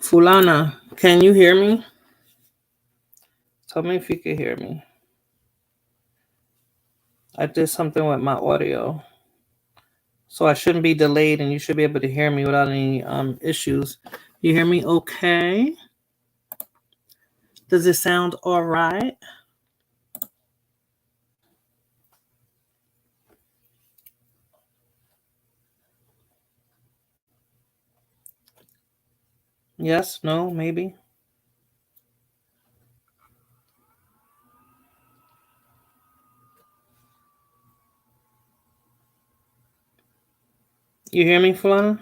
Fulana, can you hear me? Tell me if you can hear me. I did something with my audio. So I shouldn't be delayed and you should be able to hear me without any issues. You hear me okay? Does it sound all right? Yes, no, maybe. You hear me, Fulana?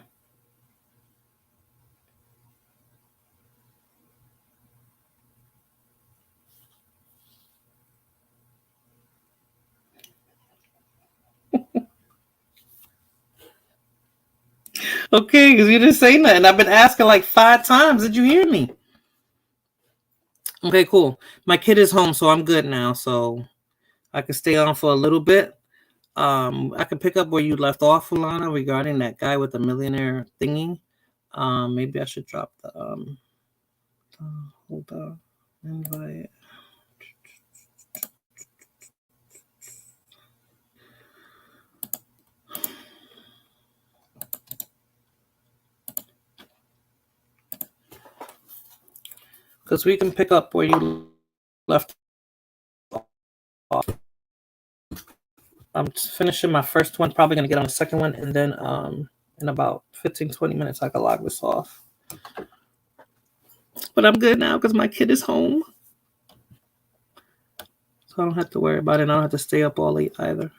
Okay, because you didn't say nothing. I've been asking like 5 times. Did you hear me? Okay, cool. My kid is home, so I'm good now. So I can stay on for a little bit. I can pick up where you left off, Fulana, regarding that guy with the millionaire thingy. Maybe I should drop the hold on. Invite. Because we can pick up where you left off. I'm finishing my first one, probably going to get on the second one, and then in about 15-20 minutes, I can log this off. But I'm good now because my kid is home. So I don't have to worry about it. I don't have to stay up all late either.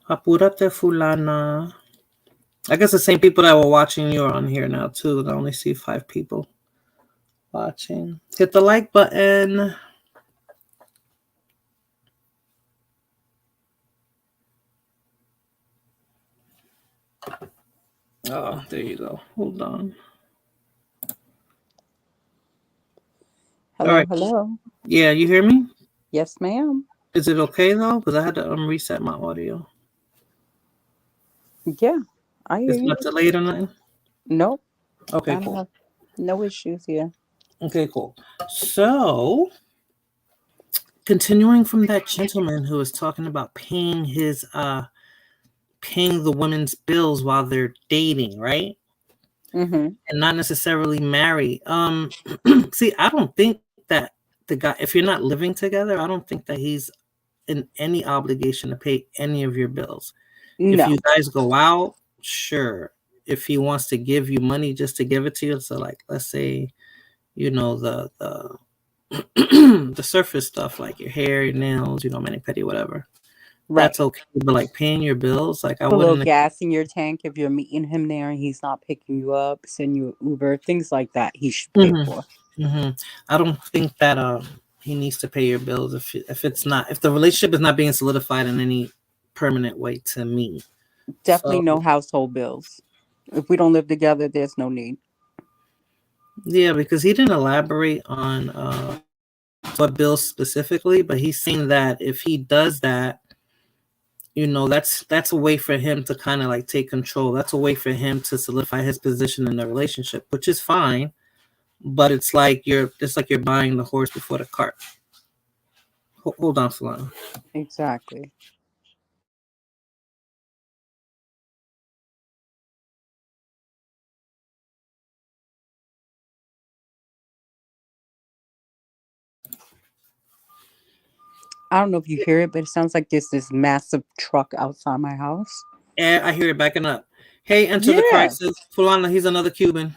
Apurate Fulana. I guess the same people that were watching you are on here now too. I only see 5 people watching. Hit the like button. Oh, there you go. Hold on. Hello, all right. Hello. Yeah, you hear me? Yes, ma'am. Is it okay though? Because I had to reset my audio. Yeah, I hear It's you. not delayed or nothing? Nope, Okay, I cool. have no issues here. Okay, cool. So, continuing from that gentleman who was talking about paying the women's bills while they're dating, right? Mm-hmm. And not necessarily married. See, I don't think that the guy, if you're not living together, I don't think that he's in any obligation to pay any of your bills. If No, you guys go out, sure. If he wants to give you money just to give it to you, so like let's say, the the surface stuff like your hair, your nails, mani pedi, whatever. right. That's okay. But like paying your bills, like I Put a little wouldn't. gas in your tank if you're meeting him there and he's not picking you up, send you an Uber, things like that he should pay Mhm, for. mhm. I don't think that he needs to pay your bills if the relationship is not being solidified in any permanent way to me. Definitely So no household bills. If we don't live together, there's no need. yeah, because he didn't elaborate on what bills specifically, but he's saying that if he does that, that's a way for him to kind of like take control. That's a way for him to solidify his position in the relationship, which is fine. But it's like you're buying the horse before the cart. Hold on, Solana. Exactly. I don't know if you hear it, but it sounds like there's this massive truck outside my house. And I hear it backing up. Hey, Enter the Crisis. Yes. Fulana, he's another Cuban.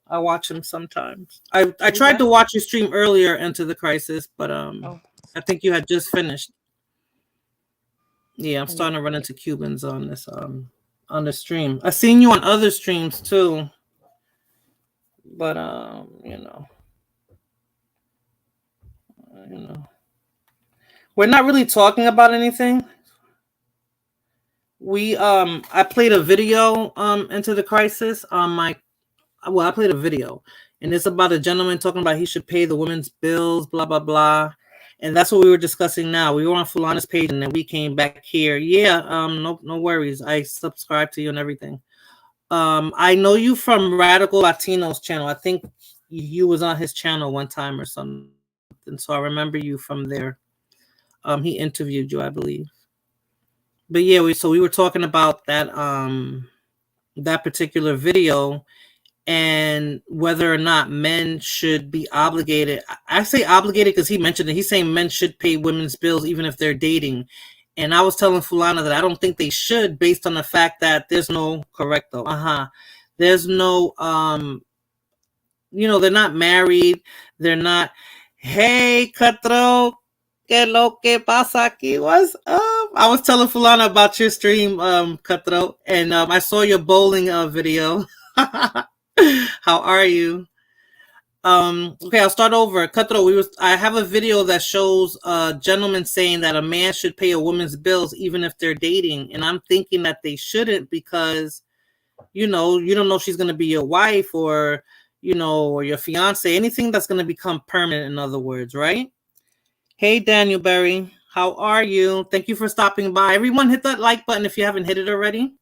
I watch him sometimes. I Who's tried that? to watch you stream earlier, Enter the Crisis, but Oh, I think you had just finished. Yeah, I'm oh, starting to run into Cubans on the stream. I've seen you on other streams too, but you know, we're not really talking about anything. I played a video Into the Crisis on my I played a video, and it's about a gentleman talking about he should pay the women's bills, blah blah blah, and that's what we were discussing. Now we were on Fulana's page, and then we came back here. Yeah, no worries. I subscribe to you and everything. I know you from Radical Latinos channel. I think you was on his channel one time or something. So I remember you from there. He interviewed you, I believe. But yeah, we were talking about that particular video and whether or not men should be obligated. I say obligated because he mentioned it. He's saying men should pay women's bills even if they're dating. And I was telling Fulana that I don't think they should, based on the fact that there's no correcto. There's no they're not married. They're not, hey, cutthroat, que lo que pasa aquí? What's up? I was telling Fulana about your stream, cutthroat, and I saw your bowling video. How are you? Okay, I'll start over. Cutthroat, I have a video that shows a gentleman saying that a man should pay a woman's bills even if they're dating, and I'm thinking that they shouldn't because you don't know if she's going to be your wife or or your fiance, anything that's going to become permanent, in other words, right? Hey, Daniel Berry, how are you? Thank you for stopping by. Everyone hit that like button if you haven't hit it already.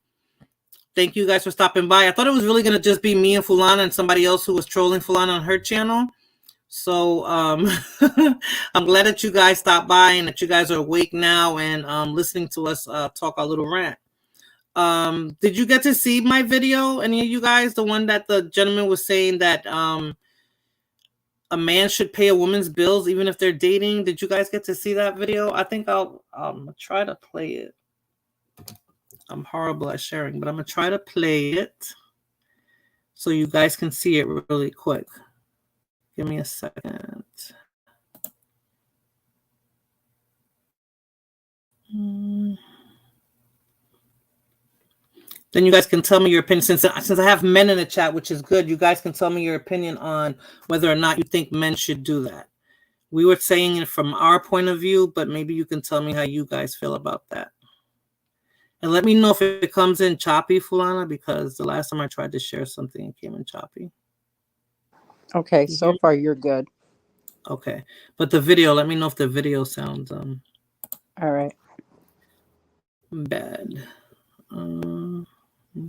Thank you guys for stopping by. I thought it was really going to just be me and Fulana and somebody else who was trolling Fulana on her channel. So I'm glad that you guys stopped by and that you guys are awake now and listening to us talk our little rant. Did you get to see my video? Any of you guys? The one that the gentleman was saying that a man should pay a woman's bills even if they're dating. Did you guys get to see that video? I think I'll try to play it. I'm horrible at sharing, but I'm going to try to play it so you guys can see it really quick. Give me a second. Then you guys can tell me your opinion. Since I have men in the chat, which is good, you guys can tell me your opinion on whether or not you think men should do that. We were saying it from our point of view, but maybe you can tell me how you guys feel about that. And let me know if it comes in choppy, Fulana, because the last time I tried to share something, it came in choppy. Okay, so far you're good. Okay, but the video, let me know if the video sounds all right, bad. Let me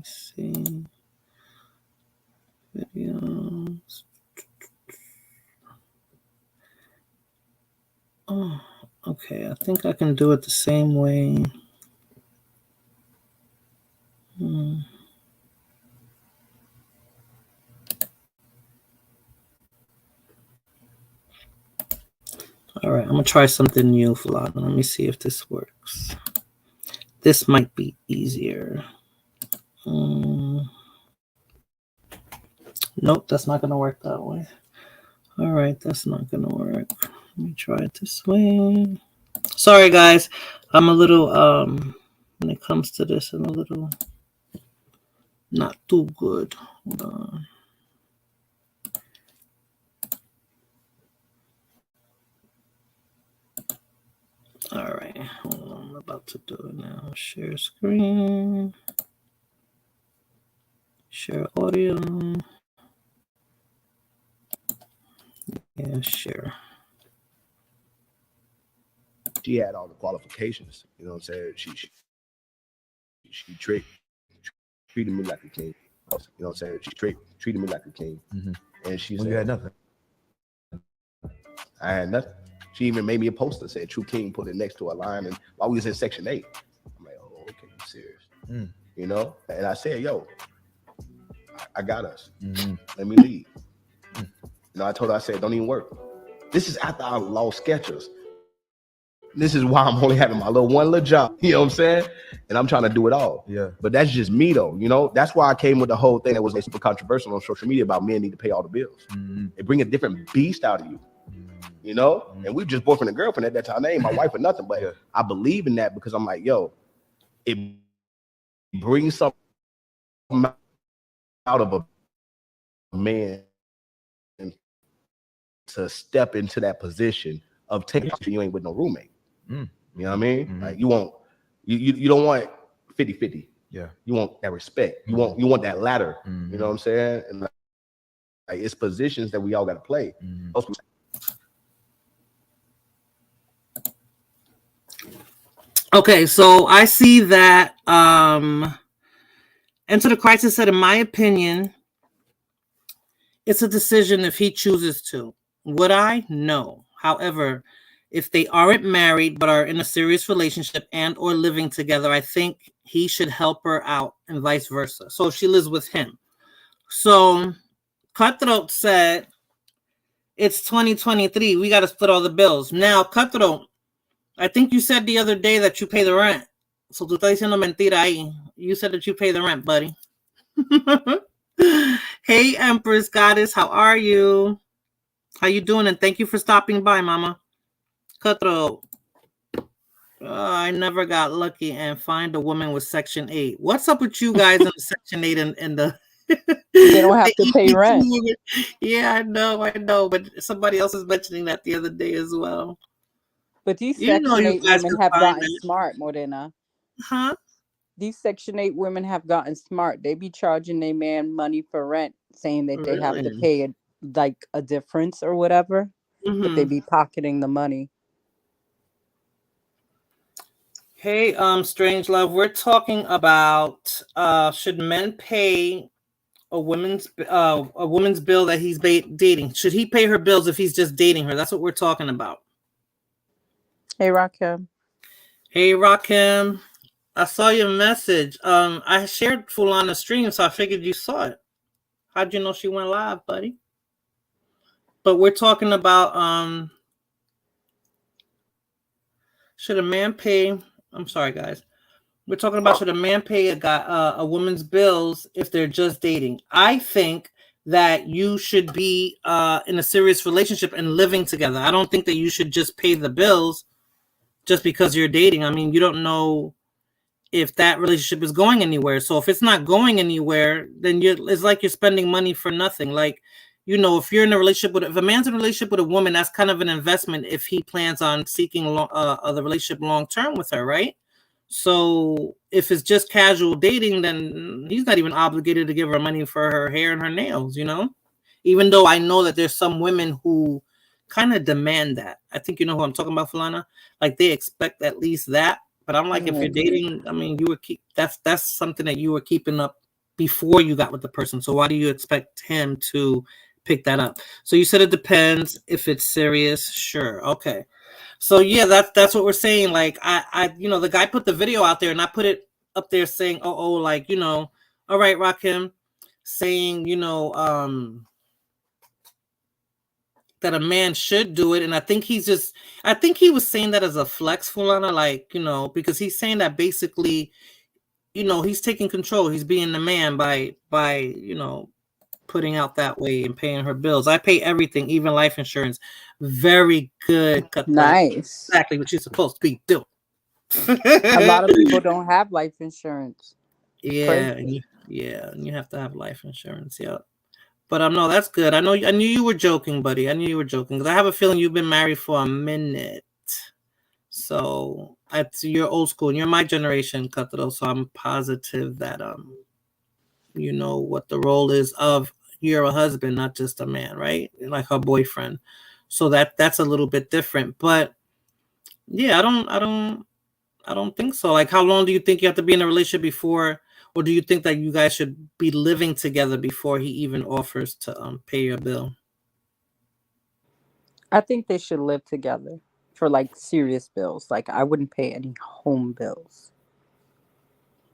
see. Videos. Oh, okay. I think I can do it the same way. All right, I'm gonna try something new, Fulana. Let me see if this works. This might be easier. Nope, that's not gonna work that way. All right, that's not gonna work. Let me try it this way. Sorry, guys. I'm a little when it comes to this, I'm a little not too good. Hold on. All right, hold on. I'm about to do it now. Share screen. Share audio. Yeah, share. She had all the qualifications. You know what I'm saying? She treated me like a king. You know what I'm saying? She treated me like a king. Mm-hmm. And she When said, you had nothing. I had nothing. She even made me a poster, said True King, put it next to a line. And while we was in Section 8, I'm like, oh, okay, you serious. You know? And I said, yo, I got us. Let me leave. You know, I told her, I said, don't even work. This is after I lost Skechers. This is why I'm only having my one little job. You know what I'm saying? And I'm trying to do it all. Yeah. But that's just me, though. You know, that's why I came with the whole thing that was super controversial on social media about men need to pay all the bills. They bring a different beast out of you. You know? And we just boyfriend and girlfriend at that time. They ain't my wife or nothing. But I believe in that because I'm like, yo, it brings something out of a man to step into that position of taking you ain't with no roommate. You know what I mean? Like you don't want 50-50. Yeah. You want that respect. You want that ladder. You know what I'm saying? And like it's positions that we all got to play. Okay, so I see that Enter the Crisis said, in my opinion, it's a decision if he chooses to. Would I? No. However, if they aren't married but are in a serious relationship and or living together, I think he should help her out and vice versa. So if she lives with him. So Cutthroat said, it's 2023. We got to split all the bills. Now, Cutthroat, I think you said the other day that you pay the rent. So tú estás diciendo mentira ahí. You said that you pay the rent, buddy. Hey, Empress Goddess, how are you? How you doing? And thank you for stopping by, Mama. Cutthroat. I never got lucky and find a woman with Section 8. What's up with you guys in Section 8 and the... They don't have to pay rent. Yeah, I know. But somebody else was mentioning that the other day as well. But these You know Section you 8 guys women can have find gotten it. smart, Morena. Huh? These Section 8 women have gotten smart. They be charging their man money for rent, saying that they have to Really? pay a difference or whatever. But they Mhm. be pocketing the money. Hey, Strange Love, we're talking about should men pay a woman's bill that he's dating? Should he pay her bills if he's just dating her? That's what we're talking about. Hey, Rakim. Hey, Rakim, I saw your message. I shared Fulana's stream, so I figured you saw it. How'd you know she went live, buddy? But we're talking about should a man pay? I'm sorry, guys. We're talking about should a man pay a woman's bills if they're just dating? I think that you should be in a serious relationship and living together. I don't think that you should just pay the bills just because you're dating. I mean, you don't know if that relationship is going anywhere. So if it's not going anywhere, then it's like you're spending money for nothing. Like, you know, if you're in a relationship if a man's in a relationship with a woman, that's kind of an investment if he plans on seeking the relationship long term with her, right? So if it's just casual dating, then he's not even obligated to give her money for her hair and her nails, you know? Even though I know that there's some women who kind of demand that. I think you know who I'm talking about, Fulana. Like they expect at least that. But I'm like, if you're dating, I mean, that's something that you were keeping up before you got with the person. So why do you expect him to pick that up? So you said it depends if it's serious. Sure, okay. So yeah, that's what we're saying. Like I you know, the guy put the video out there and I put it up there saying, like, you know, all right, Rakim, saying, you know, that a man should do it. And I think he was saying that as a flex, Fulana, like, you know, because he's saying that basically, you know, he's taking control. He's being the man by, you know, putting out that way and paying her bills. I pay everything, even life insurance. Very good. Nice. Exactly what you're supposed to be doing. A lot of people don't have life insurance. Yeah, and you have to have life insurance. Yeah. But no, that's good. I knew you were joking, buddy. I knew you were joking because I have a feeling you've been married for a minute. So you're old school and you're my generation, Cutthroat. So I'm positive that you know what the role is of you're a husband, not just a man, right? Like her boyfriend. So that's a little bit different. But yeah, I don't think so. Like, how long do you think you have to be in a relationship before, or do you think that you guys should be living together before he even offers to pay your bill? I think they should live together for like serious bills. Like I wouldn't pay any home bills.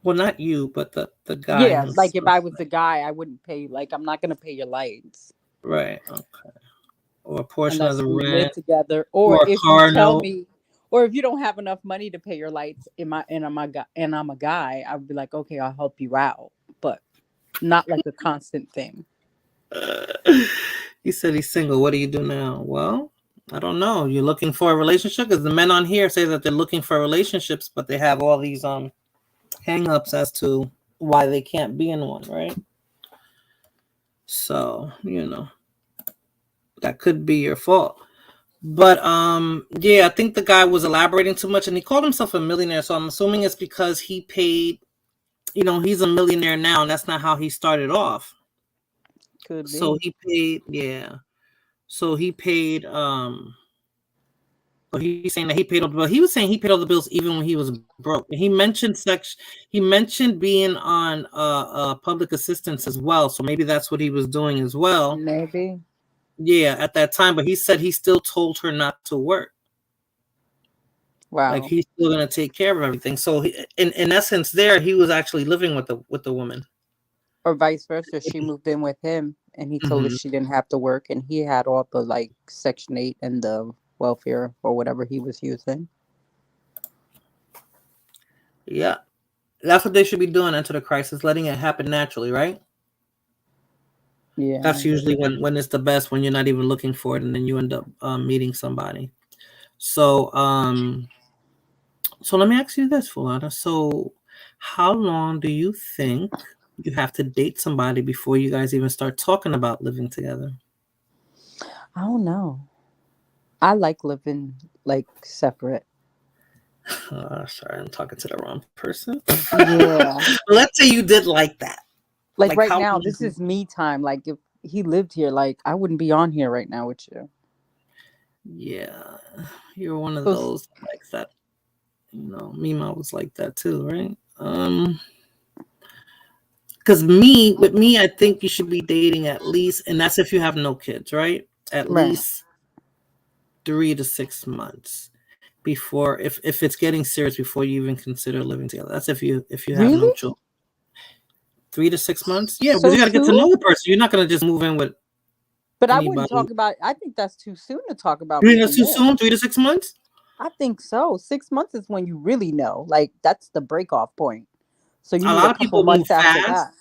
Well, not you, but the guy. Yeah, himself. like if I was the guy, I wouldn't pay. Like I'm not gonna pay your lights. Right. Okay. Or a portion Unless of the we live rent, together, or or a if car you tell note. me, or if you don't have enough money to pay your lights, and I'm a guy, I would be like, okay, I'll help you out, but not like a constant thing. He said he's single. What do you do now? Well, I don't know. You're looking for a relationship because the men on here say that they're looking for relationships, but they have all these hang-ups as to why they can't be in one, right? So, you know, that could be your fault. But yeah, I think the guy was elaborating too much and he called himself a millionaire. So I'm assuming it's because he paid, you know, he's a millionaire now, and that's not how he started off. Could be. So he paid, yeah. So he paid But he's saying that he paid all the bills. He was saying he paid all the bills even when he was broke. And he mentioned He mentioned being on public assistance as well. So maybe that's what he was doing as well. Maybe. Yeah, at that time. But he said he still told her not to work. Wow. Like he's still gonna take care of everything. So in essence, there he was actually living with the woman. Or vice versa. She moved in with him and he told her she didn't have to work, and he had all the like Section 8 and the welfare or whatever he was using. Yeah. That's what they should be doing into the crisis, letting it happen naturally, right? Yeah. That's usually when it's the best, when you're not even looking for it and then you end up meeting somebody. So so let me ask you this, Fulana. So how long do you think you have to date somebody before you guys even start talking about living together? I don't know. I like living like separate. Sorry, I'm talking to the wrong person. Yeah. Let's say you did like that. Like right how now, long this do you- is me time. Like if he lived here, like I wouldn't be on here right now with you. Yeah, you're one of So- those like that. You know, Mima was like that too, right? Because with me, I think you should be dating at least, and that's if you have no kids, right? At Right. least 3 to 6 months before, if it's getting serious, before you even consider living together. That's if you have no Really? children. 3 to 6 months, yeah, So because you got to get to soon? know the person. You're not gonna just move in with. But I Anybody. wouldn't talk about. I think that's too soon to talk about. You think that's too moving in. soon? 3 to 6 months? I think so. 6 months is when you really know. Like that's the break-off point. So you A need lot a of couple people months move after fast. that.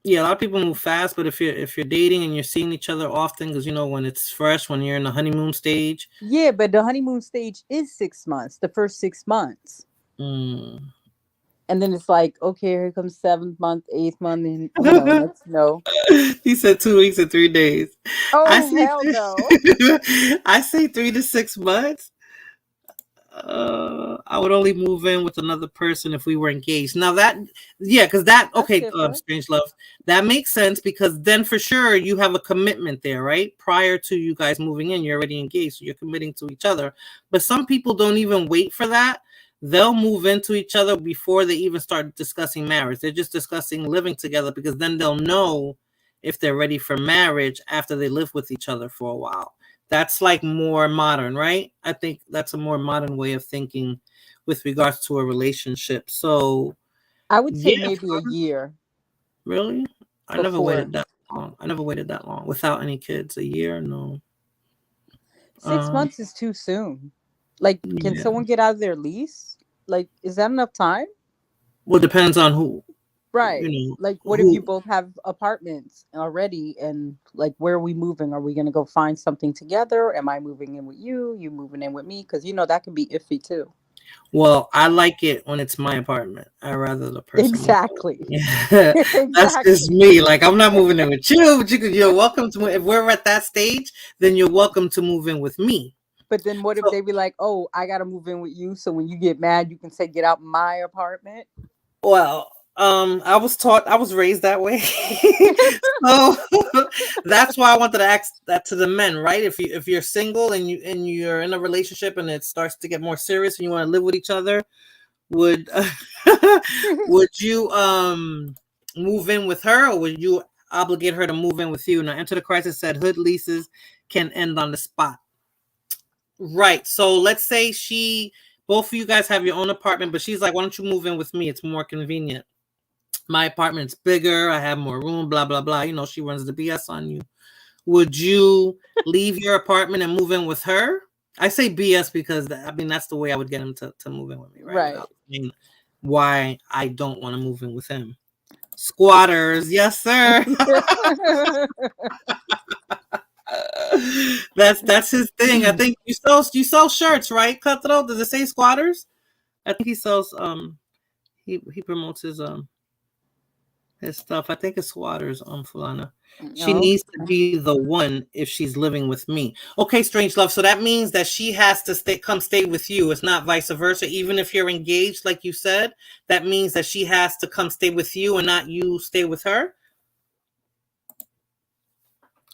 Yeah, a lot of people move fast, but if you're dating and you're seeing each other often, because you know when it's fresh, when you're in the honeymoon stage. Yeah, but the honeymoon stage is 6 months. The first 6 months. Mm. And then it's like, okay, here comes 7th month, 8th month, and let's know. He said 2 weeks and 3 days. Oh I say hell no! I say 3 to 6 months. I would only move in with another person if we were engaged. Now because okay, different. Strange Love, that makes sense, because then for sure you have a commitment there, right? Prior to you guys moving in, you're already engaged, so you're committing to each other. But some people don't even wait for that. They'll move into each other before they even start discussing marriage. They're just discussing living together, because then they'll know if they're ready for marriage after they live with each other for a while. That's like more modern, right? I think that's a more modern way of thinking with regards to a relationship. So I would say yeah, maybe a year. really? I never Before. waited that long. I never waited that long without any kids. A year? No. 6 months is too soon. Like, can Yeah. someone get out of their lease? Like, is that enough time? Well, it depends on who. Right. You know, Like, what if you both have apartments already? And like, where are we moving? Are we gonna go find something together? Am I moving in with you? You moving in with me? Because that can be iffy too. Well, I like it when it's my apartment. I rather the person. Exactly. That's just me. Like, I'm not moving in with you, but you're welcome to. If we're at that stage, then you're welcome to move in with me. But then what if they be like, "Oh, I gotta move in with you," so when you get mad, you can say, "Get out my apartment." Well, I was raised that way. So that's why I wanted to ask that to the men, right? If you're single and you're in a relationship and it starts to get more serious and you want to live with each other, would you move in with her, or would you obligate her to move in with you? Now, Enter the Crisis said hood leases can end on the spot. Right. So let's say both of you guys have your own apartment, but she's like, why don't you move in with me? It's more convenient. My apartment's bigger. I have more room, blah, blah, blah. She runs the BS on you. Would you leave your apartment and move in with her? I say BS because, that's the way I would get him to move in with me, right? Right. Why I don't want to move in with him. Squatters. Yes, sir. That's his thing. I think you sell shirts, right? Cutthroat. Does it say squatters? I think he sells he promotes his stuff. I think it's squatters, Fulana. She needs to be the one if she's living with me. Okay, Strange Love. So that means that she has to come stay with you. It's not vice versa. Even if you're engaged, like you said, that means that she has to come stay with you and not you stay with her.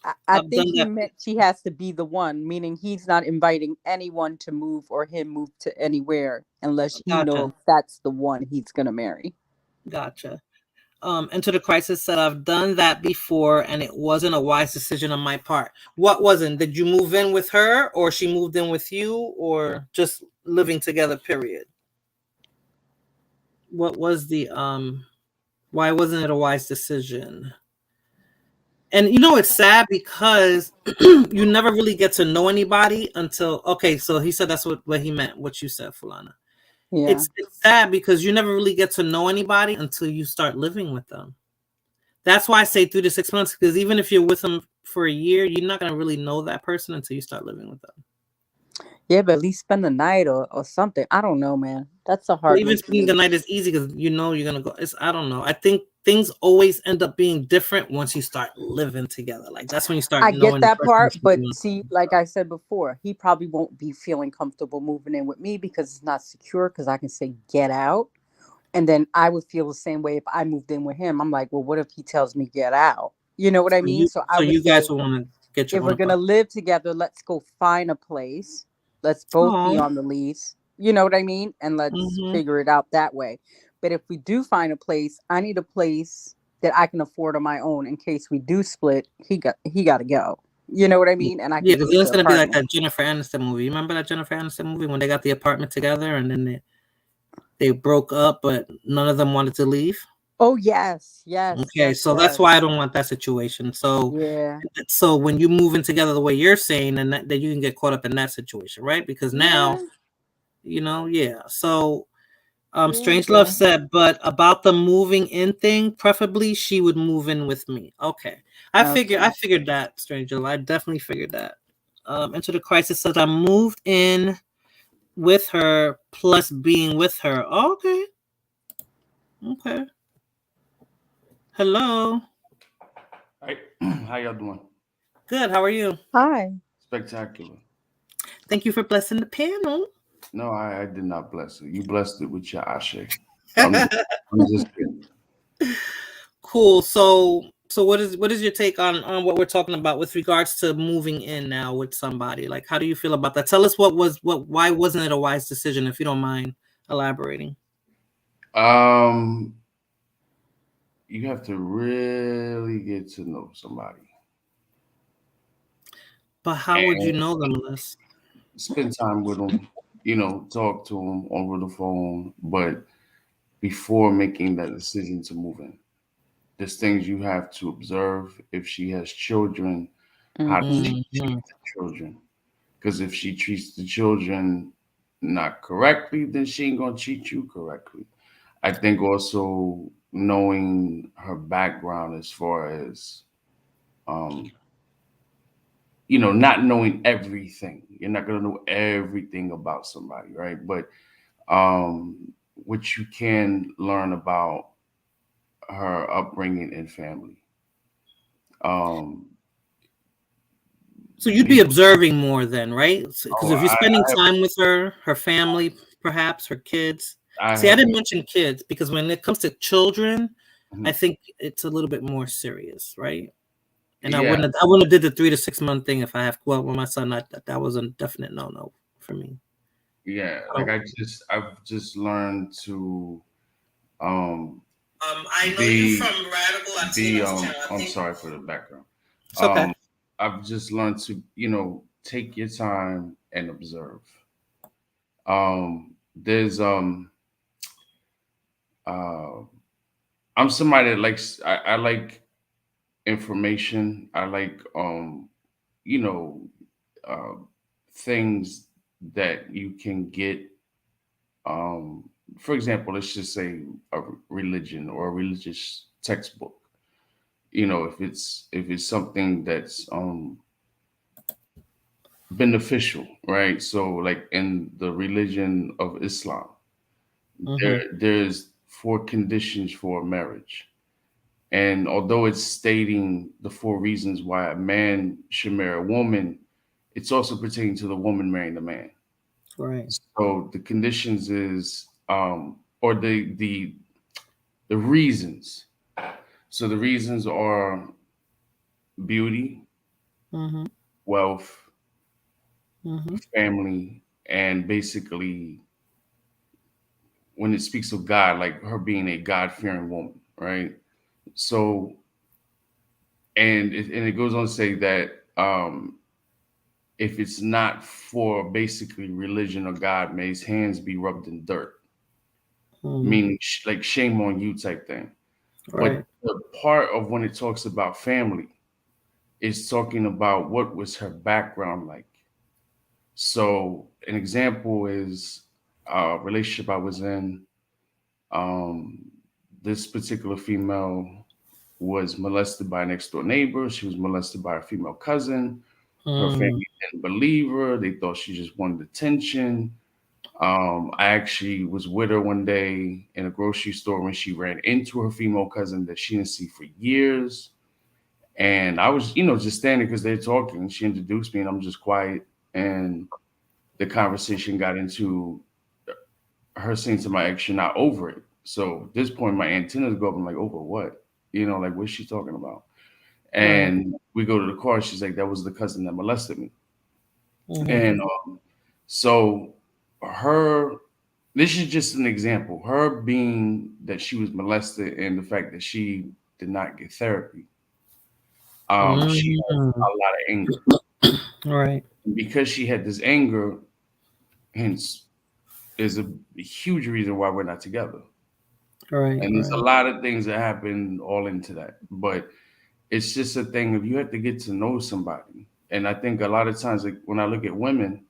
I I've think done he that. meant she has to be the one, meaning he's not inviting anyone to move or him move to anywhere unless he Gotcha. knows that's the one he's gonna marry. Gotcha. Enter the Crisis said I've done that before and it wasn't a wise decision on my part. What wasn't? Did you move in with her or she moved in with you or just living together, period? What was the why wasn't it a wise decision? And you know it's sad because you never really get to know anybody until okay, so he said that's what he meant, what you said, Fulana. Yeah. It's sad because you never really get to know anybody until you start living with them. That's why I say 3 to 6 months, because even if you're with them for a year, you're not gonna really know that person until you start living with them. Yeah, but at least spend the night or something. I don't know, man. That's a But hard even one for spending the me. night is easy because you know you're gonna go. I don't know. I think things always end up being different once you start living together. Like that's when you start I get knowing the that person part, that you're but doing. see, like I said before, he probably won't be feeling comfortable moving in with me because it's not secure. Because I can say get out, and then I would feel the same way if I moved in with him. I'm like, well, what if he tells me get out? You know what I mean? So I So would you guys say, will want to get your if own we're gonna apartment. live together, let's go find a place. Let's both be Oh, on the lease. You know what I mean? And let's mm-hmm. figure it out that way. But if we do find a place, I need a place that I can afford on my own in case we do split. He got to go. You know what I mean? And I Yeah, can because keep then the it's gonna be like apartment. that Jennifer Aniston movie. You remember that Jennifer Aniston movie when they got the apartment together and then they broke up, but none of them wanted to leave? Oh yes, yes, Okay, yes, so that's yes. why I don't want that situation. Yeah, So when you move in together the way you're saying, and that you can get caught up in that situation, right? Because now, yeah, yeah. So yeah, Strange Love bro. said, but about the moving in thing, preferably she would move in with me. Okay. I Okay. figured that, Strange Love. I definitely figured that. Enter the Crisis says I moved in with her plus being with her. Okay. Okay. Hello. Hey, how y'all doing? Good. How are you? Hi. Spectacular. Thank you for blessing the panel. No, I did not bless it. You blessed it with your ashe. I'm just kidding. Cool. So what is your take on what we're talking about with regards to moving in now with somebody? Like how do you feel about that? Tell us why wasn't it a wise decision if you don't mind elaborating? You have to really get to know somebody. But how would you know them, Liz? Spend time with them, talk to them over the phone, but before making that decision to move in. There's things you have to observe. If she has children, how does Mm-hmm. she treat the children? Because if she treats the children not correctly, then she ain't gonna treat you correctly. I think also knowing her background as far as um, not knowing everything. You're not gonna know everything about somebody, right? But what you can learn about her upbringing and family. Um, So you'd be observing more then, right? Because oh, if you're I, spending I have, time with her family, perhaps her kids. I See, I have, didn't mention kids because when it comes to children, I mhm. think it's a little bit more serious, right? And I Yeah, wouldn't have did the 3 to 6 month thing if I have with my son. That was a definite no for me. yeah. I Like don't. I've just learned to um I know you be from Radical be Latinos channel. I I'm think sorry for the background. it's okay. I've just learned to, take your time and observe. There's uh I'm somebody that likes I like information. I like you know uh things that you can get um for example, let's just say a religion or a religious textbook. If it's something that's beneficial, right? So like in the religion of Islam, Mm-hmm. there's 4 conditions for marriage. And although it's stating the 4 reasons why a man should marry a woman, it's also pertaining to the woman marrying the man. Right. So the conditions is or the reasons. So the reasons are beauty, Mm-hmm. wealth, Mm-hmm. family, and basically when it speaks of God, like her being a God-fearing woman, right? So, and it goes on to say that if it's not for basically religion or God, may his hands be rubbed in dirt, meaning like shame on you type thing. Right. But the part of when it talks about family is talking about what was her background like. So an example is a relationship I was in. Um, this particular female was molested by a next door neighbor. She was molested by a female cousin. Her family didn't believe her. They thought she just wanted attention. I actually was with her one day in a grocery store when she ran into her female cousin that she didn't see for years. And I was, just standing because they're talking. She introduced me and I'm just quiet. And the conversation got into her saying to my ex, "You're not over it." So at this point, my antennas go up. I'm like, over what? Like, what's she talking about? And we go to the car. She's like, that was the cousin that molested me. Mm-hmm. And so this is just an example. Her being that she was molested and the fact that she did not get therapy. She had a lot of anger. Right. And because she had this anger, hence, is a huge reason why we're not together. Right. And there's a lot of things that happen all into that. But it's just a thing of you have to get to know somebody. And I think a lot of times, like when I look at women,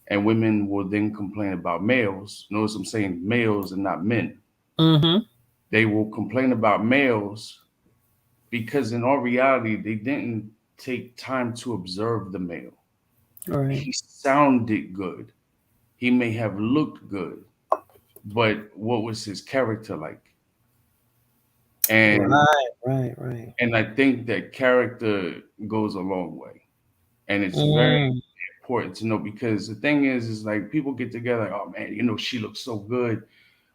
and women will then complain about males. Notice I'm saying males and not men. Mm-hmm. They will complain about males because in all reality, they didn't take time to observe the male. Right. He sounded good. He may have looked good, but what was his character like? And Right. and I think that character goes a long way. And it's very important to know because the thing is like people get together, like, oh man, she looks so good.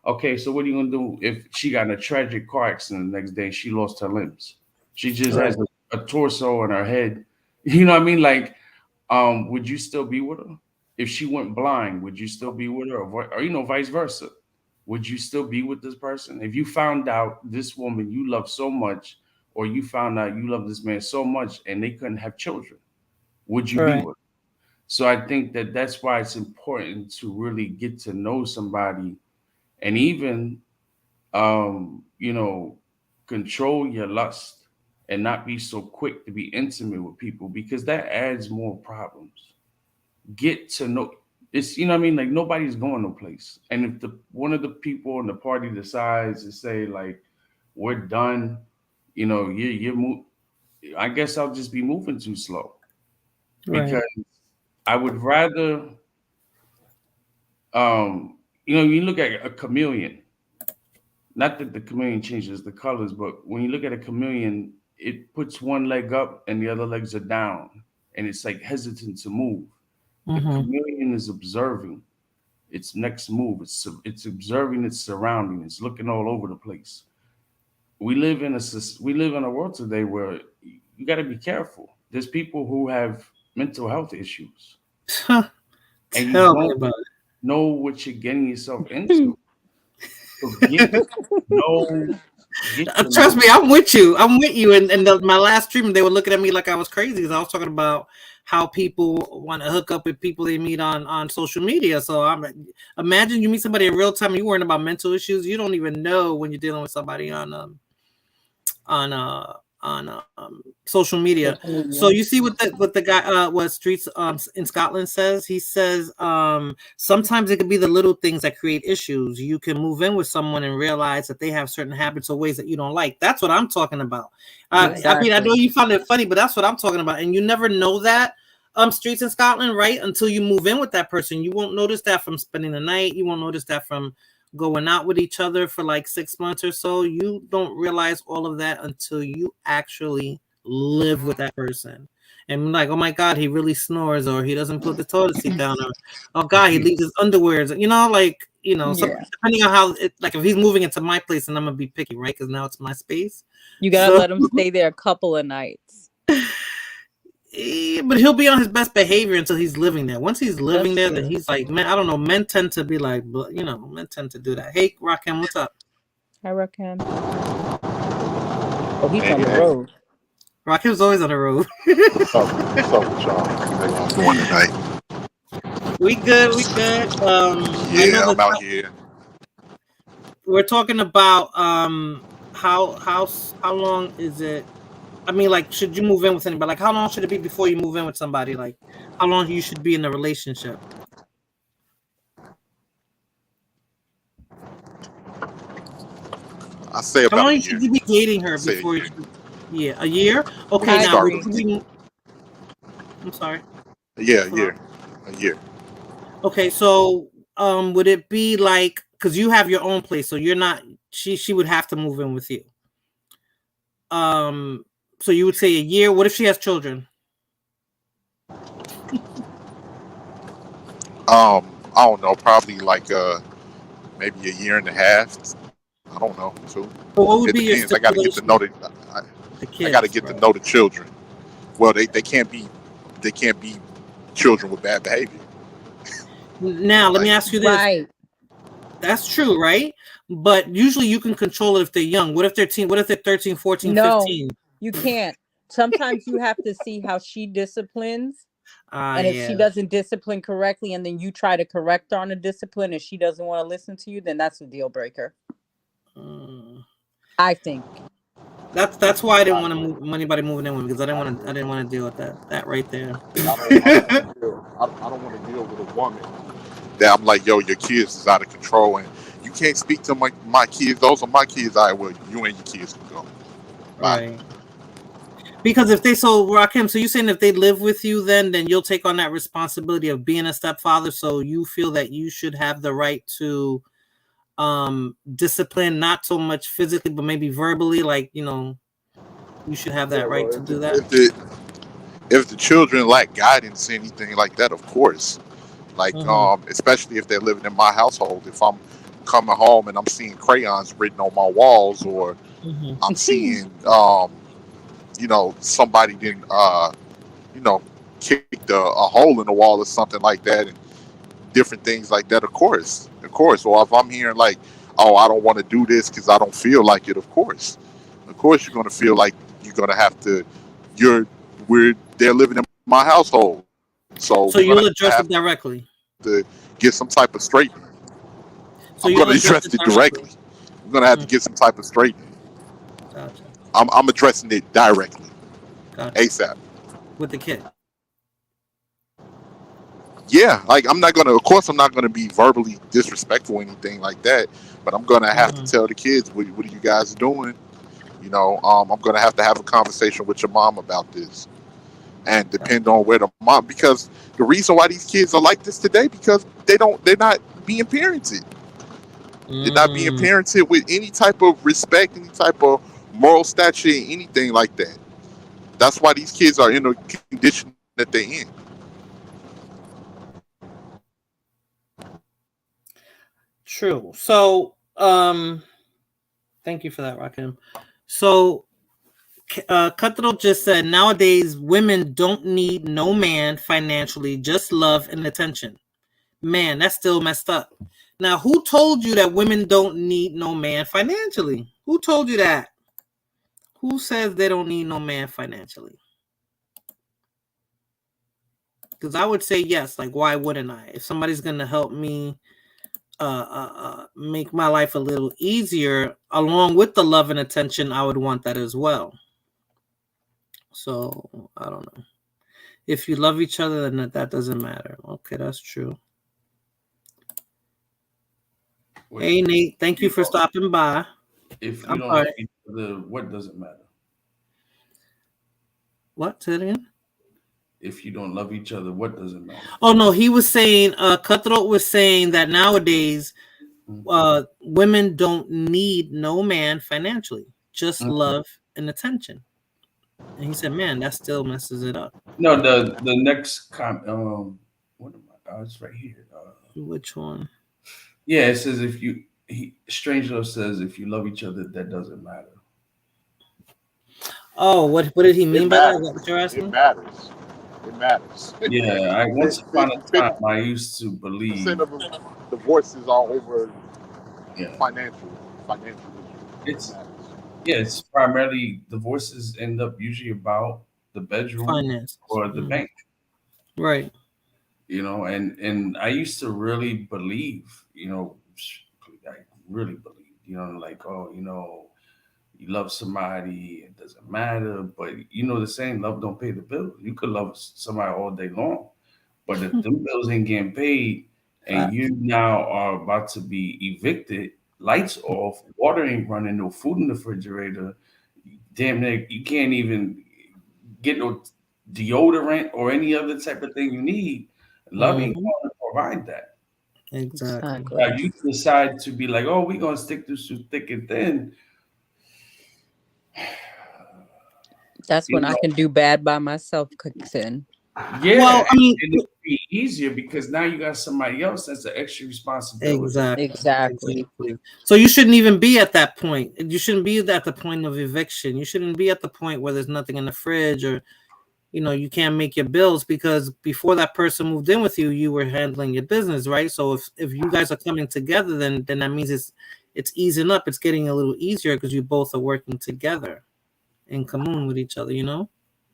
Okay, so what are you gonna do if she got in a tragic car accident the next day? She lost her limbs. She just has a torso on her head. You know what I mean? Like, would you still be with her? If she went blind, would you still be with her, or vice versa? Would you still be with this person? If you found out this woman you love so much, or you found out you love this man so much, and they couldn't have children, would you be with her? So I think that that's why it's important to really get to know somebody, and even control your lust and not be so quick to be intimate with people because that adds more problems. Get to know it's what I mean, like nobody's going no place. And if one of the people in the party decides to say like we're done, I guess I'll just be moving too slow. Because I would rather you look at a chameleon. Not that the chameleon changes the colors, but when you look at a chameleon, it puts one leg up and the other legs are down, and it's like hesitant to move. The chameleon is observing its next move. It's observing its surrounding. It's looking all over the place. We live in a world today where you got to be careful. There's people who have mental health issues, and you don't know what you're getting yourself into. Trust me, I'm with you. And my last treatment, they were looking at me like I was crazy because I was talking about how people want to hook up with people they meet on social media. So imagine you meet somebody in real time and you're worrying about mental issues. You don't even know when you're dealing with somebody on social media. So you see what the guy what Streets in Scotland says. He says sometimes it could be the little things that create issues. You can move in with someone and realize that they have certain habits or ways that you don't like. That's what I'm talking about. Exactly. I know you found it funny, but that's what I'm talking about. And you never know that Streets in Scotland, right? Until you move in with that person. You won't notice that from spending the night. You won't notice that from going out with each other for like 6 months or so. You don't realize all of that until you actually live with that person. And like, oh my God, he really snores, or he doesn't put the toilet seat down, or oh God, he leaves his underwear. Depending on how like if he's moving into my place, and I'm gonna be picky, right? Because now it's my space. You gotta let him stay there a couple of nights. But he'll be on his best behavior until he's living there. Once he's living That's there, then true. he's like, man, I don't know. Men tend to be like, men tend to do that. Hey, Rakim, what's up? Hi, Rakim. Oh, he's Hey, on the hey. road. Rakim's always on the road. What's up with y'all? How y'all doing tonight? We good. I know Yeah, I'm that out here. we're talking about how long is it? I mean, like, should you move in with anybody? Like, how long should it be before you move in with somebody? Like, how long you should be in a relationship? I say How about long a year. should you be dating her I say a before year. Yeah, a year. Okay, I now agree. I'm sorry. Yeah, a year. Okay, so would it be like, because you have your own place, so you're not, she would have to move in with you. So you would say a year. What if she has children? I don't know, probably like maybe a year and a half. I don't know, too. But what would It be your depends. I got to get to know stipulation? The I kids. got to get to know the children. Well, they can't be children with bad behavior. Now, let me ask you this. Right. That's true, right? But usually you can control it if they're young. What if they're 13, 14, No, 15? you can't. Sometimes you have to see how she disciplines. And if Yeah. she doesn't discipline correctly and then you try to correct her on the discipline and she doesn't want to listen to you, then that's a deal breaker. I think. That's why I didn't want to move anybody moving in with me, because I didn't want to deal with that right there. I don't want to deal with a woman that I'm like, yo, your kids is out of control and you can't speak to my kids. Those are my kids. All right, well, you and your kids can go. Bye. Right. Because if Rakim, so you're saying if they live with you, then you'll take on that responsibility of being a stepfather. So you feel that you should have the right to discipline, not so much physically, but maybe verbally, like, you should have that right to do that. If the children lack guidance, anything like that, of course. Like, especially if they're living in my household. If I'm coming home and I'm seeing crayons written on my walls, or I'm seeing, somebody didn't, kicked a hole in the wall or something like that, and different things like that. Of course. Or if I'm hearing like, oh, I don't want to do this because I don't feel like it. Of course, you're going to feel like you're going to have to. They're living in my household, so you'll address it directly to get some type of straightening. So I'm going to address it directly. I'm going to have to get some type of straightening. Gotcha. I'm addressing it directly. Gotcha. ASAP. With the kid. Yeah, like I'm not gonna be verbally disrespectful or anything like that, but I'm gonna have to tell the kids, what are you guys doing? I'm gonna have to have a conversation with your mom about this, and depend on where the mom, because the reason why these kids are like this today, because they're not being parented. They're not being parented with any type of respect, any type of moral stature, anything like that. That's why these kids are in the condition that they're in. True. So, thank you for that, Rakim. So, Cutthroat just said, nowadays women don't need no man financially, just love and attention. Man, that's still messed up. Now, who told you that women don't need no man financially? Who told you that? Who says they don't need no man financially? Because I would say yes. Like, why wouldn't I? If somebody's gonna help me make my life a little easier, along with the love and attention, I would want that as well. So I don't know. If you love each other, then that doesn't matter. Okay, that's true. Hey Nate, thank you for stopping by. If you don't love each other, what does it matter? What? Say it again. If you don't love each other, what does it matter? Oh no, he was saying, Cutthroat was saying that nowadays women don't need no man financially, just love and attention. And he said, man, that still messes it up. No, the next comment, what am I? Oh, it's right here. Which one? Yeah, it says Strange Love says if you love each other, that doesn't matter. Oh, what did he mean by that? Is that what you're asking? It matters. It matters. Yeah, once upon a time, I used to believe. 50% of divorces are over Yeah, financial issues. it's It matters. it's primarily divorces end up usually about the bedroom Finances. or the bank. Right. And I used to really believe, I really believe, like, oh, you love somebody, it doesn't matter. But the saying, love don't pay the bill. You could love somebody all day long, but if them bills ain't getting paid and you now are about to be evicted, lights off, water ain't running, no food in the refrigerator, damn near you can't even get no deodorant or any other type of thing you need. Love ain't going to provide that. Exactly. Now you decide to be like, oh, we're gonna stick this through thick and thin. That's when I can do bad by myself, cooking. Yeah, Well, I mean, and it'll be easier because now you got somebody else that's an extra responsibility. Exactly. So you shouldn't even be at that point. You shouldn't be at the point of eviction. You shouldn't be at the point where there's nothing in the fridge or, you can't make your bills, because before that person moved in with you, you were handling your business, right? So if you guys are coming together, then that means it's easing up. It's getting a little easier because you both are working together in commune with each other,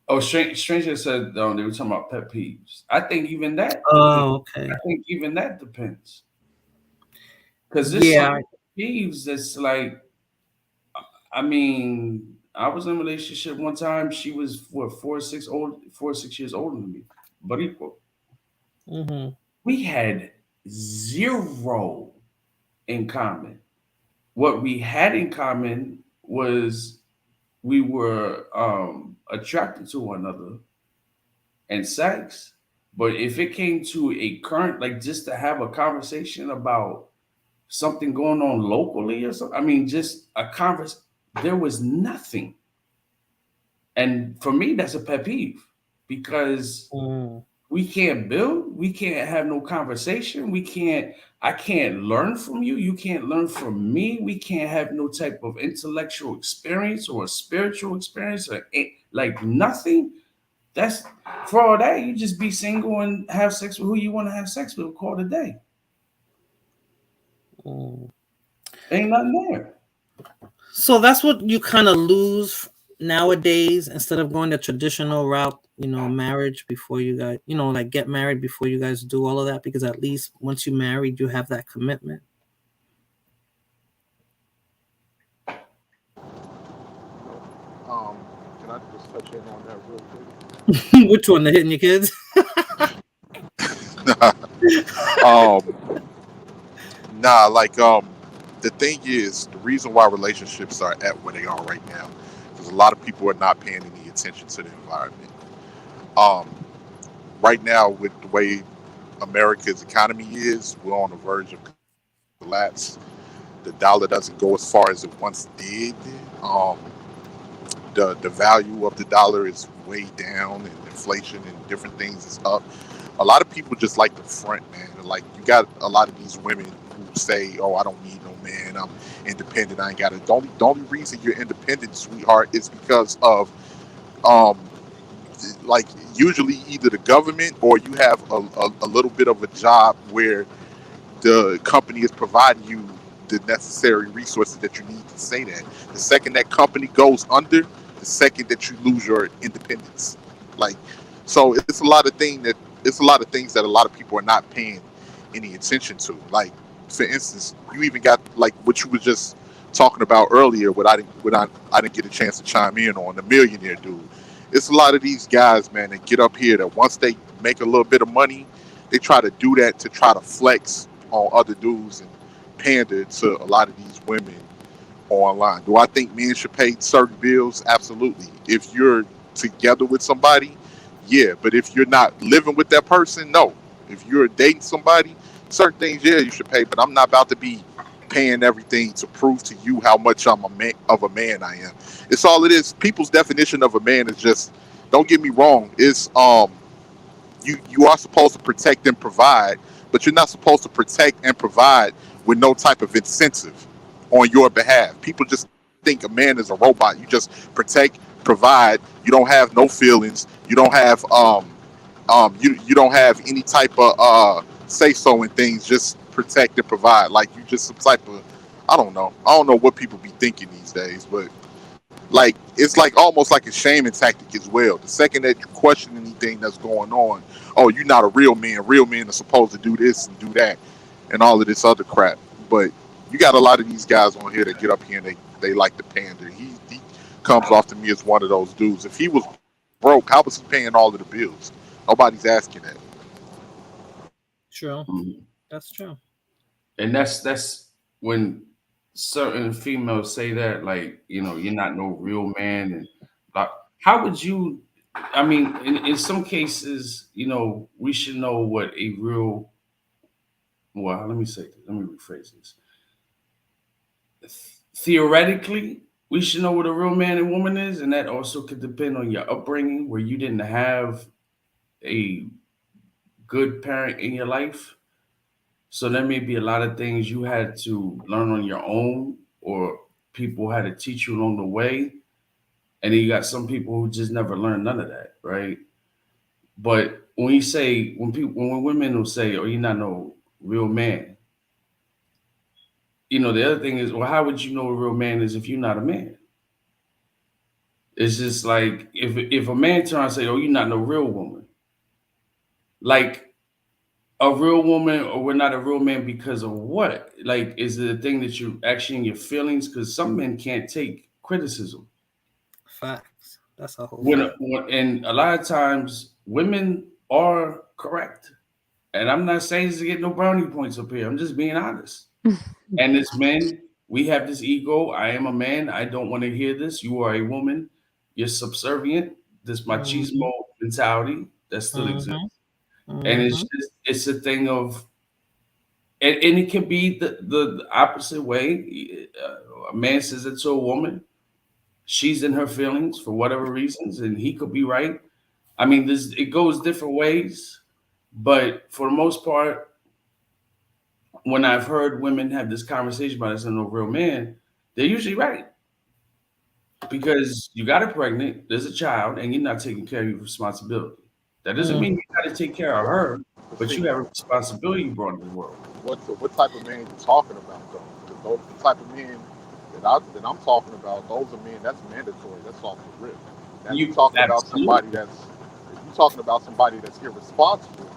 Oh, Stranger said they were talking about pet peeves. I think even that. Oh, okay. I think even that depends. Because there's some pet peeves that's like, I mean, I was in a relationship one time. She was 4 or 6 years older than me, but equal. Mm-hmm. We had zero in common. What we had in common was we were attracted to one another and sex. But if it came to a current, like just to have a conversation about something going on locally or something, I mean, just a conversation, there was nothing. And for me, that's a pet peeve because we can't build, we can't have no conversation, I can't learn from you, you can't learn from me, we can't have no type of intellectual experience or spiritual experience or like nothing. That's for all that, you just be single and have sex with who you want to have sex with, call it a day. Ain't nothing there. So that's what you kind of lose nowadays, instead of going the traditional route, marriage before you guys, like get married before you guys do all of that, because at least once you're married, you have that commitment. Can I just touch in on that real quick? Which one? The hitting your kids? The thing is, the reason why relationships are at where they are right now, because a lot of people are not paying any attention to the environment. Right now, with the way America's economy is, we're on the verge of collapse. The dollar doesn't go as far as it once did. The value of the dollar is way down, and inflation and different things is up. A lot of people just like the front, man. Like, you got a lot of these women who say, "Oh, I don't need no man. I'm independent. I ain't got it." The only reason you're independent, sweetheart, is because of like usually either the government or you have a little bit of a job where the company is providing you the necessary resources that you need to say that. The second that company goes under, the second that you lose your independence. Like, so it's a lot of things that a lot of people are not paying any attention to. Like, for instance, you even got like what you were just talking about earlier, what I didn't get a chance to chime in on, the millionaire dude. It's a lot of these guys, man, that get up here that once they make a little bit of money, they try to do that to try to flex on other dudes and pander to a lot of these women online. Do I think men should pay certain bills? Absolutely. If you're together with somebody, yeah. But if you're not living with that person, no. If you're dating somebody, certain things, yeah, you should pay. But I'm not about to be paying everything to prove to you how much I'm a man I am. It's all it is. People's definition of a man is just, don't get me wrong, it's you are supposed to protect and provide, but you're not supposed to protect and provide with no type of incentive on your behalf. People just think a man is a robot. You just protect, provide. You don't have no feelings. You don't have You don't have any type of say so in things, just protect and provide. Like you just some type of, I don't know what people be thinking these days, but like it's like almost like a shaming tactic as well. The second that you question anything that's going on, oh, you're not a real man. Real men are supposed to do this and do that and all of this other crap. But you got a lot of these guys on here that get up here and they like to pander. He comes off to me as one of those dudes. If he was broke, how was he paying all of the bills? Nobody's asking that. True. That's true. And that's when certain females say that, like, you know, you're not no real man. And like, how would you, I mean, in some cases, you know, we should know what a real, well, let me rephrase this. Theoretically, we should know what a real man and woman is, and that also could depend on your upbringing, where you didn't have a good parent in your life. So there may be a lot of things you had to learn on your own, or people had to teach you along the way. And then you got some people who just never learned none of that, right? But when you say, when women will say, "Oh, you're not no real man," you know, the other thing is, well, how would you know a real man is if you're not a man? It's just like if a man turns and say, "Oh, you're not no real woman," like a real woman, or we're not a real man because of what? Like, is it a thing that you're actually in your feelings? Because some men can't take criticism. Facts. That's a whole. And a lot of times, women are correct. And I'm not saying this to get no brownie points up here. I'm just being honest. And as men, we have this ego. I am a man. I don't want to hear this. You are a woman. You're subservient. This machismo mentality that still exists. And it's a thing of, and it can be the opposite way. A man says it to a woman. She's in her feelings for whatever reasons, and he could be right. I mean, it goes different ways, but for the most part, when I've heard women have this conversation about it's no real man, they're usually right. Because you got her pregnant, there's a child, and you're not taking care of your responsibility. That doesn't mean you got to take care of her, but you have a responsibility you brought into the world. What type of man you talking about, though? Because the type of men that I'm talking about, those are men. That's mandatory. That's off the rip. Now, you talking about somebody that's irresponsible.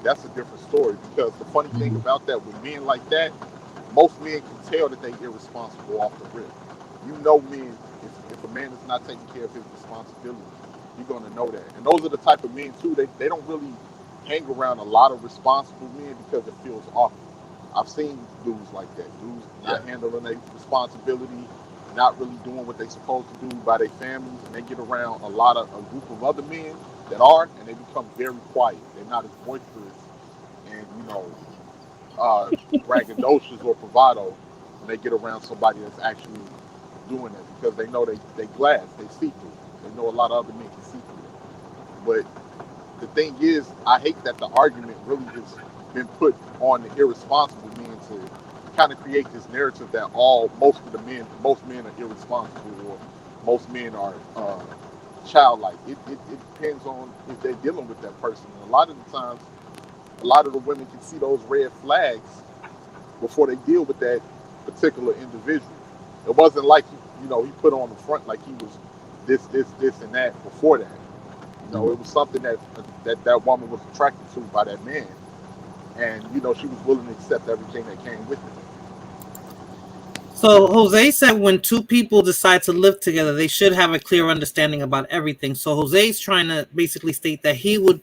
That's a different story. Because the funny thing about that, with men like that, most men can tell that they're irresponsible off the rip. You know, men, if a man is not taking care of his responsibilities, you're going to know that. And those are the type of men too. They don't really hang around a lot of responsible men because it feels awkward. I've seen dudes like that. Dudes not handling their responsibility, not really doing what they're supposed to do by their families, and they get around a group of other men that are, and they become very quiet. They're not as boisterous and braggadocious or bravado when they get around somebody that's actually doing it, because they know they glass, they see through. They know a lot of other men can see through it. But the thing is, I hate that the argument really has been put on the irresponsible men to kind of create this narrative that most men are irresponsible, or most men are childlike. It depends on if they're dealing with that person. And a lot of the times, a lot of the women can see those red flags before they deal with that particular individual. It wasn't like he put on the front like he was this and that before that. It was something that woman was attracted to by that man, and she was willing to accept everything that came with it. So Jose said when two people decide to live together, they should have a clear understanding about everything. So Jose's trying to basically state that he would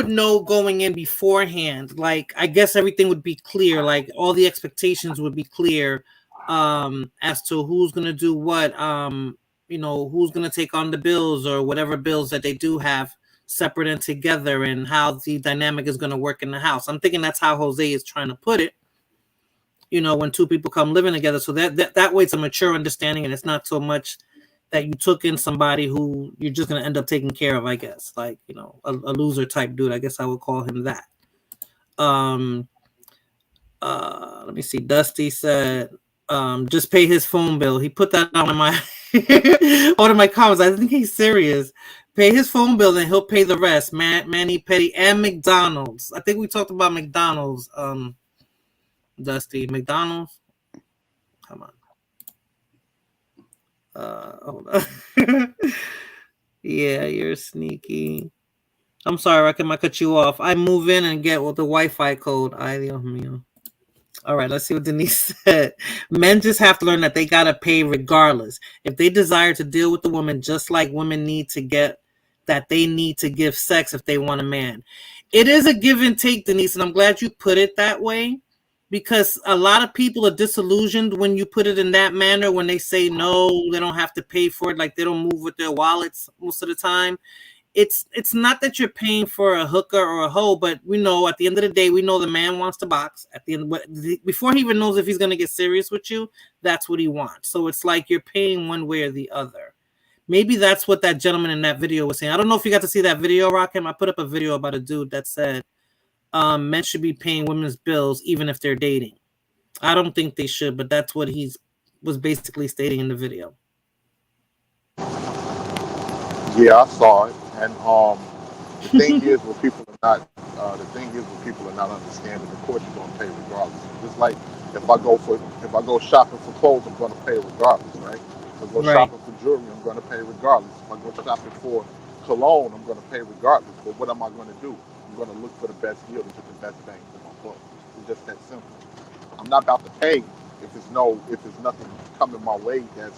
know going in beforehand. Like, I guess everything would be clear. Like, all the expectations would be clear as to who's going to do what, who's going to take on the bills or whatever bills that they do have separate and together, and how the dynamic is going to work in the house. I'm thinking that's how Jose is trying to put it. When two people come living together, so that way it's a mature understanding, and it's not so much that you took in somebody who you're just going to end up taking care of, I guess, like, a loser type dude. I guess I would call him that. Let me see. Dusty said, just pay his phone bill. He put that on my one of my comments. I think he's serious. Pay his phone bill, and he'll pay the rest. Manny Petty and McDonald's. I think we talked about McDonald's. Dusty, McDonald's. Come on. Hold on. Yeah, you're sneaky. I'm sorry, I might cut you off. I move in and get with the Wi-Fi code. Ay, Dios mío. All right, let's see what Denise said. Men just have to learn that they gotta pay regardless. If they desire to deal with the woman, just like women need to get that they need to give sex if they want a man. It is a give and take, Denise, and I'm glad you put it that way, because a lot of people are disillusioned when you put it in that manner, when they say no, they don't have to pay for it, like they don't move with their wallets most of the time. It's not that you're paying for a hooker or a hoe, but we know at the end of the day, we know the man wants to box. At the end, before he even knows if he's going to get serious with you, that's what he wants. So it's like you're paying one way or the other. Maybe that's what that gentleman in that video was saying. I don't know if you got to see that video, Rakim. I put up a video about a dude that said men should be paying women's bills even if they're dating. I don't think they should, but that's what he was basically stating in the video. Yeah, I saw it, and the thing is, when people are not, understanding, of course you're gonna pay regardless. Just like if I go shopping for clothes, I'm gonna pay regardless, right? If I go shopping for jewelry, I'm gonna pay regardless. If I go shopping for cologne, I'm gonna pay regardless. But what am I gonna do? I'm gonna look for the best deal to get the best bang for my buck. It's just that simple. I'm not about to pay if there's nothing coming my way that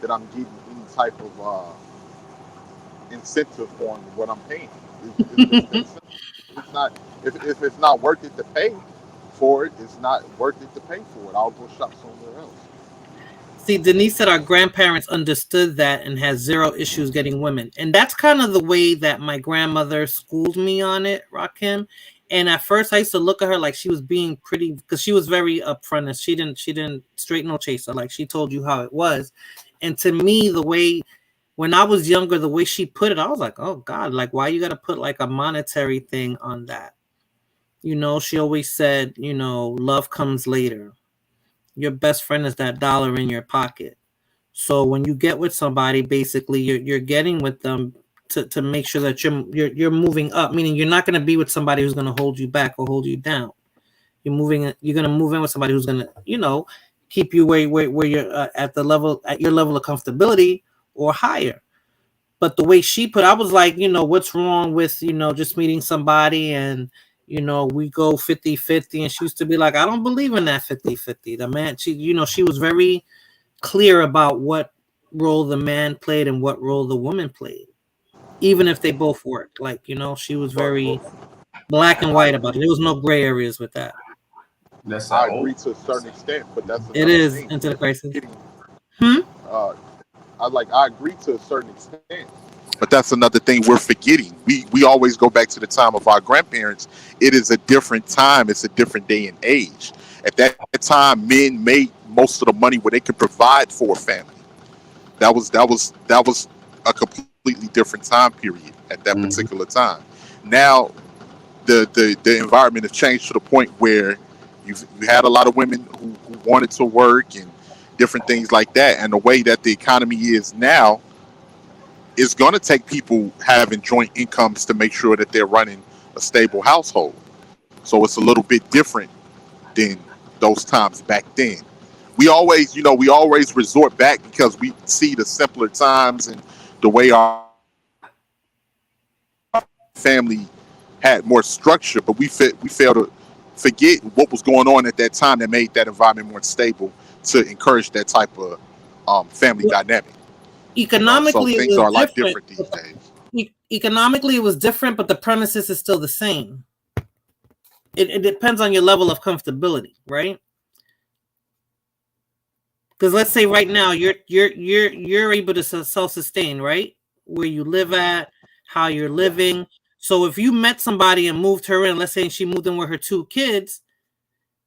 I'm getting any type of incentive on what I'm paying. It's not if it's not worth it to pay for it, it's not worth it to pay for it. I'll go shop somewhere else. See, Denise said our grandparents understood that and had zero issues getting women. And that's kind of the way that my grandmother schooled me on it, Rakim. And at first I used to look at her like she was being pretty, because she was very upfront and she didn't straight no chaser. Like she told you how it was. And to me, the way, when I was younger, the way she put it, I was like, oh God, like why you got to put like a monetary thing on that? You know, she always said, you know, love comes later. Your best friend is that dollar in your pocket. So when you get with somebody, basically you're getting with them to make sure that you're moving up, meaning you're not going to be with somebody who's going to hold you back or hold you down. You're going to move in with somebody who's going to, you know, keep you where you're at your level of comfortability or higher. But the way she put, I was like, you know, what's wrong with, you know, just meeting somebody and, you know, we go 50-50. And she used to be like, I don't believe in that 50-50. The man, she was very clear about what role the man played and what role the woman played, even if they both worked. Like, you know, she was very black and white about it. There was no gray areas with that. I agree to a certain extent, but that's it is thing. Into the crisis. I agree to a certain extent, but that's another thing we're forgetting. We always go back to the time of our grandparents. It is a different time. It's a different day and age. At that time, men made most of the money where they could provide for a family. That was a completely different time period at that particular time. Now, the environment has changed to the point where you had a lot of women who wanted to work and different things like that. And the way that the economy is now is going to take people having joint incomes to make sure that they're running a stable household. So it's a little bit different than those times back then. We always resort back because we see the simpler times and the way our family had more structure, but we fail to forget what was going on at that time that made that environment more stable to encourage that type of family dynamic. Economically, so things are a lot different these days. Economically, it was different, but the premises is still the same. It depends on your level of comfortability, right? Because let's say right now you're able to self-sustain, right? Where you live at, how you're living. So if you met somebody and moved her in, let's say she moved in with her 2 kids,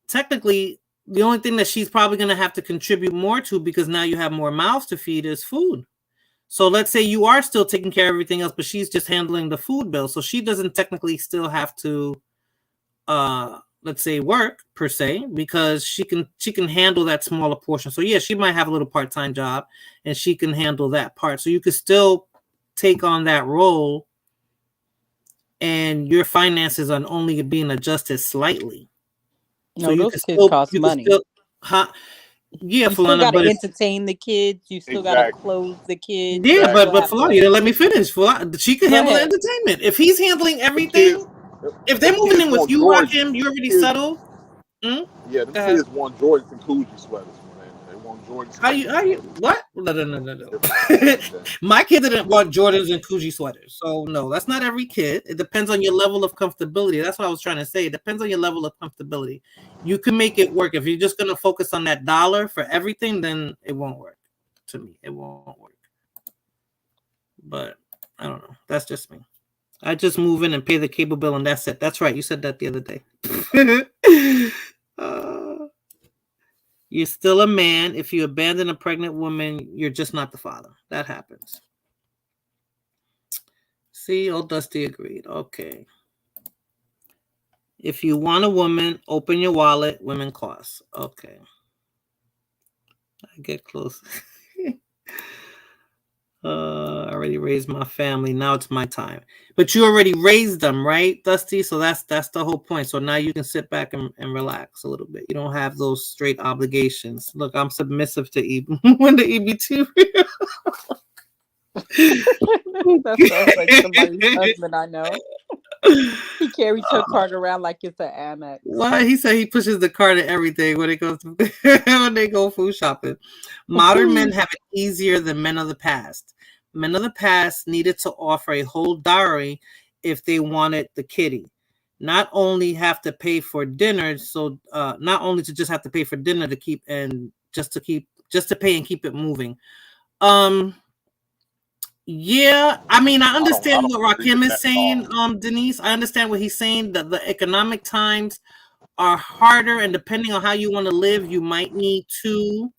technically the only thing that she's probably going to have to contribute more to, because now you have more mouths to feed, is food. So let's say you are still taking care of everything else, but she's just handling the food bill. So she doesn't technically still have to, let's say, work per se, because she can handle that smaller portion. So yeah, she might have a little part-time job and she can handle that part. So you could still take on that role and your finances are only being adjusted slightly. No, those kids cost money. Yeah, you still Falana, got to but entertain the kids. You still got to clothe the kids. Yeah, but Falana, you didn't let me finish. She can handle the entertainment. If he's handling everything, if they're moving in with you, Rakim, you already settled. Yeah, the kids want Jordans and Coogee sweaters, man. They want Jordans. How you what? No. My kid didn't want Jordans and Coogee sweaters. So no, that's not every kid. It depends on your level of comfortability. That's what I was trying to say. It depends on your level of comfortability. You can make it work. If you're just gonna focus on that dollar for everything, then it won't work. To me, it won't work. But I don't know. That's just me. I just move in and pay the cable bill and that's it. That's right. You said that the other day. You're still a man. If you abandon a pregnant woman, you're just not the father. That happens. See, old Dusty agreed. Okay. If you want a woman, open your wallet. Women cost. Okay. I get close. I already raised my family. Now it's my time. But you already raised them, right, Dusty? So that's the whole point. So now you can sit back and relax a little bit. You don't have those straight obligations. Look, I'm submissive to when the EBT. That sounds like somebody's husband I know. He carries her card around like it's an Amex. Why? He said he pushes the card and everything when it goes when they go food shopping. Modern men have it easier than men of the past. Men of the past needed to offer a whole dowry if they wanted the kitty. Not only have to pay for dinner, not only to just have to pay for dinner to keep and just to pay and keep it moving. Yeah, I mean, I understand what Rakim is saying, Denise. I understand what he's saying, that the economic times are harder, and depending on how you want to live, you might need two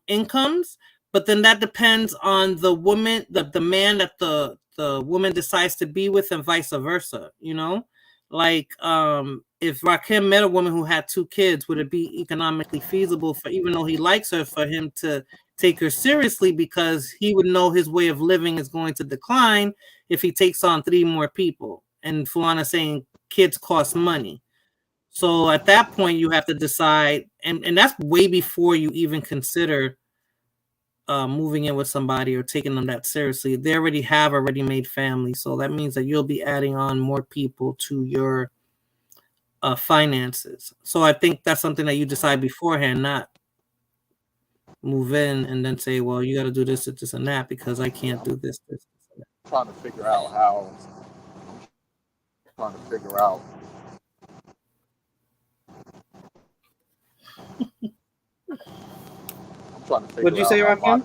incomes. But then that depends on the woman, the man that the woman decides to be with, and vice versa. You know, like if Rakim met a woman who had two kids, would it be economically feasible for, even though he likes her, for him to take her seriously, because he would know his way of living is going to decline if he takes on 3 more people? And Fulana saying kids cost money. So at that point you have to decide, and that's way before you even consider moving in with somebody or taking them that seriously. They already have a ready-made family, so that means that you'll be adding on more people to your finances. So I think that's something that you decide beforehand, not move in and then say, well, you got to do this and that because I can't do this and that. Trying to figure out how. What'd you say, Rakim?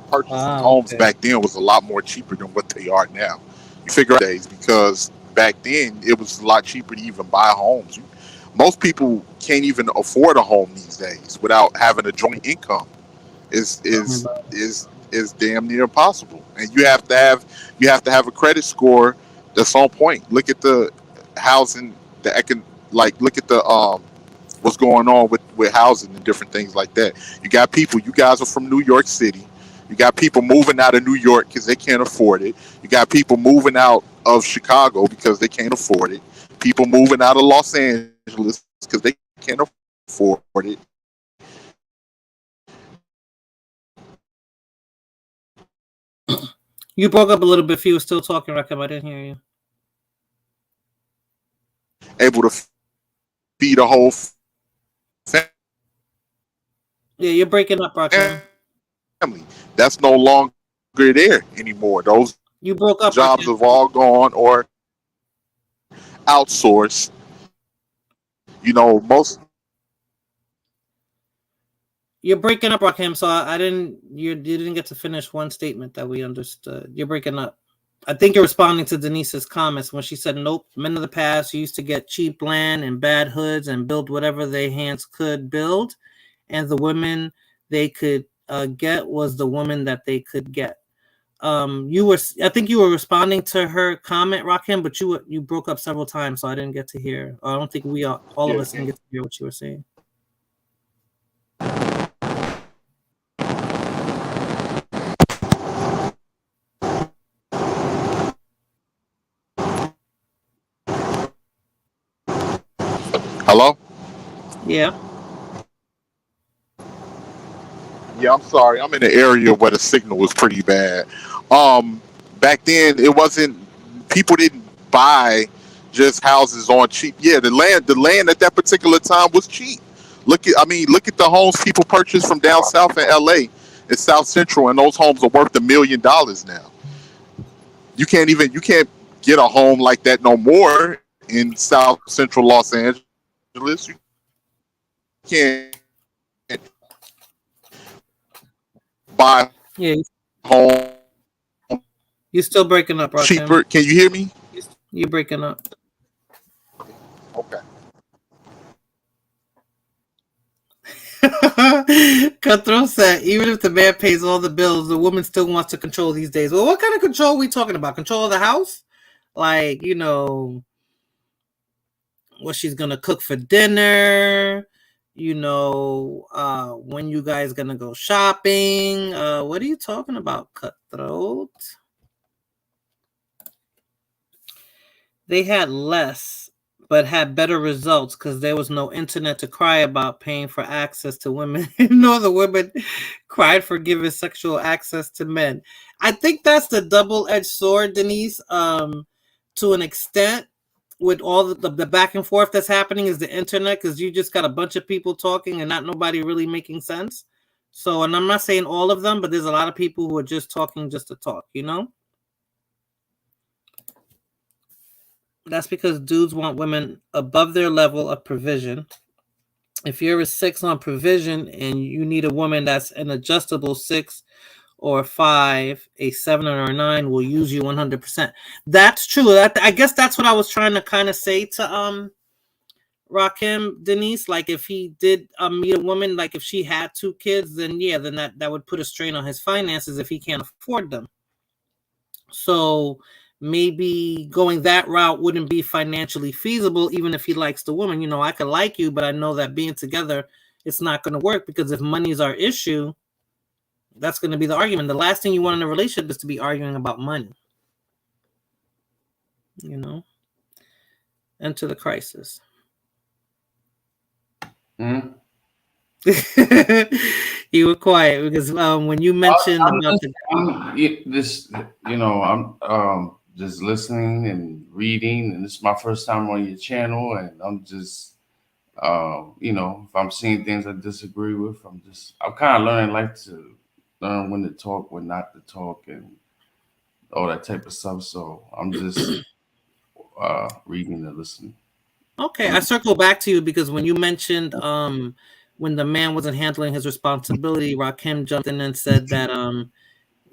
Purchasing homes back then was a lot more cheaper than what they are now. You figure out days, because back then it was a lot cheaper to even buy homes. Most people can't even afford a home these days without having a joint income. Is damn near impossible, and you have to have a credit score that's on point. Look at the housing, look at the what's going on with housing and different things like that. You got people. You guys are from New York City. You got people moving out of New York because they can't afford it. You got people moving out of Chicago because they can't afford it. People moving out of Los Angeles because they can't afford it. You broke up a little bit if you were still talking, Rakim. I didn't hear you. Able to feed a whole family. Yeah, you're breaking up, Rakim. That's no longer there anymore. Those you broke up. Jobs Rakim. have all gone or outsourced. You know, most. You're breaking up, Rakim. So you didn't get to finish one statement that we understood. You're breaking up. I think you're responding to Denise's comments when she said, nope, men of the past used to get cheap land and bad hoods and build whatever their hands could build. And the women they could get was the woman that they could get. I think you were responding to her comment, Rakim, but you broke up several times, so I didn't get to hear. I don't think all of us didn't get to hear what you were saying. Hello? Yeah. Yeah, I'm sorry. I'm in an area where the signal was pretty bad. Back then it wasn't. People didn't buy just houses on cheap. Yeah, the land at that particular time was cheap. Look at the homes people purchased from down south in L.A. and South Central, and those homes are worth $1 million now. You can't get a home like that no more in South Central Los Angeles. You can't buy Yeah. a home You're still breaking up, Rakim. cheaper. Can you hear me? You're breaking up. Okay. Cutthroat said, even if the man pays all the bills, the woman still wants to control these days. Well, what kind of control are we talking about? Control of the house? Like, what she's gonna cook for dinner, when you guys gonna go shopping. What are you talking about, Cutthroat? They had less, but had better results because there was no internet to cry about paying for access to women. Nor the women cried for giving sexual access to men. I think that's the double-edged sword, Denise, to an extent. With all the back and forth that's happening is the internet, because you just got a bunch of people talking and not nobody really making sense. So, and I'm not saying all of them, but there's a lot of people who are just talking just to talk, That's because dudes want women above their level of provision. If you're a 6 on provision and you need a woman that's an adjustable 6 or 5, a 7 or a 9 will use you 100%. That's true. I guess that's what I was trying to kind of say to Rakim, Denise. Like, if he did meet a woman, like if she had 2 kids, then yeah, then that would put a strain on his finances if he can't afford them. So maybe going that route wouldn't be financially feasible, even if he likes the woman. I could like you, but I know that being together, it's not going to work, because if money is our issue, that's going to be the argument. The last thing you want in a relationship is to be arguing about money. Enter the crisis. Mm-hmm. You were quiet because when you mentioned I'm just listening and reading, and this is my first time on your channel, and I'm just if I'm seeing things I disagree with, I'm kind of learning life to learn when to talk, when not to talk, and all that type of stuff. So I'm just reading and listening. Okay, I circle back to you because when you mentioned when the man wasn't handling his responsibility, Rakim jumped in and said that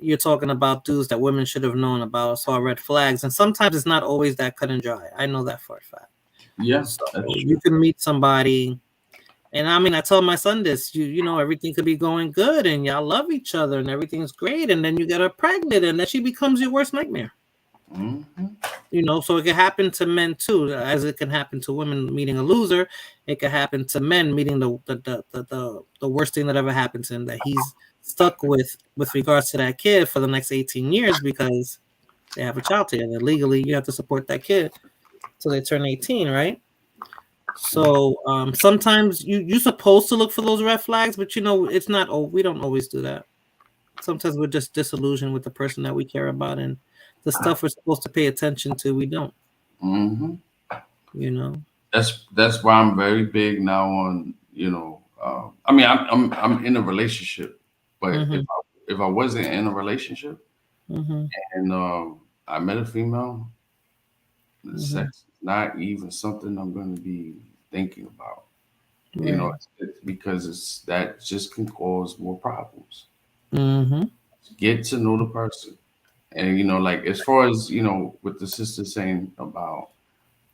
you're talking about dudes that women should have known about, saw red flags, and sometimes it's not always that cut and dry. I know that for a fact. Yeah, so you can meet somebody, and I tell my son this: everything could be going good, and y'all love each other, and everything's great, and then you get her pregnant, and then she becomes your worst nightmare. Mm-hmm. So it can happen to men too, as it can happen to women meeting a loser. It can happen to men meeting the worst thing that ever happened to him, that he's stuck with regards to that kid for the next 18 years because they have a child together. Legally, you have to support that kid till they turn 18, right? So sometimes you're supposed to look for those red flags, but it's not. Oh, we don't always do that. Sometimes we're just disillusioned with the person that we care about, and the stuff we're supposed to pay attention to, we don't. Mm-hmm. That's why I'm very big now on I'm in a relationship, but if I wasn't in a relationship and I met a female, sex is not even something I'm going to be thinking about. Right. Because that just can cause more problems. Mm-hmm. Get to know the person, and like as far as what the sister saying about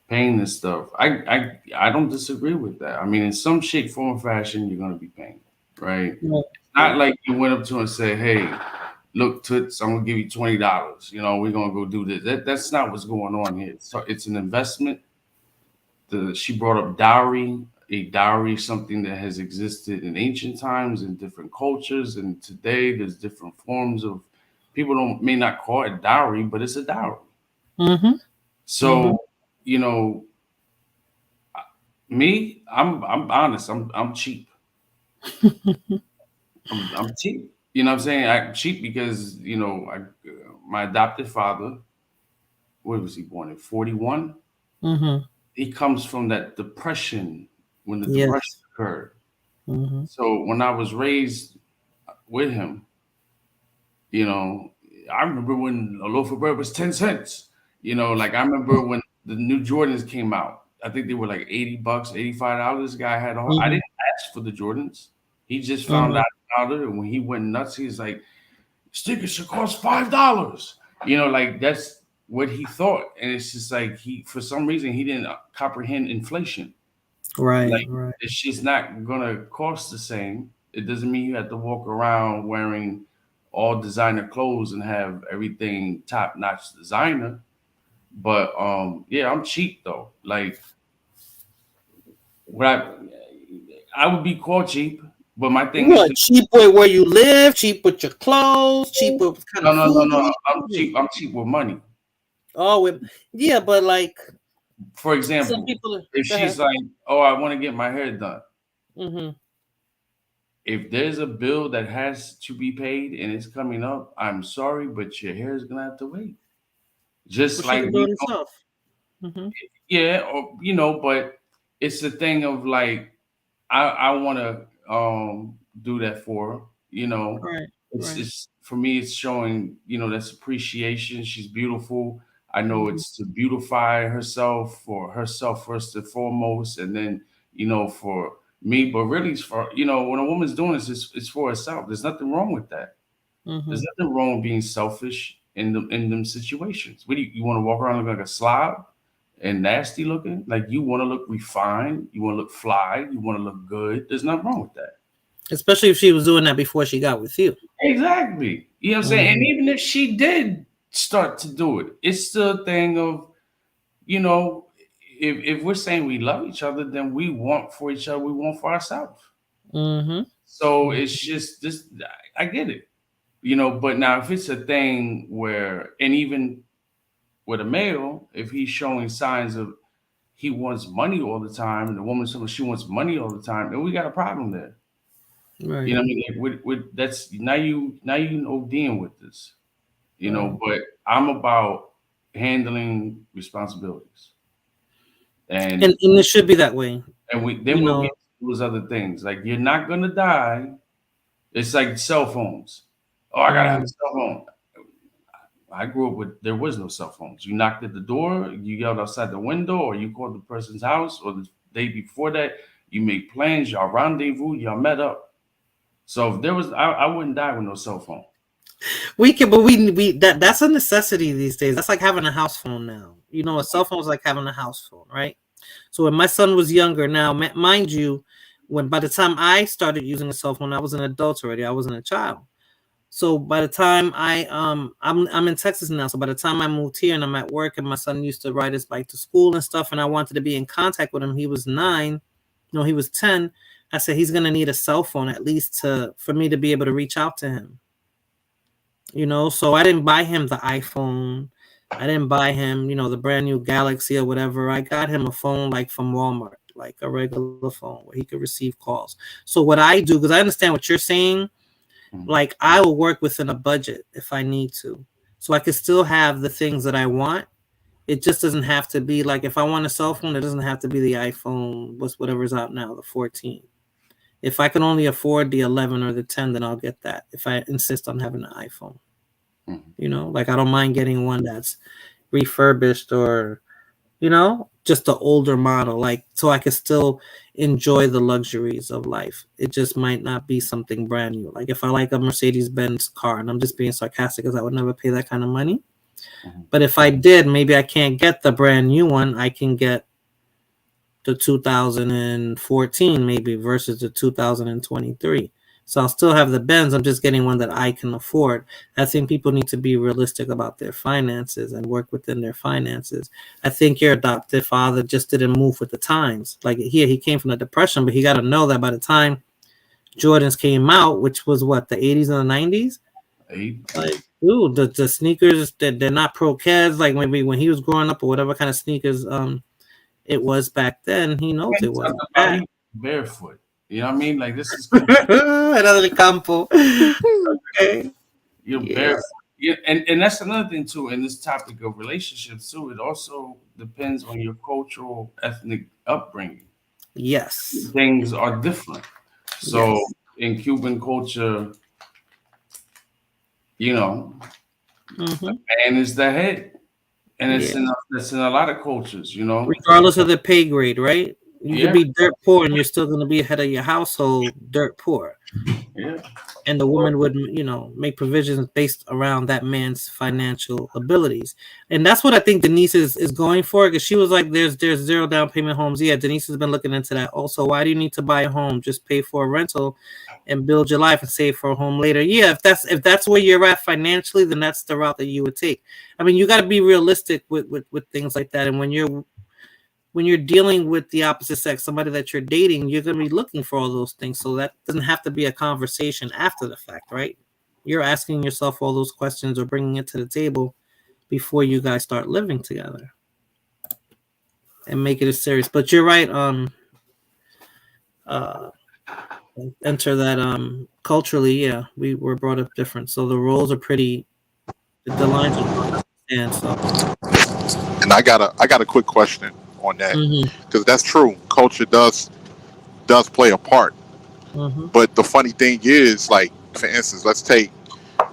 pain and stuff, I don't disagree with that. In some shape, form, or fashion, you're gonna be paying, right? Yeah. It's not like you went up to her and said, "Hey, look, Toots, I'm gonna give you $20. We're gonna go do this." That's not what's going on here. So it's an investment. She brought up dowry. A dowry is something that has existed in ancient times in different cultures, and today there's different forms of. People may not call it dowry, but it's a dowry. Mm-hmm. So Me, I'm honest. I'm cheap. I'm cheap. You know what I'm saying? I'm cheap because my adopted father. Where was he born in 41? Mm-hmm. He comes from that depression when the depression Yes. occurred. Mm-hmm. So when I was raised with him, you know, I remember when a loaf of bread was 10 cents. Like I remember when the new Jordans came out. I think they were like $80, $85. This guy had all. I Mm-hmm. didn't ask for the Jordans. He just found Mm-hmm. out about it, and when he went nuts, he's like, "Stickers should cost $5." Like that's what he thought, and it's just like for some reason, he didn't comprehend inflation. Right. Like Right. it's just not gonna cost the same. It doesn't mean you have to walk around wearing all designer clothes and have everything top notch designer. But yeah, I'm cheap though. Like what I would be called cheap, but my thing is What, cheap with where you live, cheap with your clothes, cheap with what kind no, of no, no, food no. you I'm eat? cheap. I'm cheap with money. Oh, yeah, but like For some example, people. if Go she's ahead. like, "Oh, I want to get my hair done," Mm-hmm. if there's a bill that has to be paid and it's coming up, I'm sorry, but your hair is gonna have to wait. Just Well, she like can do it herself. Mm-hmm. yeah, or but it's the thing of like I want to do that for her. Right. Right. It's for me. It's showing that's appreciation. She's beautiful. I know Mm-hmm. it's to beautify herself for herself first and foremost, and then for me. But really, it's for when a woman's doing this, it's for herself. There's nothing wrong with that. Mm-hmm. There's nothing wrong with being selfish in them situations. What do you want to walk around looking like a slob and nasty looking? Like you want to look refined, you want to look fly, you want to look good. There's nothing wrong with that. Especially if she was doing that before she got with you. Exactly. You know what I'm saying? And Mm-hmm. even if she did start to do it, it's the thing of, you know, if we're saying we love each other, then we want for each other, we want for ourselves. Mm-hmm. So it's just this, I get it, but now if it's a thing where, and even with a male, if he's showing signs of he wants money all the time, and the woman says she wants money all the time, then we got a problem there. You Right. know what I mean? Like with that's now you ODing with this, Right. but I'm about handling responsibilities. And And it should be that way. then You we'll get know. to those other things. Like you're not gonna die. It's like cell phones. Oh, I gotta have a Mm. cell phone. I grew up with there was no cell phones. You knocked at the door, you yelled outside the window, or you called the person's house, or the day before that, you made plans, y'all rendezvous, y'all met up. So if there was, I wouldn't die with no cell phone. We can, but we that's a necessity these days. That's like having a house phone now. A cell phone is like having a house phone, right? So when my son was younger, now mind you, when by the time I started using a cell phone, I was an adult already. I wasn't a child. So by the time I'm in Texas now. So by the time I moved here and I'm at work and my son used to ride his bike to school and stuff, and I wanted to be in contact with him. He was 9. No, he was 10. I said he's gonna need a cell phone at least for me to be able to reach out to him. So I didn't buy him the iPhone. I didn't buy him, the brand new Galaxy or whatever. I got him a phone like from Walmart, like a regular phone where he could receive calls. So what I do, because I understand what you're saying, Mhm. like I will work within a budget if I need to. So I can still have the things that I want. It just doesn't have to be like if I want a cell phone, it doesn't have to be the iPhone, whatever's out now, the 14. If I can only afford the 11 or the 10, then I'll get that if I insist on having an iPhone. Mhm. Like I don't mind getting one that's refurbished or, just the older model, like so I can still enjoy the luxuries of life. It just might not be something brand new. Like if I like a Mercedes-Benz car, and I'm just being sarcastic because I would never pay that kind of money. Mhm. But if I did, maybe I can't get the brand new one. I can get the 2014 maybe versus the 2023. So I'll still have the Benz. I'm just getting one that I can afford. I think people need to be realistic about their finances and work within their finances. I think your adopted father just didn't move with the times. Like he came from the Depression, but he got to know that by the time Jordans came out, which was what, the 80s and the 90s, Hey, like, dude, the sneakers, they're not pro kids. Like maybe when he was growing up or whatever kind of sneakers it was back then, he knows it wasn't back. Barefoot. You know what I mean? Like this is Another campo. Okay. you're Yeah. barefoot. Yeah, and that's another thing too in this topic of relationships too. It also depends on your cultural, ethnic upbringing. Yes. Things are different. So Yes. in Cuban culture, you know, Mhm. man is the head, and it's Yeah. in a lot of cultures. You know, Regardless of the pay grade, right? You Yeah. could be dirt poor and you're still going to be head of your household, dirt poor. yeah. And the woman would, make provisions based around that man's financial abilities. And that's what I think Denise is going for, because she was like, there's zero down payment homes. Yeah, Denise has been looking into that. Also, why do you need to buy a home? Just pay for a rental and build your life and save for a home later. Yeah, if that's where you're at financially, then that's the route that you would take. I mean, you got to be realistic with things like that. And when you're dealing with the opposite sex, somebody that you're dating, you're going to be looking for all those things. So that doesn't have to be a conversation after the fact, right? You're asking yourself all those questions or bringing it to the table before you guys start living together and make it a serious. But you're right. Enter that culturally, yeah, we were brought up different. So the roles are pretty. The lines are and so. And I got a quick question on that, because that's true. Culture does play a part. But the funny thing is, like, for instance, let's take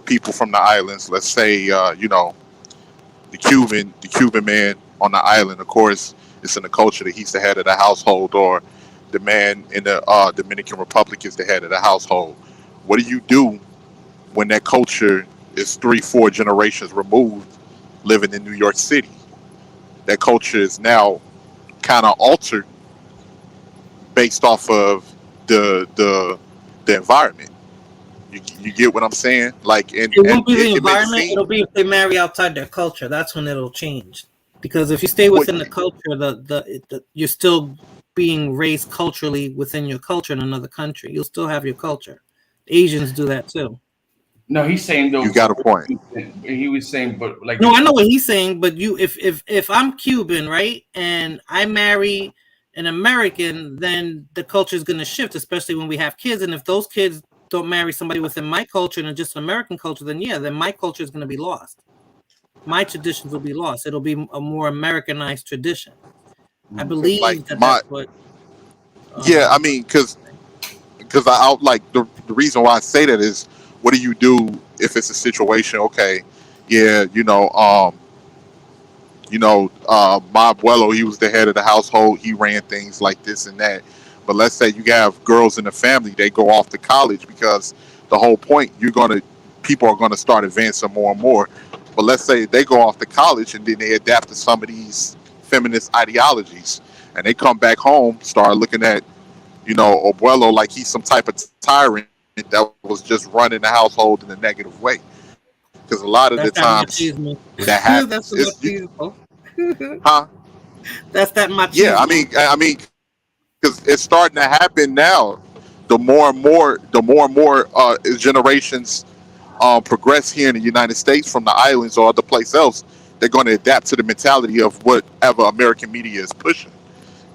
people from the islands. Let's say, the Cuban man on the island. Of course, it's in the culture that he's the head of the household, or the man in the Dominican Republic is the head of the household. What do you do when that culture is 3-4 generations removed, living in New York City? That culture is now kind of altered based off of the environment. You get what I'm saying? Like, it won't be the it environment. It'll be if they marry outside their culture. That's when it'll change. Because if you stay within the culture, you're still being raised culturally within your culture in another country. You'll still have your culture. Asians do that too. No, he's saying though. You got a point. He was saying, but like, no, I know what he's saying. But if I'm Cuban, right, and I marry an American, then the culture is going to shift, especially when we have kids. And if those kids don't marry somebody within my culture and just American culture, then yeah, then my culture is going to be lost. My traditions will be lost. It'll be a more Americanized tradition. I believe like that's what. Yeah, I mean, because I like the reason why I say that is, what do you do if it's a situation? Okay, yeah, my abuelo, he was the head of the household. He ran things like this and that. But let's say you have girls in the family, they go off to college, because the whole point, people are gonna start advancing more and more. But let's say they go off to college and then they adapt to some of these feminist ideologies, and they come back home, start looking at, abuelo like he's some type of tyrant that was just running the household in a negative way. Because a lot of the times that happens. Huh? That's that machismo. Yeah, I mean, because it's starting to happen now. The more and more generations progress here in the United States from the islands or other place else, they're going to adapt to the mentality of whatever American media is pushing,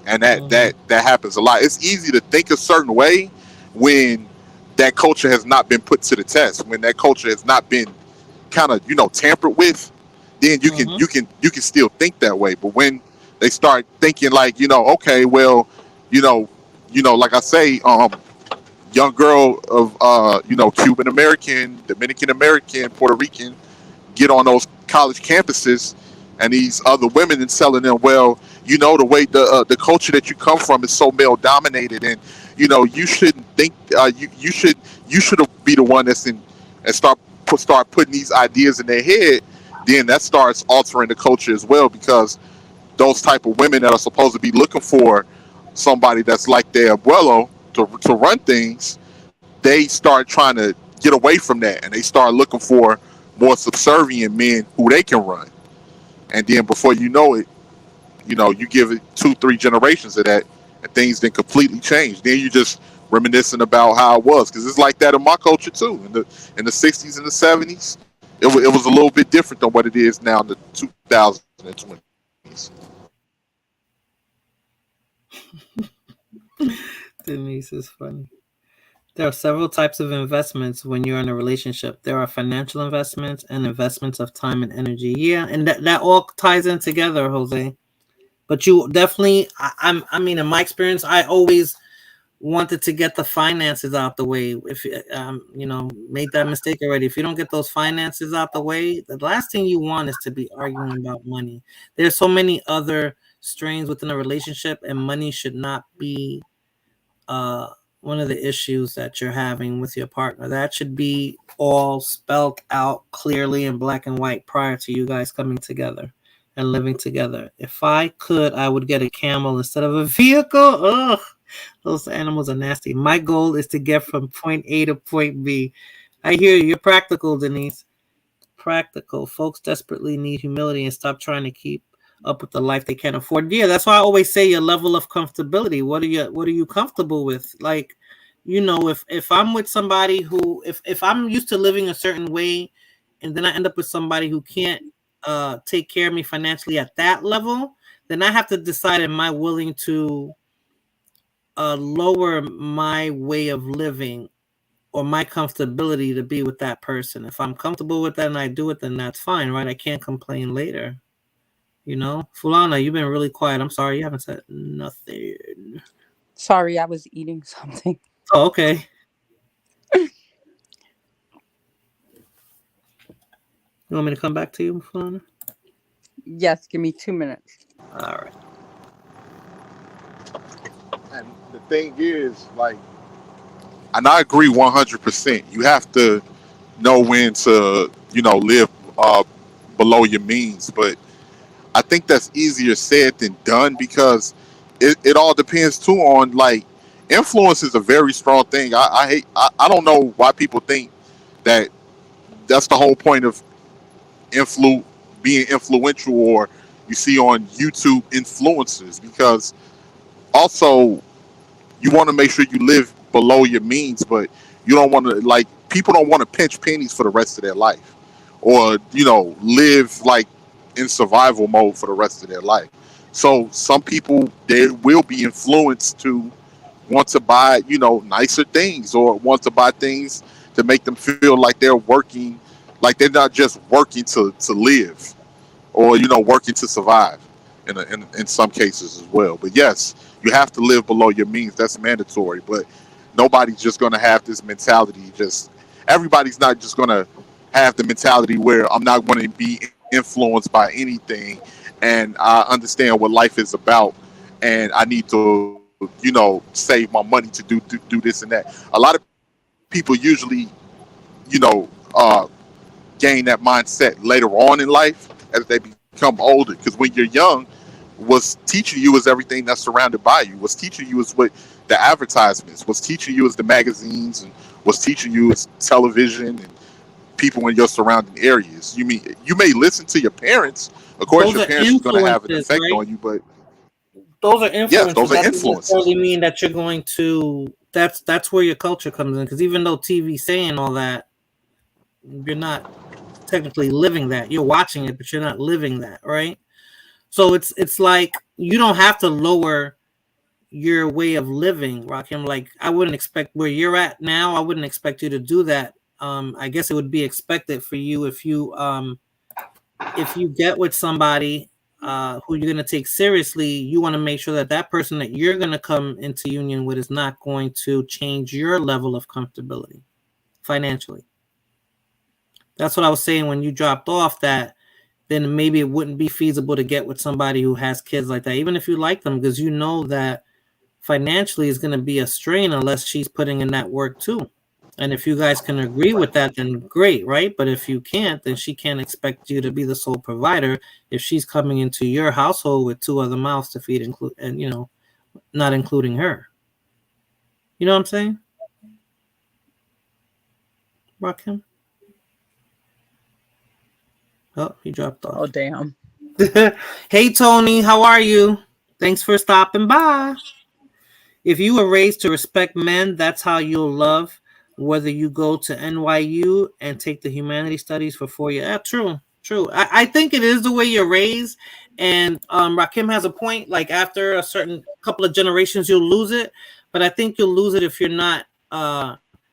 and that happens a lot. It's easy to think a certain way when that culture has not been put to the test, when that culture has not been kind of tampered with. Then you can still think that way. But when they start thinking like, okay, well, like I say, young girl of Cuban American, Dominican American, Puerto Rican get on those college campuses, and these other women and telling them, well, the way the culture that you come from is so male dominated, and you shouldn't think you should be the one that's in, and start putting these ideas in their head. Then that starts altering the culture as well, because those type of women that are supposed to be looking for somebody that's like their abuelo to run things, they start trying to get away from that, and they start looking for more subservient men who they can run. And then before you know it, you give it 2-3 generations of that, and things then completely change. Then you just reminiscing about how it was, because it's like that in my culture too. In the 60s and the 70s, it was a little bit different than what it is now in the 2020s. Denise is funny. There are several types of investments when you're in a relationship. There are financial investments and investments of time and energy. Yeah, and that all ties in together, Jose. But you definitely, I mean, in my experience, I always wanted to get the finances out the way. If you know, made that mistake already. If you don't get those finances out the way, the last thing you want is to be arguing about money. There's so many other strains within a relationship, and money should not be one of the issues that you're having with your partner. That should be all spelled out clearly in black and white prior to you guys coming together and living together. If I could, I would get a camel instead of a vehicle. Ugh, those animals are nasty. My goal is to get from point A to point B. I hear you. You're practical, Denise. Practical. Folks desperately need humility and stop trying to keep up with the life they can't afford. Yeah, that's why I always say your level of comfortability. What are you comfortable with? Like, you know, if I'm with somebody who if I'm used to living a certain way and then I end up with somebody who can't take care of me financially at that level, then I have to decide, am I willing to lower my way of living or my comfortability to be with that person. If I'm comfortable with that and I do it, then that's fine, right? I can't complain later. You know, Fulana, you've been really quiet. I'm sorry, you haven't said nothing. Sorry, I was eating something. Oh, okay. You want me to come back to you, Fulana? Yes, give me 2 minutes. All right. And the thing is, like, and I agree 100%. You have to know when to, you know, live below your means. But I think that's easier said than done because it all depends too on, like, influence is a very strong thing. I don't know why people think that that's the whole point of being influential, or you see on YouTube influencers, because also you want to make sure you live below your means, but you don't want to, like, people don't want to pinch pennies for the rest of their life, or, you know, live like in survival mode for the rest of their life. So some people, they will be influenced to want to buy, you know, nicer things, or want to buy things to make them feel like they're working, like they're not just working to live, or, you know, working to survive in some cases as well. But yes, you have to live below your means. That's mandatory. But nobody's just going to have this mentality. Just everybody's not just going to have the mentality where I'm not going to be influenced by anything, and I understand what life is about, and I need to, you know, save my money to do this and that. A lot of people usually, you know, gain that mindset later on in life as they become older. Because when you're young, what's teaching you is everything that's surrounded by you. What's teaching you is what the advertisements. What's teaching you is the magazines, and what's teaching you is television and people in your surrounding areas. You may listen to your parents. Of course, Those your are parents are going to have an influences, effect right? on you, but Those are influences. yes, those are That doesn't influences. necessarily mean that you're going to. That's where your culture comes in. Because even though TV's saying all that, you're not technically living that. You're watching it, but you're not living that, right? So it's like you don't have to lower your way of living, Rakim. Like, I wouldn't expect where you're at now. I wouldn't expect you to do that. I guess it would be expected for you if you get with somebody who you're going to take seriously. You want to make sure that that person that you're going to come into union with is not going to change your level of comfortability financially. That's what I was saying when you dropped off, that then maybe it wouldn't be feasible to get with somebody who has kids like that, even if you like them, because you know that financially is going to be a strain unless she's putting in that work too. And if you guys can agree with that, then great, right? But if you can't, then she can't expect you to be the sole provider if she's coming into your household with two other mouths to feed, and, you know, not including her. You know what I'm saying? Rakim? Oh, he dropped off. Oh, damn. Hey, Tony, how are you? Thanks for stopping by. If you were raised to respect men, that's how you'll love, whether you go to NYU and take the humanities studies for 4 years. True. true. I think it is the way you're raised, and Rakim has a point. Like after a certain couple of generations, you'll lose it, but I think you'll lose it if you're not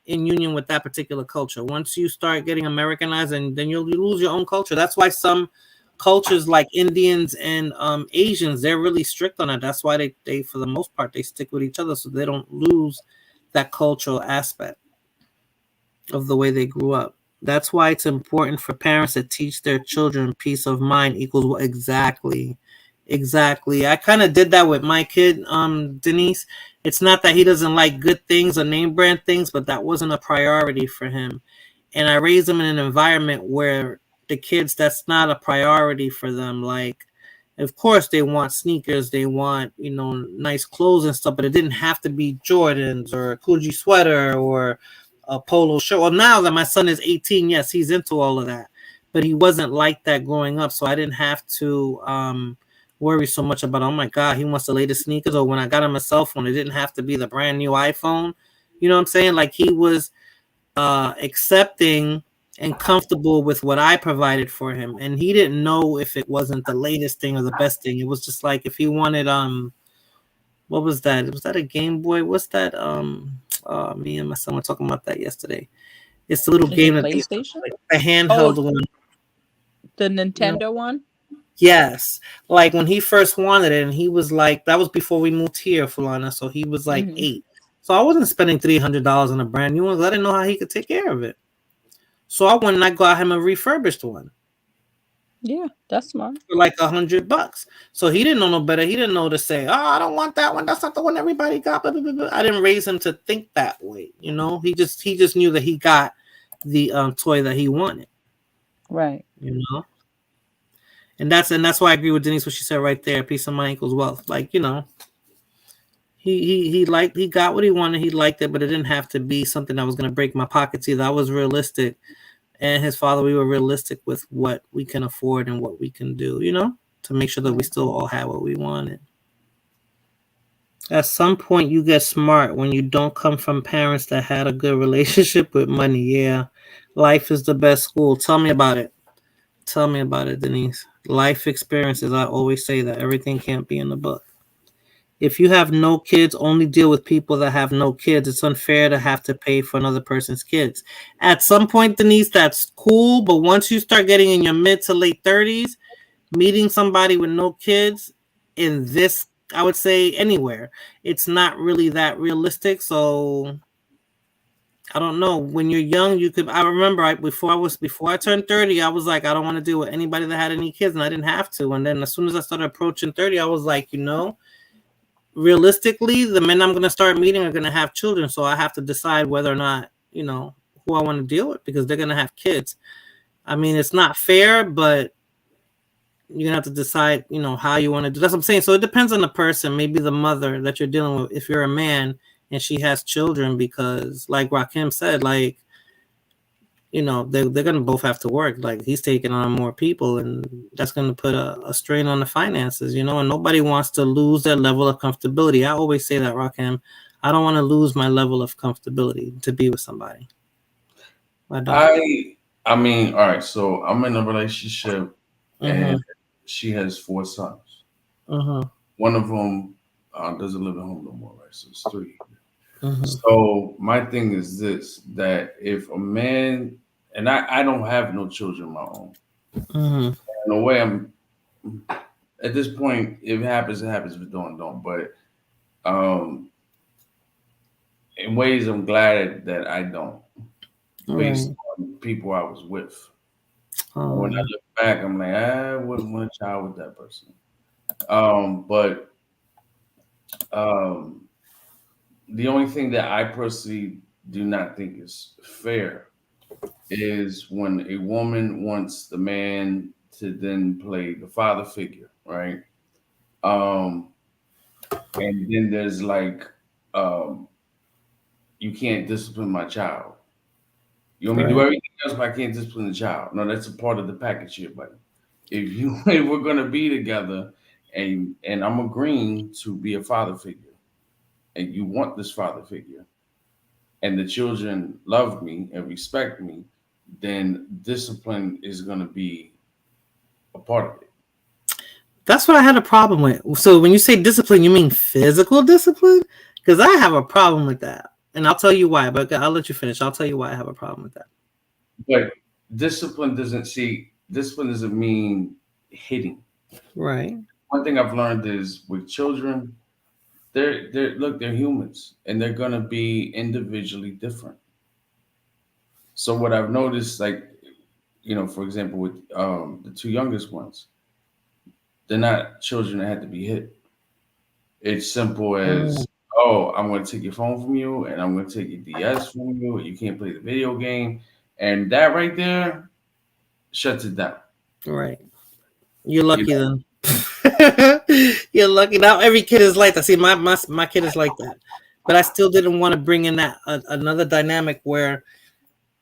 in union with that particular culture. Once you start getting Americanized, and then you lose your own culture. That's why some cultures like Indians and Asians, they're really strict on it. That's why they for the most part they stick with each other, so they don't lose that cultural aspect of the way they grew up. That's why it's important for parents to teach their children peace of mind equals what exactly. I kind of did that with my kid, Denise. It's not that he doesn't like good things or name brand things, but that wasn't a priority for him. And I raised him in an environment where the kids, that's not a priority for them. Like, of course, they want sneakers, they want, nice clothes and stuff, but it didn't have to be Jordans or a Coogee sweater or a polo shirt. Well, now that my son is 18, yes, he's into all of that, but he wasn't like that growing up. So I didn't have to worry so much about, oh my God, he wants the latest sneakers. Or when I got him a cell phone, it didn't have to be the brand new iPhone. You know what I'm saying? Like he was accepting and comfortable with what I provided for him. And he didn't know if it wasn't the latest thing or the best thing. It was just like if he wanted what was that? Was that a Game Boy? What's that? Me and my son were talking about that yesterday. It's the little game that PlayStation? like, the handheld one. The Nintendo one? Yes. Like when he first wanted it, and he was like, that was before we moved here, Fulana. So he was like 8. So I wasn't spending $300 on a brand new one. I didn't know how he could take care of it. So I went and I got him a refurbished one. Yeah, that's smart. For like $100. So he didn't know no better. He didn't know to say, "Oh, I don't want that one. That's not the one everybody got." Blah, blah, blah, blah. I didn't raise him to think that way. He just knew that he got the toy that he wanted. Right. And that's why I agree with Denise what she said right there. Peace of mind equals wealth. Like he got what he wanted. He liked it, but it didn't have to be something that was going to break my pockets either. I was realistic. And his father, we were realistic with what we can afford and what we can do, to make sure that we still all have what we wanted. At some point, you get smart when you don't come from parents that had a good relationship with money. Yeah, life is the best school. Tell me about it. Tell me about it, Denise. Life experiences, I always say that everything can't be in the book. If you have no kids, only deal with people that have no kids. It's unfair to have to pay for another person's kids. At some point, Denise, that's cool. But once you start getting in your mid to late 30s, meeting somebody with no kids in this, I would say anywhere, it's not really that realistic. So I don't know. When you're young, I remember before I turned 30, I was like, I don't want to deal with anybody that had any kids, and I didn't have to. And then as soon as I started approaching 30, I was like, realistically, the men I'm going to start meeting are going to have children. So I have to decide whether or not, who I want to deal with, because they're going to have kids. I mean, it's not fair, but you're going to have to decide, how you want to do. That's what I'm saying. So it depends on the person, maybe the mother that you're dealing with. If you're a man and she has children, because like Rakim said, like, they're going to both have to work. Like he's taking on more people, and that's going to put a strain on the finances, and nobody wants to lose their level of comfortability. I always say that, Rakim, I don't want to lose my level of comfortability to be with somebody. I mean, all right. So I'm in a relationship, and she has 4 sons. One of them doesn't live at home no more, right? So it's 3. So my thing is this, that if a man, and I don't have no children of my own. In a way, I'm at this point, if it happens, it happens. If it don't. But in ways, I'm glad that I don't, based on people I was with. When I look back, I'm like, I wouldn't want a child with that person. But the only thing that I personally do not think is fair is when a woman wants the man to then play the father figure, right? And then there's like, you can't discipline my child. You want me to do everything else, but I can't discipline the child. No, that's a part of the package here, buddy. If we're gonna be together, and I'm agreeing to be a father figure, and you want this father figure, and the children love me and respect me, then discipline is going to be a part of it. That's what I had a problem with. So when you say discipline, you mean physical discipline? Because I have a problem with that. And I'll tell you why, but I'll let you finish. I'll tell you why I have a problem with that. But discipline doesn't mean hitting. Right. One thing I've learned is with children, they're humans and they're gonna be individually different. So what I've noticed, like, for example, with the two youngest ones, they're not children that had to be hit. It's simple as, oh, I'm going to take your phone from you, and I'm going to take your DS from you. You can't play the video game, and that right there shuts it down. Right. You're lucky then. You're lucky. Now every kid is like that. See, my kid is like that, but I still didn't want to bring in that another dynamic where,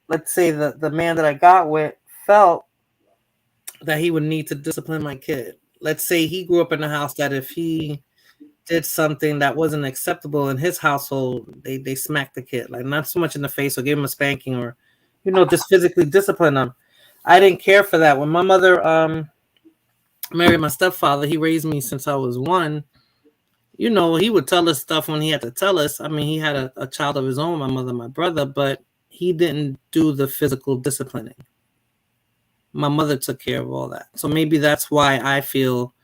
let's say the man that I got with felt that he would need to discipline my kid. Let's say he grew up in a house that if he did something that wasn't acceptable in his household, they smacked the kid, like not so much in the face or gave him a spanking or, just physically discipline him. I didn't care for that. When my mother married my stepfather, he raised me since I was 1. He would tell us stuff when he had to tell us. I mean, he had a child of his own, my mother, my brother, but he didn't do the physical disciplining. My mother took care of all that. So maybe that's why I feel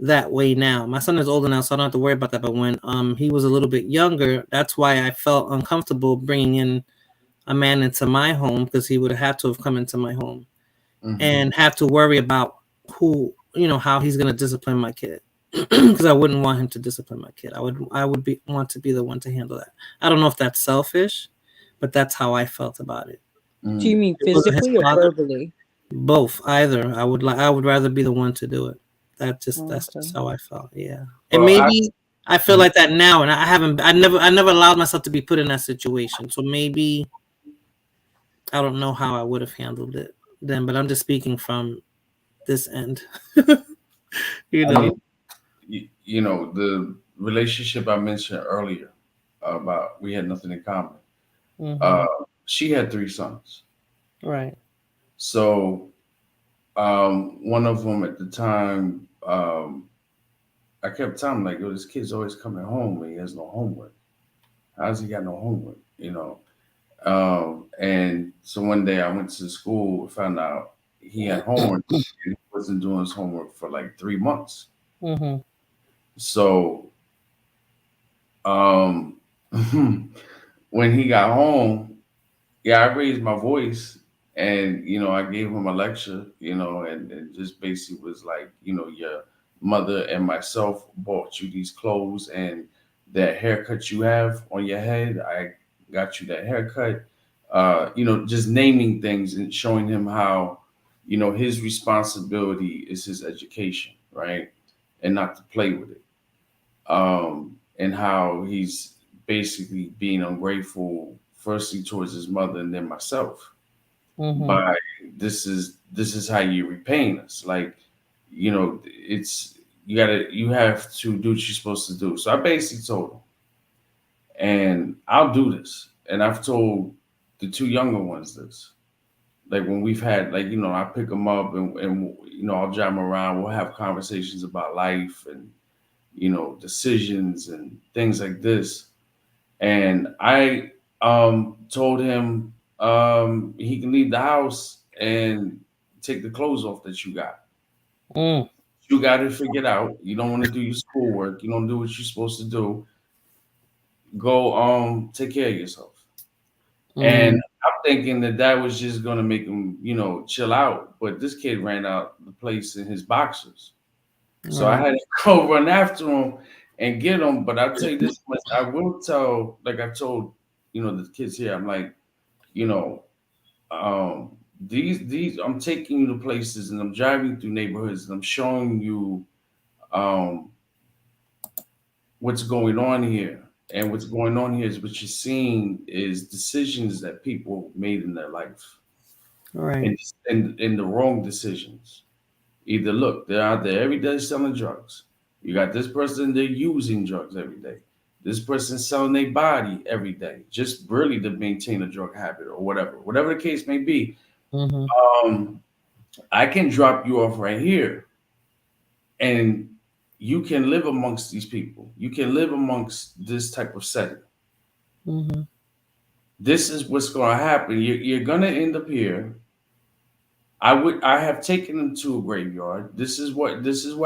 that way now. My son is older now, so I don't have to worry about that. But when he was a little bit younger, that's why I felt uncomfortable bringing in a man into my home, because he would have had to have come into my home and have to worry about how he's going to discipline my kid, because I wouldn't want him to discipline my kid. I would want to be the one to handle that. I don't know if that's selfish, but that's how I felt about it. Do you mean physically or verbally? Both, either. I would rather be the one to do it. That's just how I felt. Yeah. And maybe I feel like that now, and I never allowed myself to be put in that situation. So maybe I don't know how I would have handled it then, but I'm just speaking from this end. The relationship I mentioned earlier about we had nothing in common. She had 3 sons. Right. So one of them at the time, I kept telling him, like, yo, this kid's always coming home and he has no homework. How's he got no homework? And so one day I went to school, found out he had homework and he wasn't doing his homework for like 3 months. So when he got home, I raised my voice and, I gave him a lecture, and just basically was like, your mother and myself bought you these clothes and that haircut you have on your head, I got you that haircut. Just naming things and showing him how, his responsibility is his education, right? And not to play with it. And how he's basically being ungrateful, firstly towards his mother and then myself. By this is how you're repaying us. Like, it's you have to do what you're supposed to do. So I basically told him, and I'll do this. And I've told the 2 younger ones this. Like when we've had, like, I pick them up and I'll drive them around. We'll have conversations about life and, decisions and things like this. And I told him he can leave the house and take the clothes off that you got. You got it figured out. You don't want to do your schoolwork. You don't do what you're supposed to do. Go take care of yourself. And I'm thinking that was just going to make him, chill out. But this kid ran out the place in his boxers. So I had to go run after him and get him. But I'll tell you this much. I will tell, like I told, the kids here, I'm like, these I'm taking you to places and I'm driving through neighborhoods and I'm showing you what's going on here. And what's going on here is what you're seeing is decisions that people made in their life. Right. And the wrong decisions. Either look, they're out there every day selling drugs. You got this person, they're using drugs every day. This person selling their body every day, just really to maintain a drug habit or whatever the case may be. I can drop you off right here, and you can live amongst these people. You can live amongst this type of setting. Mm-hmm. This is what's going to happen. You're going to end up here. I have taken them to a graveyard. This is what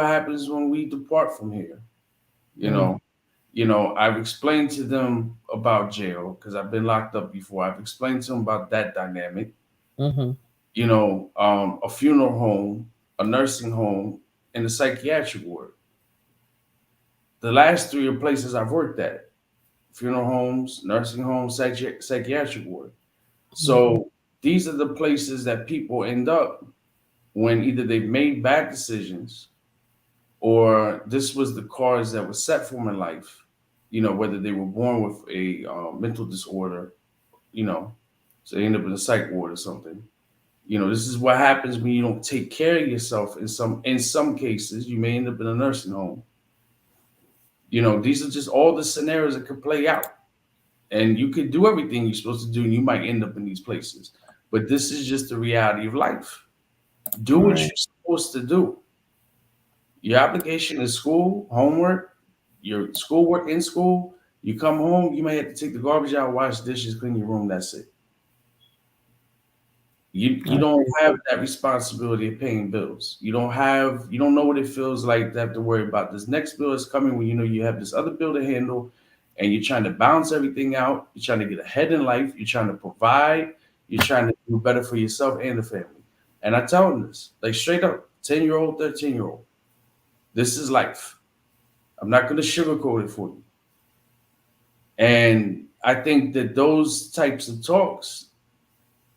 happens when we depart from here. You know, I've explained to them about jail because I've been locked up before. I've explained to them about that dynamic. Mm-hmm. A funeral home, a nursing home, and a psychiatric ward. The last three are places I've worked at: funeral homes, nursing homes, psychiatric ward. So these are the places that people end up when either they've made bad decisions or this was the cards that were set for them in life. Whether they were born with a mental disorder, so they end up in a psych ward or something. This is what happens when you don't take care of yourself. In some cases, you may end up in a nursing home. These are just all the scenarios that could play out. And you could do everything you're supposed to do, and you might end up in these places. But this is just the reality of life. Do what you're supposed to do. Your obligation is school, homework, your schoolwork in school. You come home, you may have to take the garbage out, wash dishes, clean your room. That's it. You don't have that responsibility of paying bills. You don't know what it feels like to have to worry about this next bill is coming when you have this other bill to handle, and you're trying to balance everything out. You're trying to get ahead in life. You're trying to provide. You're trying to do better for yourself and the family. And I tell them this, like straight up, 10-year-old, 13-year-old. This is life. I'm not going to sugarcoat it for you. And I think that those types of talks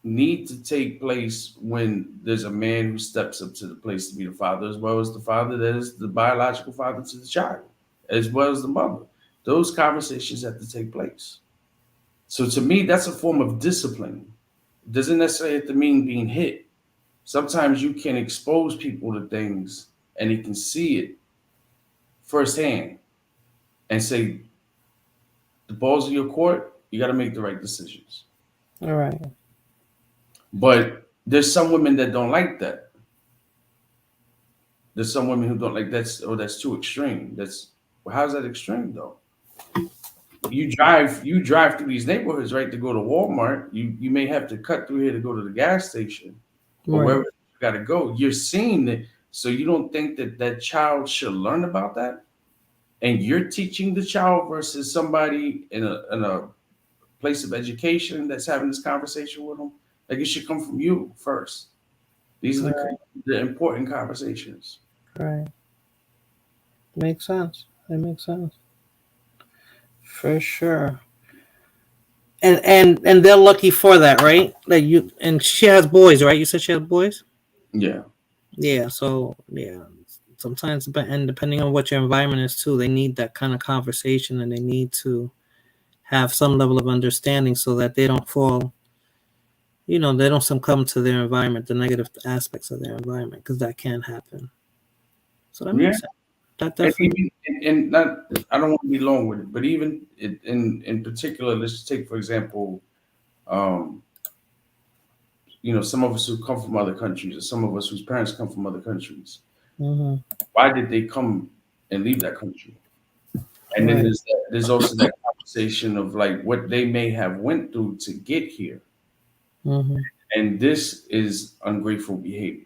need to take place when there's a man who steps up to the place to be the father, as well as the father that is the biological father to the child, as well as the mother. Those conversations have to take place. So to me, that's a form of discipline. It doesn't necessarily have to mean being hit. Sometimes you can expose people to things and you can see it firsthand and say, the ball's in your court, you got to make the right decisions. All right. But there's some women that don't like that. There's some women who don't like that's too extreme. How's that extreme though? You drive through these neighborhoods, right, to go to Walmart. You may have to cut through here to go to the gas station or wherever you got to go. You're seeing it, so you don't think that child should learn about that, and you're teaching the child versus somebody in a place of education that's having this conversation with them. Like it should come from you first. These are the important conversations. Right. Makes sense. That makes sense. For sure. And they're lucky for that, right? Like and she has boys, right? You said she has boys? Yeah. Yeah. So yeah. Sometimes, and depending on what your environment is too, they need that kind of conversation, and they need to have some level of understanding so that they don't fall. They don't succumb to their environment, the negative aspects of their environment, because that can happen. So that makes sense. That definitely. And not, I don't want to be long with it, but even in particular, let's take for example, some of us who come from other countries, or some of us whose parents come from other countries. Mm-hmm. Why did they come and leave that country? And then there's also that conversation of like what they may have went through to get here. Mm-hmm. And this is ungrateful behavior.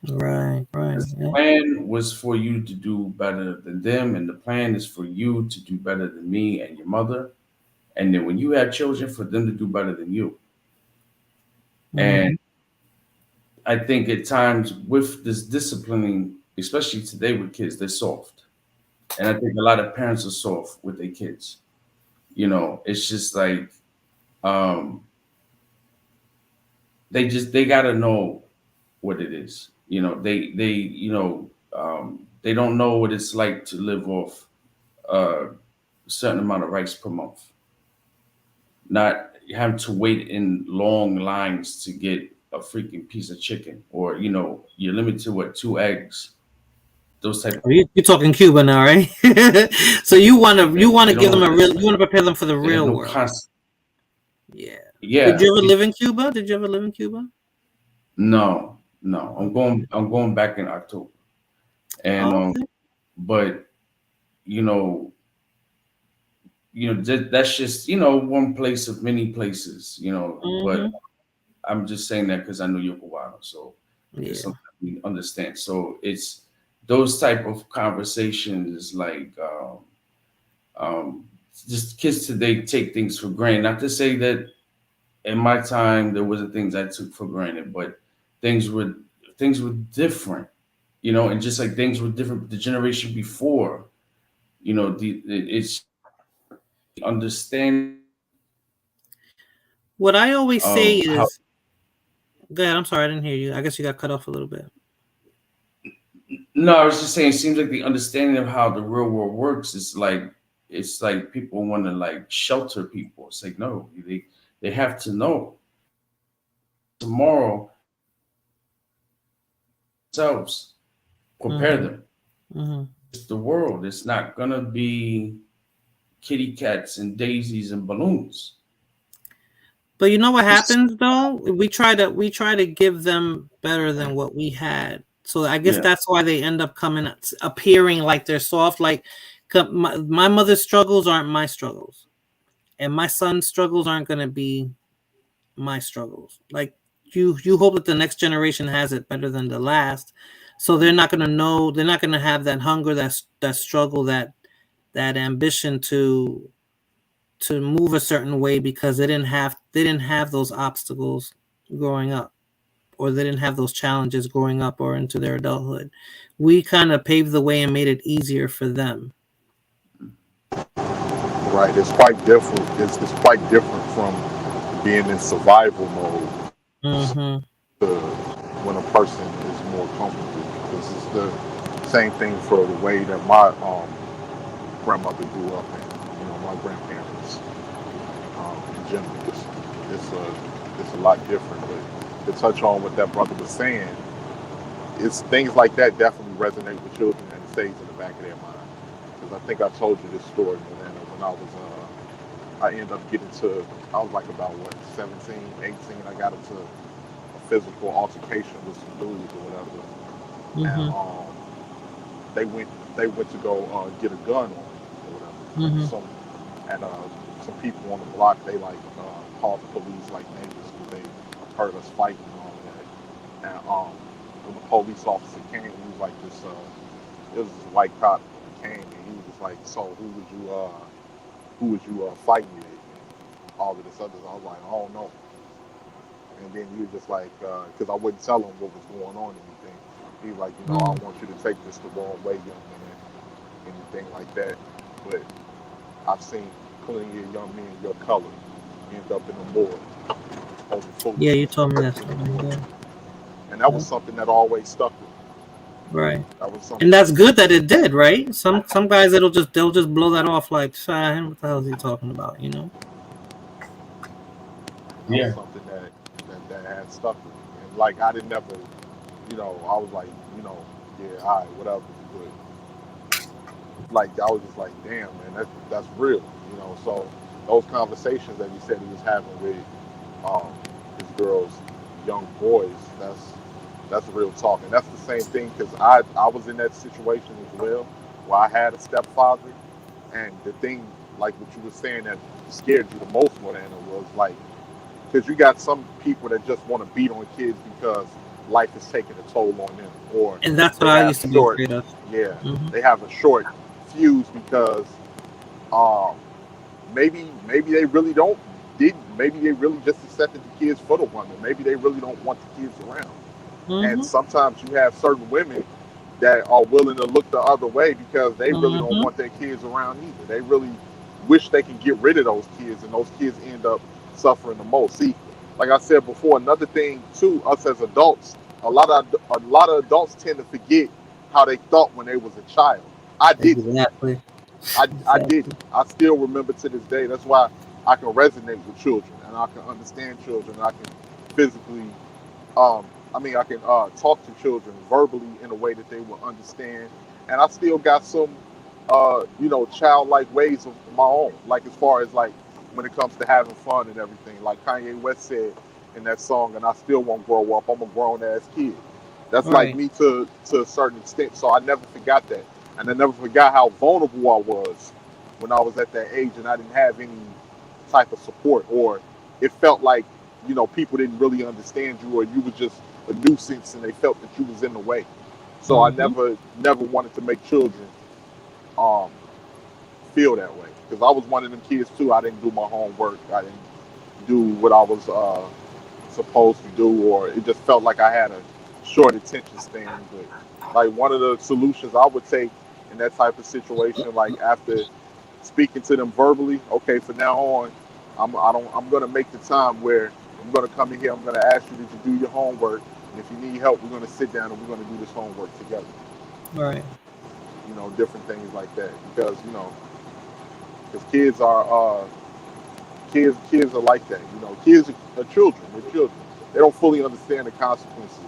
Right. The plan was for you to do better than them, and the plan is for you to do better than me and your mother. And then when you have children, for them to do better than you. Mm-hmm. And I think at times with this disciplining, especially today with kids, they're soft. And I think a lot of parents are soft with their kids. It's just like they gotta know what it is. They don't know what it's like to live off a certain amount of rice per month. Not having to wait in long lines to get a freaking piece of chicken, or you're limited to 2 eggs. Those type. You're talking Cuba now, right? So you want to give them you want to prepare them for the real world. Yeah. Yeah. Did you ever live in Cuba? No. No, I'm going back in October. And Okay. but you know, that's just one place of many places, but Mhm. I'm just saying that because I know you're Cubano, so it's Yeah. something we understand. So it's those type of conversations like just kids today take things for granted. Not to say that in my time there wasn't things I took for granted, but things were things were different, and just like things were different the generation before, it's understand What I always say how. is, go ahead. I'm sorry, I didn't hear you. I guess you got cut off a little bit. No, I was just saying, it seems like the understanding of how the real world works is like it's like people want to like shelter people. It's like no, they have to know tomorrow themselves, prepare Mm-hmm. them. Mm-hmm. It's the world. It's not gonna be kitty cats and daisies and balloons. But you know what It's, happens though? We try to give them better than what we had. So I guess yeah, that's why they end up appearing like they're soft. Like my mother's struggles aren't my struggles, and my son's struggles aren't going to be my struggles. Like you hope that the next generation has it better than the last, so they're not going to know. They're not going to have that hunger, that struggle, that ambition to move a certain way because they didn't have those obstacles growing up, or they didn't have those challenges growing up or into their adulthood. We kind of paved the way and made it easier for them. Right. It's quite different. It's quite different from being in survival mode Mm-hmm. to when a person is more comfortable. This is the same thing for the way that my grandmother grew up in. My grandparents in general. It's a lot different. But to touch on what that brother was saying, it's things like that definitely resonate with children and it stays in the back of their mind. Because I think I told you this story, Milena, when I ended up getting to, I was like about what, 17, 18, I got into a physical altercation with some dudes or whatever. And Mm-hmm. they went to go get a gun on me or whatever. Mm-hmm. Some people on the block, they like called the police like neighbors because they heard us fighting and all of that. And when the police officer came, he was like this, it was this white cop came and he was just like, so who would you fighting with? And all of this other, I was like, I don't know. And then he was just like, because I wouldn't tell him what was going on or anything. He was like, I don't want you to take this the wrong way, young man, anything like that. But I've seen plenty of young men your color end up in the morgue over Yeah, you foolishness. told me that story. Yeah. And that Yeah. was something that always stuck with me. Right. That was something. And that's good that it did, right? Some guys they'll just blow that off like, what the hell is he talking about? That was yeah, something that had stuck with me. And like I didn't never, I was like, yeah, all right, whatever. But like I was just like, damn, man, that's real. So those conversations that he said he was having with um, his girls, young boys, that's real talk. And that's the same thing because I was in that situation as well where I had a stepfather, and the thing like what you were saying that scared you the most, Morana, was like because you got some people that just want to beat on kids because life is taking a toll on them, or And that's what they I have used to be short, afraid of. yeah, Mm-hmm. they have a short fuse because um, maybe they really don't maybe they really just accepted the kids for the woman. Maybe they really don't want the kids around. And Mm-hmm. sometimes you have certain women that are willing to look the other way because they really don't Mm-hmm. want their kids around either. They really wish they can get rid of those kids, and those kids end up suffering the most. See, like I said before, another thing too, us as adults, a lot of adults tend to forget how they thought when they was a child. I didn't. Exactly. I Exactly. didn't. I still remember to this day. That's why I can resonate with children and I can understand children. And I can physically, I can talk to children verbally in a way that they will understand. And I still got some, childlike ways of my own. Like as far as like when it comes to having fun and everything. Like Kanye West said in that song, and I still won't grow up. I'm a grown ass kid. That's like Right. me to a certain extent. So I never forgot that, and I never forgot how vulnerable I was when I was at that age, and I didn't have any type of support, or it felt like people didn't really understand you, or you was just a nuisance, and they felt that you was in the way. So I Mm-hmm. never wanted to make children um, feel that way, because I was one of them kids too. I didn't do my homework. I didn't do what I was supposed to do, or it just felt like I had a short attention span. But like one of the solutions I would take in that type of situation, like after speaking to them verbally, okay, from now on, I'm gonna make the time where I'm gonna come in here. I'm gonna ask you to do your homework, and if you need help, we're gonna sit down and we're gonna do this homework together. Right. Different things like that, because because kids are like that. Kids are children. They're children. They don't fully understand the consequences.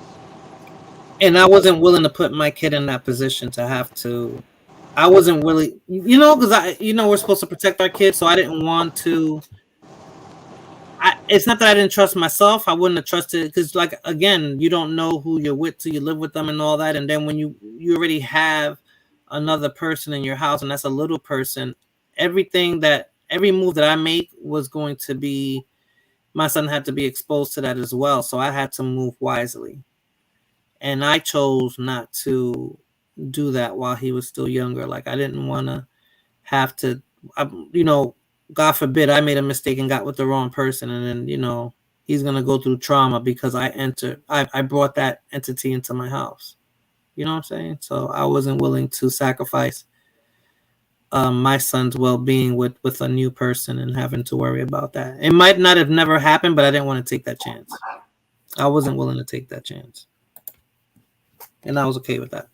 And I wasn't willing to put my kid in that position to have to. I wasn't willing, because we're supposed to protect our kids, so I didn't want to. It's not that I didn't trust myself. I wouldn't have trusted, because, like, again, you don't know who you're with till you live with them and all that. And then when you already have another person in your house, and that's a little person, every move that I make was going to be, my son had to be exposed to that as well. So I had to move wisely. And I chose not to do that while he was still younger. Like, I didn't want to have to, God forbid I made a mistake and got with the wrong person, and then he's gonna go through trauma because I brought that entity into my house. You know what I'm saying? So I wasn't willing to sacrifice my son's well-being with a new person and having to worry about that. It might not have never happened, but I didn't want to take that chance. I wasn't willing to take that chance, and I was okay with that.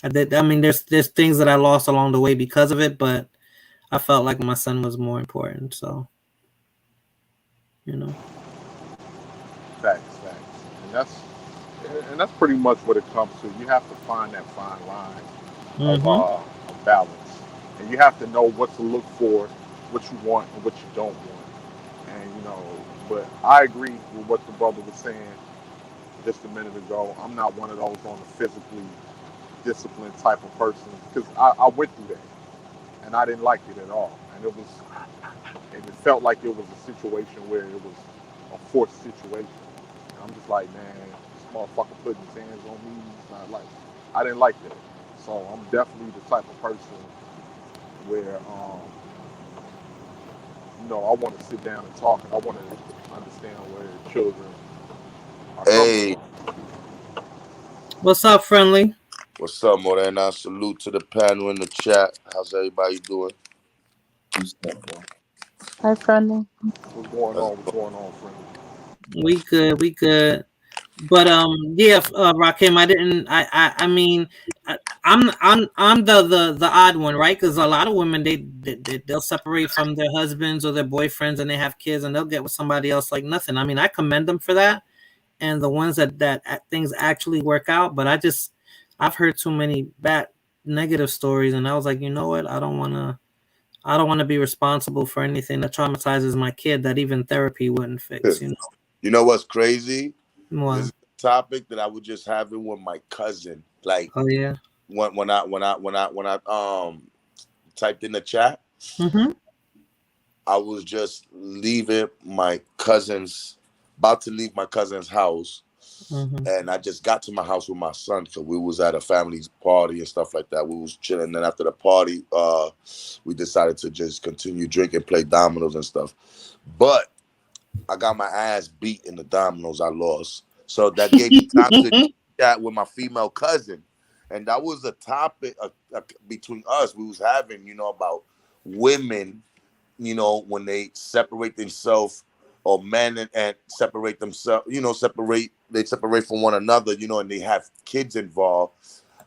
I did. I mean, there's things that I lost along the way because of it, but I felt like my son was more important. So, Facts. And that's pretty much what it comes to. You have to find that fine line Mm-hmm. of balance, and you have to know what to look for, what you want and what you don't want. And but I agree with what the brother was saying just a minute ago. I'm not one of those on the physically disciplined type of person, because I went through that and I didn't like it at all. And it felt like it was a situation where it was a forced situation. And I'm just like, man, this motherfucker putting his hands on me. It's not like, I didn't like that. So I'm definitely the type of person where, I want to sit down and talk, and I want to understand where children are coming Hey, from. What's up, friendly? what's up, Morena? Salute to the panel in the chat. How's everybody doing? Hi, friendly. What's going How's on? it What's going on, friend? We good. We good. But yeah, Rakim, I didn't. I mean, I'm the odd one, right? Because a lot of women they'll separate from their husbands or their boyfriends, and they have kids, and they'll get with somebody else like nothing. I mean, I commend them for that, and the ones that things actually work out. But I've heard too many bad negative stories, and I was like, you know what? I don't want to be responsible for anything that traumatizes my kid that even therapy wouldn't fix. going? You know what's crazy? This Well, is a topic that I was just having with my cousin. Like oh yeah. when I typed in the chat, Mm-hmm. I was just about to leave my cousin's house. Mm-hmm. And I just got to my house with my son, so we was at a family party and stuff like that. We was chilling. Then after the party, we decided to just continue drinking, play dominoes and stuff. But I got my ass beat in the dominoes. I lost, so that gave me time to chat with my female cousin, and that was a topic between us. We was having, about women, when they separate themselves, or men and separate themselves, they separate from one another, and they have kids involved,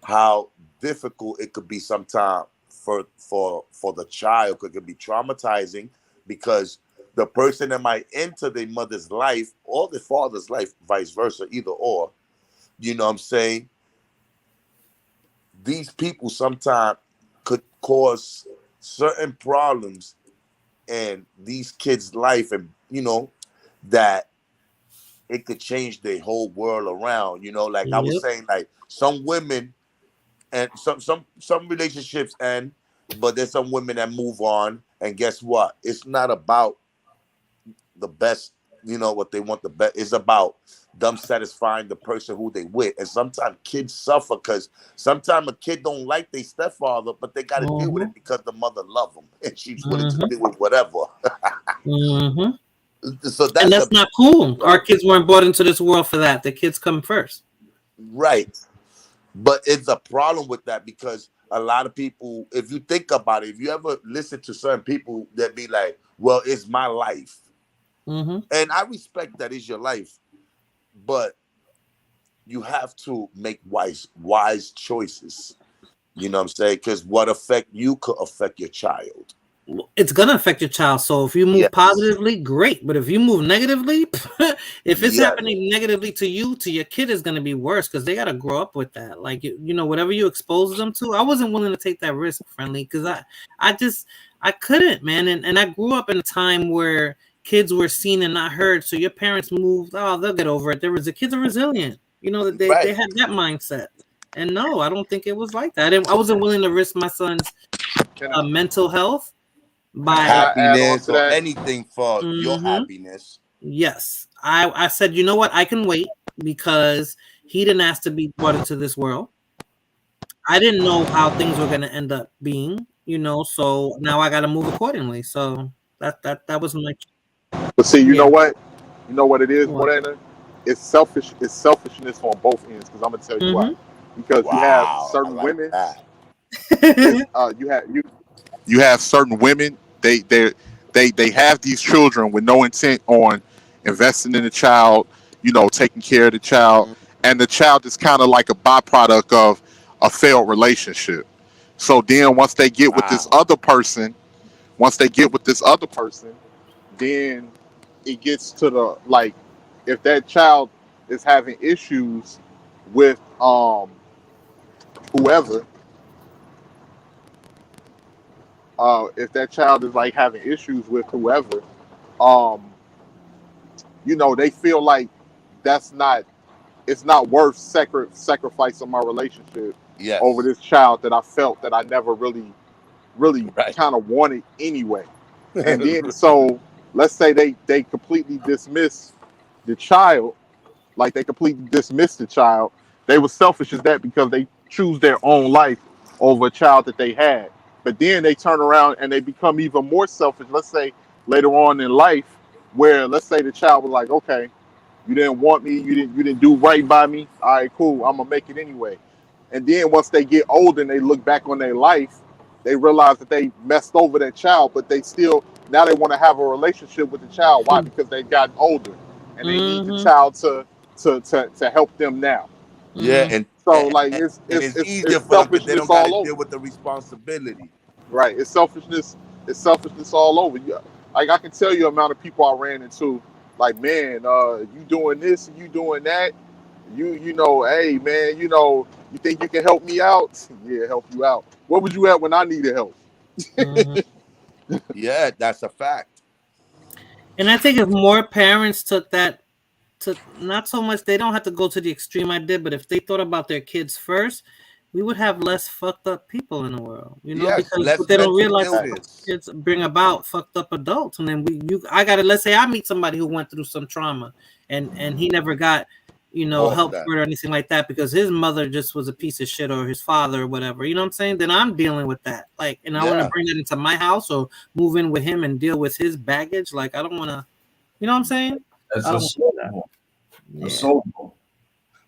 how difficult it could be sometimes for the child. It could be traumatizing, because the person that might enter their mother's life or the father's life, vice versa, either or, you know what I'm saying? These people sometimes could cause certain problems in these kids' life, and that it could change the whole world around. You know, like I was Yep. saying, like some women and some relationships end, but there's some women that move on, and guess what? It's not about the best, you know, what they want the best. It's about them satisfying the person who they with. And sometimes kids suffer because sometimes a kid don't like their stepfather, but they got to deal with it because the mother love them and she's willing to deal with whatever. So And that's not cool. Our kids weren't brought into this world for that. The kids come first. Right. But it's a problem with that because a lot of people, if you think about it, if you ever listen to certain people that be like, well, it's my life. And I respect that it's your life, but you have to make wise choices. You know what I'm saying? Because what affect you could affect your child. It's gonna affect your child. So if you move positively, great. But if you move negatively, if it's happening negatively to you, to your kid is gonna be worse because they gotta grow up with that. Like you know, whatever you expose them to. I wasn't willing to take that risk, Friendly, because I couldn't, man. And I grew up in a time where kids were seen and not heard. So your parents moved, oh, they'll get over it. The kids are resilient. You know, that they had that mindset. And no, I don't think it was like that. I wasn't willing to risk my son's mental health by happiness or anything for your happiness. Yes. I said, you know what? I can wait because he didn't ask to be brought into this world. I didn't know how things were going to end up being, you know, so now I got to move accordingly. So that was my. But see, you know what? You know what it is, Morena? It's selfish. It's selfishness on both ends. Because I'm gonna tell you why. Because you have certain women. You have certain women. They have these children with no intent on investing in the child. You know, taking care of the child, and the child is kind of like a byproduct of a failed relationship. So then, once they get with this other person, then it gets to the like, if that child is having issues with whoever, if that child is like having issues with whoever, you know, they feel like it's not worth sacrificing my relationship over this child that I felt that I never really kind of wanted anyway. And then so let's say they completely dismiss the child, like they completely dismiss the child. They were selfish as that because they choose their own life over a child that they had. But then they turn around and they become even more selfish. Let's say later on in life, where let's say the child was like, okay, you didn't want me, you didn't do right by me. All right, cool, I'm gonna make it anyway. And then once they get older and they look back on their life, they realize that they messed over that child, but they still now they want to have a relationship with the child. Why? Because they've gotten older and they need the child to help them now. Yeah, and so like it's easier for them because they don't got to deal with the responsibility. Right. It's selfishness. It's selfishness all over. Like I can tell you the amount of people I ran into. Like, man, you doing this and you doing that. You know, hey man, you know, you think you can help me out? Yeah, help you out. Where was you at when I needed help? Yeah, that's a fact. And I think if more parents took that to not so much, they don't have to go to the extreme I did, but if they thought about their kids first, we would have less fucked up people in the world, you know, because they don't realize kids bring about fucked up adults. And then let's say I meet somebody who went through some trauma and he never got, you know, help for it or anything like that because his mother just was a piece of shit or his father or whatever, you know what I'm saying? Then I'm dealing with that. Like, and I want to bring that into my house or move in with him and deal with his baggage. Like, I don't want to, you know what I'm saying? That's assaultable. Assaultable.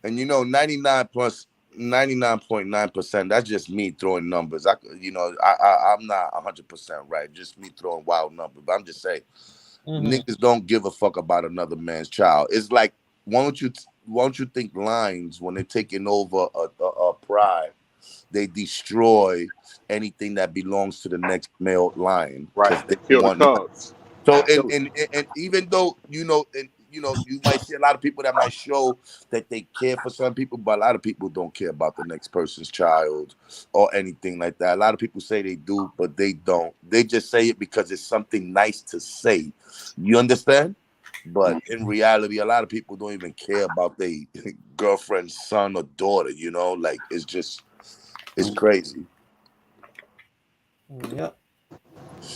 And you know, 99.9%. That's just me throwing numbers. I'm not 100% right. Just me throwing wild numbers. But I'm just saying, niggas don't give a fuck about another man's child. It's like, why don't you think lions, when they're taking over a pride, they destroy anything that belongs to the next male lion. Right. They kill the cubs. So and even though you might see a lot of people that might show that they care for some people, but a lot of people don't care about the next person's child or anything like that. A lot of people say they do, but they don't. They just say it because it's something nice to say. You understand? But in reality, a lot of people don't even care about their girlfriend's son or daughter. You know, like it's crazy. Yep.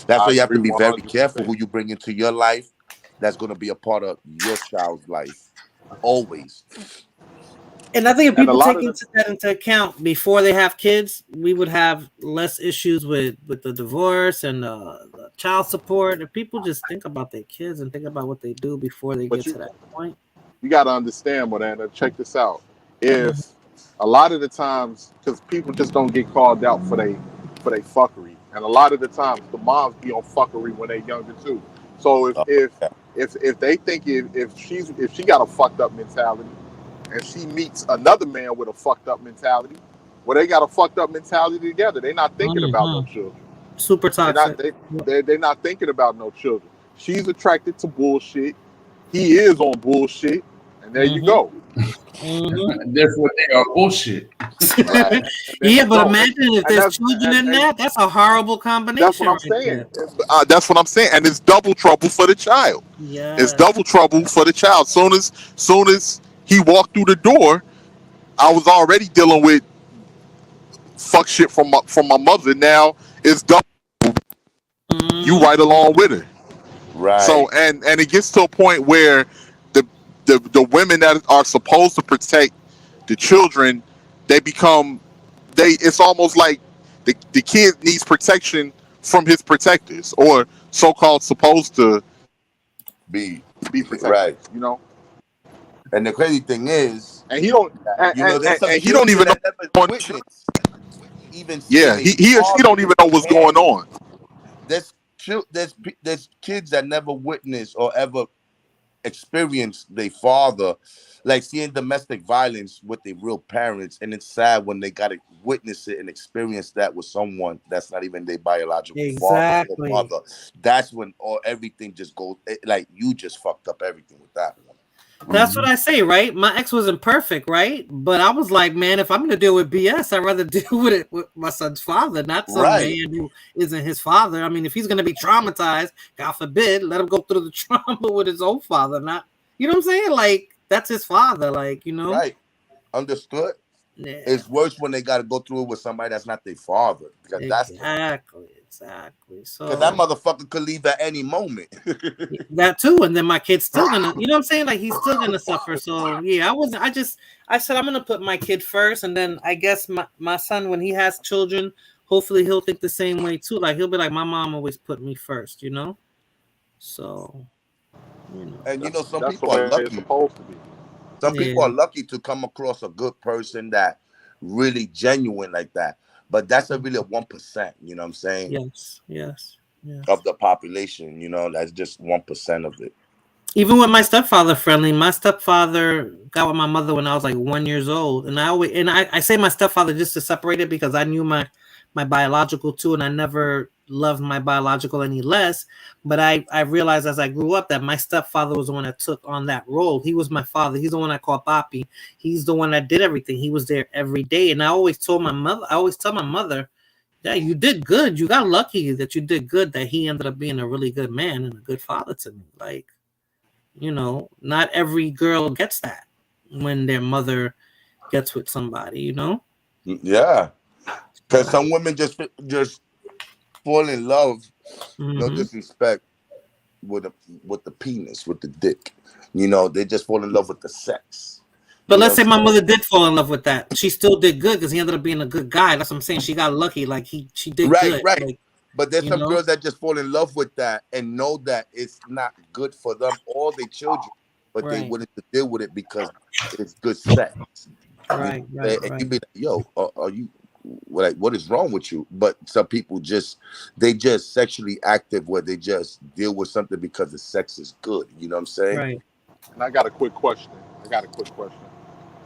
That's I why you have to agree be very 100%. careful who you bring into your life. That's going to be a part of your child's life, always. And I think if And a people lot take of that into account before they have kids, we would have less issues with the divorce and the child support. If people just think about their kids and think about what they do before they But get to that point. you got to understand, Morena, check this out. If a lot of the times, because people just don't get called out for they fuckery, and a lot of the times the moms be on fuckery when they're younger too. So Oh, if they think if she got a fucked up mentality and she meets another man with a fucked up mentality, well, they got a fucked up mentality together. They're not thinking about no children. Super toxic. They're not thinking about no children. She's attracted to bullshit. He is on bullshit, and there you go. Therefore, they are bullshit. Yeah, but imagine if there's children in that. That's a horrible combination. That's what I'm saying. That's what I'm saying, and it's double trouble for the child. Yeah, It's double trouble for the child. Soon as he walked through the door, I was already dealing with fuck shit from my mother. Now it's double. You right along with her. right. So and it gets to a point where the women that are supposed to protect the children, it's almost like the kid needs protection from his protectors, or so-called supposed to be protected, right. You know. And the crazy thing is, and he don't, and he don't even know. Even yeah, he don't even know what's going on. There's kids that never witnessed or ever experienced their father, like seeing domestic violence with their real parents, and it's sad when they got to witness it and experience that with someone that's not even their biological father or mother. That's when everything just goes like you just fucked up everything with that one. That's what I say, right? My ex wasn't perfect, right? But I was like, man, if I'm gonna deal with BS, I'd rather deal with it with my son's father, not some man who isn't his father. I mean, if he's gonna be traumatized, God forbid, let him go through the trauma with his own father. Not, you know what I'm saying? Like, that's his father, like, you know. Right. Understood. Yeah. It's worse when they gotta go through it with somebody that's not their father. Exactly. So because that motherfucker could leave at any moment. That too, and then my kid's still gonna, you know what I'm saying? Like he's still gonna suffer. So yeah, I said I'm gonna put my kid first, and then I guess my son, when he has children, hopefully he'll think the same way too. Like he'll be like, my mom always put me first, you know. So, you know, and you know, some people are lucky. Supposed to be. Some people are lucky to come across a good person that really genuine like that. But that's really a 1%, you know what I'm saying? Yes. Of the population, you know, that's just 1% of it. Even with my stepfather friendly, my stepfather got with my mother when I was like 1 year old. And I say my stepfather just to separate it because I knew my biological too, and I never loved my biological any less. But I realized as I grew up that my stepfather was the one that took on that role. He was my father. He's the one I called Papi. He's the one that did everything. He was there every day. And I always tell my mother, yeah, you did good. You got lucky that you did good, that he ended up being a really good man and a good father to me. Like, you know, not every girl gets that when their mother gets with somebody, you know? Yeah. Because some women just fall in love, no disrespect, with the penis, with the dick. You know, they just fall in love with the sex. But let's say my mother did fall in love with that. She still did good because he ended up being a good guy. That's what I'm saying. She got lucky. Like she did good. Right. Like, but there's some girls that just fall in love with that and know that it's not good for them or their children, but they wouldn't deal with it because it's good sex. Right. And you be like, yo, are you like, what is wrong with you? But some people just sexually active where they just deal with something because the sex is good. You know what I'm saying? Right. And I got a quick question.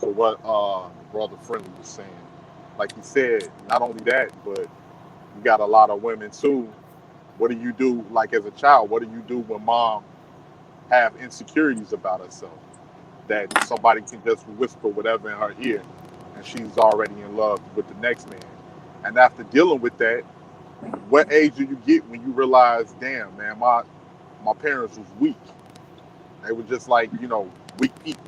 So what Brother Friendly was saying, like he said, not only that, but you got a lot of women too. What do you do, like as a child? What do you do when mom have insecurities about herself? That somebody can just whisper whatever in her ear, and she's already in love with the next man. And after dealing with that, what age do you get when you realize, damn, man, my parents was weak, They were just like, you know, weak people.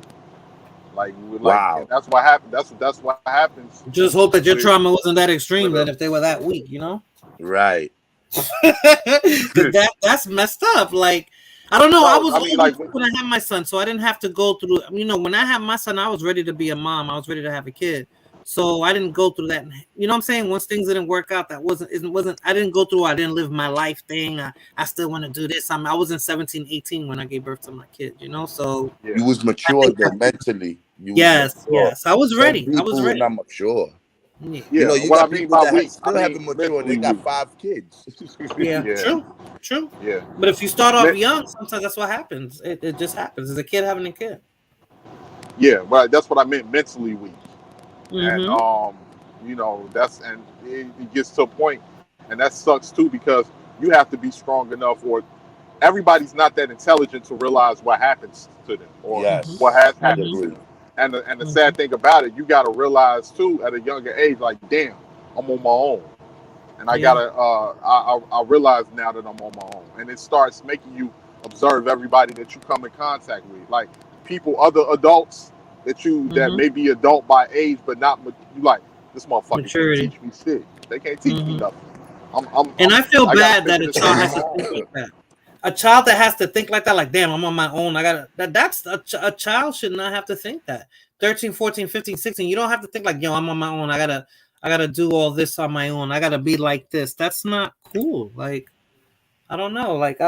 Like, Wow. and that's what happened. That's what happens. Just hope that your with- trauma wasn't that extreme. with a- That if they were that weak, you know. Right. 'Cause that's messed up. Like, I don't know. No, I was I mean, old like, when I had my son, so I didn't have to go through. You know, when I had my son, I was ready to be a mom. I was ready to have a kid. So I didn't go through that. You know what I'm saying? Once things didn't work out, that wasn't. I didn't go through. I didn't live my life thing. I still want to do this. I wasn't 17, 18 when I gave birth to my kid. You know, so You was mature though mentally. You was yes, mature. yes, I was Some ready. I people was were ready. not mature. Yeah, You know, you what got I mean people by that weak, still haven't matured and they mentally got 5 kids. yeah, Yeah. true. Yeah. But if you start off Men- young, sometimes that's what happens. It just happens. It's a kid having a kid. Yeah, but that's what I meant, mentally weak. And Mm-hmm. you know, and it gets to a point, and that sucks too, because you have to be strong enough, or everybody's not that intelligent to realize what happens to them or Yes. what has I happened to agree. them. And the sad thing about it, you got to realize too at a younger age, like, damn, I'm on my own, and I gotta I realize now that I'm on my own, and it starts making you observe everybody that you come in contact with, like people, other adults that may be adult by age, but not you like, this motherfucker Maturity. can't teach me shit. They can't teach me nothing. I feel I gotta bad that figure a this child out has on to my think own. like that. A child that has to think like that, like, damn, I'm on my own. That's a child should not have to think that. 13, 14, 15, 16. You don't have to think like, yo, I'm on my own. I gotta do all this on my own. I gotta be like this. That's not cool. Like, I don't know. Like,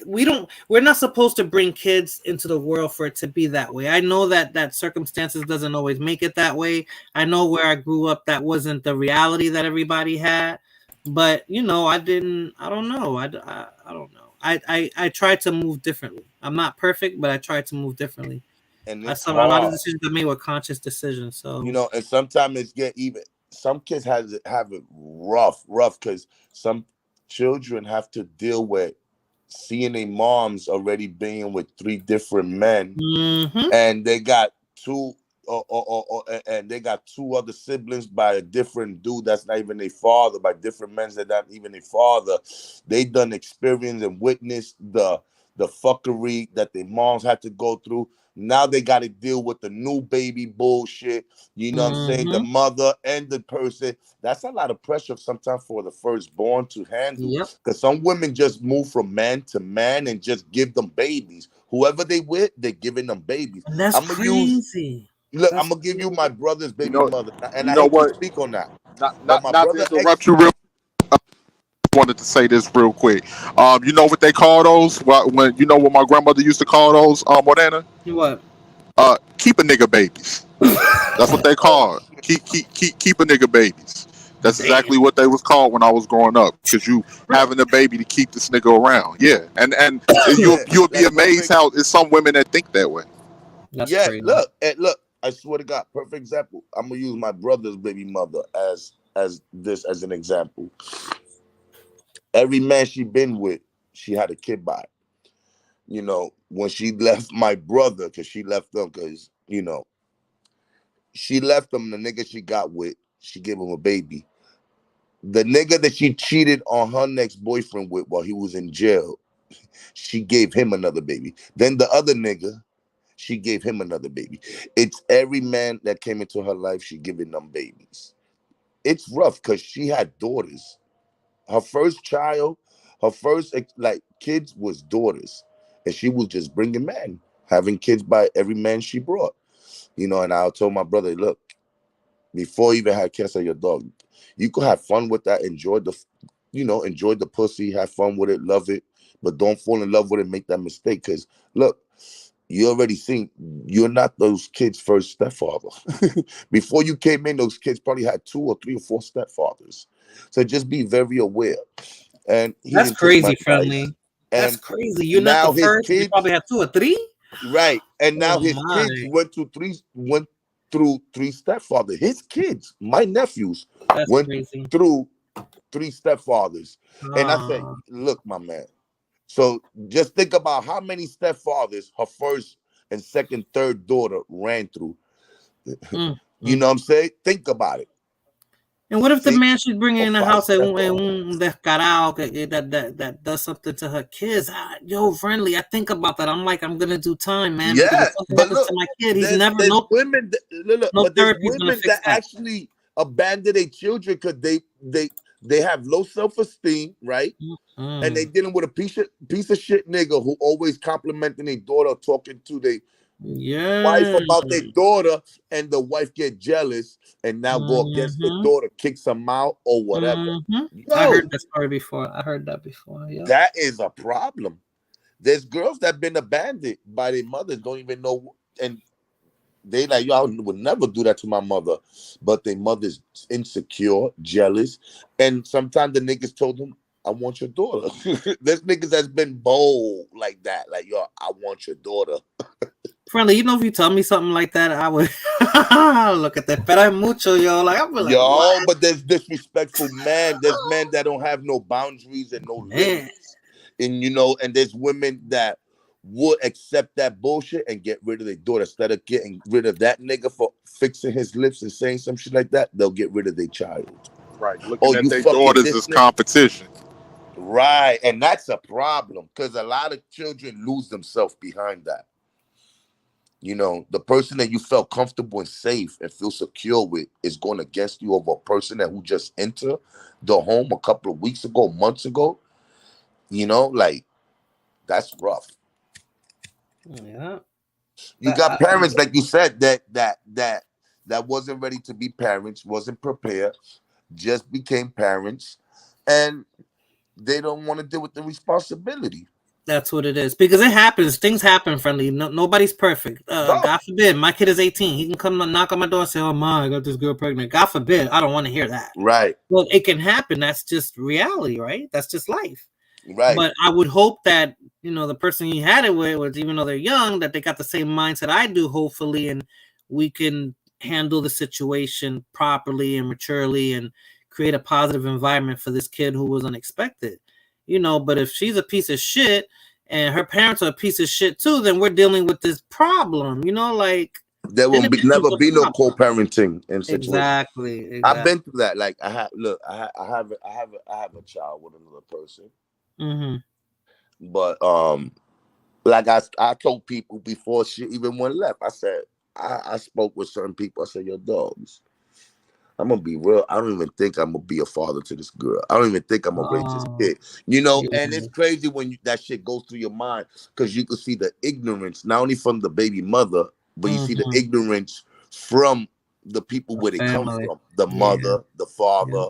we're not supposed to bring kids into the world for it to be that way. I know that circumstances doesn't always make it that way. I know where I grew up, that wasn't the reality that everybody had. But, you know, I don't know. I don't know. I tried to move differently. I'm not perfect, but I tried to move differently. And A it's lot of hard. decisions I made were conscious decisions. So, You know, and sometimes it's get even. Some kids have it rough because some children have to deal with seeing their moms already being with 3 different men, and they got 2 and they got 2 other siblings by a different dude that's not even their father, by different men that not even their father. They done experience and witnessed the fuckery that their moms had to go through. Now they got to deal with the new baby bullshit. You know what I'm saying? The mother and the person. That's a lot of pressure sometimes for the firstborn to handle. Because some women just move from man to man and just give them babies. Whoever they with, they're giving them babies. And that's crazy. Look, I'm gonna give you my brother's baby mother, and you I know hate what? to speak on that. Not to interrupt you real. Wanted to say this real quick. You know what they call those? When you know what my grandmother used to call those? Morena? What? Keep a nigga babies. That's what they called. Keep a nigga babies. That's exactly what they was called when I was growing up. Because you having a baby to keep this nigga around. Yeah, and you'll be amazed how there's some women that think that way. That's crazy. Look. I swear to God, perfect example. I'm gonna use my brother's baby mother as an example. Every man she been with, she had a kid by. You know, when she left my brother, because she left them, because, you know, she left him, the nigga she got with, she gave him a baby. The nigga that she cheated on her next boyfriend with while he was in jail, she gave him another baby. Then the other nigga, she gave him another baby. It's every man that came into her life, she giving them babies. It's rough because she had daughters. Her first child, her first like kids was daughters, and she was just bringing men, having kids by every man she brought. You know, and I told my brother, look, before you even had cancer, your dog, you could have fun with that, enjoy the pussy, have fun with it, love it, but don't fall in love with it, make that mistake. Because look, you already seen you're not those kids' first stepfather. Before you came in, those kids probably had 2 or 3 or 4 stepfathers. So just be very aware. And that's crazy, Friendly. That's crazy. You're not the first. You probably have 2 or 3. Right. And now his kids went through 3 stepfathers. His kids, my nephews, went through 3 stepfathers. And I said, look, my man. So just think about how many stepfathers her first and second, third daughter ran through. You know what I'm saying? Think about it. And what if the 6 man she's bringing or in the 5 house step and up. that does something to her kids? Yo, friendly, I think about that. I'm like, I'm gonna do time, man. Yeah, Because if something but happens look, to my kid, he's there's never women look, no but there's therapy's gonna women fix that that. actually abandon their children because they have low self-esteem, right? And they dealing with a piece of shit nigga who always complimenting their daughter, talking to their wife about their daughter, and the wife get jealous and now go against the daughter, kicks them out or whatever. I heard that story before. I heard that before. Yeah, that is a problem. There's girls that been abandoned by their mothers, don't even know, and they like, yo, I would never do that to my mother, but their mother's insecure, jealous, and sometimes the niggas told them, I want your daughter. There's niggas that's been bold like that, like, yo, I want your daughter. friendly, you know, if you tell me something like that, I would look at that. Pero mucho, yo. Like, I'm like, Yo, what? but there's disrespectful men. There's men that don't have no boundaries and no limits. And you know, and there's women that would accept that bullshit and get rid of their daughter. Instead of getting rid of that nigga for fixing his lips and saying some shit like that, they'll get rid of their child. Right. Looking at their daughters as nigga. competition. Right. And that's a problem because a lot of children lose themselves behind that. You know, the person that you felt comfortable and safe and feel secure with is going against you over a person that who just entered the home a couple of weeks ago, months ago. You know, like, that's rough. Yeah. You got parents, like you said, that wasn't ready to be parents, wasn't prepared, just became parents, and they don't want to deal with the responsibility. That's what it is. Because it happens. Things happen, friendly. Nobody's perfect. God forbid. My kid is 18. He can come knock on my door and say, oh, my, I got this girl pregnant. God forbid. I don't want to hear that. Right. Well, it can happen. That's just reality, right? That's just life. Right. But I would hope that, you know, the person you had it with was, even though they're young, that they got the same mindset I do, hopefully, and we can handle the situation properly and maturely and create a positive environment for this kid who was unexpected. You know, but if she's a piece of shit and her parents are a piece of shit too, then we're dealing with this problem. You know, like there will never be no co-parenting in situations. Exactly. I've been through that. Like I have a child with another person. Mm-hmm. But like I told people before she even went left, I said I spoke with certain people. I said, yo, dogs, I'm gonna be real. I don't even think I'm gonna be a father to this girl. I don't even think I'm gonna raise this kid. You know, and it's crazy when that shit goes through your mind because you can see the ignorance, not only from the baby mother, but you see the ignorance from the people where they come from, the mother, the father,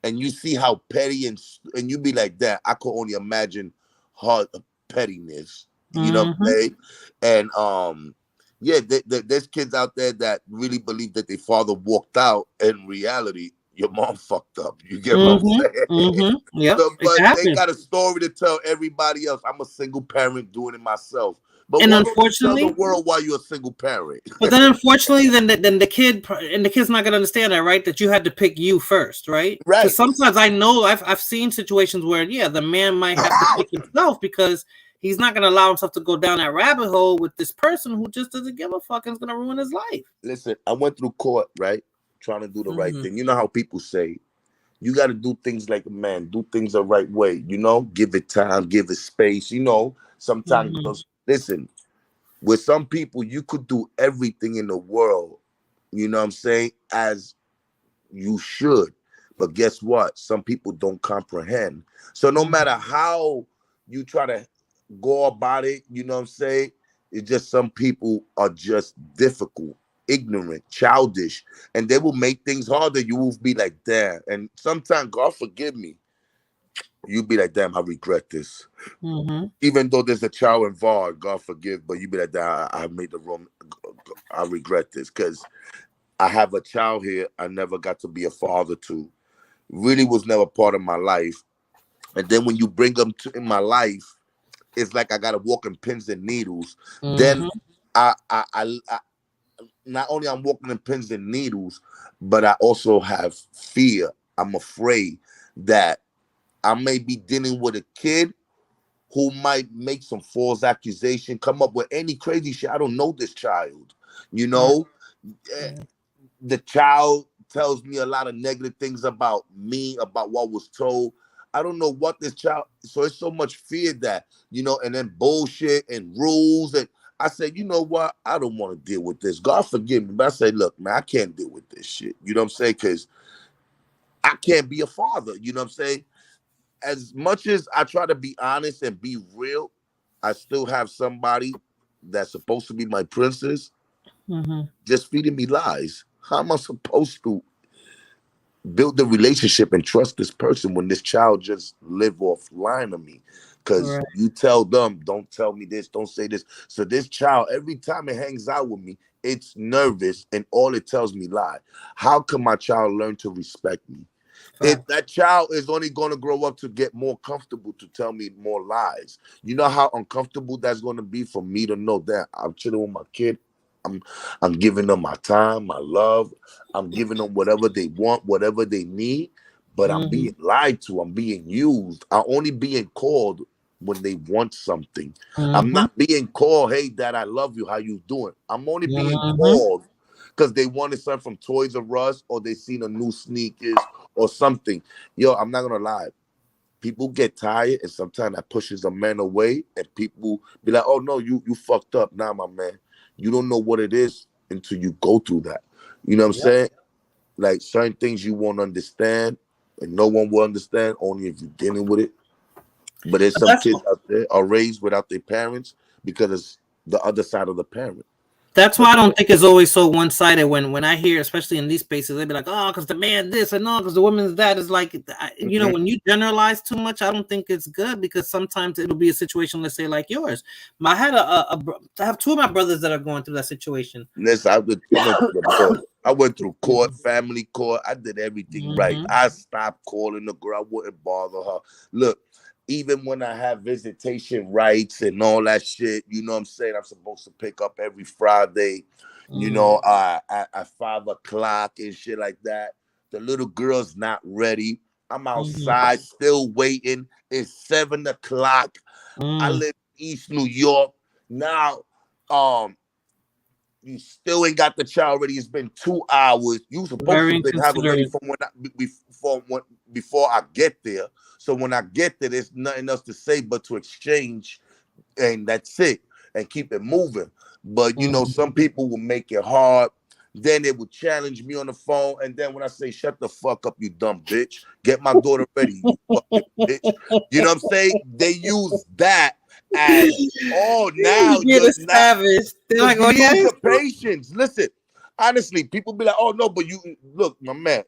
and you see how petty and you be like that. I could only imagine her pettiness. You know what I'm saying? And yeah, there's kids out there that really believe that their father walked out. In reality, your mom fucked up. You get what I'm saying? Yeah. So, but they got a story to tell everybody else. I'm a single parent doing it myself. But and why unfortunately, don't you tell the world why you're a single parent? But then, unfortunately, then the kid's not gonna understand that, right? That you had to pick you first, right? Right. Because sometimes I know I've seen situations where the man might have to pick himself because he's not going to allow himself to go down that rabbit hole with this person who just doesn't give a fuck and is going to ruin his life. Listen, I went through court, right? Trying to do the right thing. You know how people say, you got to do things like a man, do things the right way, you know? Give it time, give it space, you know? Sometimes, listen, with some people, you could do everything in the world, you know what I'm saying, as you should. But guess what? Some people don't comprehend. So no matter how you try to go about it, you know what I'm saying? It's just some people are just difficult, ignorant, childish, and they will make things harder. You will be like, damn. And sometimes, God forgive me, you'll be like, damn, I regret this. Even though there's a child involved, God forgive, but you be like, damn, I made the wrong, I regret this because I have a child here I never got to be a father to. Really was never part of my life. And then when you bring them in my life, it's like I gotta walk in pins and needles. Then I not only I'm walking in pins and needles, but I also have fear. I'm afraid that I may be dealing with a kid who might make some false accusation, come up with any crazy shit. I don't know this child, you know. The child tells me a lot of negative things about me, about what was told. I don't know what this child, so it's so much fear that, you know, and then bullshit and rules. And I said, you know what? I don't want to deal with this. God forgive me. But I said, look, man, I can't deal with this shit. You know what I'm saying? Because I can't be a father. You know what I'm saying? As much as I try to be honest and be real, I still have somebody that's supposed to be my princess just feeding me lies. How am I supposed to build the relationship and trust this person when this child just live offline of me? Because you tell them, don't tell me this, don't say this. So this child, every time it hangs out with me, it's nervous and all it tells me lie. How can my child learn to respect me? If that child is only going to grow up to get more comfortable to tell me more lies. You know how uncomfortable that's going to be for me to know that I'm chilling with my kid. I'm giving them my time, my love. I'm giving them whatever they want, whatever they need. But I'm being lied to. I'm being used. I'm only being called when they want something. I'm not being called, hey, Dad, I love you. How you doing? I'm only being called because they wanted something from Toys R Us or they seen a new sneakers or something. Yo, I'm not gonna lie. People get tired, and sometimes that pushes a man away, and people be like, "Oh no, you fucked up." Nah, my man, you don't know what it is until you go through that. You know what I'm saying? Like certain things you won't understand, and no one will understand only if you're dealing with it. But there's some kids out there are raised without their parents because it's the other side of the parent. That's why I don't think it's always so one-sided. When I hear, especially in these spaces, they be like, "Oh, because the man this and no, because the woman's that." Is like, you know, when you generalize too much, I don't think it's good because sometimes it'll be a situation, let's say, like yours. I had I have two of my brothers that are going through that situation. Listen, I went through court, family court. I did everything right. I stopped calling the girl. I wouldn't bother her. Look, even when I have visitation rights and all that shit, you know what I'm saying? I'm supposed to pick up every Friday, you know, at 5 o'clock and shit like that. The little girl's not ready. I'm outside still waiting. It's 7 o'clock. I live in East New York. Now, you still ain't got the child ready. It's been 2 hours. You supposed to have it ready from before I get there. So when I get there, there's nothing else to say but to exchange, and that's it, and keep it moving. But you know, some people will make it hard. Then they will challenge me on the phone, and then when I say "shut the fuck up, you dumb bitch," get my daughter ready, you fucking bitch. You know what I'm saying? They use that as now you're savage. They're like, "Oh yeah, your patience." Listen, honestly, people be like, "Oh no," but you look, my man.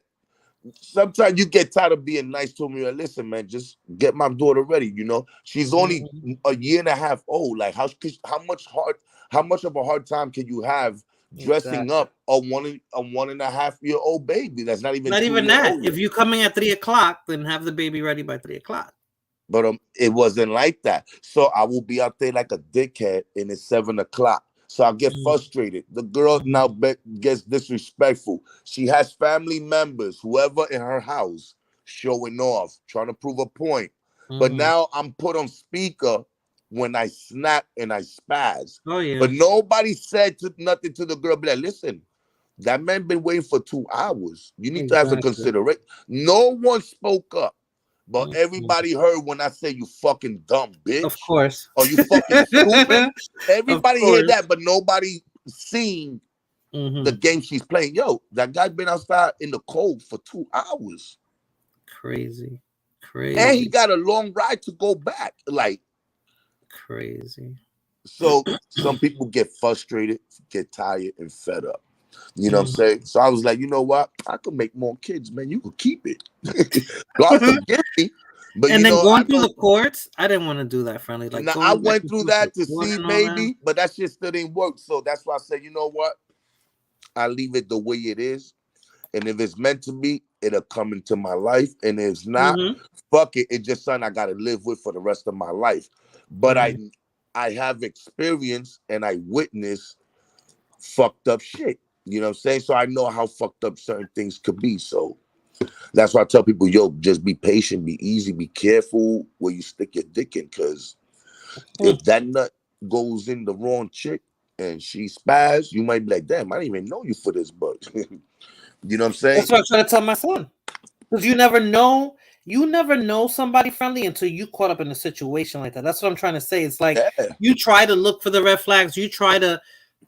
Sometimes you get tired of being nice to me. Like, listen, man, just get my daughter ready. You know, she's only a year and a half old. Like, how much of a hard time can you have dressing up a 1.5-year-old baby? That's not even that. Old. If you're coming at 3 o'clock, then have the baby ready by 3 o'clock. But it wasn't like that. So I will be out there like a dickhead, and it's 7 o'clock. So I get frustrated. The girl now gets disrespectful. She has family members, whoever in her house, showing off, trying to prove a point. But now I'm put on speaker when I snap and I spaz. Oh yeah. But nobody said nothing to the girl. Be like, listen, that man been waiting for 2 hours. You need to have some consideration. No one spoke up. But everybody heard when I say you fucking dumb bitch. Of course. Or you fucking stupid. Everybody heard that, but nobody seen the game she's playing. Yo, that guy been outside in the cold for 2 hours. Crazy. And he got a long ride to go back. Like crazy. So some people get frustrated, get tired, and fed up. You know what I'm saying? So I was like, you know what? I could make more kids, man. You could keep it. God forgive me. But and then going through the courts, I didn't want to do that, friendly. Like I went through that to see maybe, but that shit still didn't work. So that's why I said, you know what? I leave it the way it is. And if it's meant to be, it'll come into my life. And if it's not, fuck it. It's just something I got to live with for the rest of my life. But I have experience and I witnessed fucked up shit. You know what I'm saying? So I know how fucked up certain things could be. So that's why I tell people, yo, just be patient, be easy, be careful where you stick your dick in. Because if that nut goes in the wrong chick, and she spaz, you might be like, damn, I didn't even know you for this, but you know what I'm saying? That's what I'm trying to tell my son. Because you never know somebody friendly until you caught up in a situation like that. That's what I'm trying to say. It's like you try to look for the red flags. You try to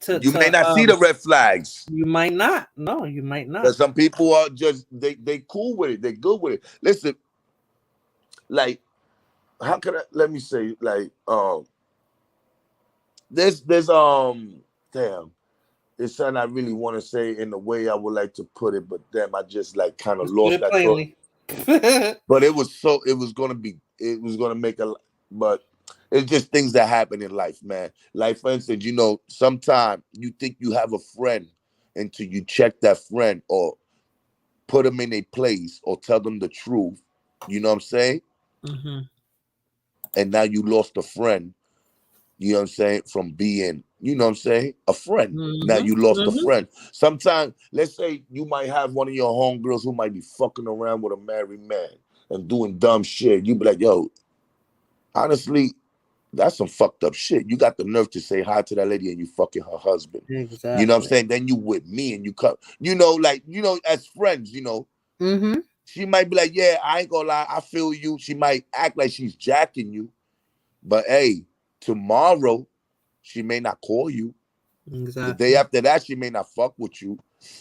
you may not see the red flags. You might not. No, you might not. Because some people are just they cool with it. They're good with it. Listen, like, how can I let me say, like, there's damn, it's something I really want to say in the way I would like to put it, but damn, I just like kind of lost that thought. But it was gonna make but it's just things that happen in life, man. Like, for instance, you know, sometimes you think you have a friend until you check that friend or put them in a place or tell them the truth. You know what I'm saying? Mm-hmm. And now you lost a friend. You know what I'm saying? From being, you know what I'm saying, a friend. Mm-hmm. Now you lost a friend. Sometimes, let's say you might have one of your homegirls who might be fucking around with a married man and doing dumb shit. You be like, yo, honestly, that's some fucked up shit. You got the nerve to say hi to that lady and you fucking her husband. Exactly. You know what I'm saying? Then you with me and you come, you know, like, you know, as friends, you know. Mm-hmm. She might be like, yeah, I ain't gonna lie, I feel you. She might act like she's jacking you. But hey, tomorrow, she may not call you. Exactly. The day after that, she may not fuck with you.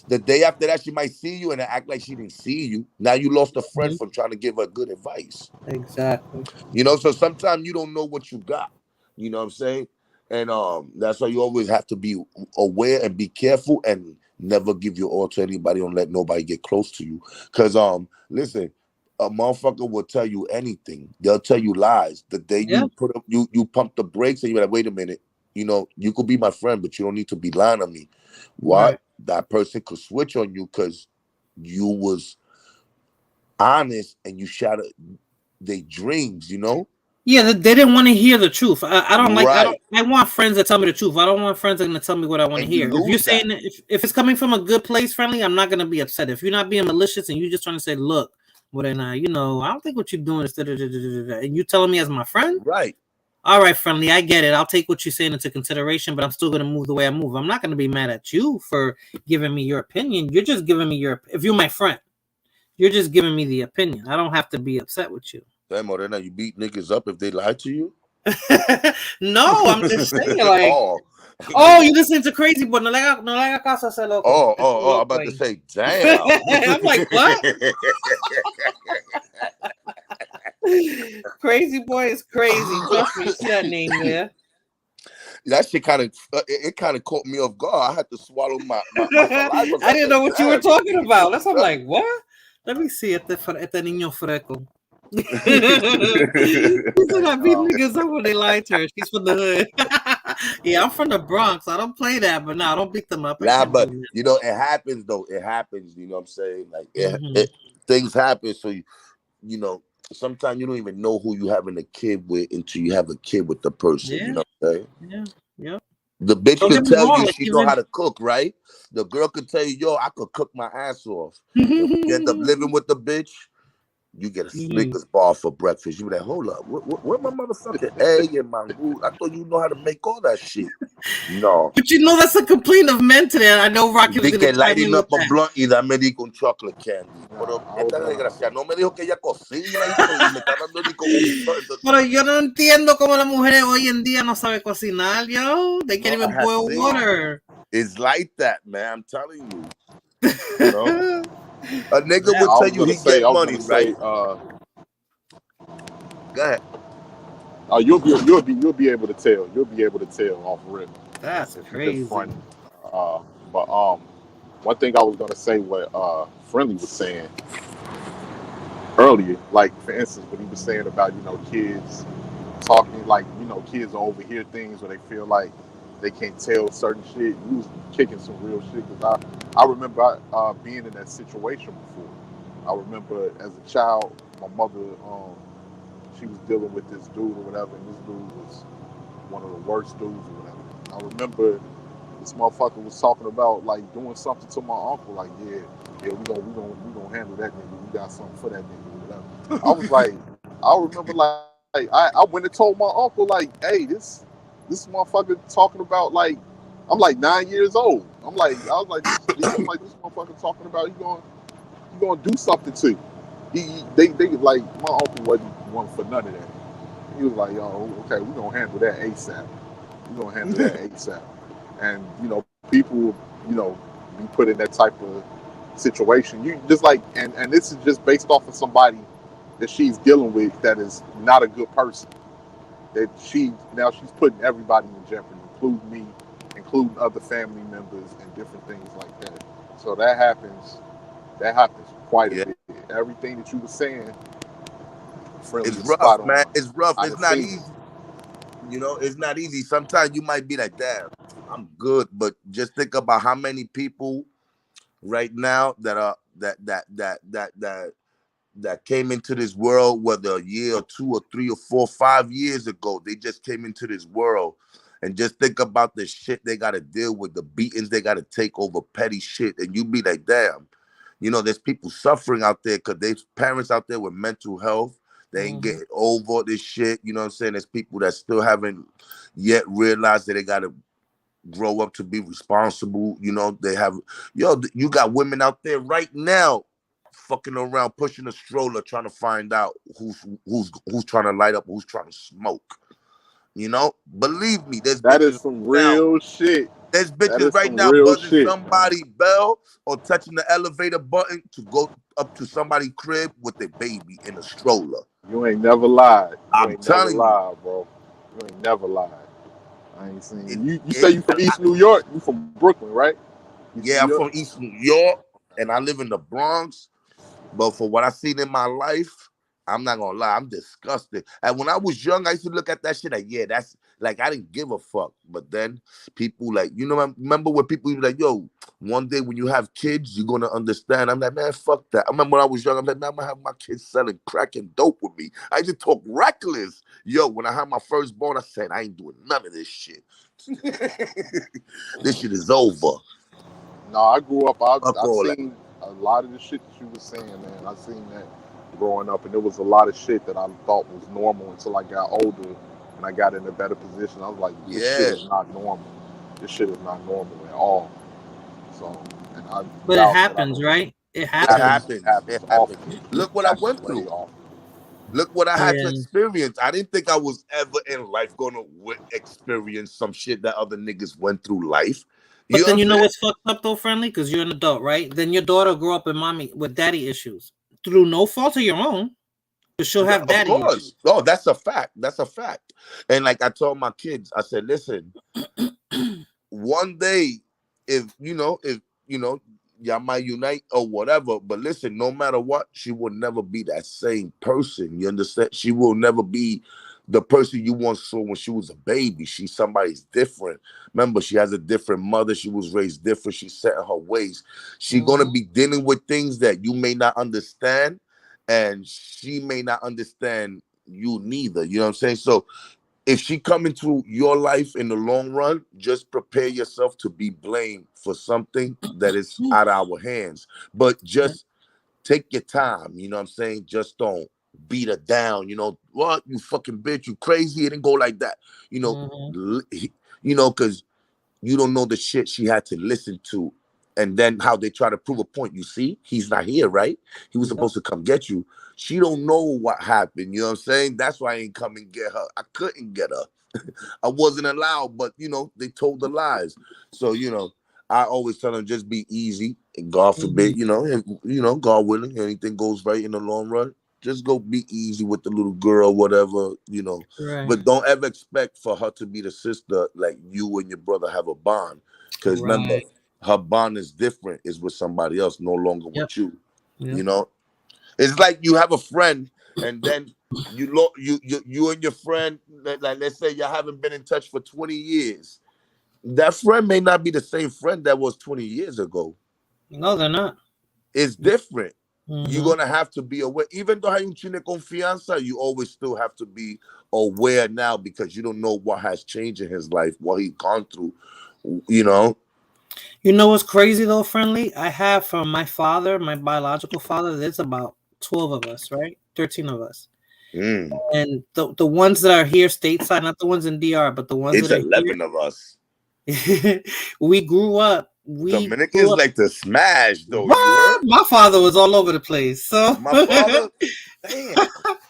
The day after that, she might see you and act like she didn't see you. Now you lost a friend from trying to give her good advice. Exactly. You know, so sometimes you don't know what you got. You know what I'm saying? And that's why you always have to be aware and be careful and never give your all to anybody. Don't let nobody get close to you. Because listen, a motherfucker will tell you anything. They'll tell you lies. The day you put up, you pump the brakes and you're like, wait a minute. You know, you could be my friend, but you don't need to be lying on me. Why? Right. That person could switch on you because you was honest and you shattered their dreams, you know? Yeah, they didn't want to hear the truth. I don't like. I want friends that tell me the truth. I don't want friends that are going to tell me what I want to hear. If you're saying if it's coming from a good place, friendly, I'm not going to be upset. If you're not being malicious and you're just trying to say, look, what and you know, I don't think what you're doing is and you telling me as my friend, right? All right, friendly, I get it. I'll take what you're saying into consideration, but I'm still going to move the way I move. I'm not going to be mad at you for giving me your opinion. You're just giving me if you're my friend, you're just giving me the opinion. I don't have to be upset with you. Damn, Morena, you beat niggas up if they lie to you? No, I'm just saying, like, oh, you listening to Crazy Boy. No le haga caso a ese loco. Oh, I'm about to say, damn. I'm like, what? Crazy Boy is crazy. Trust me, see that name there. That shit kind of caught me off guard. I had to swallow my saliva. I didn't know what you were talking about. That's I'm like, what? Let me see este niño freco. He said I beat niggas up when they lied to her. She's from the hood. Yeah, I'm from the Bronx. I don't play that, but no, I don't beat them up. Nah, but you know, it happens though. It happens. You know what I'm saying? Like things happen. So you know, sometimes you don't even know who you having a kid with until you have a kid with the person. Yeah. You know what I'm saying? Yeah. The bitch can tell you she know how to cook, right? The girl could tell you, yo, I could cook my ass off. If you end up living with the bitch, you get a Snickers bar for breakfast. You be like, hold up, where my motherfucking egg and my food? I thought you know how to make all that shit. No. But you know that's a complaint of men today. I know Rocky was going to lighting up a blunt y dame di con chocolate candy. Pero esta desgracia no me dijo que ella cocina y me está dando ni con un... Pero yo no entiendo cómo las mujeres hoy en día no saben cocinar, yo. They can't even boil water. It's like that, man. I'm telling you. You know? A nigga will tell you he get money, right? Go ahead. You'll be able to tell. You'll be able to tell off rip. That's crazy. But one thing I was gonna say, what Friendly was saying earlier, like for instance, when he was saying about kids talking, like kids overhear things or they feel like they can't tell certain shit. You was kicking some real shit because I remember being in that situation before. I remember as a child, my mother, she was dealing with this dude or whatever, and this dude was one of the worst dudes or whatever. I remember this motherfucker was talking about like doing something to my uncle, like we gonna handle that nigga. We got something for that nigga or whatever. I was like, I remember like I went and told my uncle like, hey, this motherfucker talking about like I'm like 9 years old. I was like, this motherfucker talking about he gonna do something to you. They like my uncle wasn't one for none of that. He was like, yo, okay, we're gonna handle that ASAP. We're gonna handle that ASAP. And people, be put in that type of situation. You just like, and this is just based off of somebody that she's dealing with that is not a good person. That she's putting everybody in jeopardy, including me, including other family members and different things like that. So that happens quite a bit. Everything that you were saying, Friendly, It's is rough, spot man. on. It's rough. I It's done not seen easy. it. It's not easy. Sometimes you might be like, damn, I'm good, but just think about how many people right now that came into this world, whether a year or 2 or 3 or 4 or 5 years ago, they just came into this world. And just think about the shit they got to deal with, the beatings they got to take over petty shit. And you be like, damn, there's people suffering out there because there's parents out there with mental health. They ain't getting over this shit. You know what I'm saying? There's people that still haven't yet realized that they got to grow up to be responsible. They have, you got women out there right now fucking around, pushing a stroller, trying to find out who's trying to light up, who's trying to smoke. Believe me, there's That bitches is some right now. real shit. There's That bitches is right some now real buzzing shit. somebody bell or touching the elevator button to go up to somebody's crib with their baby in a stroller. You ain't never lied. I'm telling you, Bro. You ain't never lied. I ain't seen it, you say you from East New York. You from Brooklyn, right? yeah, I'm from East New York and I live in the Bronx. But for what I've seen in my life, I'm not gonna lie, I'm disgusted. And when I was young, I used to look at that shit like, yeah, that's like I didn't give a fuck. But then people like, remember when people be like, yo, one day when you have kids, you're gonna understand. I'm like, man, fuck that. I remember when I was young, I'm like, man, I'm gonna have my kids selling crack and dope with me. I just talk reckless. Yo, when I had my firstborn, I said, I ain't doing none of this shit. This shit is over. No, I grew up. I all seen a lot of the shit that you were saying, man. I seen that growing up, and there was a lot of shit that I thought was normal until I got older and I got in a better position. I was like, this shit is not normal. This shit is not normal at all. So, and I. But it happens, right? It It happens. happens. It happens. Look what I went through. Look what I had to And experience. I didn't think I was ever in life gonna experience some shit that other niggas went through life. But then What I'm saying? what's fucked up though, Friendly? Because you're an adult, right? Then your daughter grew up with daddy issues through no fault of your own. But she'll have daddy Of course. issues. Oh, that's a fact. That's a fact. And like I told my kids, I said, listen, one day, if y'all might unite or whatever, but listen, no matter what, she will never be that same person. You understand? She will never be the person you once saw when she was a baby. She's somebody's different. Remember, she has a different mother. She was raised different. She's set in her ways. She's gonna be dealing with things that you may not understand, and she may not understand you neither. You know what I'm saying? So if she come into your life in the long run, just prepare yourself to be blamed for something that is out of our hands. But just take your time, you know what I'm saying? Just don't beat her down, what, you fucking bitch, you crazy, it didn't go like that. Because you don't know the shit she had to listen to. And then how they try to prove a point. You see, he's not here, right? He was supposed to come get you. She don't know what happened. You know what I'm saying? That's why I ain't come and get her. I couldn't get her. I wasn't allowed, but they told the lies. So, I always tell them just be easy. And God forbid, and, God willing, anything goes right in the long run. Just go be easy with the little girl, whatever, Right. But don't ever expect for her to be the sister like you and your brother have a bond. Because remember, her bond is different. Is with somebody else, no longer with you. It's like you have a friend, and then you and your friend, like let's say you haven't been in touch for 20 years. That friend may not be the same friend that was 20 years ago. No, they're not. It's different. You're gonna have to be aware. Even though you tiene confianza, you always still have to be aware now because you don't know what has changed in his life, what he's gone through. You know what's crazy though, Friendly? I have from my father, my biological father, there's about 12 of us, right? 13 of us. And the ones that are here stateside, not the ones in DR, but the ones it's that are 11 here, of us. We grew up. Dominicans like to smash, though. You What? heard? My father was all over the place. So My father, damn.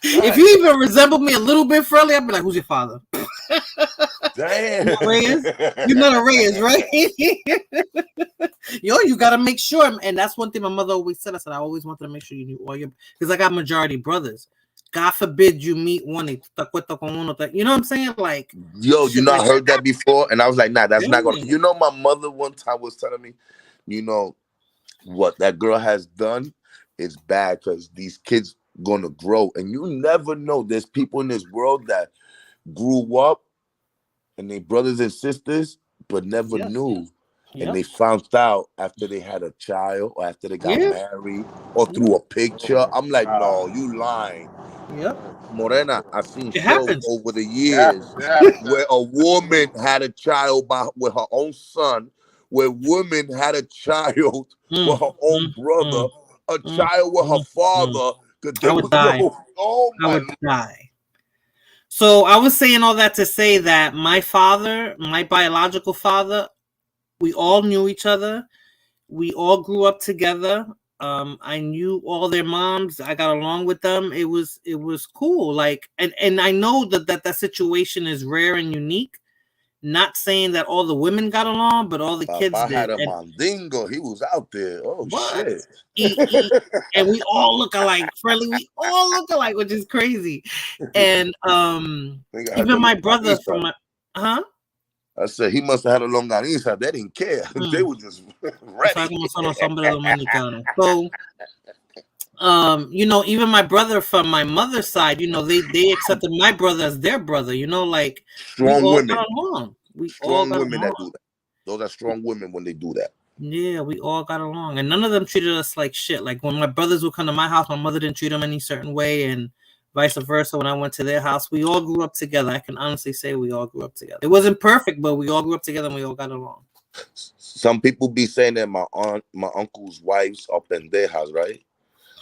if you even resemble me a little bit, Freddie, I'd be like, "Who's your father?" Damn. Reyes? You're not a Reyes, right? Yo, you gotta make sure, and that's one thing my mother always said. I said I always wanted to make sure you knew all your, because I got majority brothers. God forbid you meet one. You know what I'm saying? Like, Yo, you know, I heard that before, and I was like, nah, that's not gonna. Yeah. You know, my mother one time was telling me, you know, what that girl has done is bad because these kids gonna grow, and you never know. There's people in this world that grew up and they brothers and sisters, but never Yep. knew. Yep. And they found out after they had a child or after they got Yeah. married or through a picture. I'm like, no, you lying. Yep. Morena, I've seen It shows happens. over the years where a woman had a child with her own son, where women had a child with her own brother, a child with her father. I would die. Oh I my would die. So I was saying all that to say that my father, my biological father, we all knew each other. We all grew up together. I knew all their moms. I got along with them. It was cool. Like, and I know that situation is rare and unique. Not saying that all the women got along, but all the kids Papa did. had a mandingo. He was out there. Oh What? shit. And we all look alike. Friendly, we all look alike, which is crazy. And even my brother from my I said he must have had a longaniza. They didn't care. They were just ready. So, you know, even my brother from my mother's side, you know, they accepted my brother as their brother. You know, like strong women. Got along. Strong women that do that. Those are strong women when they do that. Yeah, we all got along, and none of them treated us like shit. Like when my brothers would come to my house, my mother didn't treat them any certain way, and vice versa. When I went to their house, we all grew up together. I can honestly say we all grew up together. It wasn't perfect, but we all grew up together and we all got along. Some people be saying that my uncle's wives up in their house, right?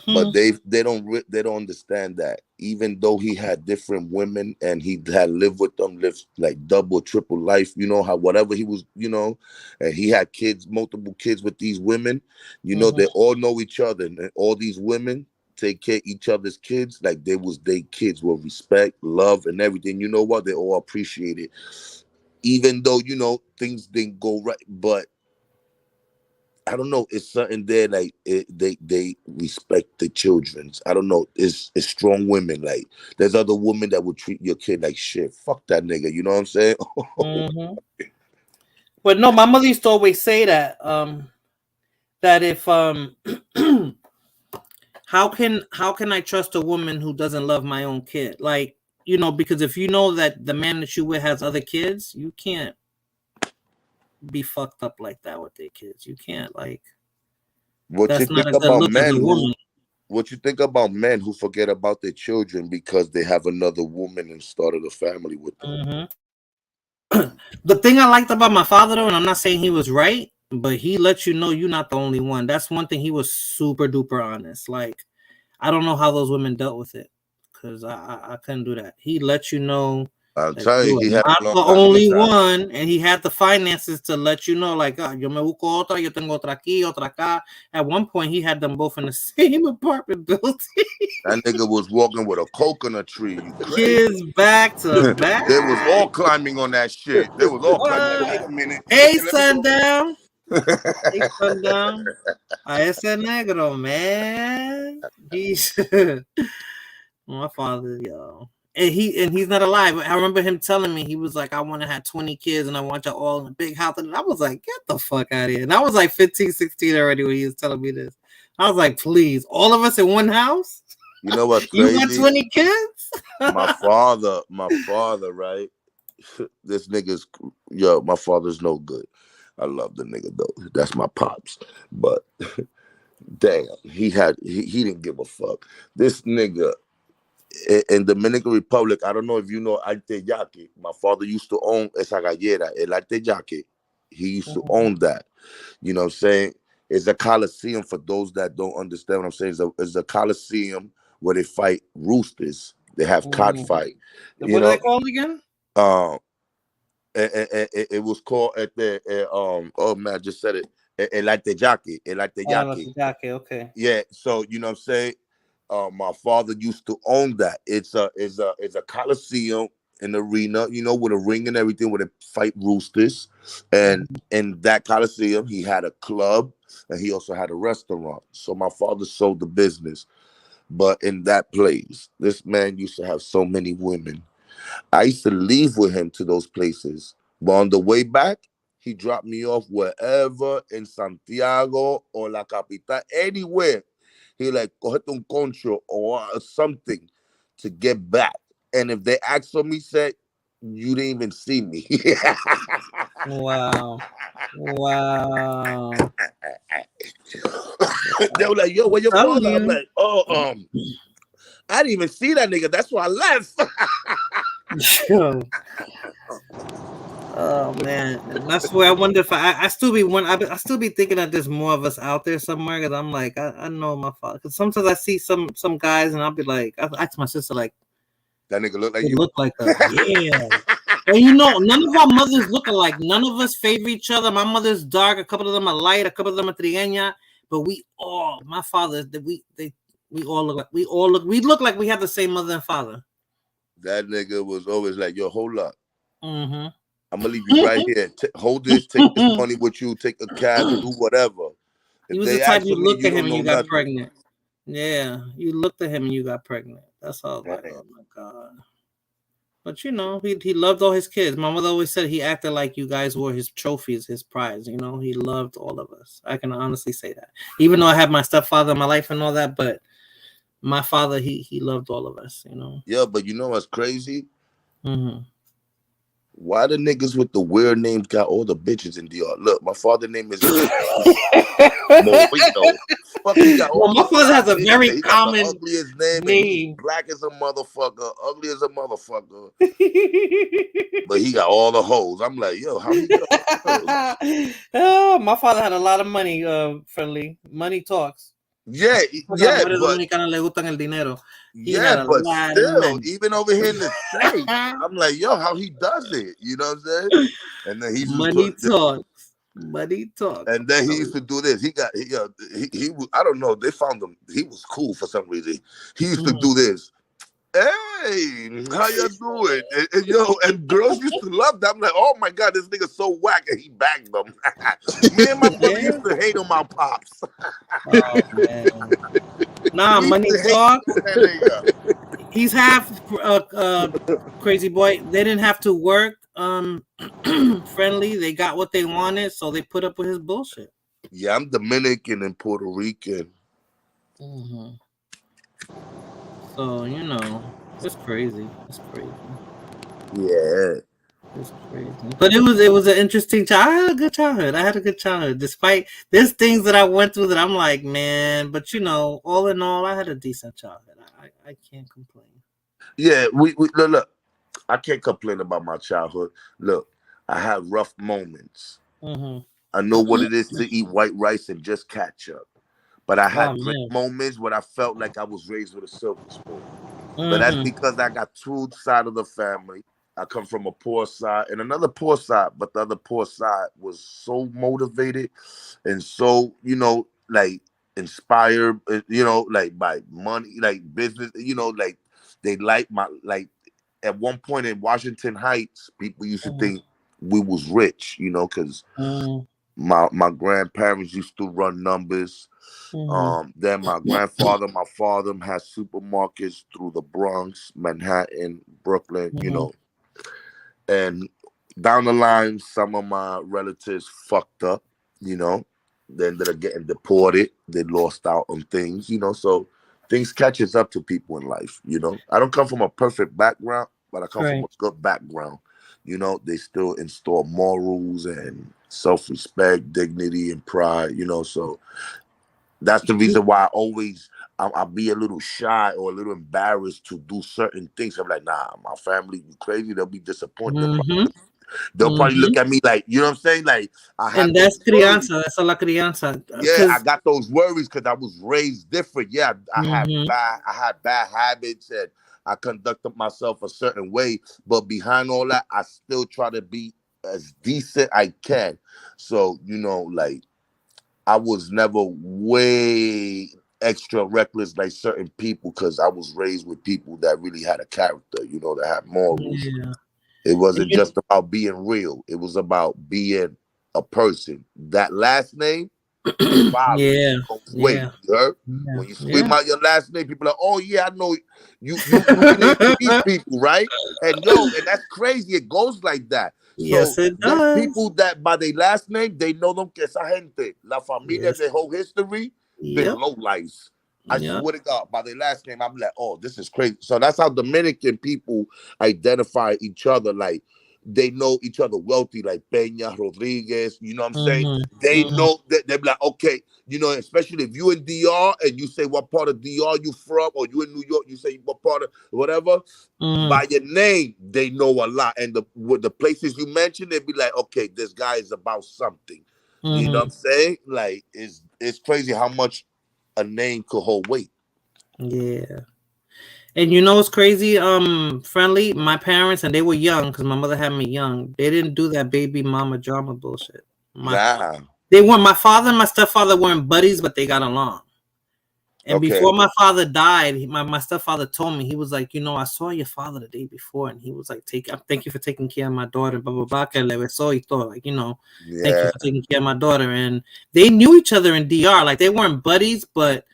But they don't understand that even though he had different women and he had lived with them, lived like double, triple life, you know, how whatever he was, you know, and he had kids, multiple kids with these women, you know, they all know each other, and all these women take care of each other's kids like they was their kids with respect, love, and everything. You know what? They all appreciate it, even though, you know, things didn't go right, but I don't know. It's something there like they respect the children's. I don't know. It's strong women. Like there's other women that would treat your kid like shit. Fuck that nigga. You know what I'm saying? But no, my mother used to always say that that if how can I trust a woman who doesn't love my own kid? Like, you know, because if you know that the man that you with has other kids, you can't be fucked up like that with their kids. You can't, like, what you think about men what you think about men who forget about their children because they have another woman and started a family with them? The thing I liked about my father, though, and I'm not saying he was right, but he let you know you're not the only one. That's one thing. He was super duper honest. Like, I don't know how those women dealt with it, because I couldn't do that. He let you know I'll tell you, he had not the only one, and he had the finances to let you know, like, yo me busco otra, yo tengo otra aquí, otra acá. At one point, he had them both in the same apartment building. That nigga was walking with a coconut tree. Kids back to back. They was all climbing on that shit. They was all climbing. Wait a minute. Hey, Sundown. Hey, Sundown. A ese negro, man. He's my father, yo. And he's not alive. I remember him telling me, he was like, I want to have 20 kids and I want y'all all in a big house. And I was like, get the fuck out of here. And I was like 15, 16 already when he was telling me this. I was like, please, all of us in one house? You know what's crazy? You want 20 kids? my father, right? This nigga's, yo, my father's no good. I love the nigga though. That's my pops. But damn, he didn't give a fuck. This nigga in Dominican Republic, I don't know if you know Arte Yaque. My father used to own esa gallera, el Arte Yaque. He used to own that. You know what I'm saying? It's a coliseum for those that don't understand what I'm saying. It's a coliseum where they fight roosters. They have cockfight. What are they called again? It was called at the oh man, I just said it. El Arte Yaqui. El Arte Yaqui. Okay. Yeah, so you know what I'm saying? My father used to own that. It's a coliseum, an arena, you know, with a ring and everything, where they fight roosters. And in that coliseum, he had a club and he also had a restaurant. So my father sold the business. But in that place, this man used to have so many women. I used to leave with him to those places. But on the way back, he dropped me off wherever in Santiago or La Capital, anywhere. He like, cogete un concho or something to get back. And if they asked for me, said, you didn't even see me. Wow. Wow. They were like, yo, where your Telling father? I'm you. like, oh, I didn't even see that nigga. That's why I left. Oh man, and that's where I wonder if I still be I still be thinking that there's more of us out there somewhere, because I'm like, I know my father, because sometimes I see some guys and I'll be like, I ask my sister, like, That nigga look like they you. look like us. Yeah. And you know, none of our mothers look alike. None of us favor each other. My mother's dark, a couple of them are light, a couple of them are trigueña, but my father, we all look like we have the same mother and father. That nigga was always like, yo, hold up. Mm-hmm. I'm gonna leave you right here. Hold this, take this money with you, take a cab, do whatever. He If was the they type ask you for me, looked you at him don't and know you got nothing. pregnant. Yeah, you looked at him and you got pregnant. That's all. Like, Right. oh my god. But you know, he loved all his kids. My mother always said he acted like you guys were his trophies, his prize. You know, he loved all of us. I can honestly say that. Even though I have my stepfather in my life and all that, but my father, he loved all of us. You know. Yeah, but you know what's crazy? Mm-hmm. Why the niggas with the weird names got all the bitches in DR? Look, my father's name is Morito. Fuck, he got all Well, my father has a bitches. very He got the common ugliest name, and he's name. black as a motherfucker, ugly as a motherfucker. But he got all the hoes. I'm like, yo, how he got Oh, my father had a lot of money, Friendly. Money talks. Yeah, but le gustan el dinero. yeah, but still, of even over here in the States, I'm like, yo, how he does it? You know what I'm saying? And then he used money to talks. Money talks. and then he used to do this. He was, I don't know. They found him. He was cool for some reason. He used to do this. Hey, how you doing? And yo, and girls used to love that. I'm like, oh my god, this nigga's so whack, and he banged them. Me and my brother used to hate on my pops. Oh man. Nah, We money used to hate talk. that nigga. He's half crazy boy. They didn't have to work. Friendly. They got what they wanted, so they put up with his bullshit. Yeah, I'm Dominican and Puerto Rican. Mm-hmm. So you know, it's crazy. It's crazy. Yeah. It's crazy. But it was an interesting I had a good childhood. I had a good childhood. Despite there's things that I went through that I'm like, man, but you know, all in all, I had a decent childhood. I can't complain. Yeah, we look, I can't complain about my childhood. Look, I had rough moments. Mm-hmm. I know what it is to eat white rice and just ketchup. But I had great moments when I felt like I was raised with a silver spoon. But that's because I got two sides of the family. I come from a poor side and another poor side, but the other poor side was so motivated and so, you know, like inspired, you know, like by money, like business, you know, like they like my, like at one point in Washington Heights, people used to think we was rich, you know, because my grandparents used to run numbers. Then my grandfather, my father had supermarkets through the Bronx, Manhattan, Brooklyn, you know. And down the line, some of my relatives fucked up, you know. They ended up getting deported. They lost out on things, you know. So things catches up to people in life, you know. I don't come from a perfect background, but I come from a good background. You know, they still install morals and self-respect, dignity, and pride, you know. So that's the reason why I'll be a little shy or a little embarrassed to do certain things. I'm like, nah, my family, you crazy. They'll be disappointed. They'll probably look at me like, you know what I'm saying? Like, and that's crianza. That's la crianza. Yeah, I got those worries because I was raised different. Yeah, I had bad habits and I conducted myself a certain way. But behind all that, I still try to be as decent I can. So, like I was never way extra reckless like certain people because I was raised with people that really had a character, that had morals. Yeah. It wasn't you- just about being real. It was about being a person. That last name, Bobby, Yeah. goes weight. Yeah. You heard? Yeah. When you scream Yeah. out your last name, people are like, oh yeah, I know you relate to these people, right? And and that's crazy. It goes like that. Yes, So it them does. people that by their last name, they know them que esa gente, la familia, Yes. their whole history, they're Yep. low lives. I Yep. swear to God, by their last name, I'm like, oh, this is crazy. So that's how Dominican people identify each other. Like they know each other wealthy, like Peña, Rodriguez. You know what I'm saying? Mm-hmm. They Mm-hmm. know that they're like, okay, especially if you in DR and you say what part of DR you from, or you in New York, you say what part of whatever. Mm-hmm. By your name, they know a lot. And with the places you mentioned, they'd be like, okay, this guy is about something. Mm-hmm. You know what I'm saying? Like it's crazy how much a name could hold weight. Yeah. And you know what's crazy? Friendly, my parents, and they were young because my mother had me young. They didn't do that baby mama drama bullshit. They weren't. My father and my stepfather weren't buddies, but they got along. And before my father died, my stepfather told me, he was like, I saw your father the day before, and he was like, thank you for taking care of my daughter, blah blah blah. Que le besó y todo, like, thank you for taking care of my daughter. And they knew each other in DR, like they weren't buddies, but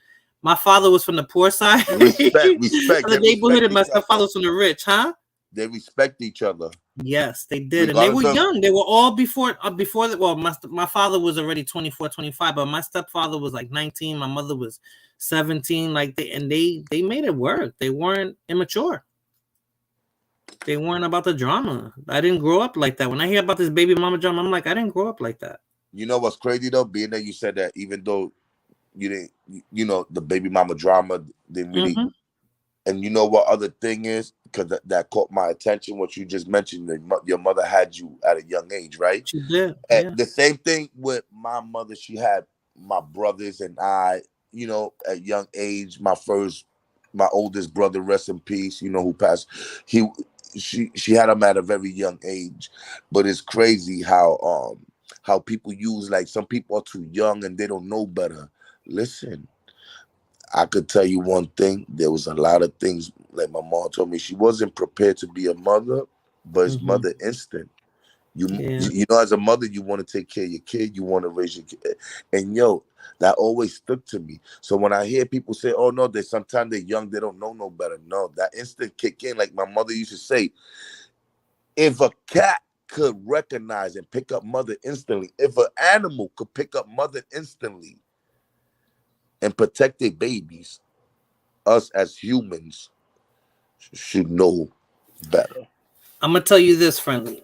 my father was from the poor side, respect of the neighborhood, and my stepfather was from the rich, huh? They respect each other. Yes, they did. And they were young. They were all before my father was already 24, 25, but my stepfather was like 19. My mother was 17. Like they made it work. They weren't immature. They weren't about the drama. I didn't grow up like that. When I hear about this baby mama drama, I'm like, I didn't grow up like that. You know what's crazy though? Being that you said that, even though you didn't, the baby mama drama didn't really. Mm-hmm. And you know what other thing is? Because that caught my attention, what you just mentioned, that your mother had you at a young age, right? She did. And the same thing with my mother. She had my brothers and I, at young age. My oldest brother, rest in peace, who passed. She had him at a very young age. But it's crazy how people use, like, some people are too young and they don't know better. Listen, I could tell you one thing. There was a lot of things, like my mom told me, she wasn't prepared to be a mother, but it's mother instinct. As a mother, you want to take care of your kid, you want to raise your kid. And that always stuck to me. So when I hear people say, oh no, sometimes they're young, they don't know no better. No, that instinct kick in. Like my mother used to say, if a cat could recognize and pick up mother instantly, if an animal could pick up mother instantly and protect their babies, us as humans should know better. I'm gonna tell you this, Friendly.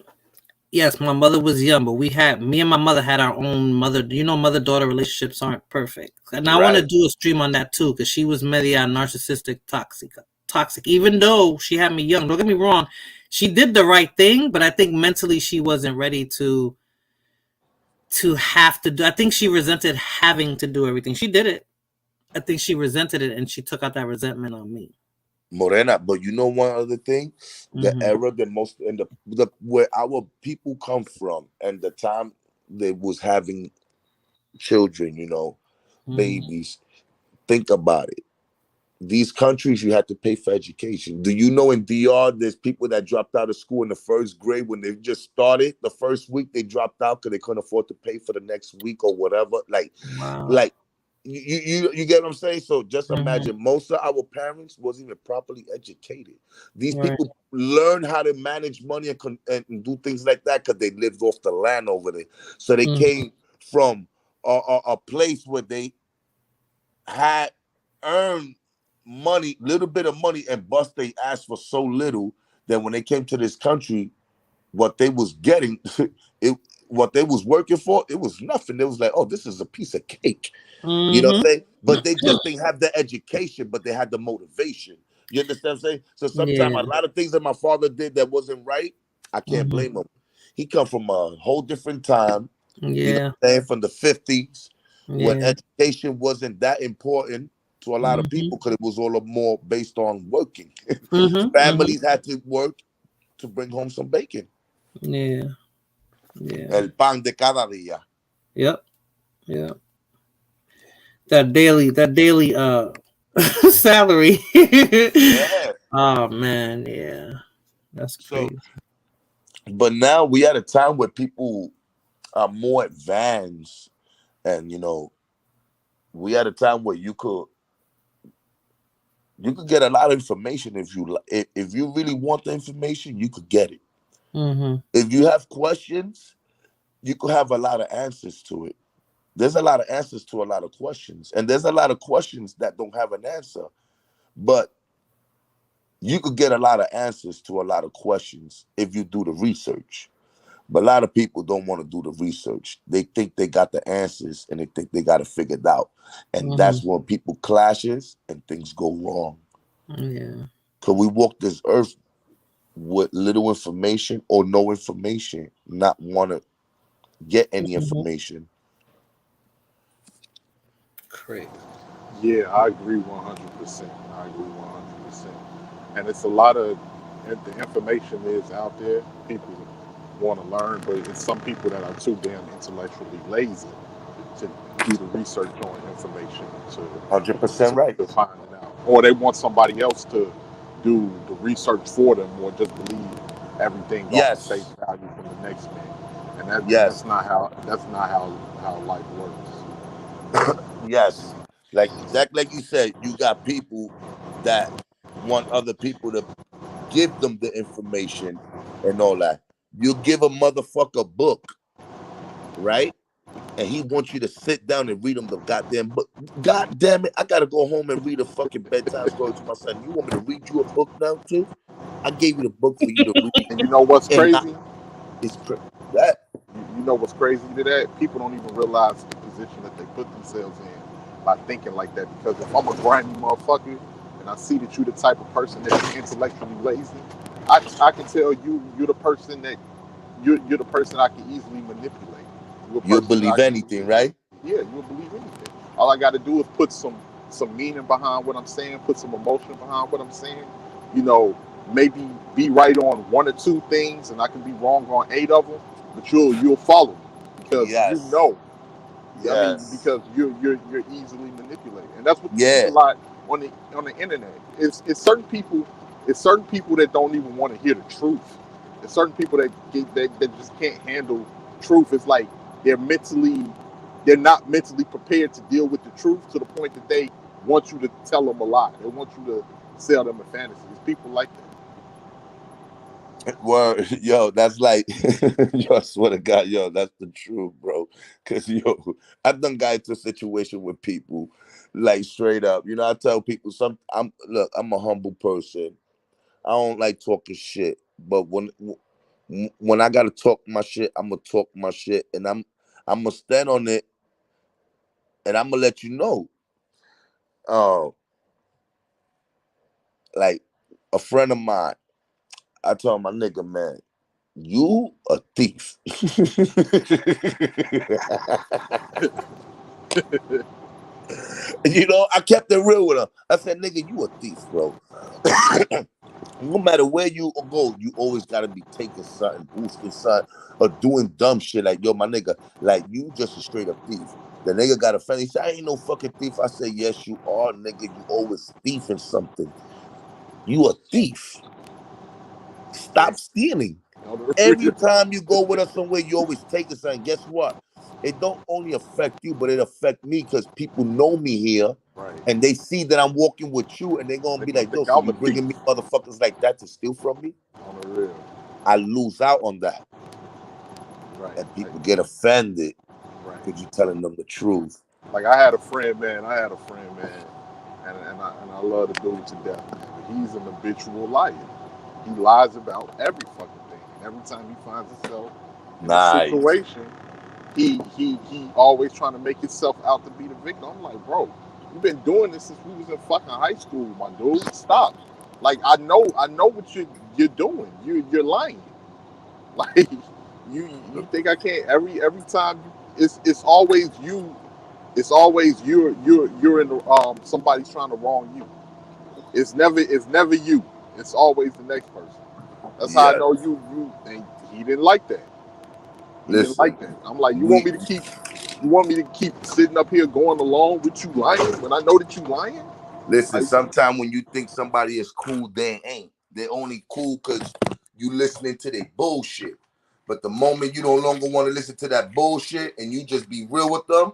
Yes, my mother was young, but me and my mother had our own mother. Mother-daughter relationships aren't perfect. And I want to do a stream on that too, because she was media narcissistic, toxic. Even though she had me young, don't get me wrong, she did the right thing, but I think mentally she wasn't ready to have to do. I think she resented having to do everything. She did it. I think she resented it, and she took out that resentment on me. Morena, but one other thing, the era, the most, and the where our people come from, and the time they was having children, babies. Think about it. These countries, you had to pay for education. Do you know in DR, there's people that dropped out of school in the first grade when they just started? The first week they dropped out because they couldn't afford to pay for the next week or whatever. Like, like. You get what I'm saying? So just imagine, most of our parents wasn't even properly educated. These people learn how to manage money and do things like that because they lived off the land over there. So they came from a place where they had earned money, little bit of money, and bust they ass for so little that when they came to this country, what they was getting, what they was working for, it was nothing. They was like, oh, this is a piece of cake. You know what I'm saying? But they just didn't have the education, but they had the motivation. You understand what I'm saying? So sometimes a lot of things that my father did that wasn't right, I can't blame him. He come from a whole different time. You know what I'm saying? From the 50s, when education wasn't that important to a lot of people because it was all more based on working. Families had to work to bring home some bacon. Yeah. Yeah. El pan de cada día. Yep. Yep. That daily salary. Yeah. Oh man, yeah. That's So, crazy. but now we at a time where people are more advanced, and we at a time where you could get a lot of information if you really want the information, you could get it. Mm-hmm. If you have questions, you could have a lot of answers to it. There's a lot of answers to a lot of questions, and there's a lot of questions that don't have an answer, but you could get a lot of answers to a lot of questions if you do the research. But a lot of people don't want to do the research. They think they got the answers and they think they got it figured out. And that's when people clashes and things go wrong. Yeah. Because we walk this earth with little information or no information, not want to get any information. Great. Yeah, I agree 100%. I agree 100%. And it's a lot of the information is out there. People want to learn, but it's some people that are too damn intellectually lazy to do the research on information to 100% right. to find it out, or they want somebody else to do the research for them, or just believe everything off the face value from the next man. And that's not how life works. Yes, like exactly like you said, you got people that want other people to give them the information and all that. You give a motherfucker a book, right? And he wants you to sit down and read him the goddamn book. God damn it, I gotta go home and read a fucking bedtime story to my son. You want me to read you a book now too? I gave you the book for you to read. And you know what's crazy? That. You know what's crazy to that? People don't even realize the position that they put themselves in by thinking like that. Because if I'm a grimy motherfucker and I see that you're the type of person that's intellectually lazy, I can tell you're the person that you're the person I can easily manipulate. You'll believe anything, right? Yeah, you'll believe anything. All I got to do is put some meaning behind what I'm saying, put some emotion behind what I'm saying. Maybe be right on one or two things, and I can be wrong on 8 of them. But you'll follow me because you know. Yes. I mean, because you're easily manipulated, and that's what you see a lot on the internet. It's certain people that don't even want to hear the truth. It's certain people that just can't handle truth. It's like they're not mentally prepared to deal with the truth to the point that they want you to tell them a lie. They want you to sell them a fantasy. It's people like that. Well, yo, that's like, yo, I swear to God, yo, that's the truth, bro. Cause yo, I've done got into a situation with people, like straight up. I tell people I'm a humble person. I don't like talking shit, but when I gotta talk my shit, I'm gonna talk my shit, and I'm gonna stand on it, and I'm gonna let you know. Like a friend of mine, I told my nigga, man, you a thief. I kept it real with him. I said, nigga, you a thief, bro. No matter where you go, you always gotta be taking something, boosting something, or doing dumb shit. Like, yo, my nigga, like, you just a straight up thief. The nigga got offended. He said, I ain't no fucking thief. I said, yes, you are, nigga. You always thieving something. You a thief. Stop stealing. Every time you go with us somewhere, you always take us. And guess what? It don't only affect you, but it affect me because people know me here, and they see that I'm walking with you, and they're gonna be like, "Yo, so you bringing me motherfuckers like that to steal from me?" On the real, I lose out on that, and people get offended because you're telling them the truth. Like I had a friend, man, and I love the dude to death, man. But he's an habitual liar. He lies about every fucking thing. And every time he finds himself in a situation, he always trying to make himself out to be the victim. I'm like, bro, you've been doing this since we was in fucking high school, my dude. Stop. Like I know what you're doing. You're lying. Like you think I can't every time it's always you. It's always you're in the somebody's trying to wrong you. It's never you. It's always the next person. That's how I know you and he didn't like that. He didn't Listen, like that. I'm like, you want me to keep sitting up here going along with you lying when I know that you lying? listen, Like, sometimes when you think somebody is cool, they ain't. They're only cool because you listening to their bullshit. But the moment you no longer want to listen to that bullshit and you just be real with them,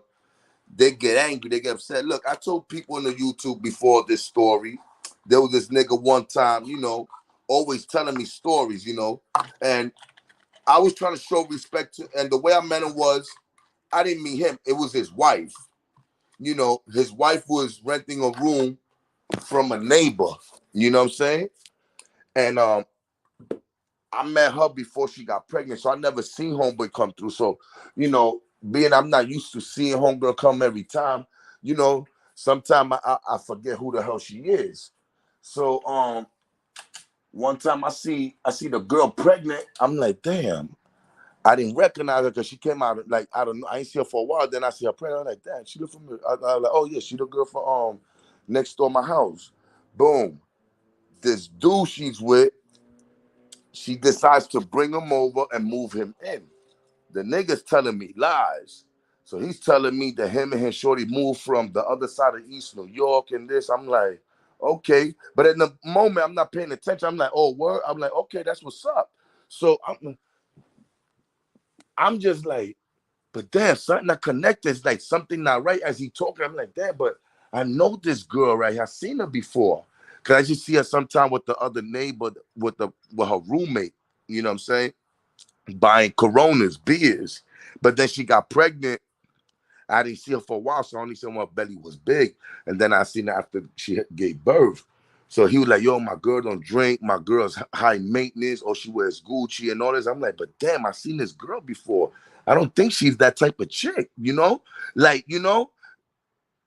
they get angry, they get upset. Look, I told people in the YouTube before this story, there was this nigga one time, you know, always telling me stories, you know, and I was trying to show respect to, and the way I met him was, I didn't meet him, it was his wife. You know, his wife was renting a room from a neighbor, you know what I'm saying? And I met her before she got pregnant, so I never seen homeboy come through. So, you know, being I'm not used to seeing homegirl come every time, you know, sometimes I forget who the hell she is. So one time I see the girl pregnant, I'm like, damn, I didn't recognize her because she came out like I don't know, I ain't see her for a while. Then I see her pregnant, I'm like, damn, she look familiar. I was like, oh yeah, she the girl from next door my house. Boom. This dude she's with, she decides to bring him over and move him in. The nigga's telling me lies. So he's telling me that him and his shorty moved from the other side of East New York and this. I'm like, okay. But in the moment, I'm not paying attention. I'm like, oh, word. I'm like, okay, that's what's up. So I'm just like, but damn, something not connected. It's like something not right as he talking. I'm like, damn, but I know this girl right here. I've seen her before. Cause I just see her sometime with the other neighbor, with her roommate. You know what I'm saying? Buying Coronas, beers. But then she got pregnant. I didn't see her for a while, so I only saw her belly was big. And then I seen her after she gave birth. So he was like, yo, my girl don't drink. My girl's high maintenance, or she wears Gucci and all this. I'm like, but damn, I seen this girl before. I don't think she's that type of chick, you know? Like, you know?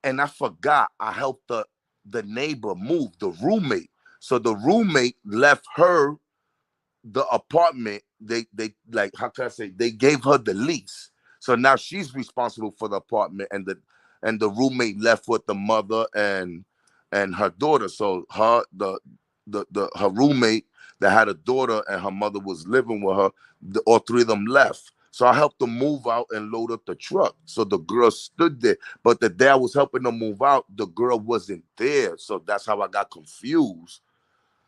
And I forgot I helped the neighbor move, the roommate. So the roommate left her the apartment. They like, how can I say, they gave her the lease. So now she's responsible for the apartment, and the roommate left with the mother and her daughter. So her her roommate that had a daughter and her mother was living with her, all three of them left. So I helped them move out and load up the truck. So the girl stood there, but the day I was helping them move out, the girl wasn't there. So that's how I got confused.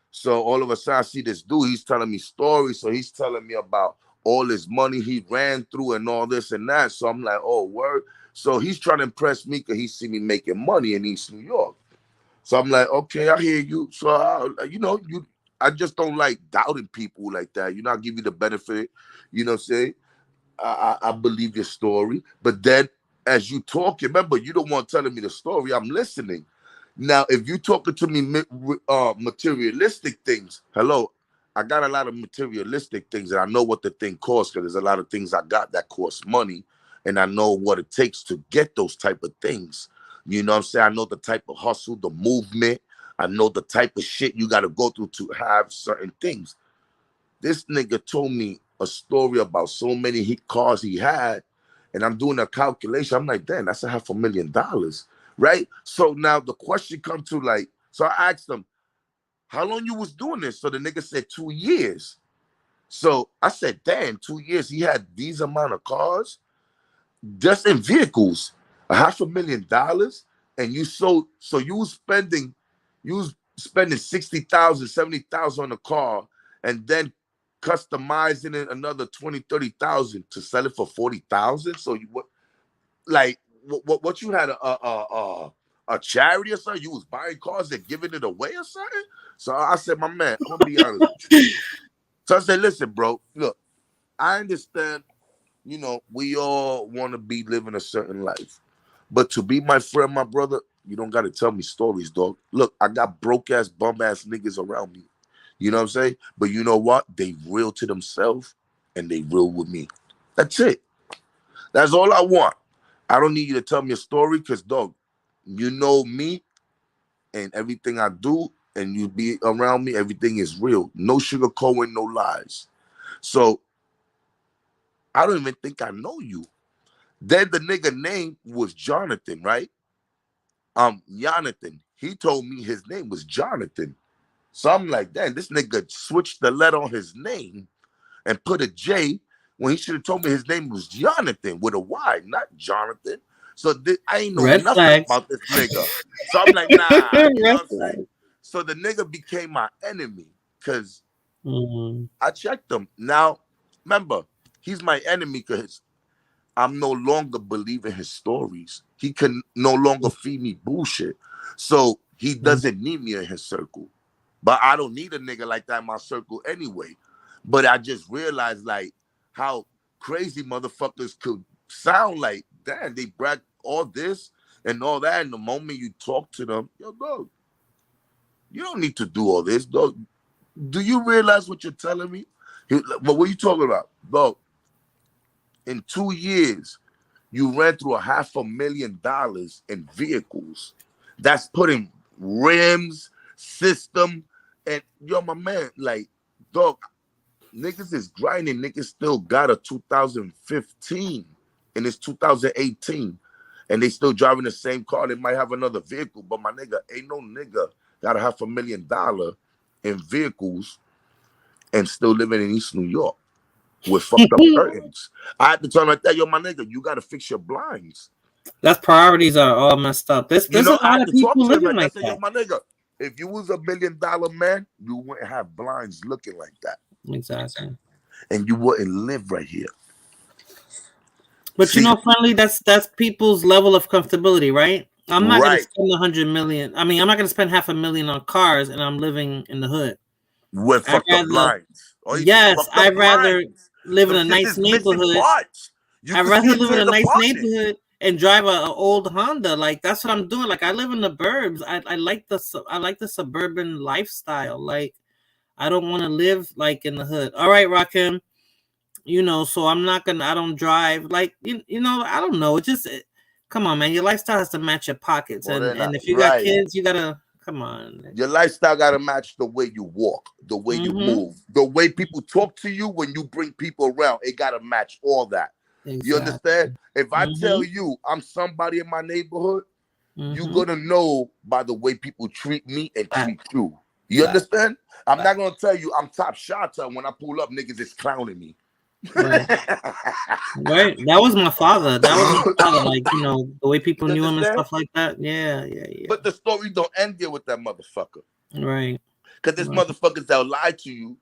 So all of a sudden, I see this dude, he's telling me stories. So he's telling me about all his money he ran through and all this and that. So I'm like, oh, word. So he's trying to impress me because he see me making money in East New York. So I'm like, okay, I hear you. So, I just don't like doubting people like that. You know, I'll give you the benefit. You know what I'm saying? I believe your story. But then as you talk, remember, you don't want telling me the story. I'm listening. Now, if you talking to me materialistic things, hello, I got a lot of materialistic things, and I know what the thing costs, because there's a lot of things I got that cost money, and I know what it takes to get those type of things. You know what I'm saying? I know the type of hustle, the movement. I know the type of shit you got to go through to have certain things. This nigga told me a story about so many cars he had, and I'm doing a calculation. I'm like, damn, that's $500,000, right? So now the question comes to like, so I asked him, how long you was doing this? So the nigga said 2 years. So I said, damn, 2 years. He had these amount of cars just in vehicles, $500,000, and you sold. So you was spending 60,000, 70,000 on a car, and then customizing it another 20, 30,000 to sell it for 40,000. So you what you had a charity or something? You was buying cars and giving it away or something? So I said, my man, I'm gonna be honest with you. So I said, listen, bro, look, I understand, you know, we all want to be living a certain life. But to be my friend, my brother, you don't got to tell me stories, dog. Look, I got broke ass, bum ass niggas around me. You know what I'm saying? But you know what? They real to themselves and they real with me. That's it. That's all I want. I don't need you to tell me a story because, dog, you know me and everything I do, and you be around me, everything is real. No sugarcoating, no lies. So I don't even think I know you. Then the nigga name was Jonathan, right? Jonathan. He told me his name was Jonathan. So I'm like, damn, this nigga switched the letter on his name and put a J when he should have told me his name was Jonathan with a Y, not Jonathan. So I ain't know Red nothing flags. about this nigga. So I'm like, nah. You know Red what I'm flags. saying? So the nigga became my enemy because Mhm. I checked him. Now, remember, he's my enemy because I'm no longer believing his stories. He can no longer feed me bullshit. So he doesn't need me in his circle. But I don't need a nigga like that in my circle anyway. But I just realized like how crazy motherfuckers could sound like, damn, they brag all this and all that. And the moment you talk to them, yo, dog, you don't need to do all this, dog. Do you realize what you're telling me? But what are you talking about? Dog, in 2 years, you ran through $500,000 in vehicles. That's putting rims, system, and yo, my man, like, dog, niggas is grinding. Niggas still got a 2015 and it's 2018. And they still driving the same car. They might have another vehicle, but my nigga, ain't no nigga got a $500,000 in vehicles and still living in East New York with fucked up curtains. I had to tell him like that, yo, my nigga, you gotta fix your blinds. That's priorities are all messed up. There's You a know, I lot had of to talk people to him living like like that. I said, yo, that. my nigga, if you was $1 million man, you wouldn't have blinds looking like that. Exactly. And you wouldn't live right here. But See, you know, Friendly, that's people's level of comfortability, right? I'm not gonna right. spend 100 million. I mean, I'm not gonna spend $500,000 on cars, and I'm living in the hood. With I'd fucked up rather, blinds. Oh, you see yes, fucked up I'd rather blinds. live in Them a shits nice is missing neighborhood. parts. You I'd can rather see it live in in a the nice apartment. neighborhood and drive an old Honda. Like that's what I'm doing. Like I live in the burbs. I like the suburban lifestyle. Like I don't want to live like in the hood. All right, Rakim. You know, so I don't drive. Like you know, I don't know. It just come on, man. Your lifestyle has to match your pockets, Well, then, and if you got right. kids, you gotta come on. Your lifestyle got to match the way you walk, the way you Mhm. move, the way people talk to you when you bring people around. It got to match all that. You Exactly. understand? If I tell Mhm. you I'm somebody in my neighborhood, you're Mhm. going to know by the way people treat me and Fact. treat you. You Fact. understand? I'm not Fact. going to tell you I'm top shotter when I pull up, niggas is clowning me. Right. Right. That was my father. That was my father. Like, you know, the way people You knew him and understand? stuff like that. Yeah, yeah, yeah. But the story don't end there with that motherfucker. Right. Because there's Right. motherfuckers that'll lie to you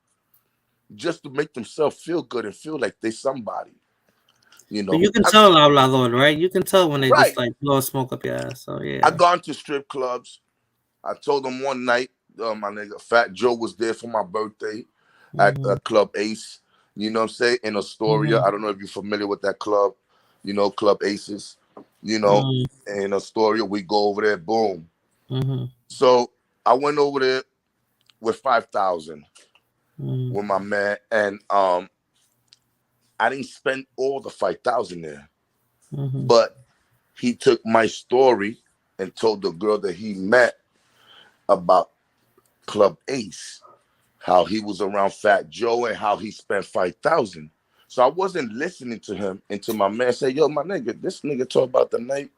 just to make themselves feel good and feel like they somebody. You know, But you can tell hablador, right? You can tell when they Right. just like blow smoke up your ass. So yeah. I gone to strip clubs. I told them one night, my nigga Fat Joe was there for my birthday at Mhm. Club Ace. You know what I'm saying? In Astoria. Mhm. I don't know if you're familiar with that club. You know, Club Aces. You know, in Astoria, we go over there, boom. Mhm. So I went over there with 5,000 Mhm. with my man, and I didn't spend all the 5,000 there, Mhm. but he took my story and told the girl that he met about Club Ace, how he was around Fat Joe and how he spent 5,000. So I wasn't listening to him until my man said, yo, my nigga, this nigga talk about the night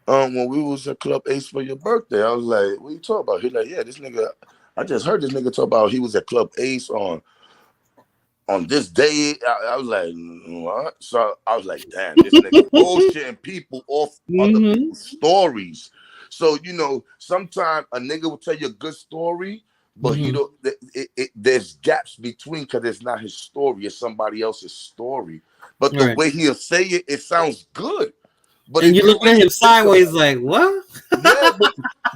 when we was at Club Ace for your birthday. I was like, what you talking about? He like, yeah, this nigga, I just heard this nigga talk about he was at Club Ace on this day. I was like, what? So I was like, damn, this nigga bullshitting people off other Mhm. people's stories. So, you know, sometimes a nigga will tell you a good story, but he Mhm. don't. There's gaps between because it's not his story; it's somebody else's story. But the Right. way he'll say it, it sounds good. But And if you you looking at really him think sideways, like what? yeah,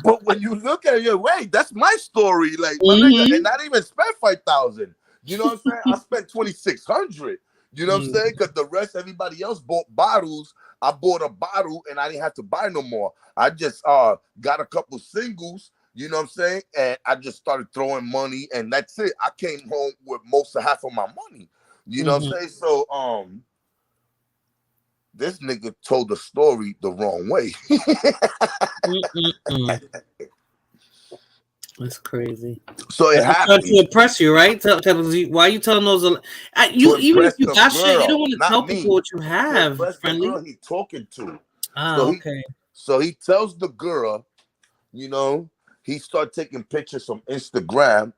but when you look at it, wait, that's my story. Like my nigga, and not even spent 5,000. You know what I'm saying? I spent 2,600. You know what I'm saying? Because the rest, everybody else bought bottles. I bought a bottle and I didn't have to buy no more. I just got a couple singles, you know what I'm saying? And I just started throwing money and that's it. I came home with most of half of my money. You know what I'm saying? So this nigga told the story the wrong way. That's crazy. So it Trying happened. to impress you, right? Why you telling those? You To even if impress you the got shit, you girl, don't want to not tell me. people what you To have. impress the Friendly. girl he talking to. Ah, okay. So he tells the girl, you know, he start taking pictures from Instagram.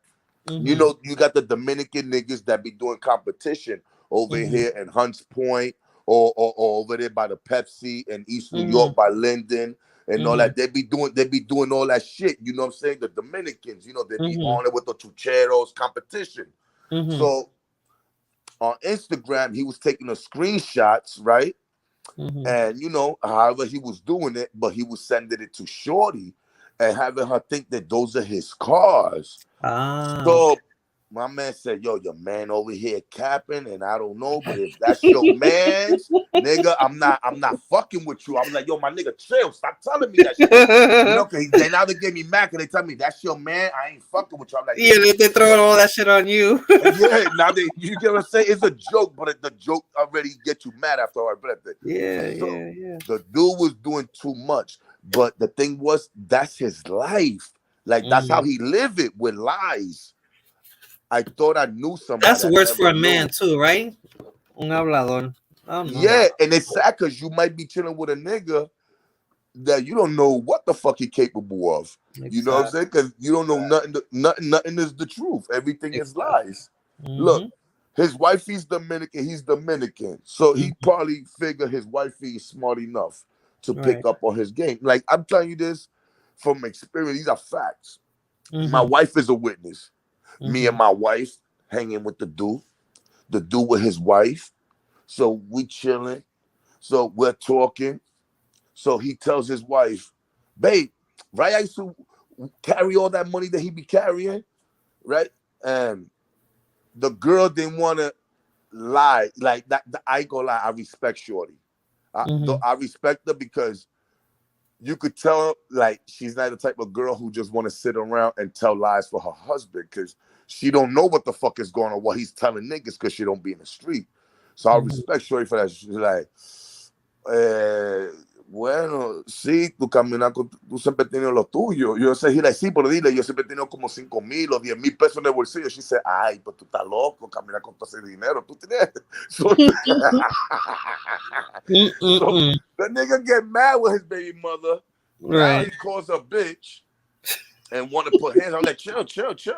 You know, you got the Dominican niggas that be doing competition over here in Hunts Point or over there by the Pepsi in East New York by Linden and all that. They be doing all that shit. You know what I'm saying? The Dominicans, you know, they be on it with the Chucheros competition. So on Instagram, he was taking the screenshots, right? And you know, however he was doing it, but he was sending it to Shorty and having her think that those are his cars. So my man said, yo, your man over here capping, and I don't know, but if that's your man's, nigga, I'm not fucking with you. I'm like, yo, my nigga, chill, stop telling me that shit. You know, cause they now they gave me mad, and they tell me that's your man, I ain't fucking with you. I'm like, yeah, they throwing all that shit on you. yeah, now you get what I'm saying? It's a joke, but the joke already get you mad after I read it. Yeah. The dude was doing too much, but the thing was, that's his life. Like that's how he live it with lies. I thought I knew somebody. That's worse for a man too, right? Un hablador. Yeah, and it's sad because you might be chilling with a nigga that you don't know what the fuck he capable of. Exactly. You know what I'm saying? Because you don't know nothing is the truth. Everything is lies. Look, his wifey's Dominican, he's Dominican. So he probably figured his wifey is smart enough to pick up on his game. Like, I'm telling you this from experience. These are facts. My wife is a witness. Me and my wife hanging with the dude with his wife. So we chilling. So we're talking. So he tells his wife, babe, right? I used to carry all that money that he be carrying, right? And the girl didn't want to lie. Like that, I ain't gonna lie, I respect Shorty. I respect her because you could tell, like, she's not the type of girl who just want to sit around and tell lies for her husband because she don't know what the fuck is going on, what he's telling niggas because she don't be in the street. So I respect Shorty for that. She's like, bueno, sí, tú caminas, tú siempre tienes lo tuyo. Yo sé, like, sí, pero dile, yo siempre he tenido como 5,000 o 10,000 pesos en el bolsillo. She said, ay, pues tú estás loco, caminar con todo ese dinero. Tú tienes. So, the nigga get mad with his baby mother. Right. Now he calls a bitch and want to put hands on. Like, chill,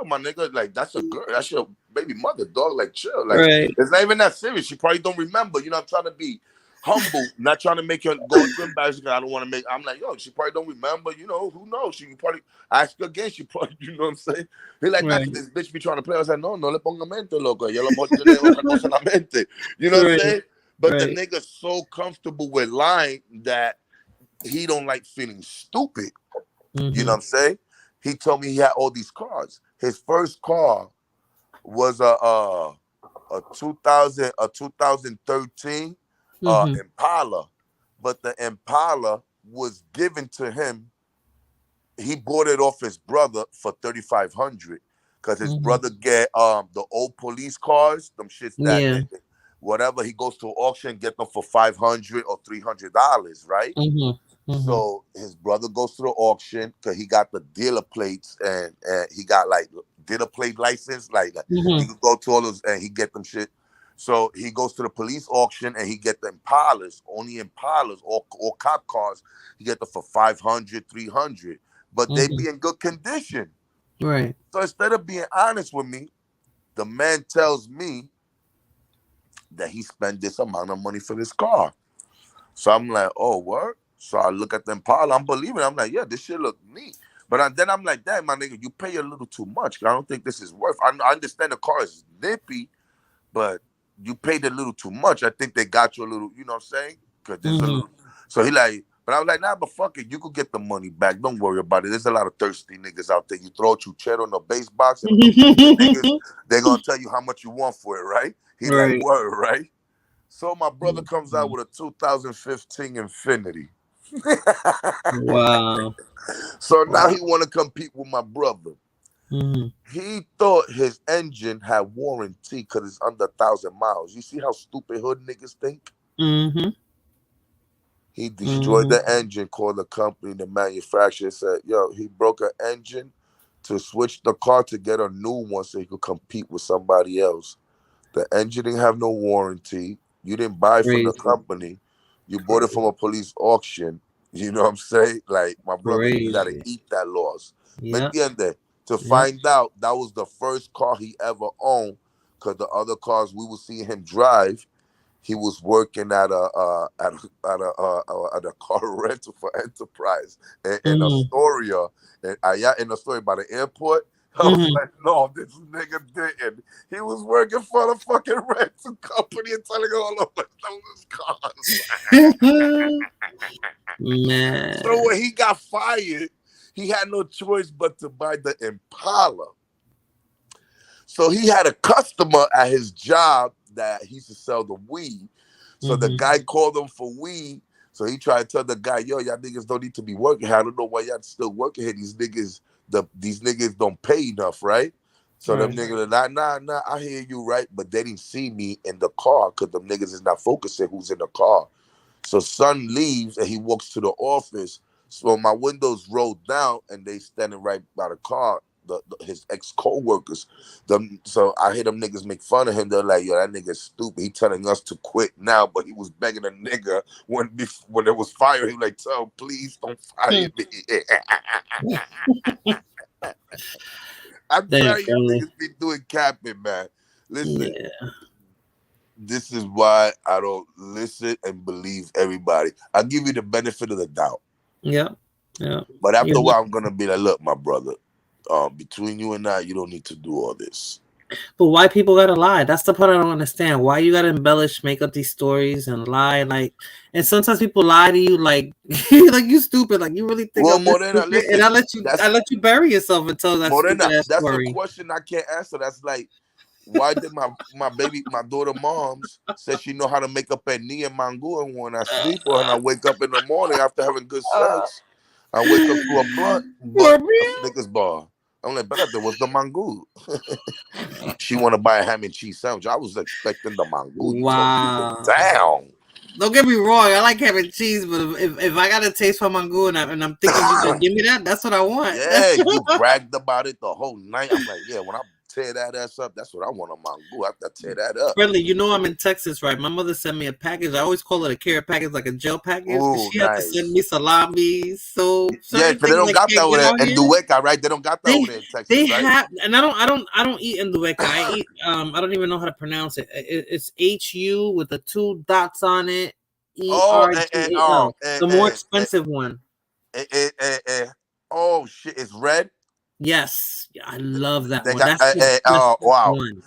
my nigga. Like, that's a girl. That's your baby mother, dog. Like, chill. Like, it's not even that serious. She probably don't remember. You know, I'm trying to be humble, not trying to make her go into embarrassment. I don't want to make. I'm like, yo, she probably don't remember. You know, who knows? She probably ask her again. She probably, you know what I'm saying? He like, this bitch be trying to play. I was like, no le ponga mente, loco. Yo lo tiene otra cosa en la mente. You know what I'm saying? But the nigga's so comfortable with lying that he don't like feeling stupid. You know what I'm saying? He told me he had all these cars. His first car was a 2013 Impala, but the Impala was given to him. He bought it off his brother for $3,500 because his brother get the old police cars, them shits that whatever. He goes to auction, get them for $500 or $300, right? So his brother goes to the auction because he got the dealer plates and he got like dealer plate license, like he could go to all those and he get them shit. So he goes to the police auction and he get the Impalas, only Impalas or cop cars. He get them for $500, $300, but they be in good condition. Right. So instead of being honest with me, the man tells me that he spent this amount of money for this car. So I'm like, oh, what? So I look at the Impala, I'm believing. I'm like, yeah, this shit look neat. But then I'm like, damn, my nigga, you pay a little too much. I don't think this is worth. I understand the car is nippy, but you paid a little too much. I think they got you a little, you know what I'm saying? Because there's a little. So he like, but I was like, nah, but fuck it. You could get the money back. Don't worry about it. There's a lot of thirsty niggas out there. You throw a chuchero in a base box, and niggas, they're going to tell you how much you want for it, right? He like, word, right? So my brother comes out with a 2015 Infiniti. Wow. So now he want to compete with my brother. He thought his engine had warranty because it's under 1,000 miles. You see how stupid hood niggas think? He destroyed the engine, called the company, the manufacturer, said, yo, he broke an engine to switch the car to get a new one so he could compete with somebody else. The engine didn't have no warranty. You didn't buy it from the company. You bought it from a police auction. You know what I'm saying? Like, my brother, you got to eat that loss. ¿Me entiendes? To find out that was the first car he ever owned because the other cars we were seeing him drive, he was working at a car rental for Enterprise in Astoria, and allá in Astoria by the airport. I was like, no, this nigga didn't. He was working for the fucking rental company and telling all of us those cars. Man. So when he got fired, he had no choice but to buy the Impala. So he had a customer at his job that he used to sell the weed. So the guy called him for weed. So he tried to tell the guy, yo, y'all niggas don't need to be working here. I don't know why y'all still working here. These niggas don't pay enough, right? So them niggas are like, nah, I hear you, right? But they didn't see me in the car because them niggas is not focusing who's in the car. So son leaves and he walks to the office. So my windows rolled down and they standing right by the car, his ex-co-workers. So I hear them niggas make fun of him. They're like, yo, that nigga's stupid. He telling us to quit now, but he was begging a nigga when it was fire. He was like, tell, please don't fire me. I'm telling you, niggas be doing capping, man. Listen, this is why I don't listen and believe everybody. I give you the benefit of the doubt. Yeah. But after a while, I'm gonna be like, look, my brother, between you and I, you don't need to do all this. But why people gotta lie? That's the part I don't understand. Why you gotta embellish, make up these stories and lie? Like, and sometimes people lie to you, like, like you stupid, like you really think. Well, Morena, listen, and I let you bury yourself until that. Morena, that's story. a question I can't answer. That's like, why did my daughter moms said she know how to make up a knee and mango, and when I sleep or and I wake up in the morning after having good sex, I wake up to a blunt, a Snickers bar. I'm like, but there was the mango. She want to buy a ham and cheese sandwich. I was expecting the mango. Wow. Down. Don't get me wrong. I like ham and cheese, but if I got a taste for mango and I'm thinking you can give me that, that's what I want. Yeah, you bragged about it the whole night. I'm like, yeah, when I tear that ass up, that's what I want on mango. I have to tear that up. Friendly, you know I'm in Texas, right? My mother sent me a package. I always call it a care package, like a gel package. Ooh, she had to send me salami. So yeah, but they don't got that over there in Dueca, right? They don't got that over there in Texas. They right? have, and I don't eat in Dueca. I eat I don't even know how to pronounce it. It's HU with the 2 dots on it. ERGAL. The more expensive one. Oh shit, it's red. Yes, I love that one. Got, that's wow. One.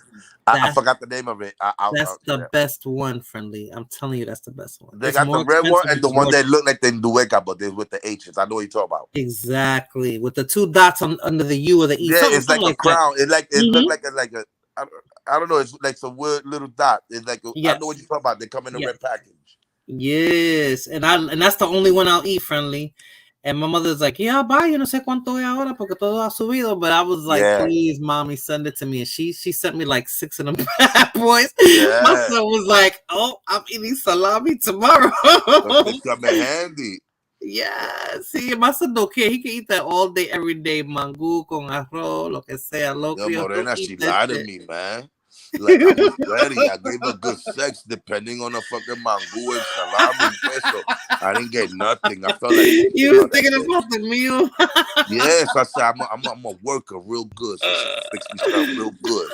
I forgot the name of it. That's the best one, Friendly. I'm telling you, that's the best one. They got the red one and the one that look like the Dueca, but they're with the H's. I know what you're talking about. Exactly, with the 2 dots under the U or the E. Yeah, it's like a crown. It look like a I don't know. It's like some weird little dot. It's like I know what you're talking about. They come in a red package. Yes, and that's the only one I'll eat, Friendly. And my mother's like, yeah, I'll buy you, no sé cuánto es ahora porque todo ha subido. But I was like, please, mommy, send it to me. And she sent me like 6 of them bad boys. Yeah. My son was like, oh, I'm eating salami tomorrow. It's coming handy. Yeah, see, my son don't care. He can eat that all day, every day. Mango con arroz, lo que sea. Yo, Morena, she lied to me, man. Like, I was ready. I gave her good sex depending on the fucking mango and salami peso. I didn't get nothing. I felt like you was thinking about the meal. Yes, I said I'm a worker real good. So she fixed me stuff real good.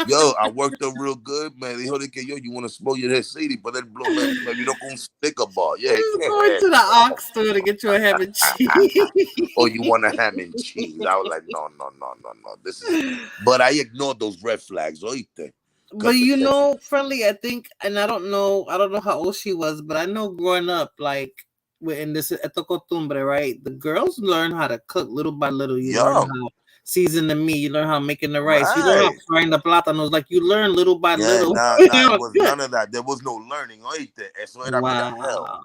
Yo, I worked her real good, man. Dijo de que yo, you want to smoke your head city, but then blow man, you don't go sticker bar. Yeah, going to the ox store to get you a ham and cheese. Oh, you want a ham and cheese? I was like, no. This is. But I ignored those red flags. Oíste. But you know, Friendly, I think, and I don't know how old she was, but I know growing up, like in this esto costumbre, right? The girls learn how to cook little by little. You learn how season the meat, you learn how making the rice, you learn how frying the plátanos. Like you learn little by little. There was none of that. There was no learning. Wow.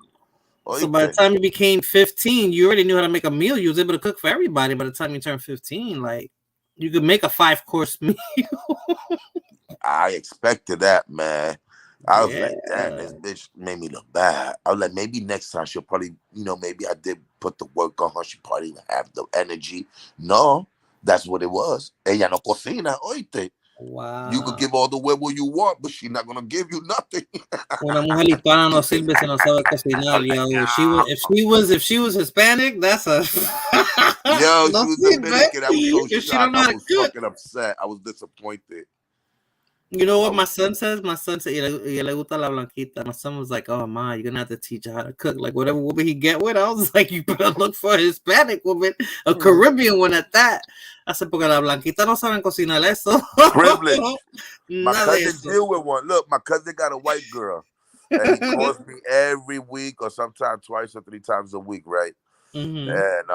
So by the time you became 15, you already knew how to make a meal. You was able to cook for everybody. By the time you turned 15, like you could make a 5-course meal. I expected that, man. I was like, damn, this bitch made me look bad. I was like, maybe next time she'll probably, maybe I did put the work on her. She probably didn't have the energy. No, that's what it was. Ella no cocina, oíste. Wow. You could give all the huevo you want, but she's not gonna give you nothing. Una mujer hispana no sirve si no sabe cocinar, yo. If she was Hispanic, that's a yo. She was Dominican. I was so shocked. I was fucking upset. I was disappointed. You know what my son says? My son said, "Y le gusta la blanquita." My son was like, "Oh, ma, you're gonna have to teach her how to cook. Like whatever woman he get with." I was like, "You better look for a Hispanic woman, a Caribbean one at that." I said, "Porque la blanquita no saben cocinar eso." Privilege. My Nada de cousin eso. deal with one. Look, my cousin got a white girl, and he calls me every week or sometimes 2 or 3 times a week, right? Mhm. And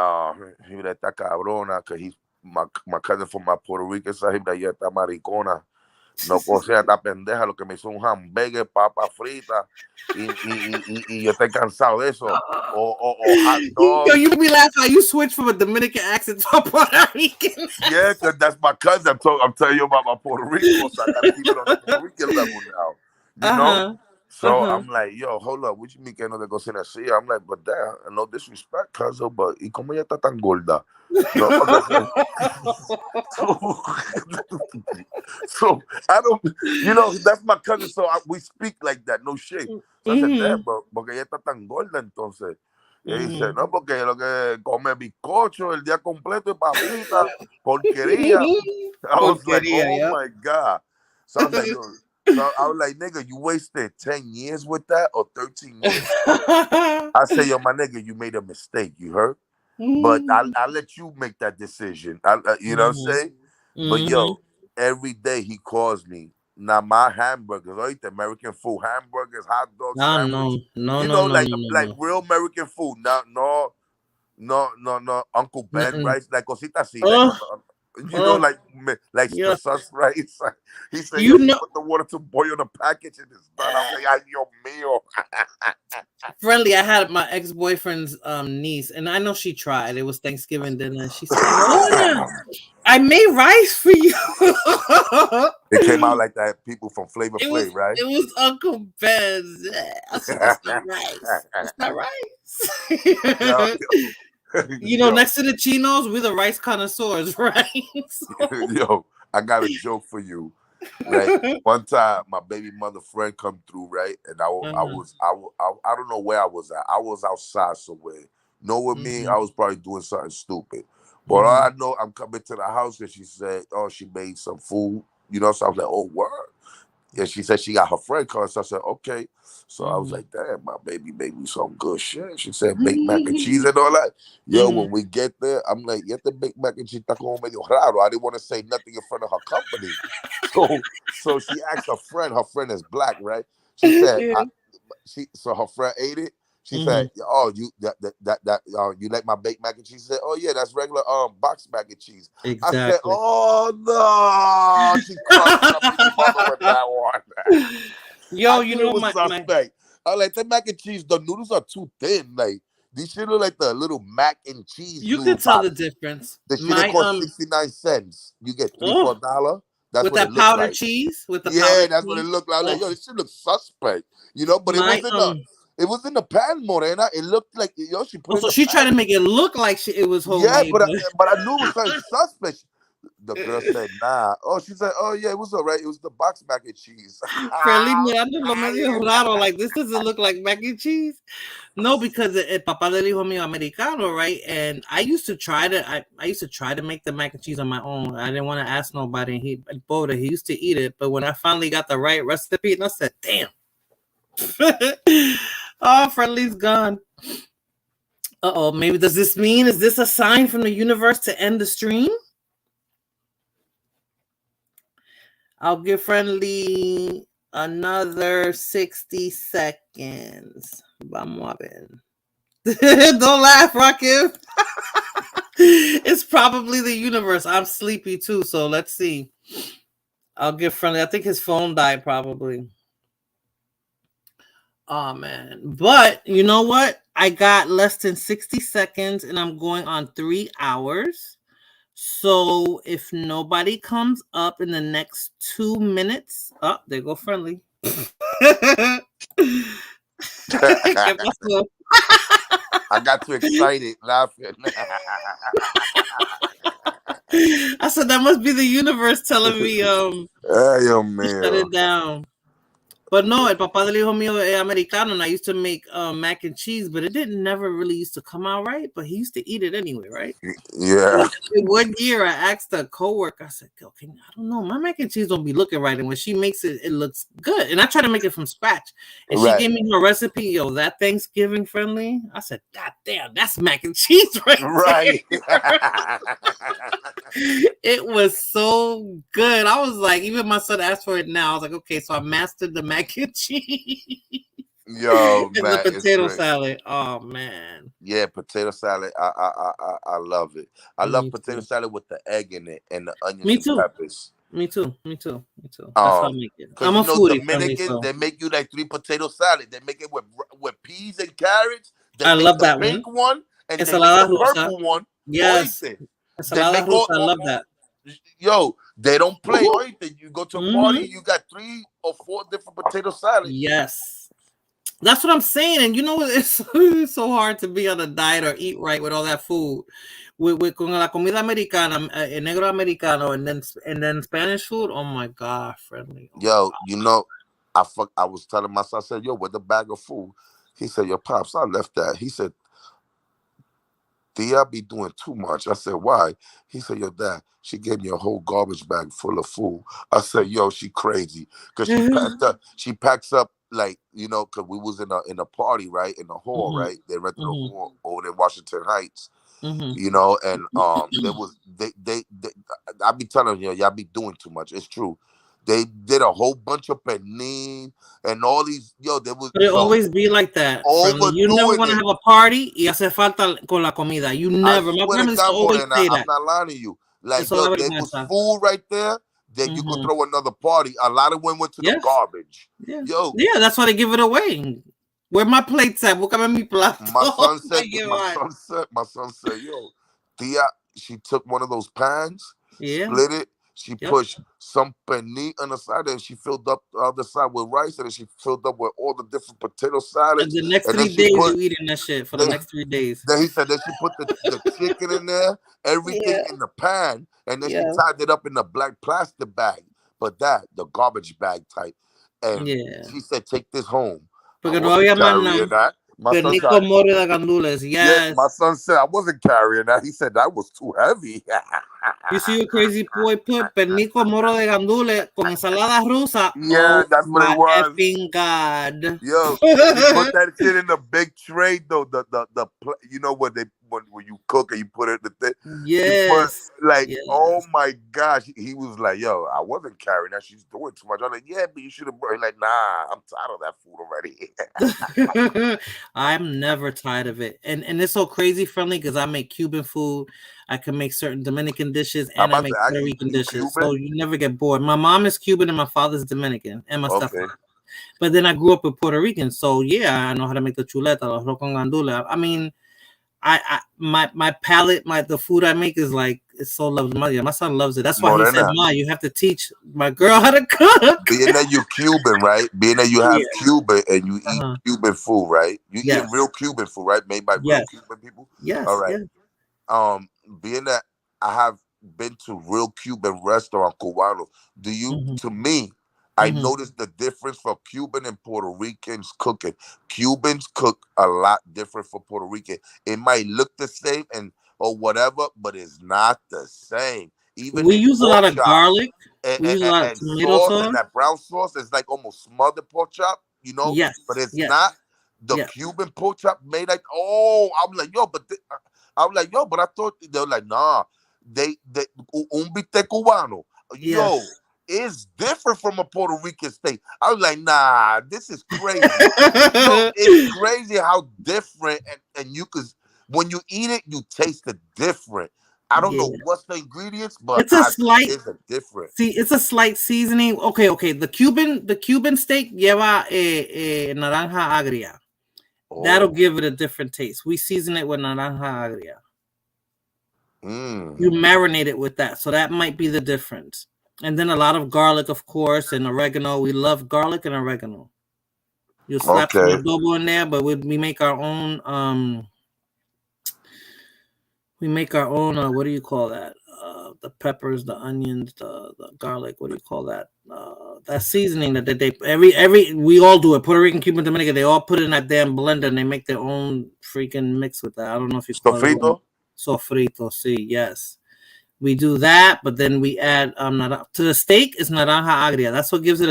he was like, "Está cabrona," because he's my cousin from my Puerto Rican side. He was like, "Yeah, está maricona. No cocina, está pendeja. Lo que me hizo un hamburger, papa frita, y yo estoy cansado de eso. O hot Yo, dog." you be laughing how you switch from a Dominican accent to a Puerto Rican. Yeah, because that's my cousin. I'm telling you about my Puerto Rico, so I gotta keep it on the Puerto Rican level now. You know? So I'm like, yo, hold up, what you mean que no te cocina así? I'm like, but damn, no disrespect, cousin, but ¿y cómo ella está tan gorda? No, so I don't, that's my cousin. So we speak like that, no shit. So I said, damn, but porque ella está tan gorda entonces. Y dice, no, porque lo que come bizcocho el día completo y papita, porquería. I was like, oh my God. So I was like, yo, nigga, you wasted 10 years with that or 13 years? I say, yo, my nigga, you made a mistake, you heard? But I'll let you make that decision. You know what I'm saying? But yo, every day he calls me. Now my hamburgers, the American food, hamburgers, hot dogs, sandwich. No, like real American food. No, Uncle Ben rice, like cositas así, like the sus rice. He said, you put the water to boil on the package and it's done. I'm like, ay, Dios mío. Friendly, I had my ex-boyfriend's niece, and I know she tried. It was Thanksgiving dinner. She said, "Mona, I made rice for you." It came out like that. People from Flavor Flav, right? It was Uncle Ben's. I said, "That's not rice. That's not rice." You know, next to the chinos, we're the rice connoisseurs, right? Yo, I got a joke for you. Right, one time my baby mother friend come through, right, and I don't know where I was at. I was outside somewhere. Know what I mean? I was probably doing something stupid, but all I know, I'm coming to the house and she said, "Oh, she made some food," So I was like, "Oh, word." Yeah, she said she got her friend coming, so I said, "Okay." So I was like, "Damn, my baby made me some good shit." She said, "Baked mac and cheese and all that." Yo, when we get there, I'm like, "Yeah, the baked mac and cheese está como medio raro." I didn't want to say nothing in front of her company. So she asked her friend. Her friend is black, right? She said, so her friend ate it. She said, "Oh, you you like my baked mac and cheese?" She said, "Oh yeah, that's regular box mac and cheese." Exactly. I said, "Oh no!" She crushed my mother with that one. Yo, you know my suspect. I like the mac and cheese. The noodles are too thin. Like these shit look like the little mac and cheese. You can tell the difference. The shit cost 69 cents. You get 3 for $1. That's with what that it looked powdered like. cheese. With the that's what it looked like. Like, yo, this shit looks suspect. But it was in the pan, Morena. It looked like she put. So she tried to make it look like it was homemade. Yeah, but I knew it was something suspect. The girl said, "Nah." Oh, she said, "Oh yeah, it was all right. It was the box mac and cheese." Like this doesn't look like mac and cheese. No, because el papá del hijo mío americano, right? And I used to try to make the mac and cheese on my own. I didn't want to ask nobody. He used to eat it, but when I finally got the right recipe, and I said, "Damn." Oh, Friendly's gone. Maybe is this a sign from the universe to end the stream? I'll give Friendly another 60 seconds. Vamos a ver. Don't laugh, Rakim. It's probably the universe. I'm sleepy too, so let's see. I'll give Friendly. I think his phone died probably. Oh man. But you know what? I got less than 60 seconds and I'm going on 3 hours. So if nobody comes up in the next 2 minutes, there go Friendly. I got too excited laughing. I said that must be the universe telling me hey, yo, man. shut it down. But no, el papá del hijo mío es americano, and I used to make mac and cheese, but it didn't never really used to come out right. But he used to eat it anyway, right? Yeah. One year, I asked a coworker, I said, "Okay, I don't know, my mac and cheese don't be looking right, and when she makes it, it looks good." And I try to make it from scratch, and Right. she gave me her recipe. Yo, that Thanksgiving friendly. I said, "God damn, that's mac and cheese, right?" Right. It was so good. I was like, even my son asked for it now. I was like, okay, so I mastered the mac and cheese. Yo, and man, the it's potato great. salad. Oh man. Yeah, potato salad. I love it. I love Me potato too. salad with the egg in it and the onions Me and too. peppers. Me too. Me too. Me too. That's how I make it. Cause I'm you a know foodie family, Dominicans, so they make you like 3 potato salad. They make it with peas and carrots. They I make love the that pink one and they make Ensalada the rusa. purple one. Yes. Oíste. They Ensalada make rusa. I love that. Yo, they don't play. Woo-hoo. Oíste. You go to a party, you got 3 or 4 different potato salads. Yes. That's what I'm saying. And you know, it's so hard to be on a diet or eat right with all that food. With con la comida americana, negro americano, and then Spanish food. Oh my God, friendly. Oh Yo, God. you know, I was telling my son, I said, yo, with the bag of food. He said, yo, Pops, I left that. He said, Tia be doing too much. I said, why? He said, yo, Dad, she gave me a whole garbage bag full of food. I said, yo, she crazy. Cause she packs up like, you know, cause we was in a party, right? In the hall, right? They rented a hall over in Washington Heights. You know, and there was they I be telling you, y'all be doing too much. It's true. They did a whole bunch of panini and all these. There was. But it always be like that. Friendly. You never want to have a party y hace falta con la comida. You never. My grandma used to always say that. I'm not lying to you. Like Eso yo, there was food right there that you could throw another party. A lot of them went to the garbage. Yeah. Yo. Yeah, that's why they give it away. Where my plates at? Búscame mi plato. My son said, yo, Tia, she took one of those pans, split it, she pushed some penne on the side, and she filled up the other side with rice, and then she filled up with all the different potato salads. And the next 3 days, you eating that shit for the next 3 days. Then he said that she put the chicken in there, everything in the pan, and then she tied it up in the black plastic bag, but the garbage bag type. And she said, take this home. Porque no había más nada. Nico Moro de Gandules, yes. My son said I wasn't carrying that. He said that was too heavy. You see what crazy boy put Pernico Moro de Gandules con ensalada rusa. Yeah, that's what it was. Effing God. Yo, you put that shit in a big tray though. The you know when you cook and you put it in the thing. Yes. Oh my gosh, he was like, yo, I wasn't carrying that. She's doing too much. I'm like, yeah, but you should have brought. He's like, nah, I'm tired of that food already. I'm never tired of it, and it's so crazy friendly because I make Cuban food. I can make certain Dominican dishes, and I make Puerto Rican dishes, so you never get bored. My mom is Cuban and my father's Dominican, and my stepfather. But then I grew up with Puerto Rican, so yeah, I know how to make the chuleta, the arroz con gandules. I mean, my palate, the food I make is like it's so loved. My son loves it. That's why he said, "Ma, you have to teach my girl how to cook." Being that you're Cuban, right? Being that you have Cuban and you eat Cuban food, right? You eat real Cuban food, right? Made by real Cuban people. Yes. All right. Yes. Being that I have been to real Cuban restaurant Cubano, to me, I noticed the difference for Cuban and Puerto Ricans cooking. Cubans cook a lot different for Puerto Rican. It might look the same or whatever, but it's not the same. Even we use a lot of garlic. We use a lot of tomato sauce. And that brown sauce is like almost smothered pork chop, you know? Yes. But it's not the Cuban pork chop made like, I'm like, yo, but I thought they were like, nah, they un bistec cubano. Yo, it's different from a Puerto Rican steak. I was like, nah, this is crazy. It's crazy how different and you could, when you eat it, you taste it different. I don't know what's the ingredients, but it's a different. See, it's a slight seasoning. Okay. The Cuban steak lleva naranja agria. That'll give it a different taste. We season it with naranja agria. You marinate it with that, so that might be the difference. And then a lot of garlic, of course, and oregano. We love garlic and oregano. You'll slap some adobo in there, but we make our own. We make our own. What do you call that? the peppers, the onions, the garlic. What do you call that? That seasoning that they every we all do it. Puerto Rican, Cuban, Dominican. They all put it in that damn blender and they make their own freaking mix with that. I don't know if you call it sofrito. See, yes. We do that, but then we add to the steak is naranja agria. That's what gives it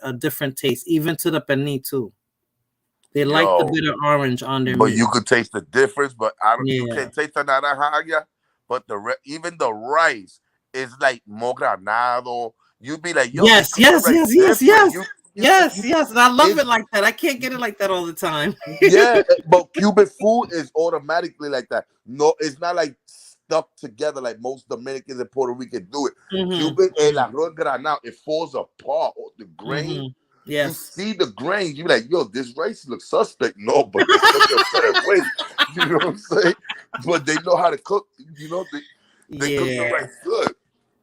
a different taste, even to the pernil too. They like the bitter orange on their but meat. you could taste the difference, but you Yeah. can't taste the naranja agria, but even the rice is like more granado. You'd be like, yo, yes. And I love it like that. I can't get it like that all the time. yeah, but Cuban food is automatically like that. No, it's not like stuck together like most Dominicans and Puerto Ricans do it. Cuban el arroz granado, it falls apart. The grain, yes, you see the grain, you be like, yo, this rice looks suspect. No, but they cook a certain way. You know what I'm saying? But they know how to cook. You know, they cook the rice good.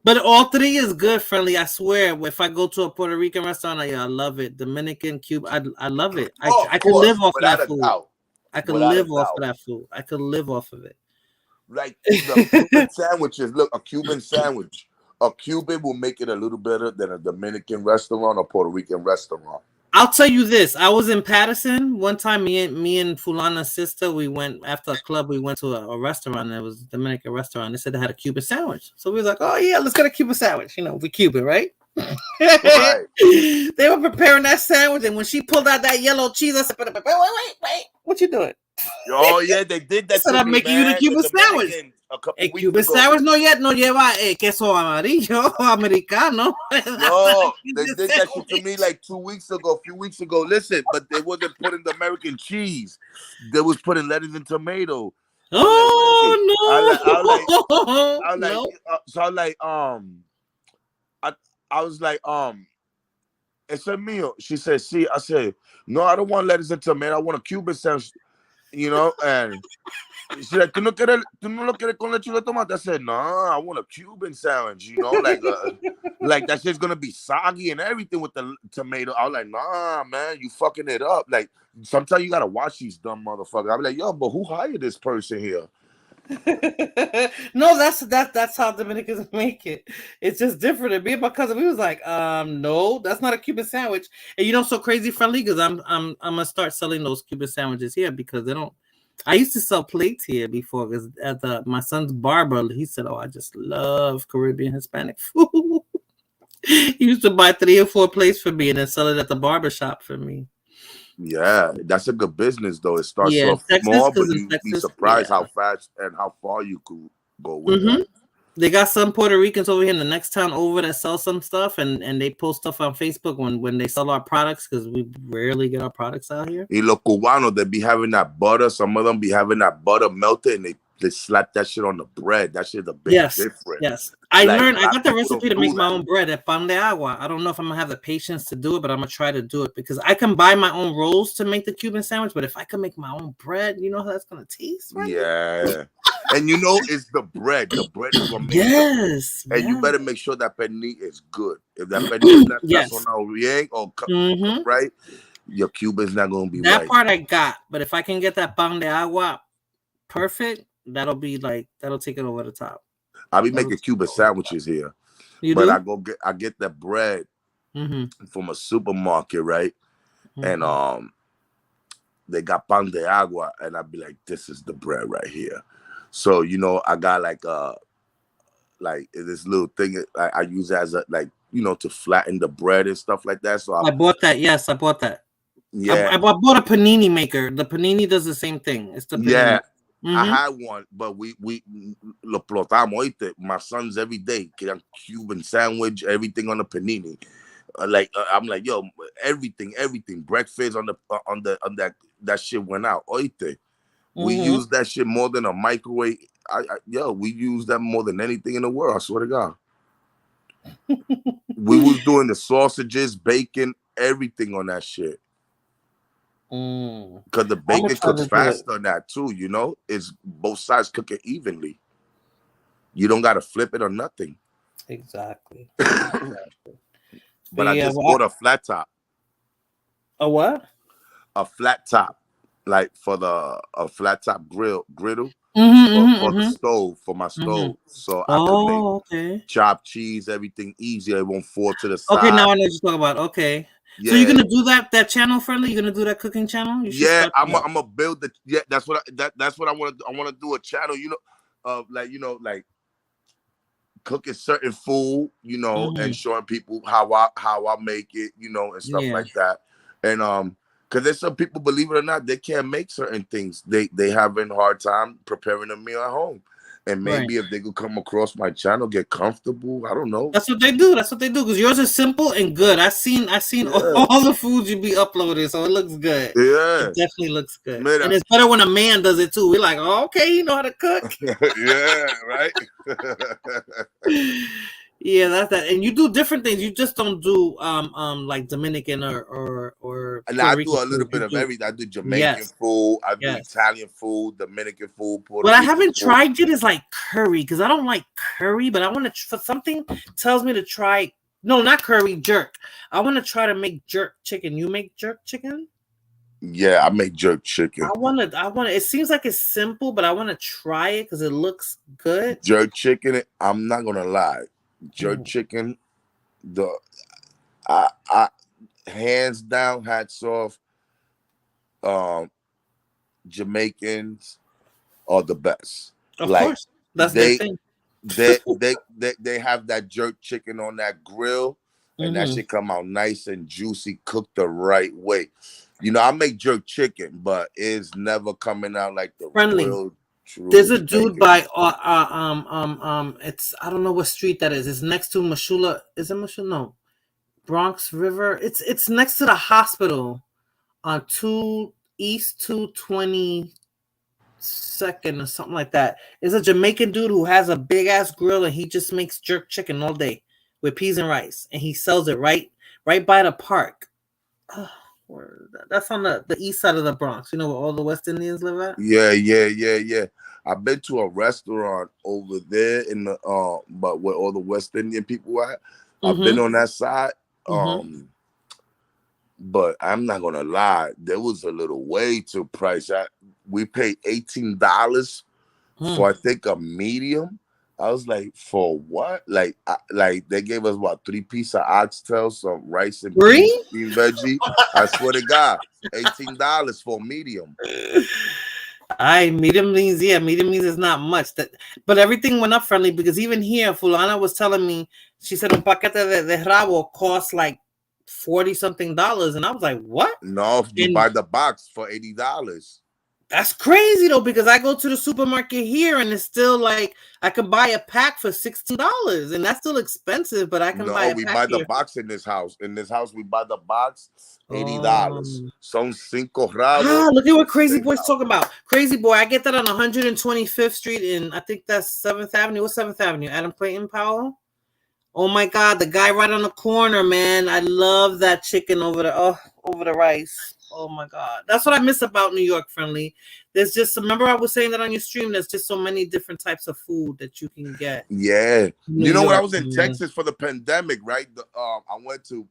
But all three is good, friendly. I swear. If I go to a Puerto Rican restaurant, I love it. Dominican, Cuban, I love it. I can live off of that food. I can live off of that food. I could live off of it. Like the Cuban sandwiches. Look, a Cuban sandwich. A Cuban will make it a little better than a Dominican restaurant or Puerto Rican restaurant. I'll tell you this. I was in Patterson one time. Me and Fulana's sister, we went after a club. We went to a restaurant. It was a Dominican restaurant. They said they had a Cuban sandwich. So we was like, oh yeah, let's get a Cuban sandwich. You know, we Cuban, right? Right. They were preparing that sandwich, and when she pulled out that yellow cheese, I said, wait, what you doing? Oh yeah, they did that. So I'm making you the Cuban sandwich. A Cuban sandwich no lleva queso amarillo americano. No, they did that shit to me like 2 weeks ago, a few weeks ago. Listen, but they wasn't putting the American cheese. They was putting lettuce and tomato. I was like, it's a meal. She said, see, I said, no, I don't want lettuce and tomato. I want a Cuban sandwich, you know, and she's like, ¿Tú no lo quieres con leche de tomate? I said, no, I want a Cuban sandwich, you know, like that shit's gonna be soggy and everything with the tomato. I was like, nah, man, you fucking it up. Like, sometimes you gotta watch these dumb motherfuckers. I'll be like, yo, but who hired this person here? No, that's how Dominicans make it. It's just different. And me and my cousin, we was like, no, that's not a Cuban sandwich. And you know, so crazy, friendly, because I'm gonna start selling those Cuban sandwiches here because they don't. I used to sell plates here before because at my son's barber, he said, "Oh, I just love Caribbean Hispanic food." He used to buy 3 or 4 plates for me and then sell it at the barber shop for me. Yeah, that's a good business though. It starts off small, but you'd be surprised how fast and how far you could go with that. They got some Puerto Ricans over here in the next town over that sell some stuff, and they post stuff on Facebook when they sell our products because we rarely get our products out here. Y los cubanos, they be having that butter. Some of them be having that butter melted, and they slap that shit on the bread. That shit's a big difference. Yes. I got the recipe to make my own bread at pan de agua. I don't know if I'm gonna have the patience to do it, but I'm gonna try to do it because I can buy my own rolls to make the Cuban sandwich. But if I can make my own bread, you know how that's gonna taste, right? Yeah. And you know it's the bread. The bread is gonna make it. And you better make sure that pernil is good. If that pernil is not bien or right, your Cuban's not gonna be that right. part I got. But if I can get that pan de agua perfect, that'll take it over the top. I'll be making Cuban sandwiches here. I get the bread from a supermarket, right? And they got pan de agua, and I'll be like, this is the bread right here. So you know, I got like this little thing I use as a to flatten the bread and stuff like that. So I bought that. Yes, I bought that. Yeah, I bought a panini maker. The panini does the same thing. It's the panini. Yeah. I had one, but we lo plotamos. Oíste, my sons every day get Cuban sandwich, everything on the panini. I'm like, yo, everything, breakfast on that shit went out. Oíste, we use that shit more than a microwave. We use that more than anything in the world. I swear to God. We was doing the sausages, bacon, everything on that shit. Because the bacon cooks faster than that too, you know. It's both sides cooking evenly. You don't gotta flip it or nothing. Exactly. But I just bought a flat top. A what? A flat top. like for the flat top griddle Mm-hmm, for the stove, for my stove, so I could make okay. chopped cheese, everything easier. It won't fall to the side. Okay, now I know what you're talking about. Okay. Yeah. So you're gonna do that channel, Friendly? You're gonna do that cooking channel? You should start I'm gonna build the. Yeah, that's what I want to. I want to do a channel. Like cooking certain food, and showing people how I make it, and stuff like that. And because there's some people, believe it or not, they can't make certain things. They having a hard time preparing a meal at home. And maybe if they could come across my channel, get comfortable. I don't know. That's what they do. Because yours is simple and good. I seen all the foods you be uploading, so it looks good. Yeah, it definitely looks good. Man, and it's better when a man does it too. We're like, oh, okay, you know how to cook. Yeah, right. Yeah, that's that. And you do different things. You just don't do like Dominican or. And I do a little bit of everything. I do Jamaican food. I do Italian food, Dominican food. What I haven't tried yet is like curry, because I don't like curry, but I want to. For something tells me to try. No, not curry, jerk. I want to try to make jerk chicken. You make jerk chicken? Yeah, I make jerk chicken. I want to. It seems like it's simple, but I want to try it because it looks good. Jerk chicken. I'm not gonna lie. Jerk chicken, I hands down, hats off. Jamaicans are the best. Of course, that's their thing. They have that jerk chicken on that grill, and that shit come out nice and juicy, cooked the right way. I make jerk chicken, but it's never coming out like the real. There's a dude by it's I don't know what street that is. It's next to Mashula. Is it Mashula? No, Bronx River. It's next to the hospital on East 222nd or something like that. It's a Jamaican dude who has a big ass grill and he just makes jerk chicken all day with peas and rice, and he sells it right by the park. That's on the east side of the Bronx. You know where all the West Indians live at? Yeah. I've been to a restaurant over there in the but where all the West Indian people at. I've been on that side. But I'm not gonna lie, there was a little way to price. We paid $18 for I think a medium. I was like, for what? Like they gave us what, 3 pieces of oxtail, some rice and beef veggie. I swear to God, $18 for a medium. Medium means is not much. But everything went up, Friendly, because even here, Fulana was telling me, she said un paquete de rabo costs like $40-something, and I was like, what? No, you buy the box for $80. That's crazy though, because I go to the supermarket here and it's still like I can buy a pack for $16, and that's still expensive, but I can buy a pack. We buy the box in this house. In this house, we buy the box $80. Son 5 rabos. Look at what Crazy Boy's talking about. Crazy Boy, I get that on 125th Street in, I think that's 7th Avenue. What's 7th Avenue? Adam Clayton Powell? Oh my God, the guy right on the corner, man. I love that chicken over the rice. Oh my God. That's what I miss about New York, Friendly. There's just, remember I was saying that on your stream, there's just so many different types of food that you can get. Yeah. When I was in Texas for the pandemic, right? I went to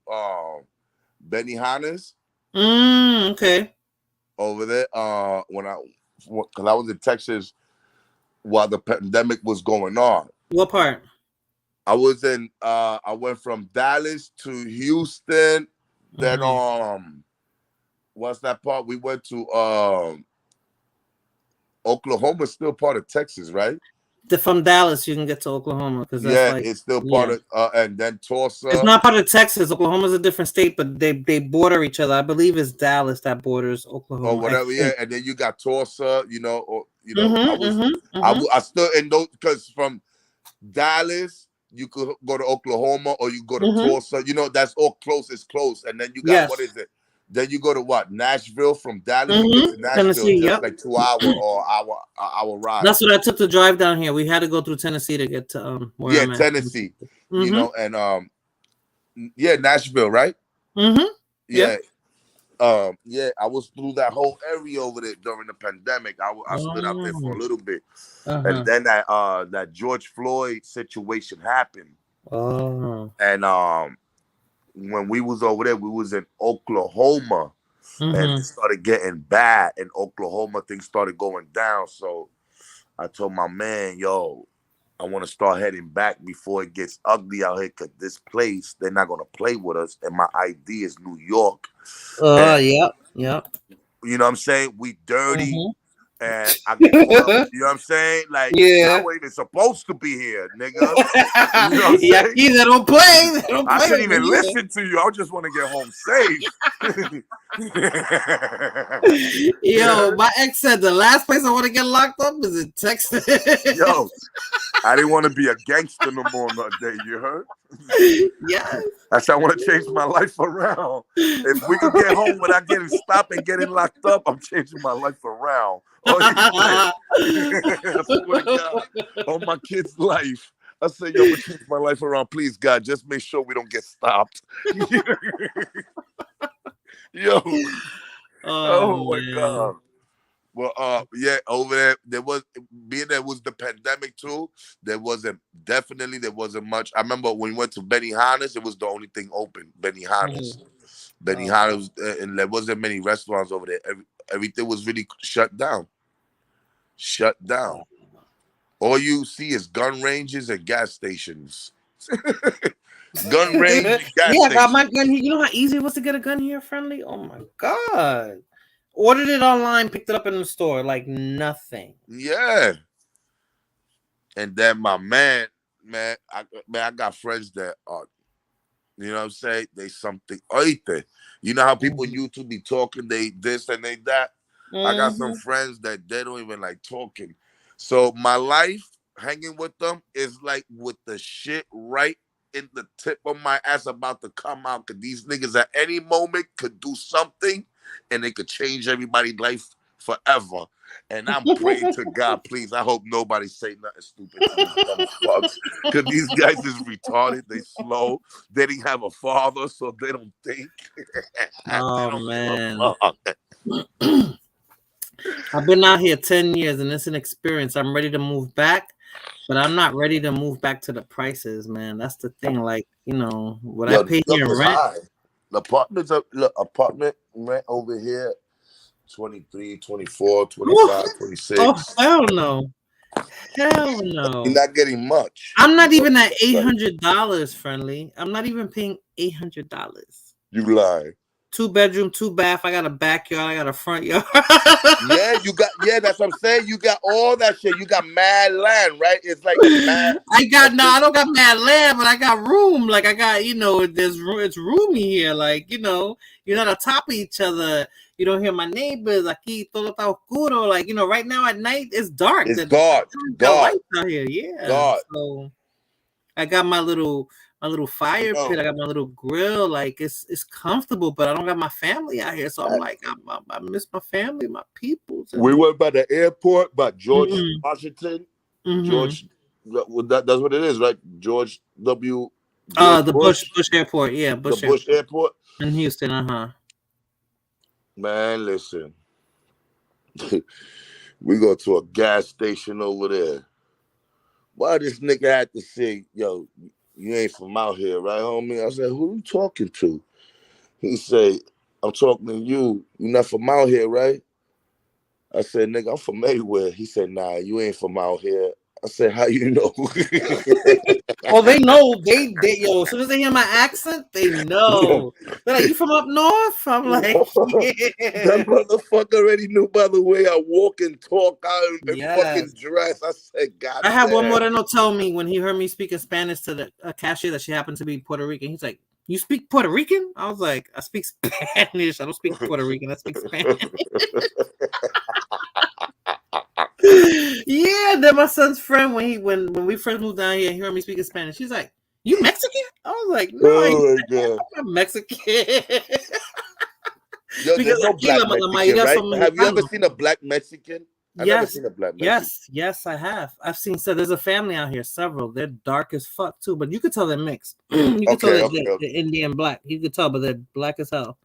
Benihana's. Okay. Over there. Because I was in Texas while the pandemic was going on. What part? I was in I went from Dallas to Houston, then what's that part? We went to Oklahoma, still part of Texas, right? From Dallas, you can get to Oklahoma because it's still part of and then Tulsa. It's not part of Texas. Oklahoma's a different state, but they border each other. I believe it's Dallas that borders Oklahoma. Or whatever, and then you got Tulsa, I still in those, because from Dallas you could go to Oklahoma or you go to Tulsa. That's all close. It's close, and then you got what is it? Then you go to what? Nashville. From Dallas to Nashville, Tennessee, just like 2 hour or hour ride. That's what I took to drive down here. We had to go through Tennessee to get to where I'm at. Tennessee. And Nashville, right? Yeah. I was through that whole area over there during the pandemic. I stood out there for a little bit, and then that George Floyd situation happened. And when we was over there, we was in Oklahoma, and it started getting bad. In Oklahoma, things started going down. So I told my man, yo, I want to start heading back before it gets ugly out here, because this place, they're not going to play with us. And my ID is New York. Yep. You know what I'm saying? We dirty. And I get, you know what I'm saying? Like, I wasn't even supposed to be here, nigga. You know what I'm saying? They don't play. I shouldn't even listen to you. I just want to get home safe. Yo, my ex said the last place I want to get locked up is in Texas. Yo, I didn't want to be a gangster no more that day. You heard? Yeah. That's why I want to change my life around. If we could get home without getting stopped and getting locked up, I'm changing my life around. I swear to God, on my kid's life. I say, yo, but change my life around, please, God. Just make sure we don't get stopped. Yo. Oh my God. Well, yeah, over there was, being there was the pandemic too. There wasn't much. I remember when we went to Benihana's, it was the only thing open. Benihana's, and there wasn't many restaurants over there. Everything was really shut down. All you see is gun ranges and gas stations. Gun range, gas I got my gun here. You know how easy it was to get a gun here, Friendly? Oh my God. Ordered it online, picked it up in the store, like nothing. Yeah. And then my man, I got friends that are, you know what I'm saying? They something other. You know how people on YouTube be talking, they this and they that. I got some friends that they don't even like talking. So my life hanging with them is like with the shit right in the tip of my ass about to come out, because these niggas at any moment could do something and they could change everybody's life forever. And I'm praying to God, please, I hope nobody say nothing stupid to these dumb fucks, because these guys is retarded, they slow, they didn't have a father, so they don't think. Oh, man. I've been out here 10 years and it's an experience. I'm ready to move back, but I'm not ready to move back to the prices, man. That's the thing. Like, you know, what I pay here in rent. The apartment rent over here, 23, 24, 25, 26. Oh, hell no. Hell no. You're not getting much. I'm not even at $800, Friendly. I'm not even paying $800. You lie. 2-bedroom, 2-bath. I got a backyard. I got a front yard. That's what I'm saying. You got all that shit. You got mad land, right? It's like mad. I don't got mad land, but I got room. Like I got, you know, it's roomy here. Like, you know, you're not on top of each other. You don't hear my neighbors. Aquí todo está oscuro. Like, you know, right now at night it's dark. It's dark. Lights out here. Yeah. Dark. So I got my little fire pit. I got my little grill. Like it's comfortable, but I don't got my family out here. So I'm like, I miss my family, my people. We went by the airport, by George Washington. George, that's what it is, right? George W. The Bush Airport. Yeah, Bush Airport in Houston. Man, listen. We go to a gas station over there. Why this nigga had to say, yo, you ain't from out here, right, homie? I said, who you talking to? He said, I'm talking to you. You not from out here, right? I said, nigga, I'm from everywhere. He said, nah, you ain't from out here. I said, how you know? Oh, they know. They yo, as soon as they hear my accent, they know. They're like, you from up north? I'm like, yeah. That motherfucker already knew by the way I walk and talk out and fucking dress. I said, God I had one Moreno tell me when he heard me speaking Spanish to a cashier that she happened to be Puerto Rican. He's like, you speak Puerto Rican? I was like, I speak Spanish. I don't speak Puerto Rican. I speak Spanish. Yeah, then my son's friend when we first moved down here, he heard me speaking Spanish. He's like, "You Mexican?" I was like, "No, I'm not Mexican." Yo, there's no black Mexican, right? Have you ever seen a black Mexican? I've never seen a black Mexican. Yes, I have. I've seen. So there's a family out here, several. They're dark as fuck too, but you could tell they're mixed. You could tell they're Indian black. You could tell, but they're black as hell.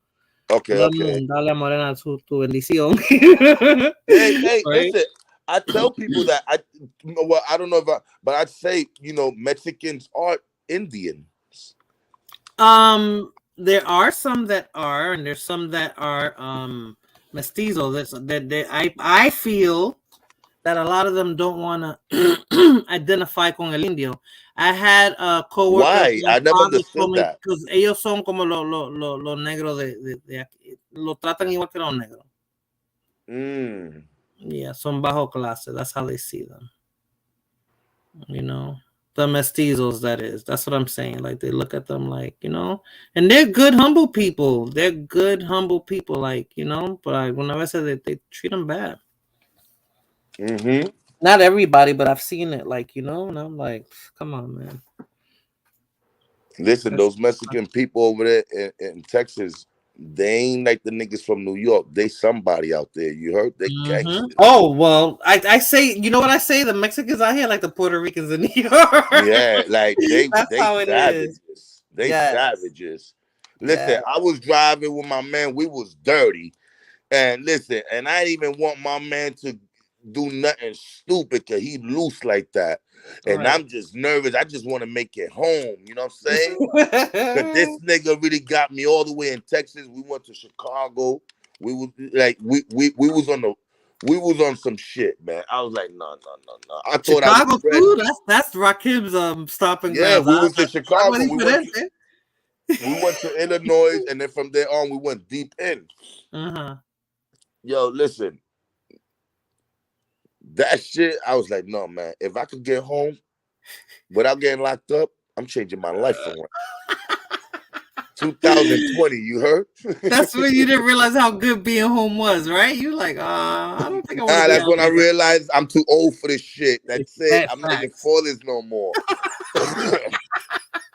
Okay. Dale morena tu bendición. Hey, listen. I tell people that I don't know but I'd say, Mexicans are Indians. There are some that are, and there's some that are mestizo. I feel that a lot of them don't want to identify con el indio. I had a coworker. Why? I never understood that. Because ellos son como los negros de aquí. Lo tratan igual que los negros. Yeah, son bajo clase. That's how they see them. You know, the mestizos, that is. That's what I'm saying. Like, they look at them like, you know, and they're good, humble people. They're good, humble people, like, you know, but like, whenever I say that, they treat them bad. Not everybody, but I've seen it, like, you know, and I'm like, come on, man. Listen, those Mexican people over there in Texas, they ain't like the niggas from New York. They somebody out there. You heard? They gangsters. Oh, well, I say, you know what I say? The Mexicans out here like the Puerto Ricans in New York. Yeah, like they how it savages. is. They savages. Listen, Yeah. I was driving with my man. We was dirty. And listen, and I didn't even want my man to do nothing stupid because he loose like that. And Right. I'm just nervous. I just want to make it home. You know what I'm saying? But this nigga really got me all the way in Texas. We went to Chicago. We was like we was on some shit, man. I was like, no. I thought Chicago I was ready. too? That's Rakim's stopping Yeah, ground. we was in Chicago. We We went to Illinois, and then from there on, we went deep in. Yo, listen. That shit, I was like, no, man. If I could get home without getting locked up, I'm changing my life around. 2020, you heard? That's when you didn't realize how good being home was, right? You like, I don't think I want to. That's when I realized I'm too old for this shit. That's it. I'm not even for this no more.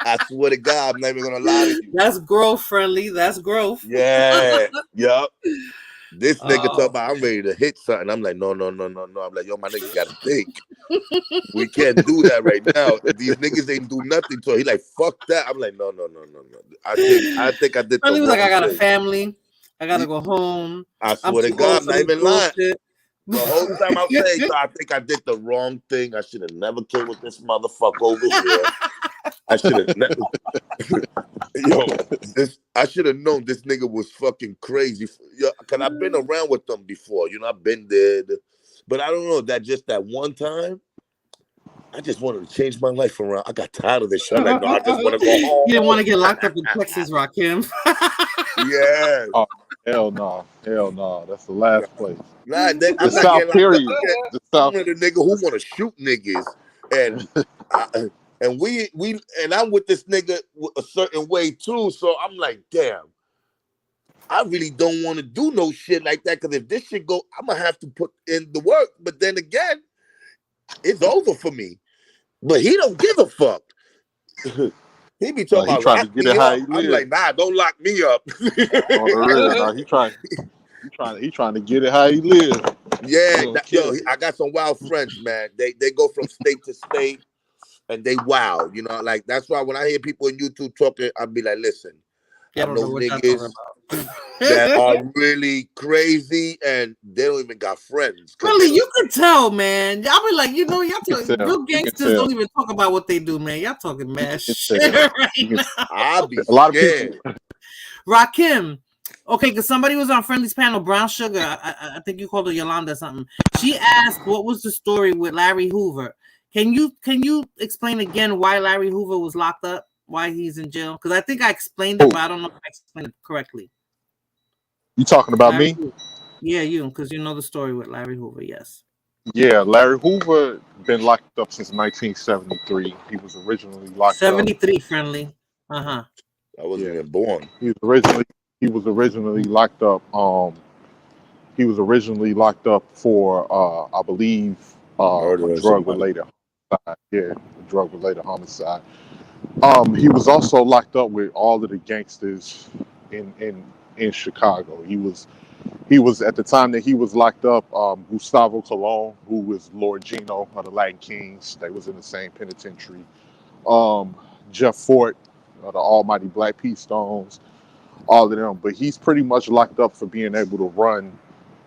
I swear to God, I'm not even gonna lie to you. That's growth friendly. That's growth. Yeah. Yup. This nigga talk about I'm ready to hit something. I'm like, no. I'm like, yo, my nigga gotta think. We can't do that right now. These niggas ain't do nothing to her. He like, fuck that. I'm like, no. I think I did. He was like, I got a family. I gotta go home. I swear to God, I'm not even lying. The whole time I'm saying, I think I did the wrong thing. I should have never came with this motherfucker over here. I should have never. I should have known this nigga was fucking crazy. Yo, cause I've been around with them before. You know, I've been there. But I don't know, that one time, I just wanted to change my life around. I got tired of this shit. I'm like, no, I just want to go home. You didn't want to get locked up in Texas, Rakim. Yeah. Oh, hell no. That's the last place. Nah, the South period. The South. I'm the nigga who want to shoot niggas, and I'm with this nigga a certain way too. So I'm like, damn, I really don't want to do no shit like that. Because if this shit go, I'm gonna have to put in the work. But then again, it's over for me. But he don't give a fuck. He be talking about trying to get it how he I'm live. like, nah, don't lock me up. He trying to get it how he live. Yeah, I got some wild friends, man. They go from state to state, and they wild. You know, like that's why when I hear people on YouTube talking, I'll be like, listen, I know niggas that are really crazy, and they don't even got friends. Really, you can tell, man. Y'all be like, you know, y'all talking real gangsters don't even talk about what they do, man. Y'all talking mad shit right now. I'll be a lot of people. Rakim. Okay, because somebody was on Friendly's panel, Brown Sugar. I think you called her Yolanda or something. She asked, what was the story with Larry Hoover? Can you explain again why Larry Hoover was locked up? Why he's in jail? Because I think I explained it, but I don't know if I explained it correctly. You talking about Larry me? Hoover. Yeah, you, because you know the story with Larry Hoover, yes. Yeah, Larry Hoover been locked up since 1973. He was originally locked 73, up. Friendly. I wasn't even born. He was originally locked up. He was originally locked up for I believe drug-related homicide. Yeah, drug-related homicide. He was also locked up with all of the gangsters in Chicago. He was at the time that he was locked up. Gustavo Colon, who was Lord Gino of the Latin Kings, they was in the same penitentiary. Jeff Fort, the Almighty Black P Stones, all of them. But he's pretty much locked up for being able to run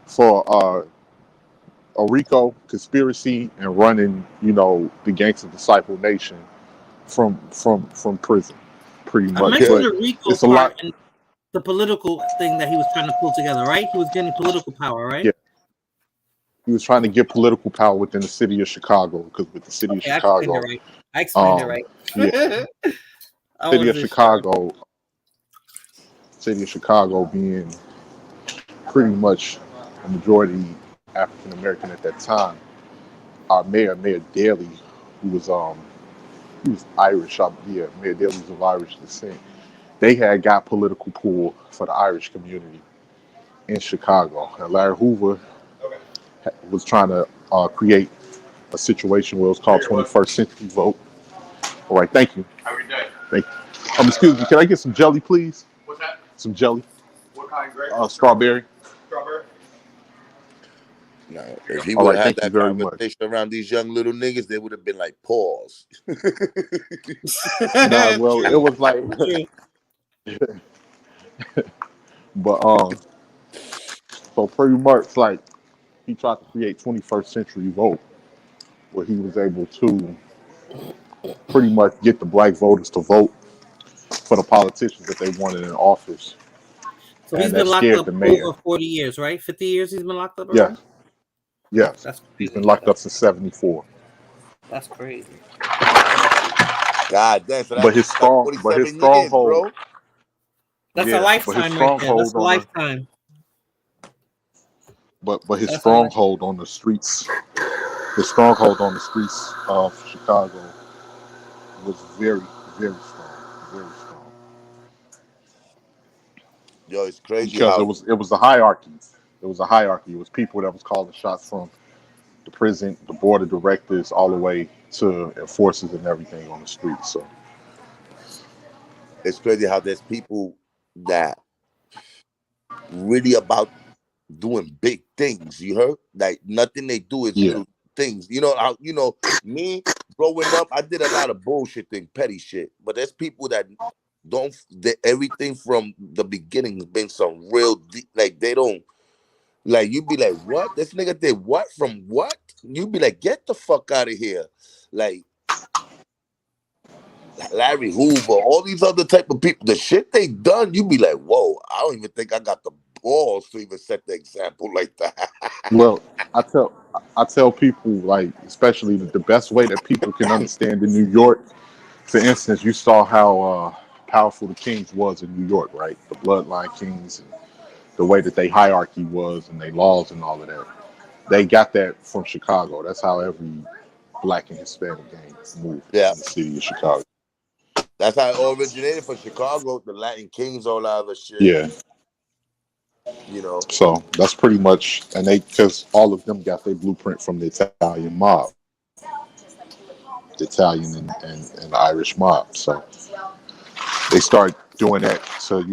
for a RICO conspiracy and running, the Gangsta Disciple Nation from prison. pretty I much. mentioned But the RICO it's a part lot. and the political thing that he was trying to pull together, right? He was getting political power, right? Yeah. He was trying to get political power within the city of Chicago, because with the city of Okay, I explained it Chicago, right. I explained it right. yeah, I city of wasn't sure. Chicago being pretty much a majority African American at that time. Our Mayor Daley, who was Irish. Mayor Daley was of Irish descent. They had got political pull for the Irish community in Chicago, and Larry Hoover was trying to create a situation where it was called 21st Century Vote. All right, thank you. Thank you. Excuse me, can I get some jelly, please? What's that? Some jelly. What kind, Greg? Strawberry. Strawberry? Now, if he All would right, have had thank you that very much. conversation around these young little niggas, they would have been like, pause. Nah, well, it was like, but so pretty much like he tried to create 21st Century Vote, where he was able to pretty much get the black voters to vote for the politicians that they wanted in office. So he's And been that locked scared up the mayor. over 40 years, right? 50 years he's been locked up Yes, already? yes. That's He's crazy. been locked up since 74. That's crazy. God damn, so But his that's like 47 years, bro. That's yeah, a lifetime right there. That's a lifetime. But his That's stronghold on the streets, of Chicago was very, very strong, very strong. Yo, it's crazy Because how it was a hierarchy. It was a hierarchy. It was people that was calling shots from the prison, the board of directors, all the way to enforcers and everything on the street. So it's crazy how there's people that really about doing big things. You heard? Like nothing they do is yeah, little things. You know how me growing up, I did a lot of bullshit thing, petty shit. But there's people that don't. Everything from the beginning has been some real deep. Like they don't. Like you be like, what? This nigga did what from what? You be like, get the fuck out of here. Like Larry Hoover, all these other type of people, the shit they done, you be like, whoa, I don't even think I got the balls to even set the example like that. well, I tell people, like, especially the best way that people can understand in New York. For instance, you saw how powerful the Kings was in New York, right? The Bloodline Kings, and the way that they hierarchy was and their laws and all of that. They got that from Chicago. That's how every Black and Hispanic gang moved in the city of Chicago. That's how it originated from Chicago, the Latin Kings, all that other shit. Yeah. You know. So that's pretty much, and because all of them got their blueprint from the Italian mob, the Italian and Irish mob. So they start doing that to,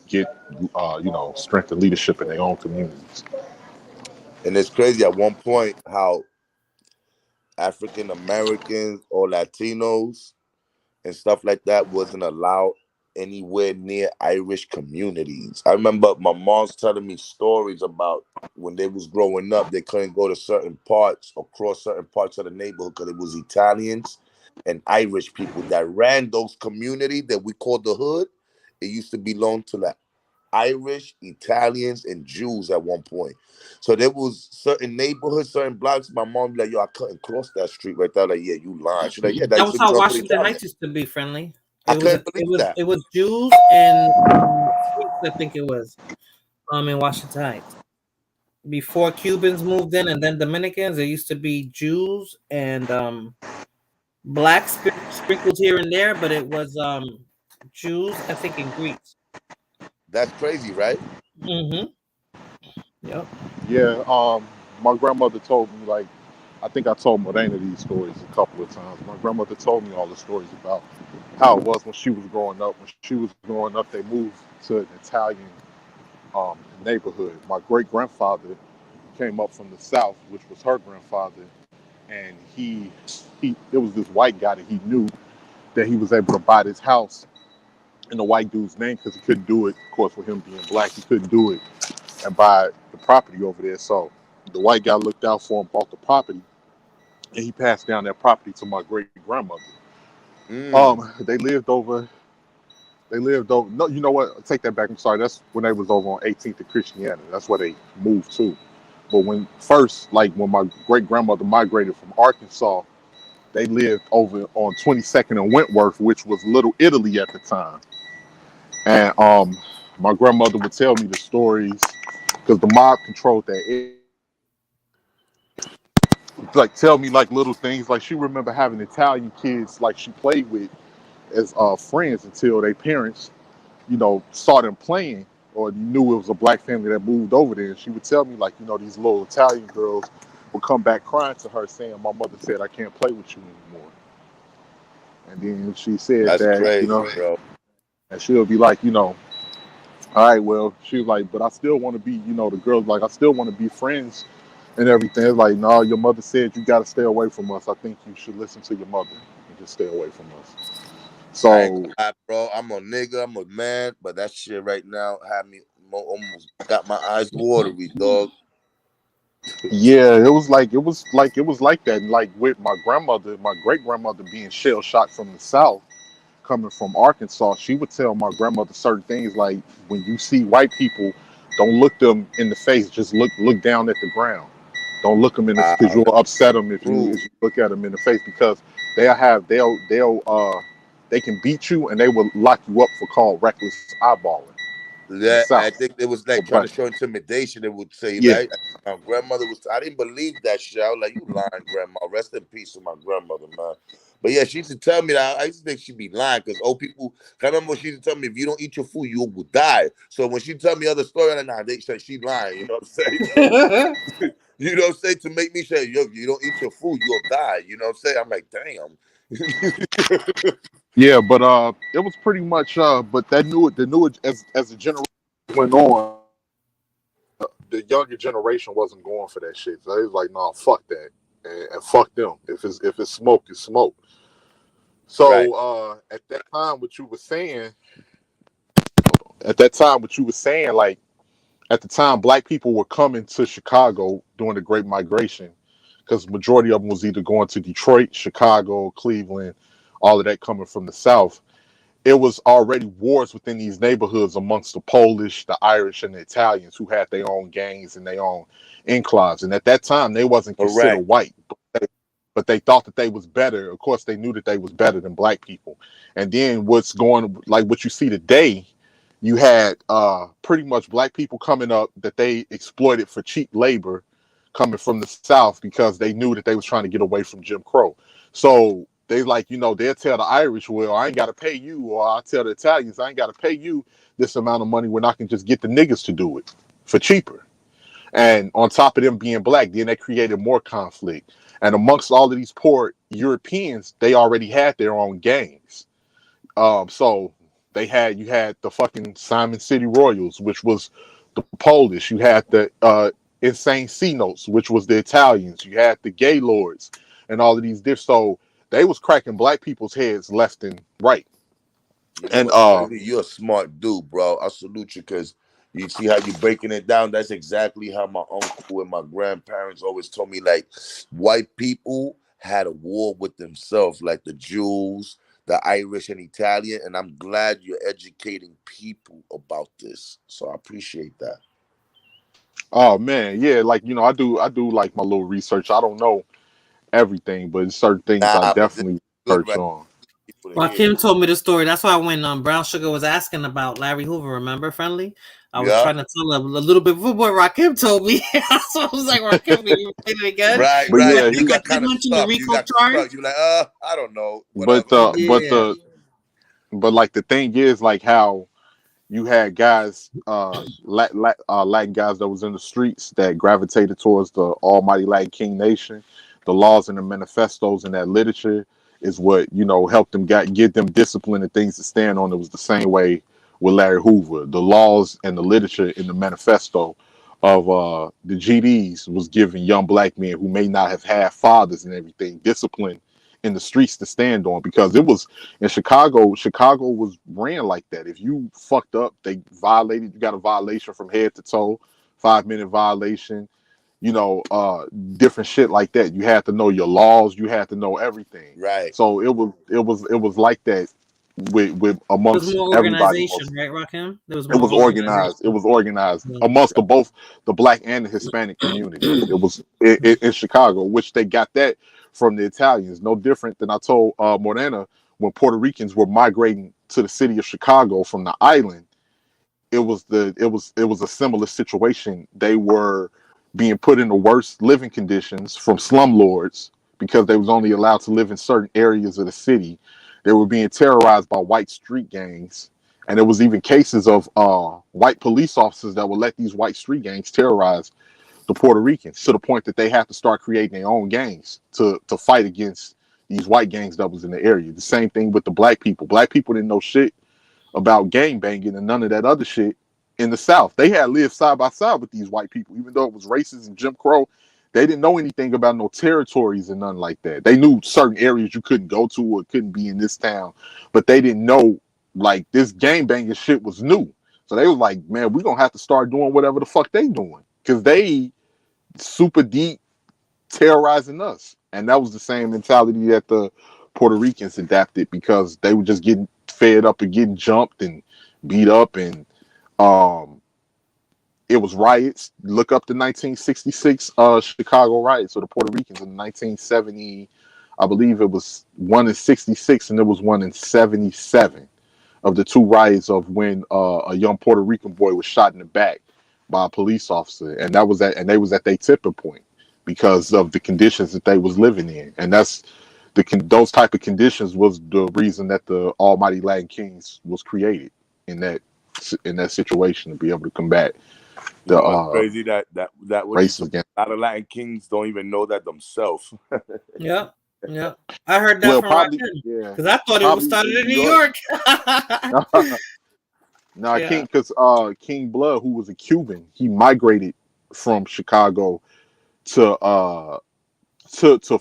get, strengthen leadership in their own communities. And it's crazy at one point how African Americans or Latinos and stuff like that wasn't allowed anywhere near Irish communities. I remember my mom's telling me stories about when they was growing up, they couldn't go to certain parts or cross certain parts of the neighborhood because it was Italians and Irish people that ran those communities that we called the hood. It used to belong to the Irish, Italians, and Jews at one point. So there was certain neighborhoods, certain blocks. My mom be like, yo, I couldn't cross that street right there. Like, yeah, you lying. She's like, yeah, That used was to how belong to the Washington Italians. Heights used to be, friendly. I couldn't believe that. It was Jews and I think it was in Washington Heights. Before Cubans moved in and then Dominicans, there used to be Jews and blacks sprinkled here and there, but it was Jews, I think, and Greeks. That's crazy, right? Mm-hmm. Yep. Yeah, my grandmother told me, like, I think I told Morena these stories a couple of times. My grandmother told me all the stories about how it was when she was growing up. When she was growing up, they moved to an Italian neighborhood. My great-grandfather came up from the South, which was her grandfather, and he it was this white guy that he knew that he was able to buy this house in the white dude's name because he couldn't do it. Of course, with him being black, he couldn't do it and buy the property over there. So the white guy looked out for him, bought the property, and he passed down that property to my great-grandmother. They lived over. No, you know what? Take that back. I'm sorry. That's when they was over on 18th and Christiana. That's where they moved to. But when my great grandmother migrated from Arkansas, they lived over on 22nd and Wentworth, which was Little Italy at the time. And my grandmother would tell me the stories because the mob controlled that area. Like tell me like little things. Like she remember having Italian kids like she played with as friends until their parents, saw them playing or knew it was a black family that moved over there. And she would tell me like, these little Italian girls would come back crying to her saying, "My mother said I can't play with you anymore." And then she said That's that, crazy, bro. and she'll be like, all right, well, she was like, but I still want to be, the girls like, I still want to be friends and everything. It's like, no, your mother said you got to stay away from us. I think you should listen to your mother and just stay away from us. So, I ain't gonna lie, bro, I'm a nigga, I'm a man, but that shit right now had me almost got my eyes watery, dog. Yeah, it was like that. Like with my great grandmother being shell shocked from the South, coming from Arkansas, she would tell my grandmother certain things like, when you see white people, don't look them in the face, just look down at the ground. Don't look them in the because you'll upset them if you look at them in the face, because they can beat you and they will lock you up for called reckless eyeballing. Yeah, I think it was like trying to show intimidation. It would say, like, my grandmother was. I didn't believe that shit. I was like, "You lying, grandma." Rest in peace to my grandmother, man. But yeah, she used to tell me that. I used to think she'd be lying because old people. I remember she used to tell me, if you don't eat your food, you will die. So when she tell me other stories, like, nah, they said she lying. You know what I'm saying? You know what I'm saying? To make me say, yo, you don't eat your food, you'll die. You know what I'm saying? I'm like, damn. Yeah, but it was pretty much but the new as the generation went on, the younger generation wasn't going for that shit. So they was like, "Nah, fuck that, and fuck them. If it's smoke, it's smoke." So at that time, what you were saying, like at the time, black people were coming to Chicago during the Great Migration, because the majority of them was either going to Detroit, Chicago, Cleveland, all of that coming from the South. It was already wars within these neighborhoods amongst the Polish, the Irish, and the Italians, who had their own gangs and their own enclaves. And at that time, they wasn't considered white, but they thought that they was better. Of course, they knew that they was better than black people. And then what you see today, you had pretty much black people coming up that they exploited for cheap labor coming from the South, because they knew that they was trying to get away from Jim Crow. So they they'll tell the Irish, well, I ain't got to pay you. Or I'll tell the Italians, I ain't got to pay you this amount of money when I can just get the niggas to do it for cheaper. And on top of them being black, then they created more conflict. And amongst all of these poor Europeans, they already had their own gangs. So you had the fucking Simon City Royals, which was the Polish. You had the Insane C Notes, which was the Italians. You had the Gaylords and all of these different. So they was cracking black people's heads left and right. And you're a smart dude, bro. I salute you, because you see how you're breaking it down. That's exactly how my uncle and my grandparents always told me. Like, white people had a war with themselves, like the Jews, the Irish, and Italian. And I'm glad you're educating people about this. So I appreciate that. Oh man, yeah, like I do like my little research. I don't know everything, but certain things I definitely research on. Rakim told me the story. That's why when Brown Sugar was asking about Larry Hoover, remember, Friendly? I was trying to tell him a little bit of what Rakim told me. So I was like, Rakim, can you say it again? Right. Yeah, you got kind of stuck. You got stuck. You're like, I don't know. Whatever. But like the thing is, like how you had guys, Latin guys that was in the streets that gravitated towards the almighty Latin King Nation. The laws and the manifestos and that literature is what helped them give them discipline and things to stand on. It was the same way with Larry Hoover. The laws and the literature in the manifesto of the GDs was giving young black men who may not have had fathers and everything discipline in the streets to stand on, because it was in Chicago was ran like that. If you fucked up, they violated, you got a violation from head to toe, 5-minute violation. different shit like that. You had to know your laws. You had to know everything. Right. So it was like that with There was amongst more everybody. organization, right, Rakim? There was It more was organized. It organization. was organized Yeah. amongst both the black and the Hispanic communities. It was in Chicago, which they got that from the Italians. No different than I told Morena when Puerto Ricans were migrating to the city of Chicago from the island. It was a similar situation. They were being put in the worst living conditions from slumlords because they was only allowed to live in certain areas of the city. They were being terrorized by white street gangs, and there was even cases of white police officers that would let these white street gangs terrorize the Puerto Ricans to the point that they had to start creating their own gangs to fight against these white gangs that was in the area. The same thing with the black people. Black people didn't know shit about gang banging and none of that other shit in the South. They had lived side by side with these white people, even though it was racist and Jim Crow. They didn't know anything about no territories and nothing like that. They knew certain areas you couldn't go to or couldn't be in this town, but they didn't know like this gang banging shit was new. So they was like, man, we're gonna have to start doing whatever the fuck they doing because they super deep terrorizing us. And that was the same mentality that the Puerto Ricans adapted because they were just getting fed up and getting jumped and beat up, and it was riots. Look up the 1966 Chicago riots or the Puerto Ricans in 1970. I believe it was one in 66 and there was one in 77 of the two riots of when a young Puerto Rican boy was shot in the back by a police officer, and they was at their tipping point because of the conditions that they was living in, and that's those type of conditions was the reason that the Almighty Latin Kings was created in that situation to be able to combat the crazy that what you racism. a lot of Latin Kings don't even know that themselves. Yeah. I heard that from probably, Rakim because I thought it was started in New York. No, King, because King Blood, who was a Cuban, he migrated from Chicago to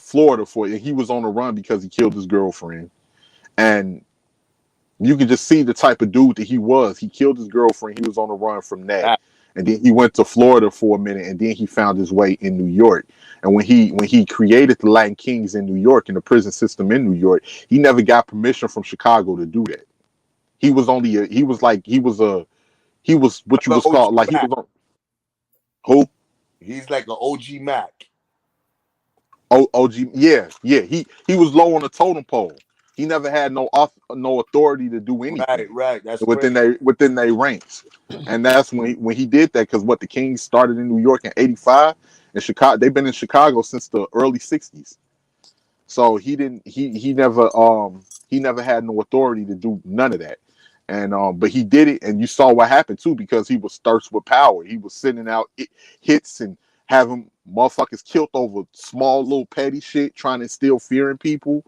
Florida he was on the run because he killed his girlfriend, and you can just see the type of dude that he was. He killed his girlfriend. He was on the run from that, and then he went to Florida for a minute, and then he found his way in New York. And when he created the Latin Kings in New York and the prison system in New York, he never got permission from Chicago to do that. He was what you was called like he was on. Who? He's like an OG Mac. OG, yeah. He was low on the totem pole. He never had no authority to do anything. Right. That's within their ranks, and that's when he did that because the Kings started in New York in '85, and Chicago. They've been in Chicago since the early '60s. So he never had no authority to do none of that. And but he did it, and you saw what happened too because he was thirst with power. He was sending out hits and having motherfuckers killed over small little petty shit, trying to instill fear in people.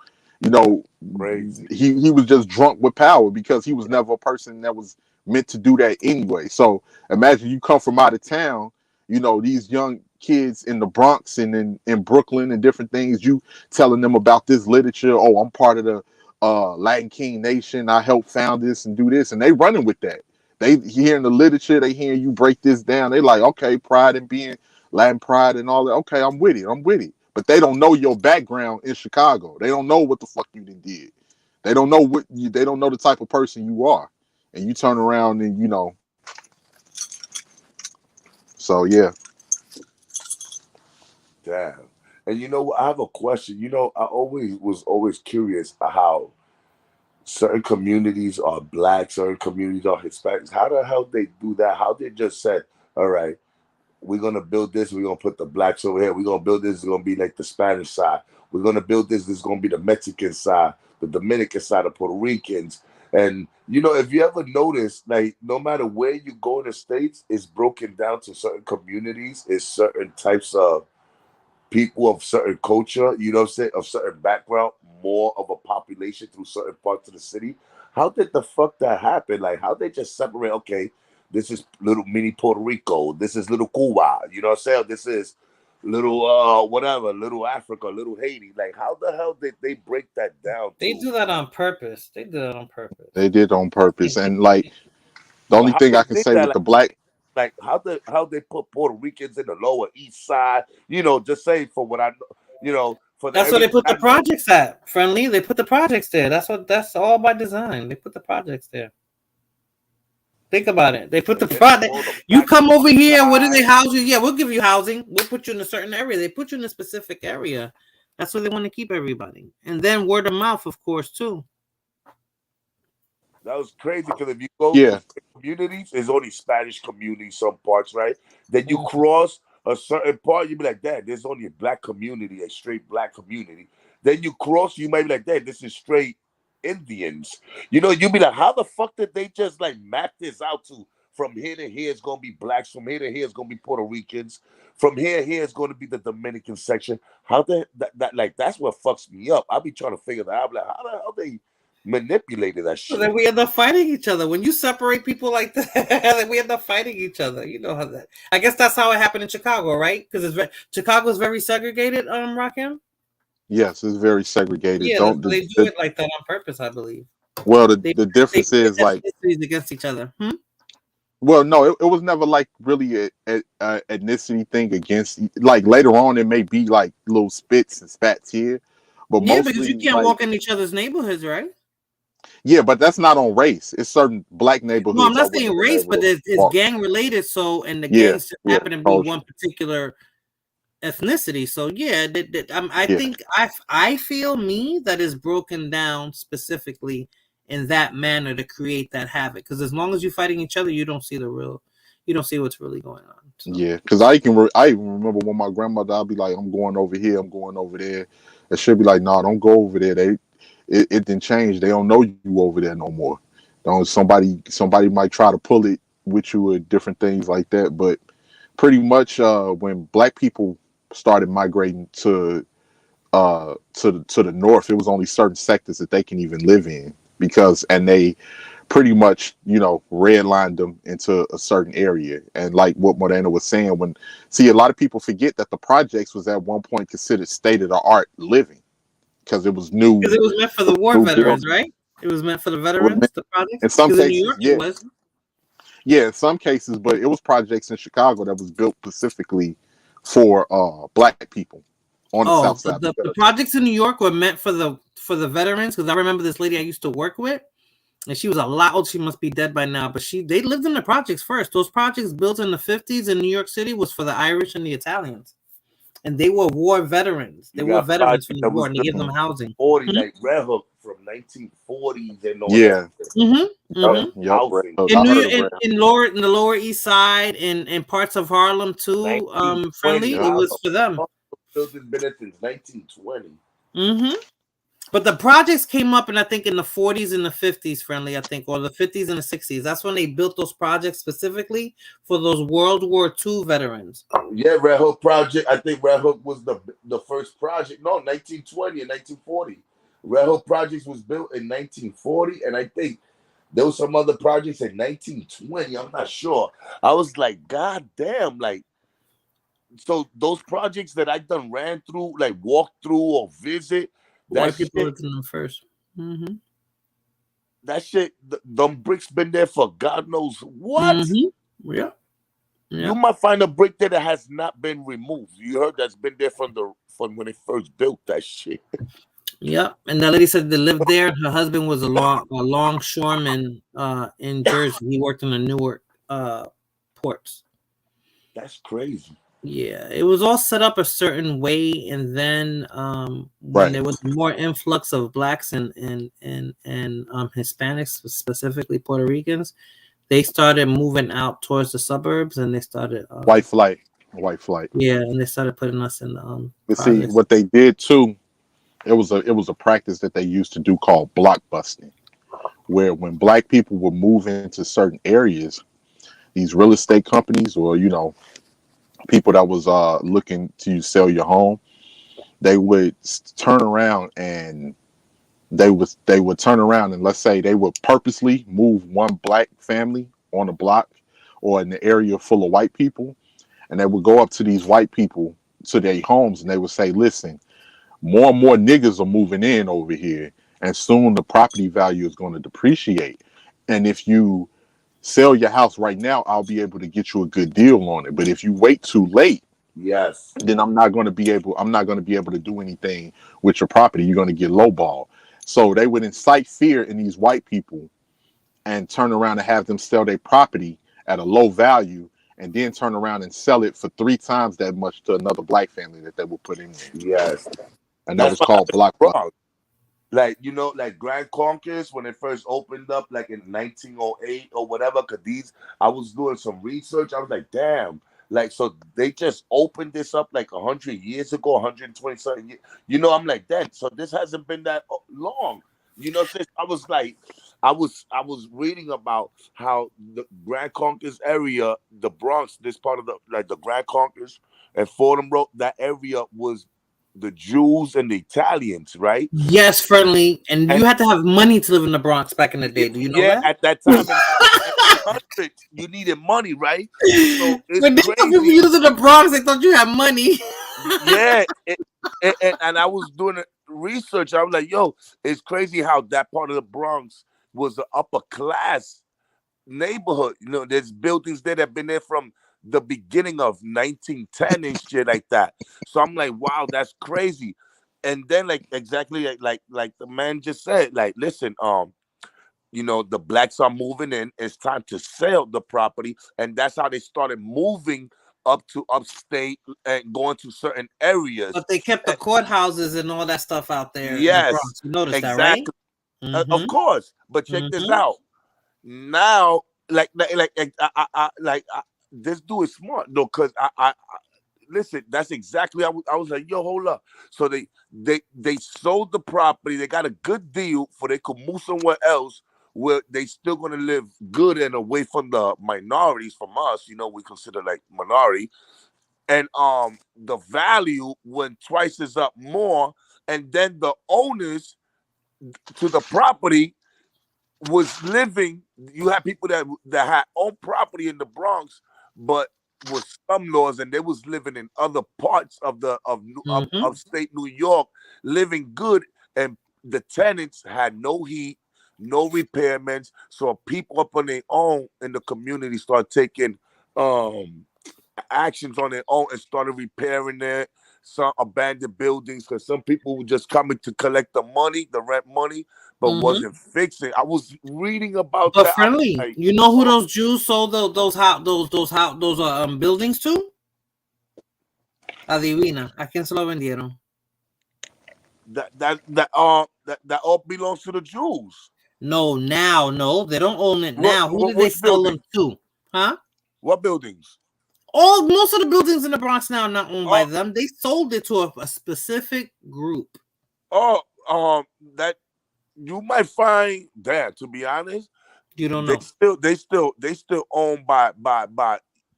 Crazy. He was just drunk with power because he was never a person that was meant to do that anyway. So imagine you come from out of town, these young kids in the Bronx and in Brooklyn and different things, you telling them about this literature. Oh, I'm part of the Latin King Nation. I helped found this and do this, and they running with that. They hearing the literature, they hearing you break this down. They like, okay, pride in being Latin pride and all that. Okay, I'm with it. But they don't know your background in Chicago. They don't know what the fuck you did. They don't know they don't know the type of person you are. And you turn around and so yeah. Damn. And I have a question. I was always curious how certain communities are black, certain communities are Hispanics. How the hell they do that? How they just said, all right, we're going to build this. We're going to put the blacks over here. We're going to build this. It's going to be like the Spanish side. We're going to build this. This is going to be the Mexican side, the Dominican side, the Puerto Ricans. And, if you ever notice, like, no matter where you go in the States, it's broken down to certain communities. It's certain types of people of certain culture, of certain background, more of a population through certain parts of the city. How did the fuck that happen? Like, how they just separate, okay, this is little mini Puerto Rico. This is little Cuba. You know what I'm saying? This is little whatever, little Africa, little Haiti. Like, how the hell did they break that down? They do that on purpose. They did on purpose. And like the only thing I can say with the black, like how they put Puerto Ricans in the Lower East Side. You know, just say for what I know. You know, for That's where they put the projects at. Friendly, they put the projects there. That's all by design. They put the projects there. Think about it. They put the project. You come over here. What do they house you? Yeah, we'll give you housing. We'll put you in a certain area. They put you in a specific area. That's where they want to keep everybody. And then word of mouth, of course, too. That was crazy because if you go to communities, there's only Spanish communities, some parts, right? Then you cross a certain part, you be like, Dad, there's only a black community, a straight black community. Then you cross, you might be like, Dad, this is straight Indians. You know, you be like, how the fuck did they just like map this out to from here to here it's gonna be blacks, from here to here it's gonna be Puerto Ricans, from here it's gonna be the Dominican section. How that like that's what fucks me up. I'll be trying to figure that out. Like, how the hell they manipulated that shit? So then we end up fighting each other. When you separate people like that, then we end up fighting each other. You know how that. I guess that's how it happened in Chicago, right? Because Chicago's very segregated. Rakim. Yes, it's very segregated. Yeah, they do it like that on purpose, I believe. Well, the difference is like ethnicities against each other. Well, no, it was never like really a ethnicity thing against. Like later on, it may be like little spits and spats here, but yeah, mostly, because you can't walk in each other's neighborhoods, right? Yeah, but that's not on race. It's certain black neighborhoods. No, I'm not saying race, but it's gang related. So, and the gangs happen to be one particular ethnicity. So yeah, I feel that is broken down specifically in that manner to create that havoc. Because as long as you're fighting each other, you don't see what's really going on. So. Yeah, because I even remember when my grandmother, I'd be like, I'm going over here, I'm going over there, and she'd be like, no, don't go over there. It didn't change. They don't know you over there no more. Somebody might try to pull it with you or different things like that. But pretty much when black people started migrating to the north, it was only certain sectors that they can even live in and they pretty much, redlined them into a certain area. And like what Morena was saying, a lot of people forget that the projects was at one point considered state of the art living because it was new. Because it was meant for the war veterans, right? It was meant for the veterans, the projects. In some cases, in New York, it was. Yeah, in some cases, but it was projects in Chicago that was built specifically for black people on the south side. The projects in New York were meant for the veterans, because I remember this lady I used to work with, and she was a lot old. She must be dead by now, but they lived in the projects first. Those projects built in the 50s in New York City was for the Irish and the Italians, and they were war veterans. They were veterans from the war, and they gave them housing. 40 like Red Hook from 1940s and all that. In the Lower East Side and parts of Harlem too. Friendly, it was for them. Building's been there since 1920. But the projects came up, and I think in the 40s and the 50s, Friendly, I think, or the 50s and the 60s. That's when they built those projects specifically for those World War II veterans. Yeah, Red Hook project. I think Red Hook was the first project. No, 1920 and 1940. Red Hook projects was built in 1940, and I think there was some other projects in 1920. I'm not sure. I was like, God damn, like. So those projects that I done ran through, like walk through or visit. White people lived in them first. That shit, them bricks been there for God knows what. Yeah. You might find a brick there that has not been removed. You heard that's been there from when they first built that shit. Yeah, and that lady said they lived there. Her husband was a longshoreman in Jersey. He worked in the Newark ports. That's crazy. Yeah, it was all set up a certain way, and then when there was more influx of blacks and Hispanics, specifically Puerto Ricans, they started moving out towards the suburbs, and they started white flight. Yeah, and they started putting us in. But see, what they did too, it was a practice that they used to do called block busting, where when black people would move into certain areas, these real estate companies or people that was looking to sell your home, they would turn around and let's say they would purposely move one black family on a block or in the area full of white people, and they would go up to these white people to their homes and they would say, listen, more and more niggas are moving in over here, and soon the property value is going to depreciate, and if you sell your house right now, I'll be able to get you a good deal on it. But if you wait too late, Yes. then I'm not going to be able to do anything with your property. You're going to get lowballed. So they would incite fear in these white people and turn around and have them sell their property at a low value and then turn around and sell it for 3 times that much to another black family that they will put in there. Yes. And that was called block. Like, you know, like Grand Concourse, when it first opened up, like in 1908 or whatever, because I was doing some research. I was like, damn, like, so they just opened this up like 100 years ago, 120 something years. You know, I'm like, that. So this hasn't been that long. You know, since I was like, I was reading about how the Grand Concourse area, the Bronx, this part of the Grand Concourse and Fordham Road, that area was the Jews and the Italians, right? Yes, Friendly. And you had to have money to live in the Bronx back in the day. Do you know that? At that time, you needed money, right? So it's when they crazy. people you live in the Bronx, they thought you had money. Yeah, and I was doing research. I was like, yo, it's crazy how that part of the Bronx was the upper class neighborhood. You know, there's buildings there that have been there from the beginning of 1910 and shit like that. So I'm like, wow, that's crazy. And then like exactly like the man just said, like, listen, you know, the blacks are moving in. It's time to sell the property, and that's how they started moving up to upstate and going to certain areas. But they kept the courthouses and all that stuff out there. Yes, in the Bronx. You noticed exactly. That, right? Of course. But check this out. Now, this dude is smart though, because I listen. That's exactly. I was like, yo, hold up. So they sold the property. They got a good deal for they could move somewhere else where they still gonna live good and away from the minorities from us. You know, we consider like minority, and the value went twice as up more, and then the owners to the property was living. You had people that had own property in the Bronx, but with slumlords, and they was living in other parts of upstate New York, living good, and the tenants had no heat, no repairments. So people up on their own in the community started taking actions on their own and started repairing it. Some abandoned buildings, because some people were just coming to collect the money, the rent money, but wasn't fixing. I was reading about but that. Friendly, Like, you know who those Jews sold those buildings to? Adivina, ¿a quién se lo vendieron? That all belongs to the Jews. No, they don't own it now. Who did they sell them to? Huh? What buildings? Most of the buildings in the Bronx now are not owned by them. They sold it to a specific group. That you might find that, to be honest. You don't know. They still owned by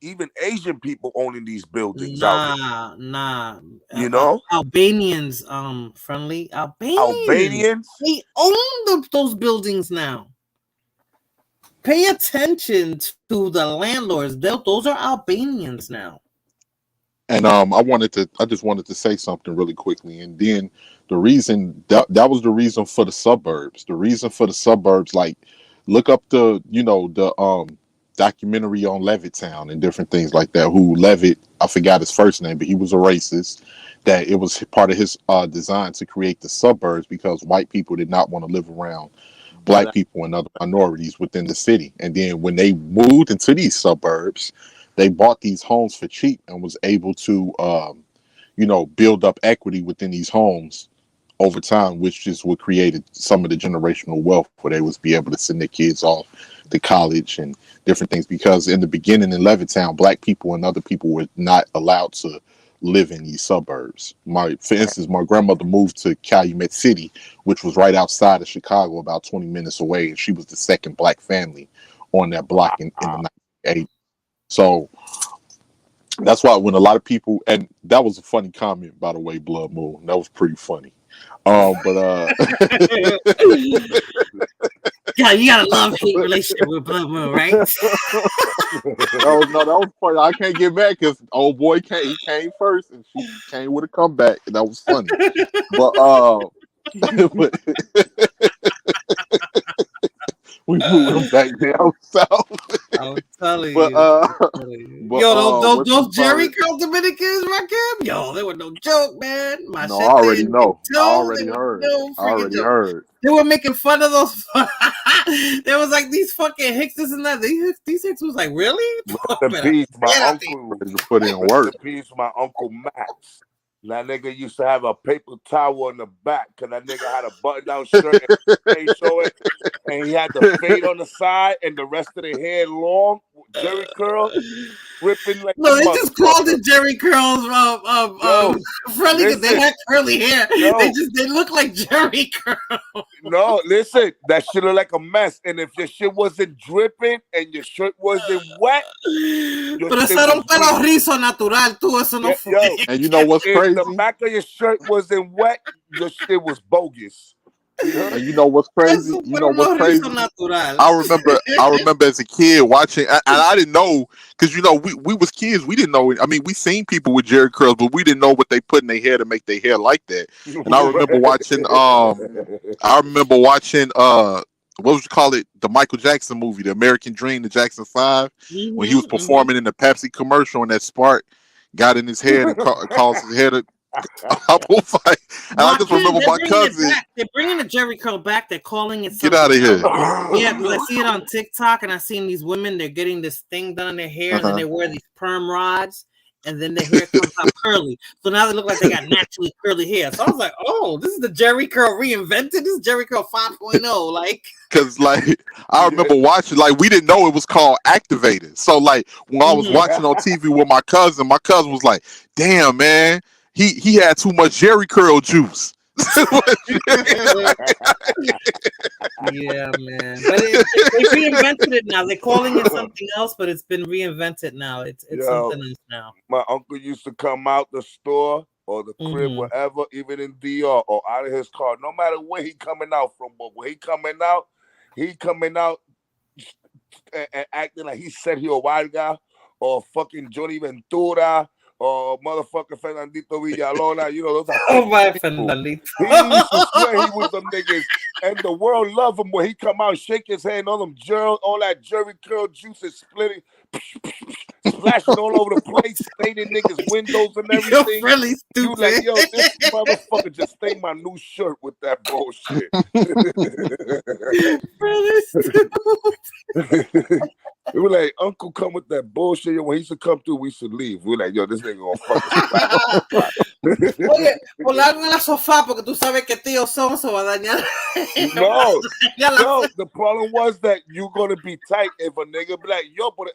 even Asian people owning these buildings. Nah. You know, Albanians, Friendly Albanians. They own those buildings now. Pay attention to the landlords. Those are Albanians now. And I just wanted to say something really quickly. And then the reason that was the reason for the suburbs. The reason for the suburbs, like look up the documentary on Levittown and different things like that. Who Levitt, I forgot his first name, but he was a racist. That it was part of his design to create the suburbs because white people did not want to live around Black people and other minorities within the city. And then when they moved into these suburbs, they bought these homes for cheap and was able to, build up equity within these homes over time, which is what created some of the generational wealth where they was be able to send their kids off to college and different things. Because in the beginning in Levittown, Black people and other people were not allowed to live in these suburbs. For instance, my grandmother moved to Calumet City, which was right outside of Chicago, about 20 minutes away, and she was the second Black family on that block in the 1980s. So that's why when a lot of people, and that was a funny comment, by the way, Blood Moon, that was pretty funny. Yeah, you got a love-hate relationship with Blood Moon, right? that was funny. I can't get back because old boy he came first and she came with a comeback, and that was funny. We moving back down south. I'm telling But you. I'm telling you. but Yo, what those you Jerry call it? curl Dominicans, Rakim. Yo, they were no joke, man. No, I already know. I They already were heard. no I freaking already joke. heard. They were making fun of those. There was like these fucking Hickses and that. These Hicks was like, really? Rest in peace, my Get out uncle. Ready to put in Rest work. in peace, my uncle Max. That nigga used to have a paper towel on the back because that nigga had a button-down shirt and face showing, and he had the fade on the side and the rest of the hair long, Jerry curl, ripping like No, a they just called it Jerry curls. Yo, Friendly because they listen. had curly hair. Yo. They look like Jerry curls. No, listen, that shit look like a mess. And if your shit wasn't dripping and your shirt wasn't wet, your Pero shit ese era un was pelo weak. rizo natural, tú, eso no Yeah, fue. yo, And you know what's if crazy? the back of your shirt wasn't wet, your shit was bogus. You heard? And you know what's crazy? Eso You fue know what's uno crazy? rizo natural. I remember as a kid watching, and I didn't know, because you know we was kids, we didn't know. I mean, we seen people with Jerry curls, but we didn't know what they put in their hair to make their hair like that. And I remember watching, what would you call it? The Michael Jackson movie, The American Dream, the Jackson 5, when he was performing in the Pepsi commercial, and that spark got in his head and caused his hair to fight. And I just remember my cousin. They're bringing the Jerry curl back. They're calling it. Get out of here! Yeah, because I see it on TikTok, and I seen these women. They're getting this thing done in their hair, and then they wear these perm rods, and then the hair comes out curly. So now they look like they got naturally curly hair. So I was like, oh, this is the Jerry curl reinvented. This is Jerry curl 5.0. Like, because like I remember watching, like we didn't know it was called Activated. So like when I was watching on TV with my cousin was like, "Damn, man, he had too much Jerry curl juice." Yeah, man. But they reinvented it now. They're calling it something else, but it's been reinvented now. It's something else now. My uncle used to come out the store or the crib, wherever, even in DR or out of his car, no matter where he coming out from, but when he coming out and acting like he said he a wild guy or fucking Johnny Ventura or motherfucking Fernandito Villalona, you know, those are oh my Fernandito. He used to swear he was them niggas, and the world love him when he come out, shake his hand, all that Jerry curl juice is splitting, splashing all over the place, staining niggas' windows and everything. You're really stupid. You like, yo, this motherfucker just stained my new shirt with that bullshit. We were like, Uncle come with that bullshit. When he used to come through, we should leave. We were like, yo, this nigga gonna fuck us. Oye, volarme la sofá porque tú sabes que tío son se va a dañar. No, the problem was that you're gonna be tight if a nigga be like, yo, but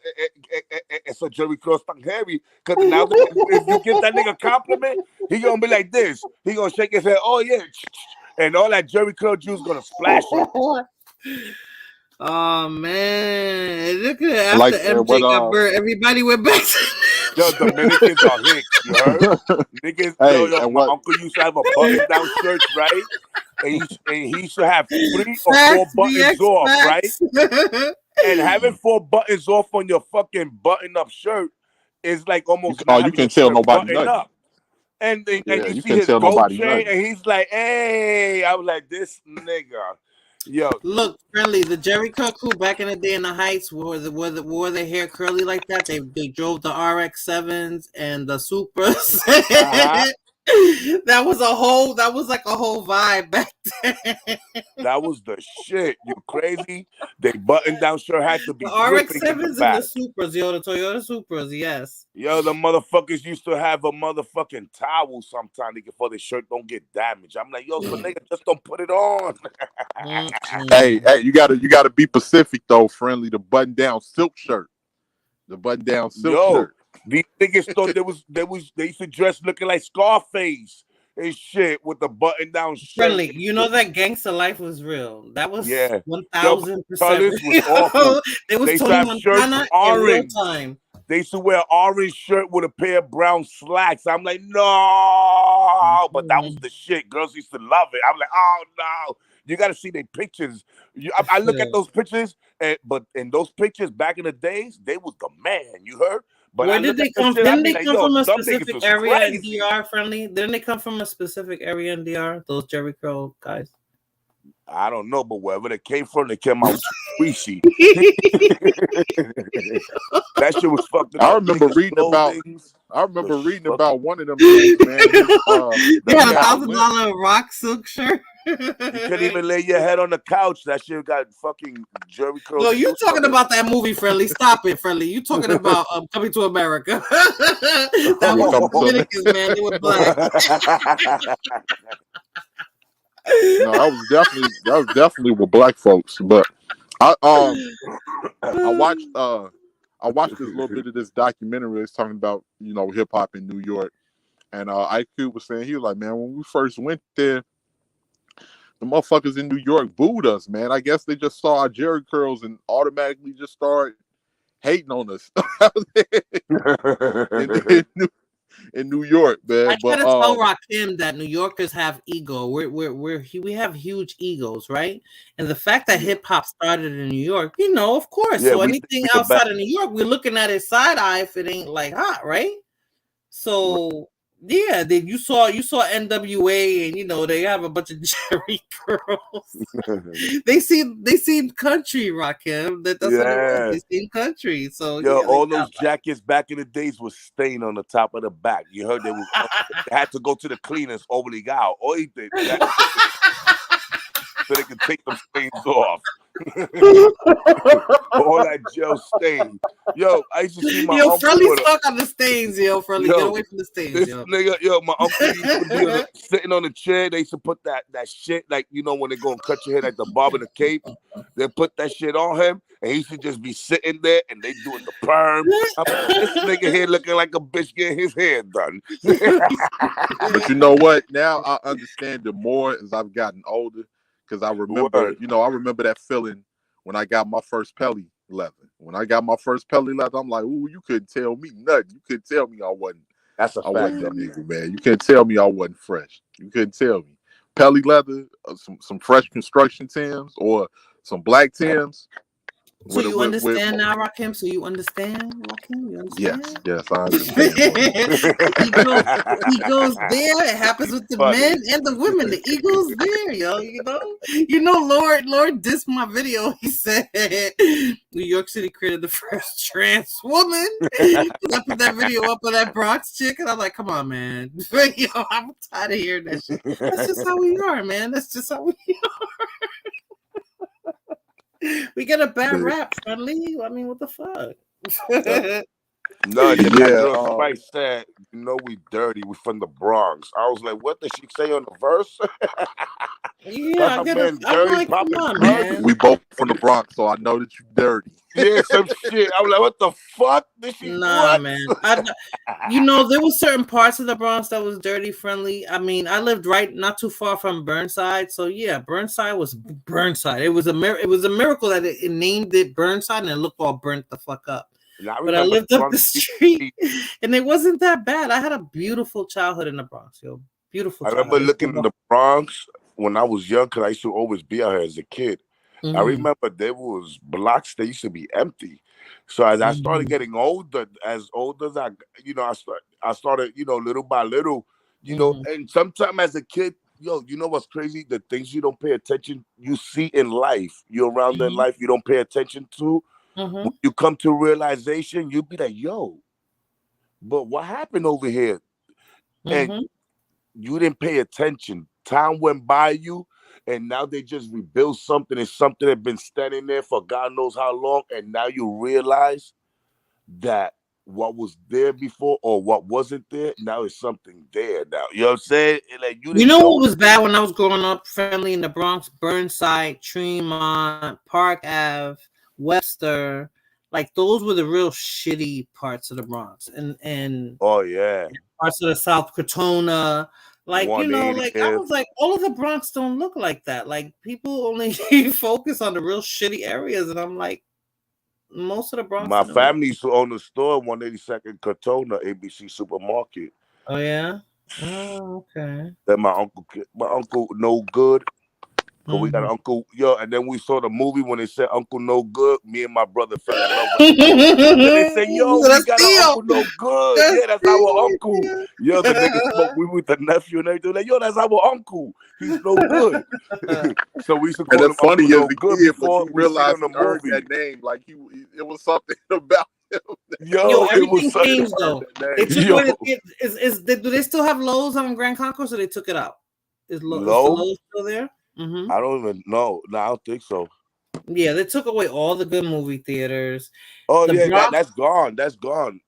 it's a Jerry curl tan heavy. Because now if you give that nigga a compliment, he gonna be like this. He gonna shake his head, oh yeah, and all that Jerry curl juice gonna splash him. Oh man! Look at after MJ got burned, everybody went back. Yo, Dominicans are hicks, you heard? Niggas, yo, my uncle used to have a button-down shirt, right? And he used to have 3 or 4 buttons off, right? And having 4 buttons off on your fucking button-up shirt is like almost you can tell nobody nothing. Up. And you see can his tell gold nobody chain, nothing. and he's like, hey, I was like, this nigga. Yo, look, friendly. The Jerry curl crew back in the day in the Heights wore their hair curly like that. They drove the RX-7s and the Supras. That was like a whole vibe back then. That was the shit. You crazy? They button down shirt had to be the RX-7s and the Supras, yo, the Toyota Supras, yes. Yo, the motherfuckers used to have a motherfucking towel sometimes before their shirt don't get damaged. I'm like, yo, so nigga, just don't put it on. Hey, you gotta be Pacific though, friendly. The button down silk shirt. Shirt. These niggas thought they used to dress looking like Scarface and shit with the button down shirt. Friendly, you know that gangster life was real. That was 1000%. They was Tony Montana in real time. They used to wear an orange shirt with a pair of brown slacks. I'm like, no, but that was the shit. Girls used to love it. I'm like, oh no. You got to see their pictures. I look at those pictures, but in those pictures back in the days, they was the man. You heard? But where did they come? Didn't they come from a specific area in DR, friendly? Didn't they come from a specific area in DR? Those Jerry curl guys. I don't know, but wherever they came from, they came out squishy. That shit was fucked up. I remember reading about one of them things, man. They had $1,000 rock silk shirt. You couldn't even lay your head on the couch. That shit got fucking Jerry curls. No, you talking about that movie, Friendly? Stop it, Friendly. You talking about Coming to America? That was Dominicans, man. They were black. No, that was definitely with black folks. But I watched this little bit of this documentary. It's talking about hip hop in New York, and IQ was saying, he was like, man, when we first went there, the motherfuckers in New York booed us, man. I guess they just saw our Jerry curls and automatically just started hating on us in New York, man. I try to tell Rakim that New Yorkers have ego. We have huge egos, right? And the fact that hip hop started in New York, of course. Yeah, so anything outside of New York, we're looking at it side eye if it ain't like hot, right? So yeah, you saw NWA, and they have a bunch of Jerry girls. they seem country, Rakim. That's what it was. They seem country. So all those jackets back in the days was stained on the top of the back. You heard they had to go to the cleaners, obligado. So they could take them stains off. All that gel stain. Yo, I used to see my uncle. Friendly stuck on the stains, Friendly, get away from the stains, this nigga, my uncle used to be sitting on the chair. They used to put that shit, like, when they go and cut your head like the Bob and the Cape. They put that shit on him, and he used to just be sitting there, and they doing the perm. I'm like, this nigga here looking like a bitch getting his hair done. But you know what? Now I understand it more as I've gotten older. Because I remember, I remember that feeling when I got my first Pelly leather. When I got my first Pelly leather, I'm like, ooh, you couldn't tell me nothing. You couldn't tell me I wasn't. That's a fact, wasn't that nigga, man. You couldn't tell me I wasn't fresh. You couldn't tell me. Pelly leather, some fresh construction Timbs or some black Timbs. So you understand now, Rakim? So you understand, Rakim? You understand? Yes, I understand. Ego's there. It happens with the men and the women. The ego's there, yo. Lord dissed my video. He said New York City created the first trans woman. I put that video up of that Bronx chick, and I'm like, come on, man. Yo, I'm tired of hearing that shit. That's just how we are, man. That's just how we are. We get a bad rap, Friendly. I mean, what the fuck? No, somebody said, we dirty. We from the Bronx. I was like, what did she say on the verse? Yeah, I'm like, come on, man. We both from the Bronx, so I know that you dirty. Yeah, some shit. I'm like, what the fuck? Nah, man. There were certain parts of the Bronx that was dirty, Friendly. I mean, I lived not too far from Burnside, so yeah, Burnside was Burnside. It was a miracle that it named it Burnside and it looked all burnt the fuck up. But I lived up the street, and it wasn't that bad. I had a beautiful childhood in the Bronx, yo. Beautiful. I remember looking in the Bronx when I was young, because I used to always be out here as a kid. Mm-hmm. I remember there was blocks that used to be empty. So as I started getting older, as I started, little by little, and sometimes as a kid, what's crazy? The things you don't pay attention, you see in life, you're around in life, you don't pay attention to. When you come to realization, you'll be like, yo, but what happened over here? And you didn't pay attention. Time went by you, and now they just rebuild something. It's something that's been standing there for God knows how long, and now you realize that what was there before or what wasn't there, now it's something there now. You know what I'm saying? Like, you know what was bad when I was growing up, Friendly, in the Bronx? Burnside, Tremont, Park Ave, Webster, like those were the real shitty parts of the Bronx, and parts of the South, Crotona, like I was like, all of the Bronx don't look like that. Like people only focus on the real shitty areas, and I'm like, most of the Bronx. My family used to own the store 182nd Crotona, ABC Supermarket. Oh yeah. Oh okay. Then my uncle no good. Cause we got an Uncle, and then we saw the movie when they said Uncle No Good. Me and my brother fell in love with it. And they said, "Yo, we got an Uncle No Good. That's our uncle." Yo, the nigga spoke with the nephew and everything. Like, yo, that's our uncle. He's no good. So we used to call him funny Uncle No as a Good kid, before but you we seen realize him in he the earned movie. that name. Like it was something about him. Yo, It everything was something changed about though. that They name. took away do they still have Lowe's on Grand Concourse, or they took it out? Is the Lowe's? Lowe's still there? Mm-hmm. I don't even know. No, I don't think so. Yeah, they took away all the good movie theaters. Oh The yeah, Bronx- that's gone. That's gone.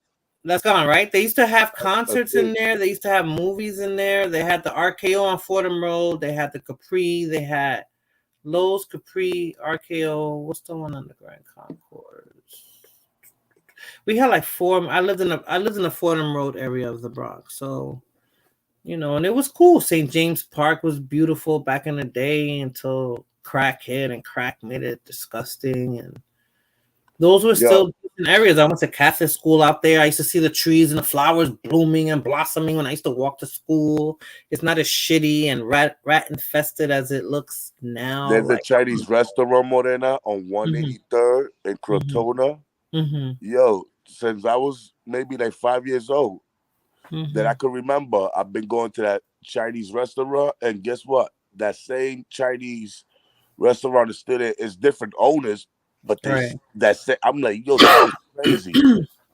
That's gone, right? They used to have concerts it. in there. They used to have movies in there. They had the RKO on Fordham Road. They had the Capri. They had Lowe's, Capri, RKO. What's the one on the Grand Concourse? We had like four. I lived in the Fordham Road area of the Bronx, so and it was cool. St. James Park was beautiful back in the day until crack hit and crack made it disgusting, and those were still different areas. I went to Catholic school out there. I used to see the trees and the flowers blooming and blossoming when I used to walk to school. It's not as shitty and rat infested as it looks now. There's a Chinese restaurant, Morena, on 183rd in Crotona. Mm-hmm. Yo, since I was maybe like 5 years old, that I can remember, I've been going to that Chinese restaurant, and guess what? That same Chinese restaurant is still there. It's different owners, but I'm like, yo, that's crazy.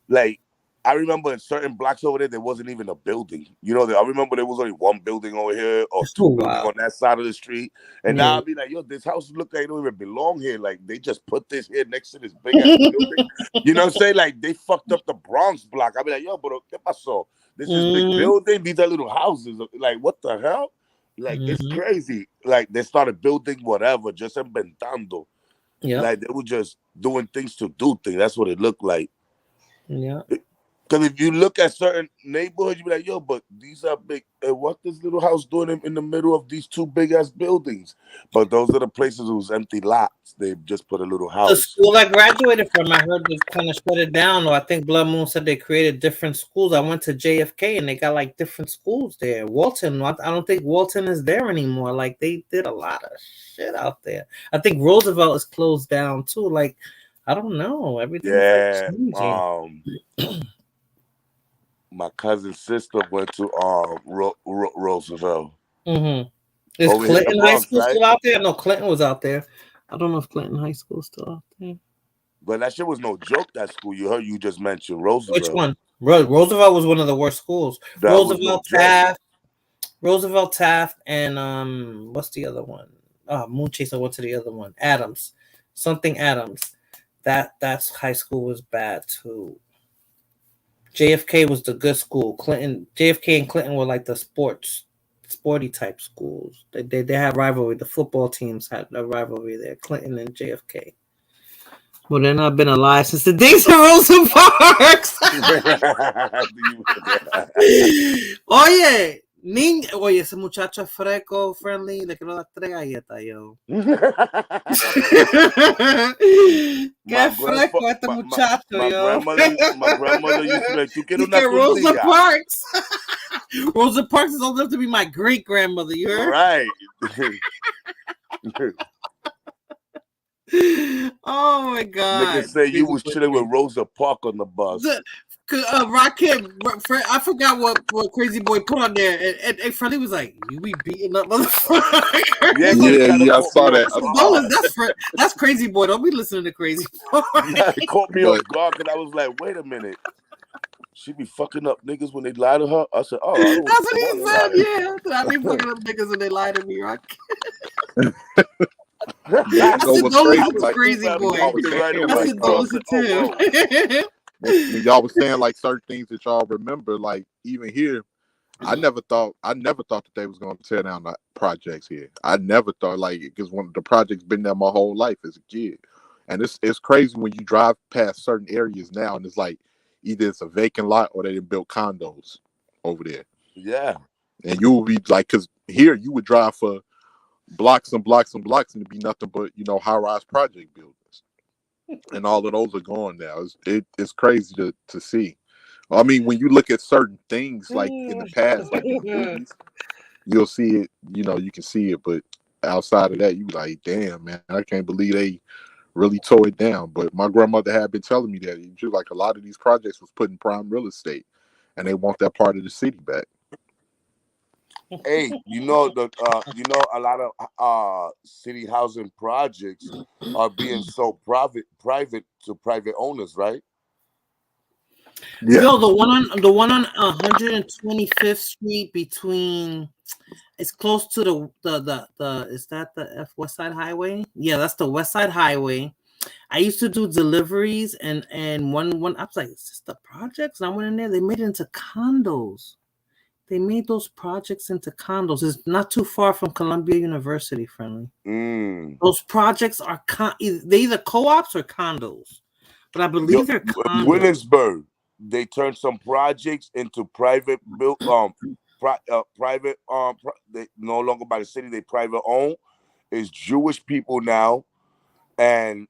Like, I remember in certain blocks over there wasn't even a building. I remember there was only one building over here or two buildings on that side of the street. And now I'll be like, yo, this house look like it don't even belong here. Like, they just put this here next to this big ass building. You know what I'm saying? Like, they fucked up the Bronx block. I'll be like, yo, bro, ¿qué pasó? This is big building. These are little houses. Like, what the hell? Like, it's crazy. Like, they started building whatever, just inventando. Yeah. Like, they were just doing things to do things. That's what it looked like. Yeah. Because if you look at certain neighborhoods, you be like, yo, but these are big. What this little house doing in the middle of these two big ass buildings? But those are the places whose empty lots. They just put a little house. The school I graduated from, I heard they kind of shut it down. Or I think Blood Moon said they created different schools. I went to JFK and they got like different schools there. Walton, I don't think Walton is there anymore. Like they did a lot of shit out there. I think Roosevelt is closed down too. Like I don't know. Everything's changing. My cousin's sister went to Roosevelt. Mm-hmm. Is Clinton High School still out there? No, Clinton was out there. I don't know if Clinton High School is still out there. But that shit was no joke, that school. You just mentioned Roosevelt. Which one? Roosevelt was one of the worst schools. Roosevelt, Taft, and what's the other one? Moonchaser went to the other one. Adams. Something Adams. That's high school was bad too. JFK was the good school. JFK and Clinton were like the sporty type schools. They had rivalry. The football teams had a rivalry there. Clinton and JFK. Well, they're not been alive since the days of Rosa Parks. Oye, ese muchacho es freco, friendly, le quiero dar 3 galletas, yo. Qué freco este muchacho, yo. My grandmother used to be like, ¿tú quieres una Rosa Parks. Rosa Parks is old enough to be my great grandmother, you heard? Right. Oh my God. Nigga say you was chilling with Rosa Parks on the bus. Rakim, I forgot what Crazy Boy put on there, and Freddie was like, "You be beating up motherfucker." Yeah, I saw that. That's Crazy Boy. Don't be listening to Crazy Boy. It caught me off guard because I was like, "Wait a minute." She be fucking up niggas when they lie to her. I said, "Oh, that's what he said." Yeah, I be fucking up niggas when they lie to me, Rock. I said, "Don't listen to Crazy Boy." I said, "Don't listen to him." Y'all was saying like certain things that y'all remember, like even here, I never thought that they was going to tear down the projects here. I never thought, like, because one of the projects been there my whole life as a kid, and it's crazy when you drive past certain areas now, and it's like either it's a vacant lot or they done built condos over there. Yeah, and you will be like, because here you would drive for blocks and blocks and blocks, and it'd be nothing but high-rise project buildings. And all of those are gone now. It's crazy to see. I mean, when you look at certain things like in the past, like in the movies, you'll see it. You can see it, but outside of that, you like, damn, man, I can't believe they really tore it down. But my grandmother had been telling me that just like a lot of these projects was put in prime real estate, and they want that part of the city back. Hey, you know a lot of city housing projects are being sold private to private owners, right? Yeah. Yo, the one on 125th Street between, it's close to the is that the West Side Highway? Yeah, that's the West Side Highway. I used to do deliveries, and one I was like, is this the projects? And I went in there. They made it into condos. They made those projects into condos. It's not too far from Columbia University, Friendly. Those projects are they either co-ops or condos, but I believe they're condos. Williamsburg, they turned some projects into private they no longer by the city, they private owned. It's Jewish people now, and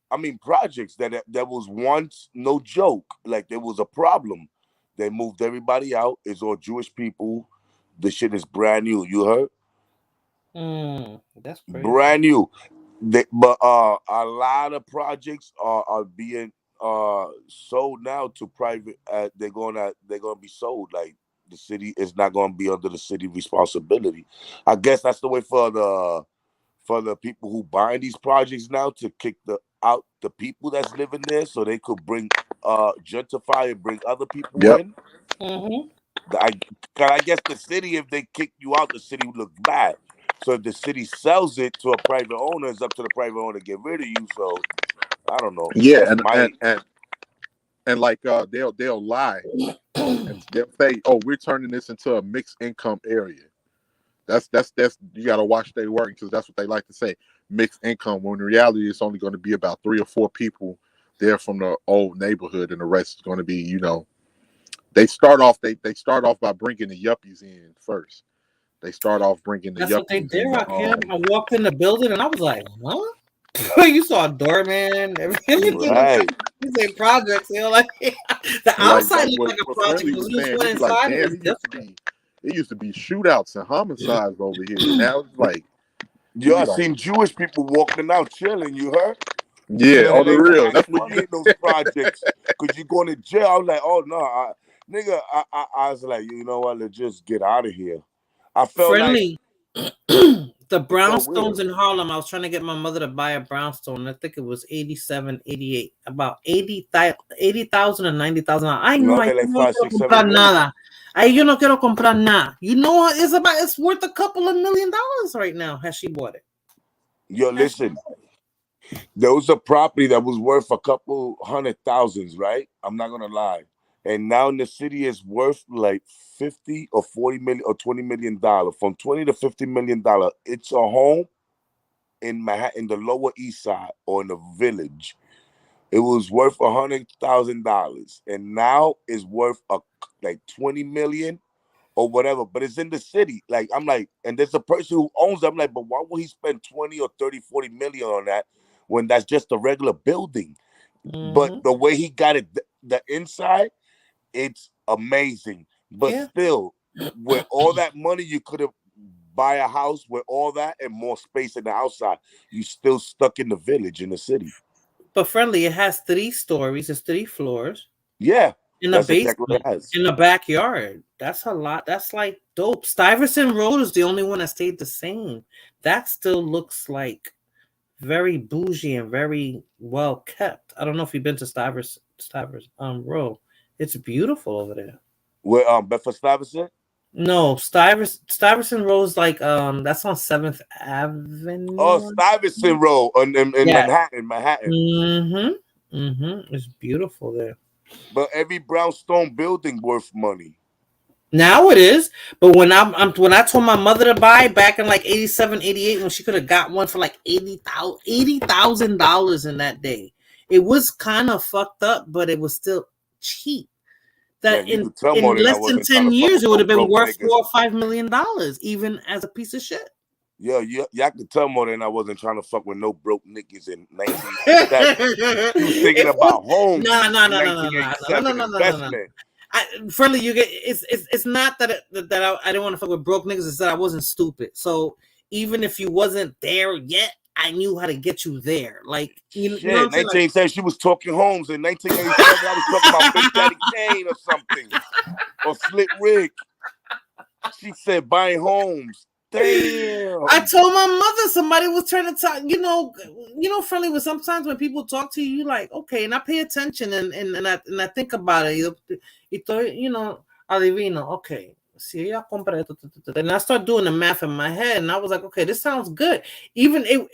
I mean projects that was once no joke, like there was a problem. They moved everybody out. It's all Jewish people. The shit is brand new. You heard? That's crazy. Brand new. But a lot of projects are being sold now to private. They're gonna be sold. Like the city is not gonna be under the city responsibility. I guess that's the way for the people who buying these projects now to kick out the people that's living there, so they could bring gentrify and bring other people in. I guess the city, if they kick you out, the city would look bad. So if the city sells it to a private owner, it's up to the private owner to get rid of you. So I don't know. Yeah, and like they'll lie and they'll say, "Oh, we're turning this into a mixed income area." That's you got to watch their work, because that's what they like to say, mixed income. When in reality, it's only going to be about 3 or 4 people there from the old neighborhood, and the rest is going to be, they start off by bringing the yuppies in first. They start off bringing the That's yuppies. what they did, Rakim. I walked in the building and I was like, huh? You saw a doorman, everything. Right. You say projects, like the outside looked like a project. It used to be shootouts and homicides over here. Now it's like, I seen Jewish people walking out chilling. You heard? Yeah, on the real. That's what you those projects, because you're going to jail. I was like, oh no, I was like, you know what? Let's just get out of here. I felt Friendly. The brownstones in Harlem. I was trying to get my mother to buy a brownstone. I think it was 87, 88, about 80,000 and 90,000. I know I no quiero comprar nada. Yo no quiero comprar nada. You know, it's worth a couple of $1 million right now. Has she bought it? Yo, listen. There was a property that was worth a couple $100,000, right? I'm not gonna lie. And now in the city is worth like 50 or 40 million or $20 million. From 20 to $50 million. It's a home in Manhattan, the Lower East Side or in the Village. It was worth $100,000, and now it's worth like 20 million or whatever. But it's in the city. Like I'm like, and there's a person who owns it. I'm like, but why would he spend 20 or 30, 40 million on that when that's just a regular building? But the way he got it, the inside, it's amazing. But still, with all that money, you could have buy a house with all that and more space in the outside. You still stuck in the Village in the city. But Friendly, it has 3 stories. It's 3 floors. Yeah. In the basement, in the backyard. That's a lot. That's like dope. Stuyvesant Road is the only one that stayed the same. That still looks like very bougie and very well kept. I don't know if you've been to Stuyvesant Road. It's beautiful over there. Where Bedford Stuyvesant? No, Stuyvesant Road is like that's on 7th Avenue. Oh, Stuyvesant Road in Manhattan. It's beautiful there. But every brownstone building worth money. Now it is, but when I told my mother to buy back in like 87, 88, when she could have got one for like $80,000 in that day, it was kind of fucked up, but it was still cheap. That in less than 10 years, it would have been worth $4 or $5 million, even as a piece of shit. Yeah, y'all could tell more than I wasn't trying to fuck with no broke niggas in 1987. You was thinking about home. No. Friendly, you get it's not that I didn't want to fuck with broke niggas. It's that I wasn't stupid. So even if you wasn't there yet, I knew how to get you there. Like, you know what I'm saying? 1987, she was talking Holmes. In 1987, I was talking about Big Daddy Kane or something, or Slick Rick. She said buying homes. Damn. I told my mother somebody was trying to talk. You know, Friendly. But sometimes when people talk to you, you like, okay, and I pay attention and I think about it. You know, adivino. Okay, si ella compra esto, and I start doing the math in my head, and I was like, okay, this sounds good. Even it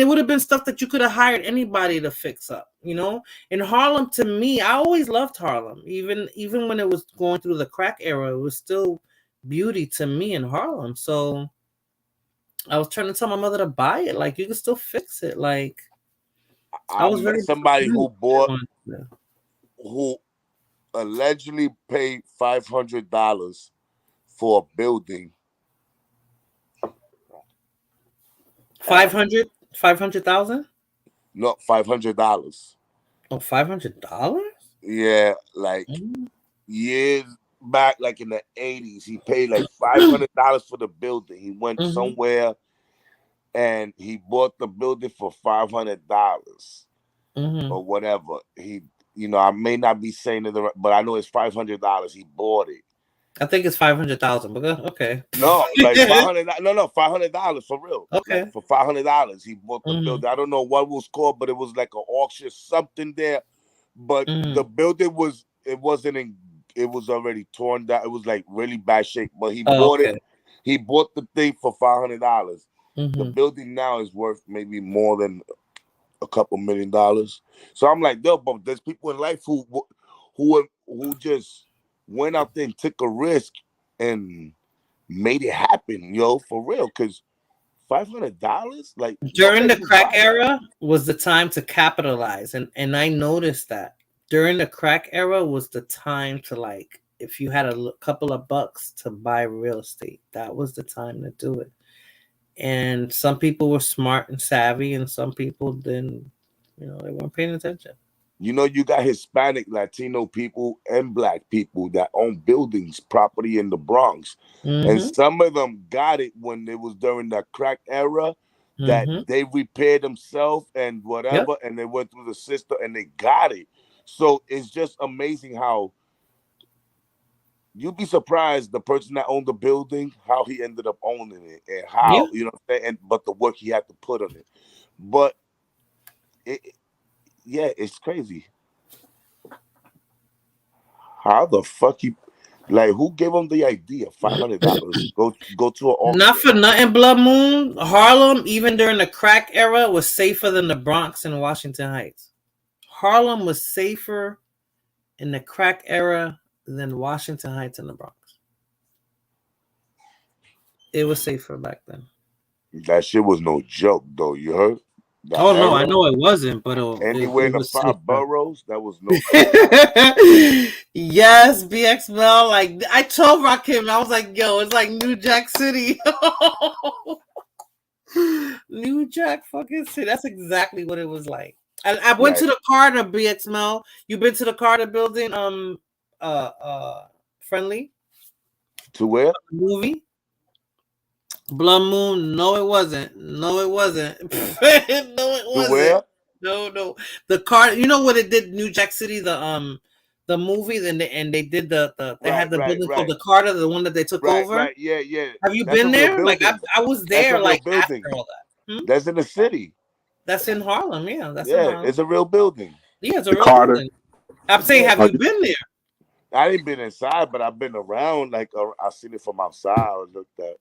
would have been stuff that you could have hired anybody to fix up. You know, in Harlem, to me, I always loved Harlem. Even when it was going through the crack era, it was still beauty to me in Harlem. So I was trying to tell my mother to buy it. Like, you can still fix it. Like, I was very somebody who allegedly paid $500 for a building. 500,000? No, $500. Oh, $500? Yeah, like years back, like in the 80s, he paid like $500 for the building. He went somewhere and he bought the building for $500 or whatever. He, you know, I may not be saying it, but I know it's $500. He bought it. I think it's 500,000. Okay. No, like $500. No, $500 for real. Okay. Like for $500, he bought the building. I don't know what it was called, but it was like an auction, something there. But the building was already torn down. It was like really bad shape. But he bought it. He bought the thing for $500. The building now is worth maybe more than a couple $1 million. So I'm like, no, but there's people in life who just went out there and took a risk and made it happen, yo, for real. Because $500, like during the crack era was the time to capitalize, and I noticed that during the crack era was the time to, like, if you had a couple of bucks to buy real estate, that was the time to do it. And some people were smart and savvy, and some people didn't, you know, they weren't paying attention. You know, you got Hispanic, Latino people, and Black people that own buildings, property in the Bronx. And some of them got it when it was during the crack era, that they repaired themselves and whatever, and they went through the system and they got it. So it's just amazing how you'd be surprised the person that owned the building, how he ended up owning it, and how, you know what I'm saying, but the work he had to put on it. But it's crazy. How the fuck who gave him the idea? $500. Go to an auction. Not for nothing, Blood Moon. Harlem, even during the crack era, was safer than the Bronx and Washington Heights. Harlem was safer in the crack era than Washington Heights and the Bronx. It was safer back then. That shit was no joke, though. You heard? No, I know it wasn't, but anywhere in the 5 boroughs, that was no. Yes, BX Mel. Like, I told Rakim, I was like, yo, it's like New Jack City. New Jack fucking City. That's exactly what it was like. I went to the Carter, BX Mel. You been to the Carter building? Friendly. To where? Movie. Blood Moon. No, it wasn't. No, it wasn't. No, it wasn't. Where? No. The Carter. You know what it did? New Jack City. The movie. And they did they had the building called the Carter, the one that they took over. Right. Yeah. Have you been there? Like I was there. Like after all that. That's in the city. That's in Harlem. Yeah. In Harlem. It's a real building. Yeah, it's a real Carter building. I'm saying, have you been there? I ain't been inside, but I've been around. Like I've seen it from outside. I looked at.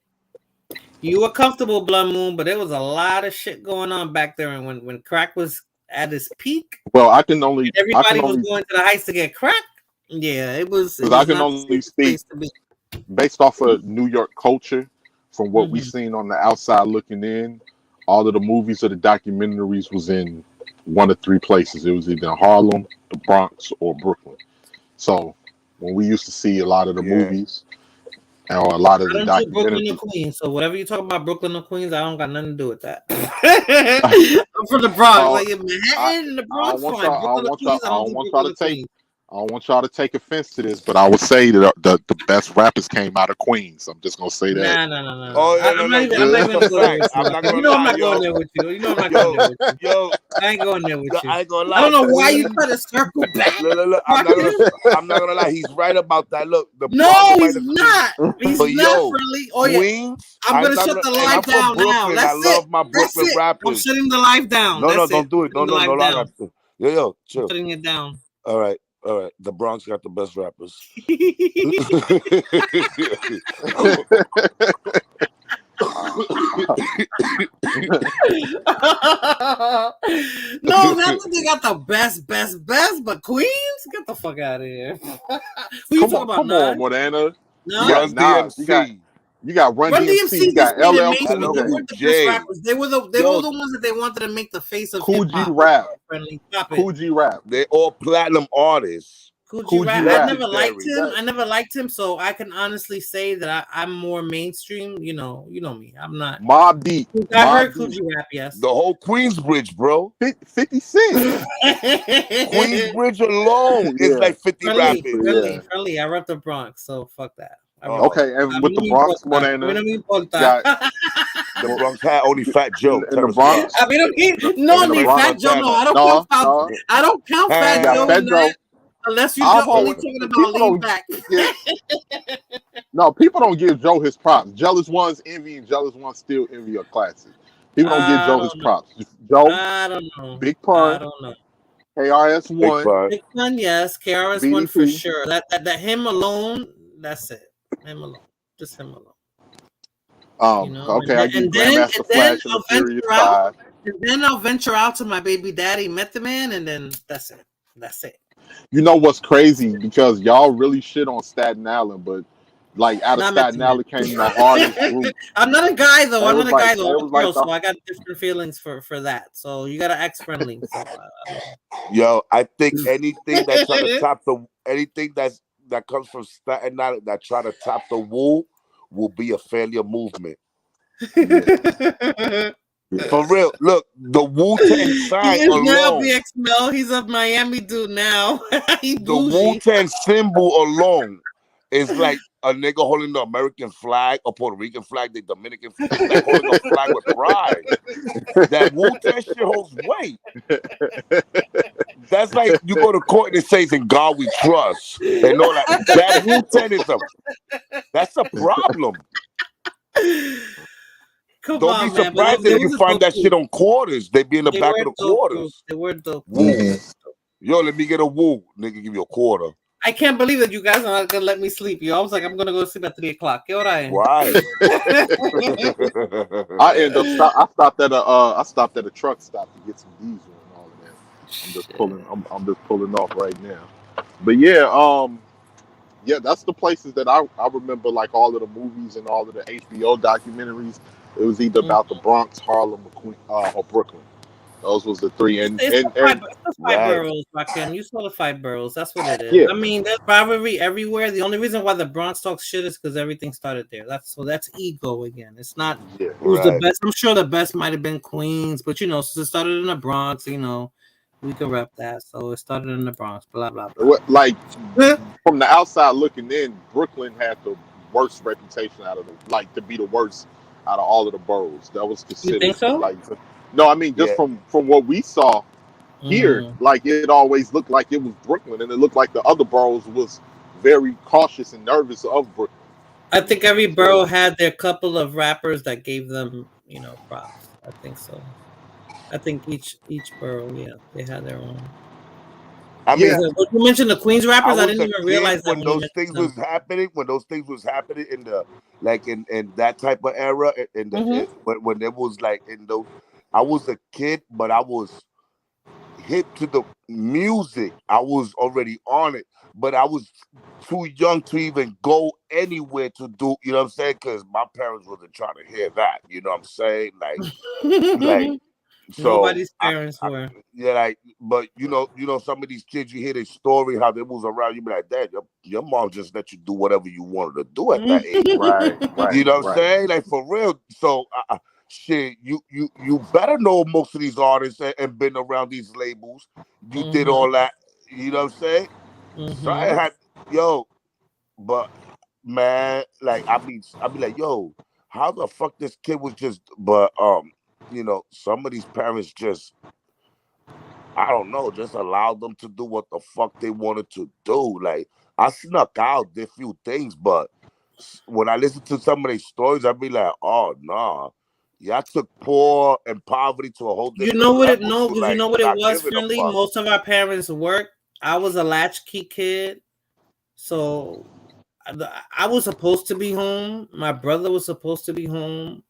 You were comfortable, Blood Moon, but there was a lot of shit going on back there, and when crack was at its peak. Well, everybody was going to the heights to get crack. Yeah, it was. I can only speak based off of New York culture, from what we've seen on the outside looking in. All of the movies or the documentaries was in one of 3 places. It was either Harlem, the Bronx, or Brooklyn. So when we used to see a lot of the movies. Or a lot of the documentaries. Brooklyn and Queens. So whatever you talk about Brooklyn and Queens, I don't got nothing to do with that. I'm from the Bronx, like in Manhattan, the Bronx. I don't want y'all I don't want y'all to take offense to this, but I would say that the best rappers came out of Queens. I'm just gonna say that. No. Oh, yeah, I'm not even going there with I'm you. not gonna You know I'm lie, not going yo. there with you. You know I'm not going there with you. Yo, I ain't going there with you. I ain't gonna lie. I don't know why you Queens- try to circle back. Look, I'm not gonna lie. He's right about that. Look, the No, Bronx he's might have- not. He's But not yo, friendly. Oh yeah, Queens. I'm gonna not shut the and live I'm from down now. Brooklyn. That's I love it. my That's Brooklyn it. I'm rappers. shutting the live down. No, That's don't it. do it. No, Shutting the live I down. got to. Yo, I'm chill. shutting it down. All right. The Bronx got the best rappers. No, not that they got the best, but Queens, get the fuck out of here. Who you talking about? Come on, Morena. No, You got Run Nas. DMC. You got Run Run DMC. DMC You got just made it LL mainstream. Cool They J. weren't the J. best rappers. They were the ones that they wanted to make the face of Cool hip G hop. Rap. Friendly. Stop it. Cool G Rap. They all platinum artists. Cool G Rap. Rap. I never liked him. That- I never liked him, so I can honestly say that I'm more mainstream. You know me. I'm not. Mobb Deep. I heard Cool G Rap, yes. The whole Queensbridge, bro. 50 Cent. Queensbridge alone is like 50 rappers. Friendly. I rep the Bronx, so fuck that. Okay, and with the Bronx, Morena, the Bronx had only Fat Joe. In the Bronx, I mean, Fat Joe. No, I don't count Fat Joe in that. Unless you're only talking about lean back. No, people don't give Joe his props. Jealous Ones envy, and Jealous Ones still envy a classic. People don't give Joe his props. Joe, I don't know. Big Pun. I don't know. KRS-One. Big Pun, yes. KRS-One for sure. That him alone, that's it. Him alone. Just him alone. Okay, I give Grandmaster Flash and the Furious 5. And then I'll venture out to my baby daddy, Method Man, and then that's it. That's it. You know what's crazy? Because y'all really shit on Staten Island, but like out of Staten Island came the hardest group. I'm not a guy though. I'm not a guy though. I'm a girl, so I got different feelings for that. So you gotta act friendly. So, yo, I think anything that's trying to top that comes from Staten Island that try to top the Wu will be a failure movement. For real, look, the Wu-Tang sign he is alone. Now BXML, he's a Miami dude now. The Wu-Tang symbol alone is like a nigga holding the American flag, a Puerto Rican flag, the Dominican flag, like holding a flag with pride. That Wu-Tang shit holds weight. That's like you go to court and it says "In God We Trust" and all that. That Wu-Tang is that's a problem. Don't be surprised if you find that shit on quarters. They be in the back of the quarters. They were dope. Yo, let me get a woo. Nigga, give you a quarter. I can't believe that you guys are not gonna let me sleep. Yo, I was like, I'm gonna go to sleep at 3 o'clock. ¿Qué hora es? Why? I stopped at a truck stop to get some diesel and all of that. I'm just pulling off right now. But yeah, that's the places that I remember, like all of the movies and all of the HBO documentaries. It was either about the Bronx, Harlem, or Brooklyn. Those was the three. And the five boroughs, Rakim. You saw the 5 boroughs. That's what it is. Yeah. I mean, there's rivalry everywhere. The only reason why the Bronx talks shit is because everything started there. That's ego again. It's not who's the best. I'm sure the best might have been Queens, but since it started in the Bronx, we can rep that. So it started in the Bronx. Blah blah blah. Like from the outside looking in, Brooklyn had the worst reputation to be the worst out of all of the boroughs. That was considered. You think so? No, I mean just from what we saw here, like it always looked like it was Brooklyn, and it looked like the other boroughs was very cautious and nervous of Brooklyn. I think every borough had their couple of rappers that gave them, props. I think so. I think each borough, they had their own. I mean, you mentioned the Queens rappers. I didn't even realize that when those things was happening. When those things was happening in the in that type of era, when there was in those. I was a kid, but I was hip to the music. I was already on it, but I was too young to even go anywhere to do, you know what I'm saying? Because my parents wasn't trying to hear that, you know what I'm saying? So nobody's parents were. But you know, some of these kids, you hear their story, how they was around, you be like, Dad, your mom just let you do whatever you wanted to do at that age. Right. You know what I'm saying? For real. So shit, you better know most of these artists and been around these labels. You did all that, you know what I'm saying? So I had but man, like I be like, yo, how the fuck this kid was just, but you know, some of these parents just, I don't know, just allowed them to do what the fuck they wanted to do. Like I snuck out did few things, but when I listen to some of these stories, I be like, oh nah, y'all took poor and poverty to a whole different You know what it level. no, to, because like, you know what it not was, giving a Friendly. fuck. Most of our parents worked. I was a latchkey kid, so I was supposed to be home. My brother was supposed to be home.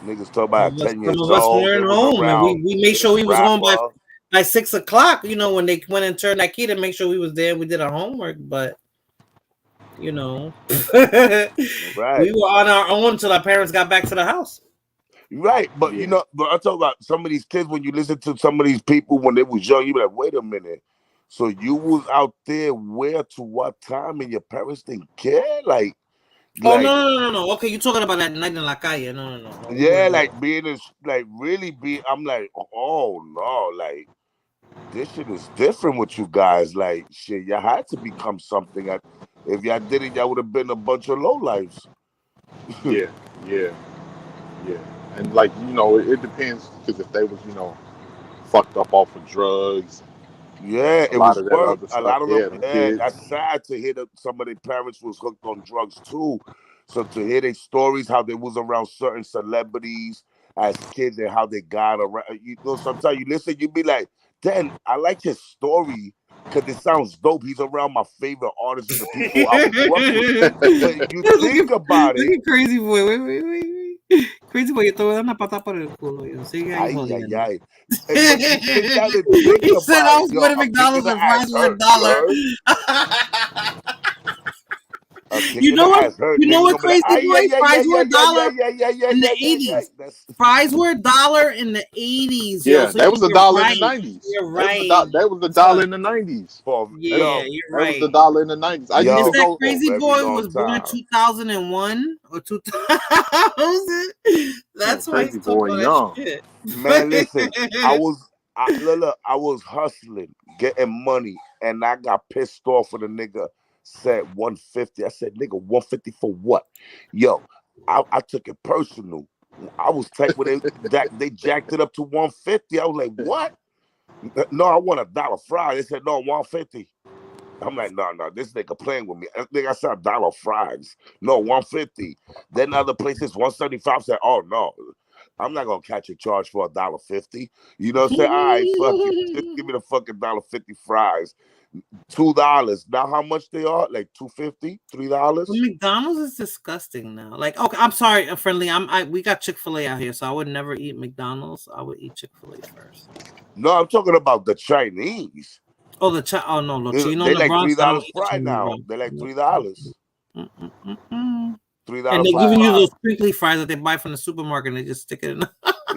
Niggas talk about 10 years Some of us old. weren't They was home, and around we made sure we was home rapper. by 6 o'clock. You know, when they went and turned that key to make sure we was there. We did our homework, but you know, Right. we were on our own until our parents got back to the house. Right, but you know, but I'm talking about some of these kids. When you listen to some of these people when they was young, you be like, wait a minute. So you was out there where to what time, and your parents didn't care? Like Oh no. Okay, you're talking about that night in La Calle. No. Yeah, like being like really be. I'm like, oh no, like this shit is different with you guys. Like shit, y'all had to become something. If y'all didn't, y'all would have been a bunch of lowlifes. Yeah. And like, you know, it depends, because if they was, you know, fucked up off of drugs. Yeah, a it lot was of that work. other A stuff. lot of them. them Yeah, kids. that's sad to hear that some of their parents was hooked on drugs too. So to hear their stories, how they was around certain celebrities as kids and how they got around. You know, sometimes you listen, you be like, "Damn, I like his story because it sounds dope. He's around my favorite artists and the people I grew up with." But you think about Look it. at Crazy Boy. Wait. Crazy Boy, te voy a dar una pata por el culo. Yo. Sigue ahí jodiendo. Ay. But you sit down and think He said about I it. was Yo, going to a kick in McDonald's the and ass fries were hurt. $1. A kick You in know the what? ass hurt. You know Niggas what, gonna be like, Crazy Boy? Fries were $1 in the yeah. 80s. Fries were $1 in the 80s. Yeah, So that was you're $1 right. in the 90s. You're That right. was $1 in the 90s. Yeah, you're That was right. $1 in the 90s. I used to That go. Crazy every Boy long was born time. 2001 or 2000. That's why he's Crazy talking Boy about young. that shit. Man, listen, I was hustling, getting money, and I got pissed off when the nigga said 150. I said, nigga, 150 for what? Yo, I took it personal. I was tight when they jacked it up to 150. I was like, what? No, I want $1 fry. They said, no, 150. I'm like, no, this nigga playing with me. I said $1 fries. No, 150. Then other places, 175. Said, oh no, I'm not gonna catch a charge for $1.50. You know what I'm saying? All right, fuck you. Just give me the fucking $1.50 fries. $2. Now how much they are? Like $2.50, $3? Well, McDonald's is disgusting now. Like, okay, I'm sorry, Friendly. We got Chick-fil-A out here, so I would never eat McDonald's. I would eat Chick-fil-A first. No, I'm talking about the Chinese. Oh, oh no, no, They like $3 fry now. They like $3. $3 and they're giving you those crinkly fries that they buy from the supermarket and they just stick it in.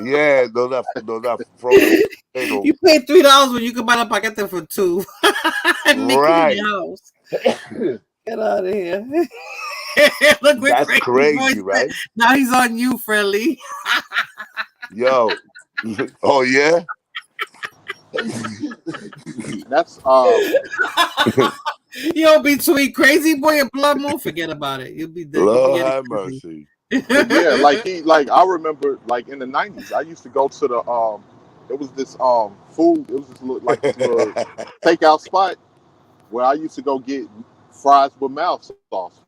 Yeah, those are frozen potatoes. You pay $3 when you can buy a paquete for $2. And make it in your house. Get out of here. Look, that's crazy, right? Now he's on you, Friendly. Yo. Oh yeah. That's Yo, between Crazy Boy and Blood Moon, forget about it. You'll be dead. Lord have mercy. Yeah, like I remember, like in the 90s, I used to go to the it was this food, it was this little takeout spot where I used to go get fries with mouth sauce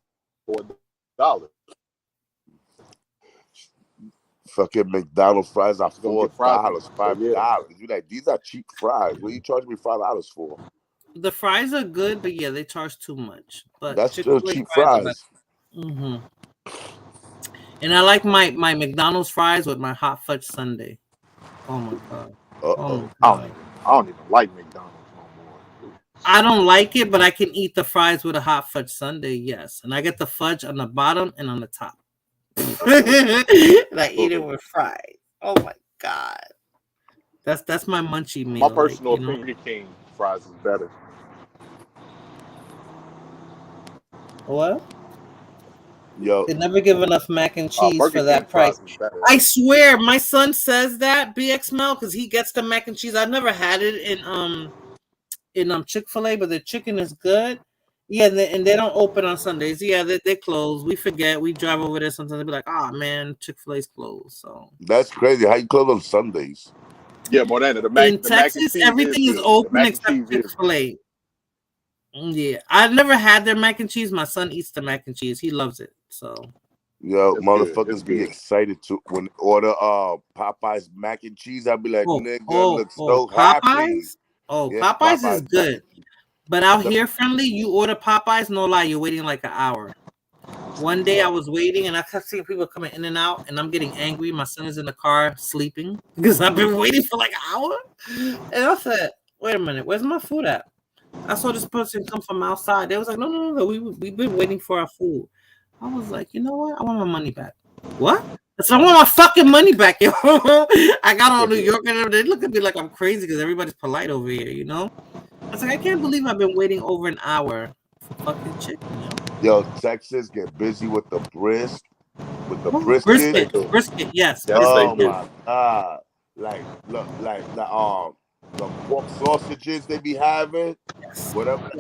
for $1. Fucking McDonald's fries are $4, $5. Yeah. You like, these are cheap fries. What are you charging me $5 for? The fries are good, but yeah, they charge too much. But that's still cheap fries. Mm-hmm. And I like my McDonald's fries with my hot fudge sundae. Oh my god. Oh my god. I don't even like McDonald's no more. I don't like it, but I can eat the fries with a hot fudge sundae, yes. And I get the fudge on the bottom and on the top. And I eat it with fries. Oh my god. That's my munchie meal. My personal opinion, King fries is better. What? Yo, they never give enough mac and cheese for that price. I swear, my son says that BX Mel because he gets the mac and cheese. I've never had it in Chick-fil-A, but the chicken is good. Yeah, and they don't open on Sundays. Yeah, they close. We forget. We drive over there sometimes. They be like, "Oh man, Chick-fil-A's closed." So That's crazy. How you close on Sundays? Yeah, Morena, the in mac and Texas, cheese everything is good. The open mac and except cheese is good. Chick-fil-A. Yeah, I've never had their mac and cheese. My son eats the mac and cheese. He loves it. So Yo, It's good. It's motherfuckers be good. excited to when order Popeye's mac and cheese. I'll be like, nigga, look so Popeyes. happy. Oh, Yeah, Popeyes is Popeye's good. But out here, friendly, you order Popeyes, no lie, you're waiting like an hour. One day I was waiting and I kept seeing people coming in and out, and I'm getting angry. My son is in the car sleeping because I've been waiting for like an hour. And I said, wait a minute, where's my food at? I saw this person come from outside. They was like, no, we've been waiting for our food. I was like, you know what? I want my money back. What? I said, I want my fucking money back, yo. I got all New York and they look at me like I'm crazy because everybody's polite over here, you know? I was like, I can't believe I've been waiting over an hour for fucking chicken, Yo, Texas get busy with the brisket. Brisket, yes. Oh my god! Like, look, like the pork sausages they be having, whatever.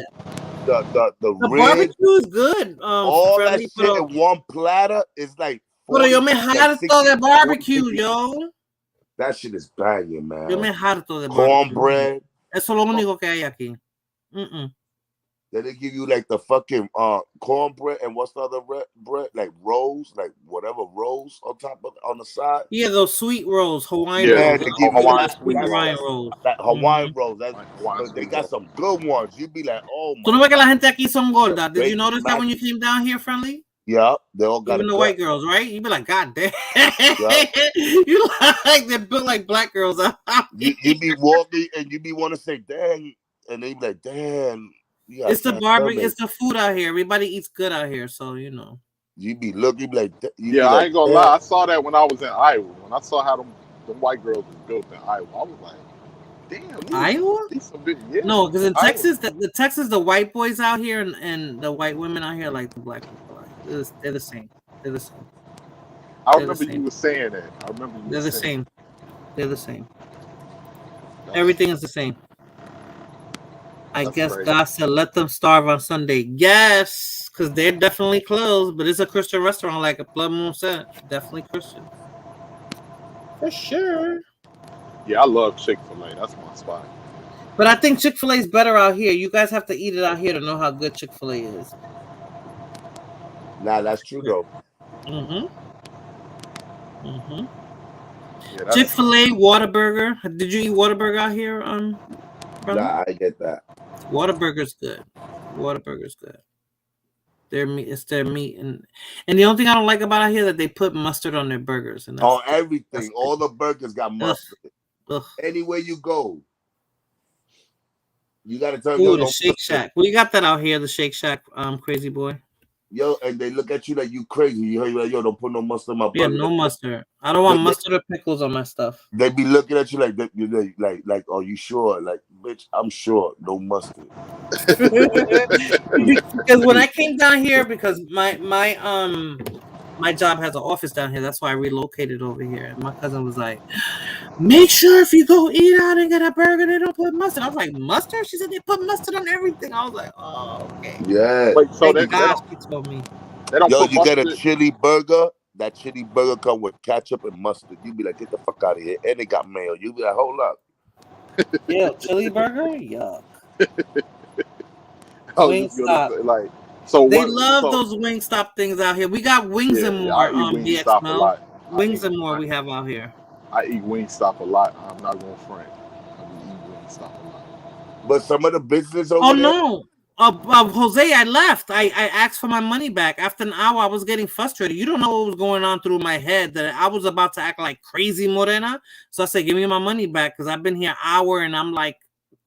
The ribs, barbecue is good. all that shit in one platter is like. Pero yo me harto de barbecue, yo. That shit is banging, man. Yo me harto de cornbread. Eso es lo único que hay aquí. Then they give you like the fucking cornbread and what's the other bread? Like rolls, like whatever rolls on top of on the side. Yeah, those sweet rolls, Hawaiian rolls. They give Hawaiian rolls. Like Hawaiian rolls. They got some good ones. You'd be like, oh my. ¿Tú no ves que la gente aquí son gordas? Did you notice that when you came down here, friendly? Yeah, they all got even the white girls, right? You'd be like, God damn. You like they're built like black girls. you be walking and you be want to say, damn, and they be like, damn. It's the barbecue, it's the food out here. Everybody eats good out here, so you know. You be looking like I ain't gonna lie. I saw that when I was in Iowa. When I saw how them white girls was built in Iowa, I was like, damn. Iowa? Yeah. No, because in Texas, the white boys out here and the white women out here like the black people. They're the same. They're the same. I remember you were saying that. They're the same. They're the same. Everything is the same. I guess crazy. God said, let them starve on Sunday. Yes, because they're definitely closed, but it's a Christian restaurant, like a Blood Moon said. Definitely Christian. For sure. Yeah, I love Chick-fil-A. That's my spot. But I think Chick-fil-A is better out here. You guys have to eat it out here to know how good Chick-fil-A is. Nah, that's true, though. Yeah, Chick-fil-A, Whataburger. Did you eat Whataburger out here? Nah, I get that. Whataburger's good. Whataburger's good. Their meat, it's their meat, and the only thing I don't like about out here that they put mustard on their burgers. And on everything, all the burgers got mustard. Anywhere you go, you gotta turn. Ooh, the Shake Shack. We got that out here. The Shake Shack, crazy boy. Yo, and they look at you like you crazy. You heard like, yo, don't put no mustard on my burger. Yeah, no mustard. I don't want mustard or pickles on my stuff. They be looking at you like, like, are you sure? Like, bitch, I'm sure. No mustard. Because when I came down here, because my job has an office down here, that's why I relocated over here. And my cousin was like, make sure if you go eat out and get a burger, they don't put mustard. I was like, mustard? She said they put mustard on everything. I was like, oh, okay. Yeah. Wait, so she told me. They don't yo, put you mustard. get a chili burger. That chili burger come with ketchup and mustard. You be like, get the fuck out of here. And they got mayo. You be like, hold up. Yeah, chili burger? Yuck. Wingstop. Like, so they love those Wingstop things out here. We got Wings and More. I eat Wingstop a lot. Wings and More we have out here. I eat Wingstop a lot. I'm not going to front. I eat Wingstop a lot. But some of the business over there. No. Jose, I left. I asked for my money back. After an hour, I was getting frustrated. You don't know what was going on through my head, that I was about to act like crazy Morena. So I said, give me my money back, because I've been here an hour, and I'm like,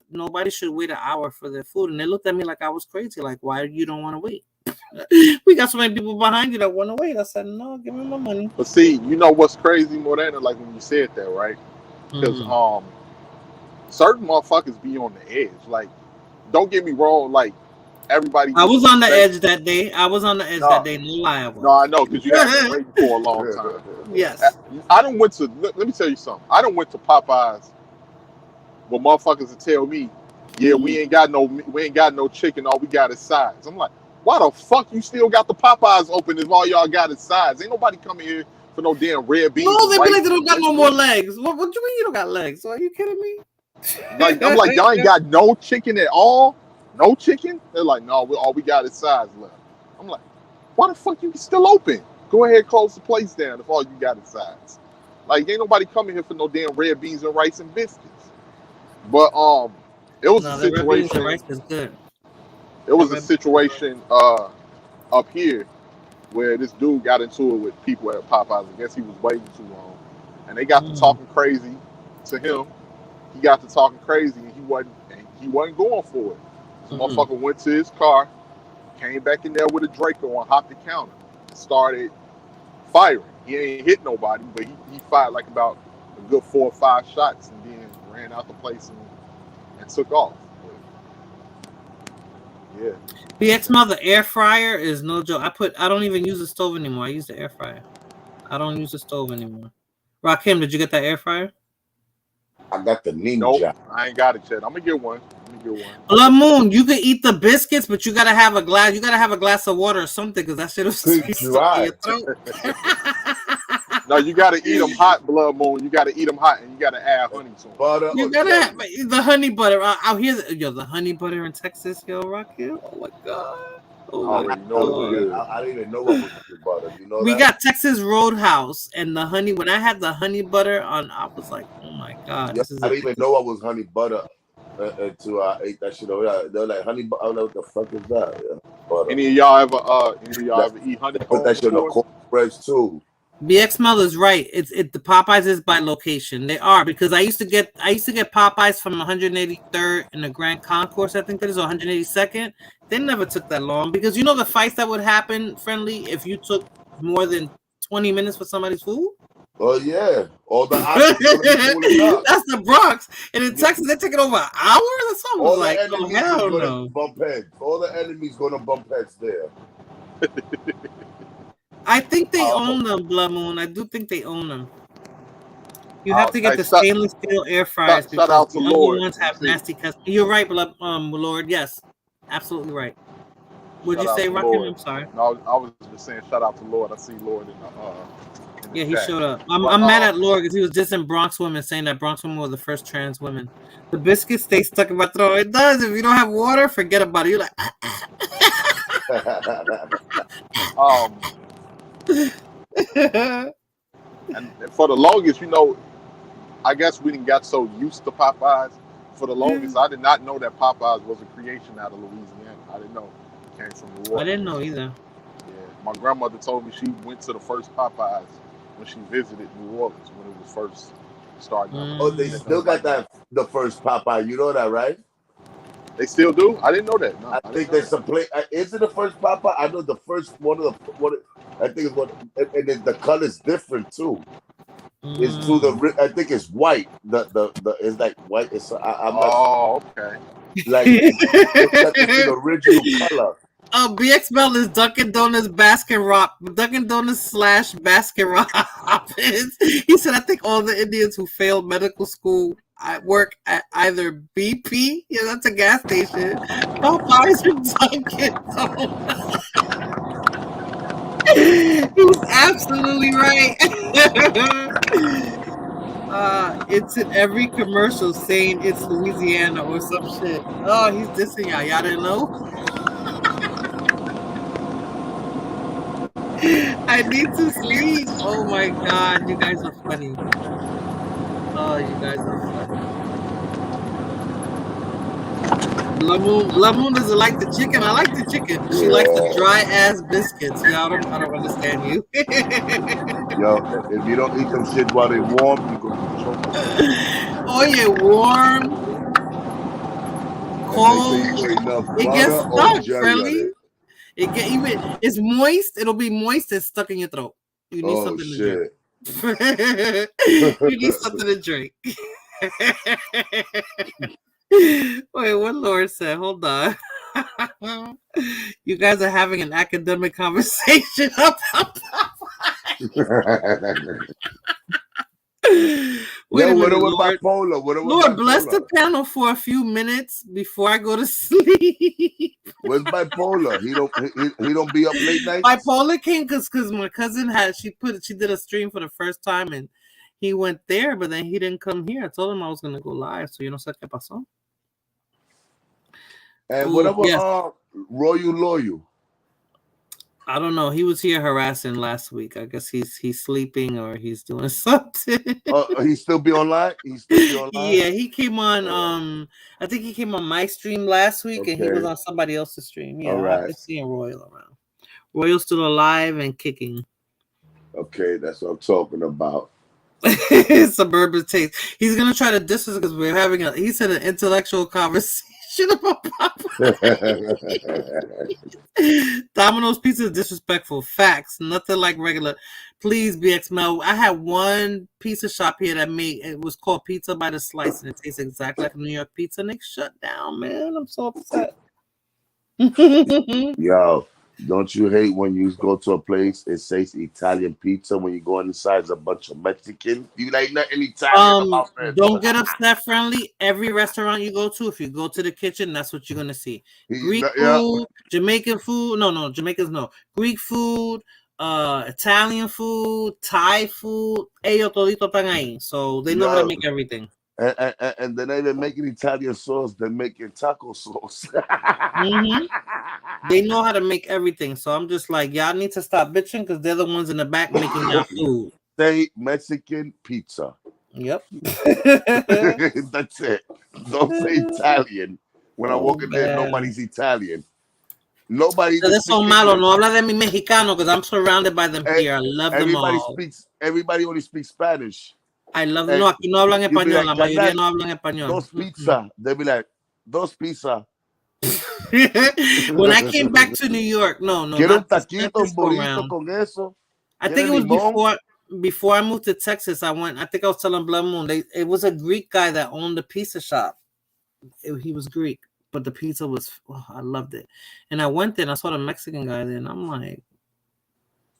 nobody should wait an hour for their food. And they looked at me like I was crazy. Like, why you don't want to wait? We got so many people behind you that want to wait. I said, no, give me my money. But see, you know what's crazy, Morena, like when you said that, right? Because certain motherfuckers be on the edge. Like, don't get me wrong, like everybody. I was on the edge that day. No lie. No, I know, because you have been waiting for a long time. Yes. I don't went to. Let me tell you something. I don't went to Popeyes. But motherfuckers will tell me, Yeah, we ain't got no chicken. All we got is sides. I'm like, why the fuck you still got the Popeyes open if all y'all got is sides? Ain't nobody coming here for no damn red beans. No, they be like they don't got and no more legs. What you mean you don't got legs? Are you kidding me? Like I'm like, y'all ain't got no chicken at all? No chicken? They're like, no, all we got is sides left. I'm like, why the fuck you still open? Go ahead, close the place down if all you got is sides. Like, ain't nobody coming here for no damn red beans and rice and biscuits. But it was a situation. Red beans and rice is good. It was a situation up here where this dude got into it with people at Popeyes. I guess he was waiting too long, and they got to talking crazy to him. He got to talking crazy, and he wasn't going for it. This motherfucker went to his car, came back in there with a Draco and hopped the counter, started firing. He ain't hit nobody, but he fired like about a good 4 or 5 shots, and then ran out the place and took off. Yeah. BX Mother, air fryer is no joke. I don't even use the stove anymore. I use the air fryer. I don't use the stove anymore. Rakim, did you get that air fryer? I got the Ninja. Nope, I ain't got it yet. I'm gonna get one. Blood Moon, you can eat the biscuits, but you gotta have a glass. You gotta have a glass of water or something, because that shit was stuck in your throat. No, you gotta eat them hot, Blood Moon. You gotta eat them hot, and you gotta add honey to them. Butter. You gotta have the honey butter out here. The honey butter in Texas, yo, Rakim. Oh my god. I didn't even know what was honey butter. You know we that? got Texas Roadhouse and the honey. When I had the honey butter on, I was like, oh my god. Yeah, I didn't even know what was honey butter until I ate that shit over there. They're like, honey butter. I don't know what the fuck is that. Yeah. Butter. Any of y'all ever eat honey? Put that shit on the cornbreads too. BX Mother's right. The Popeyes is by location. They are, because I used to get Popeyes from 183rd in the Grand Concourse, I think that is, or 182nd. They never took that long, because you know the fights that would happen, Friendly, if you took more than 20 minutes for somebody's food? Oh yeah. All the that's the Bronx. And in Texas, they're taking over an hour or something. All like, the hell no. Bump heads. All the enemies gonna bump heads there. I think they own them, Blood Moon. I do think they own them. You have to get the stainless steel air fryers, because out to the Lord. ones have nasty customs. You're right, Lord. Yes, absolutely right. Would you say, Rakim? I'm sorry. No, I was just saying, shout out to Lord. I see Lord in the yeah, he showed up. I'm mad at Lord because he was dissing Bronx women, saying that Bronx women were the first trans women. The biscuits stay stuck in my throat. It does. If you don't have water, forget about it. You're like, and for the longest, I guess we didn't got so used to Popeyes. For the longest, I did not know that Popeyes was a creation out of Louisiana. I didn't know it came from New Orleans. I didn't know either. Yeah, my grandmother told me she went to the first Popeyes when she visited New Orleans when it was first starting. Oh, they still got the first Popeye. You know that, right? They still do? I didn't know that. No, I think there's some place. Is it the first Popeye? I know the first one of the. I think it's one, and then the color's different too. It's to the. I think it's white. The it's like white. It's okay. Like it's the original color. BX Bell is Dunkin' Donuts Dunkin' Donuts / Baskin Robbins. He said, I think all the Indians who failed medical school work at either BP, yeah, that's a gas station, Popeyes, or Dunkin' Donuts. He was absolutely right. It's in every commercial saying it's Louisiana or some shit. Oh, he's dissing y'all. Y'all didn't know? I need to sleep. Oh my god, you guys are funny. Oh, you guys are funny. Lamoon doesn't like the chicken. I like the chicken. She likes the dry ass biscuits. Yeah, I don't understand you. Yo, if you don't eat them shit while they warm, you gonna choke. Oh yeah, warm, cold. It gets stuck, Friendly. It's moist. It'll be moist and stuck in your throat. You need something to drink. You need something to drink. Wait, what Lord said? Hold on. You guys are having an academic conversation about Wait a what minute, about Lord. bipolar? What about Lord, bless bipolar? the panel for a few minutes before I go to sleep. Where's bipolar? He don't be up late night. Bipolar came because my cousin she did a stream for the first time and he went there, but then he didn't come here. I told him I was gonna go live, so you know qué pasó. And what about Royal Loyal? I don't know. He was here harassing last week. I guess he's sleeping or he's doing something. He still be online? Yeah, he came on. I think he came on my stream last week, and he was on somebody else's stream. Yeah, I've been seeing Royal around. Royal's still alive and kicking. Okay, that's what I'm talking about. Suburban taste. He's gonna try to diss us because we're having he said an intellectual conversation about Domino's Pizza is disrespectful. Facts. Nothing like regular. Please, BXML. I had one pizza shop here that it was called Pizza by the Slice, and it tastes exactly like a New York pizza. And they shut down, man. I'm so upset. Yo, don't you hate when you go to a place, it says Italian pizza, when you go inside it's a bunch of Mexican? You like nothing Italian about that? Don't get upset, friendly. Every restaurant you go to, if you go to the kitchen, that's what you're gonna see. Greek food, Jamaican food. No, Jamaica's no. Greek food, Italian food, Thai food. Ellos todito están ahí. So they know how to make everything. And they're not even making Italian sauce, they're making taco sauce. They know how to make everything. So I'm just like, y'all need to stop bitching because they're the ones in the back making y'all food. Say Mexican pizza. Yep. That's it. Don't say Italian. When I walk in there, nobody's Italian. Nobody. Ustedes son malos. No habla de mi mexicano because I'm surrounded by them here. I love them all. Everybody only speaks Spanish. I love them. No, aquí no hablan español. La mayoría no hablan español. Dos pizza. They'll be like, dos pizza. When I came back to New York, no. Quiero un taquito, un burrito con eso. I think it was before I moved to Texas. I think I was telling Blood Moon. It was a Greek guy that owned the pizza shop. He was Greek, but the pizza was, I loved it. And I went there and I saw the Mexican guy there, and I'm like,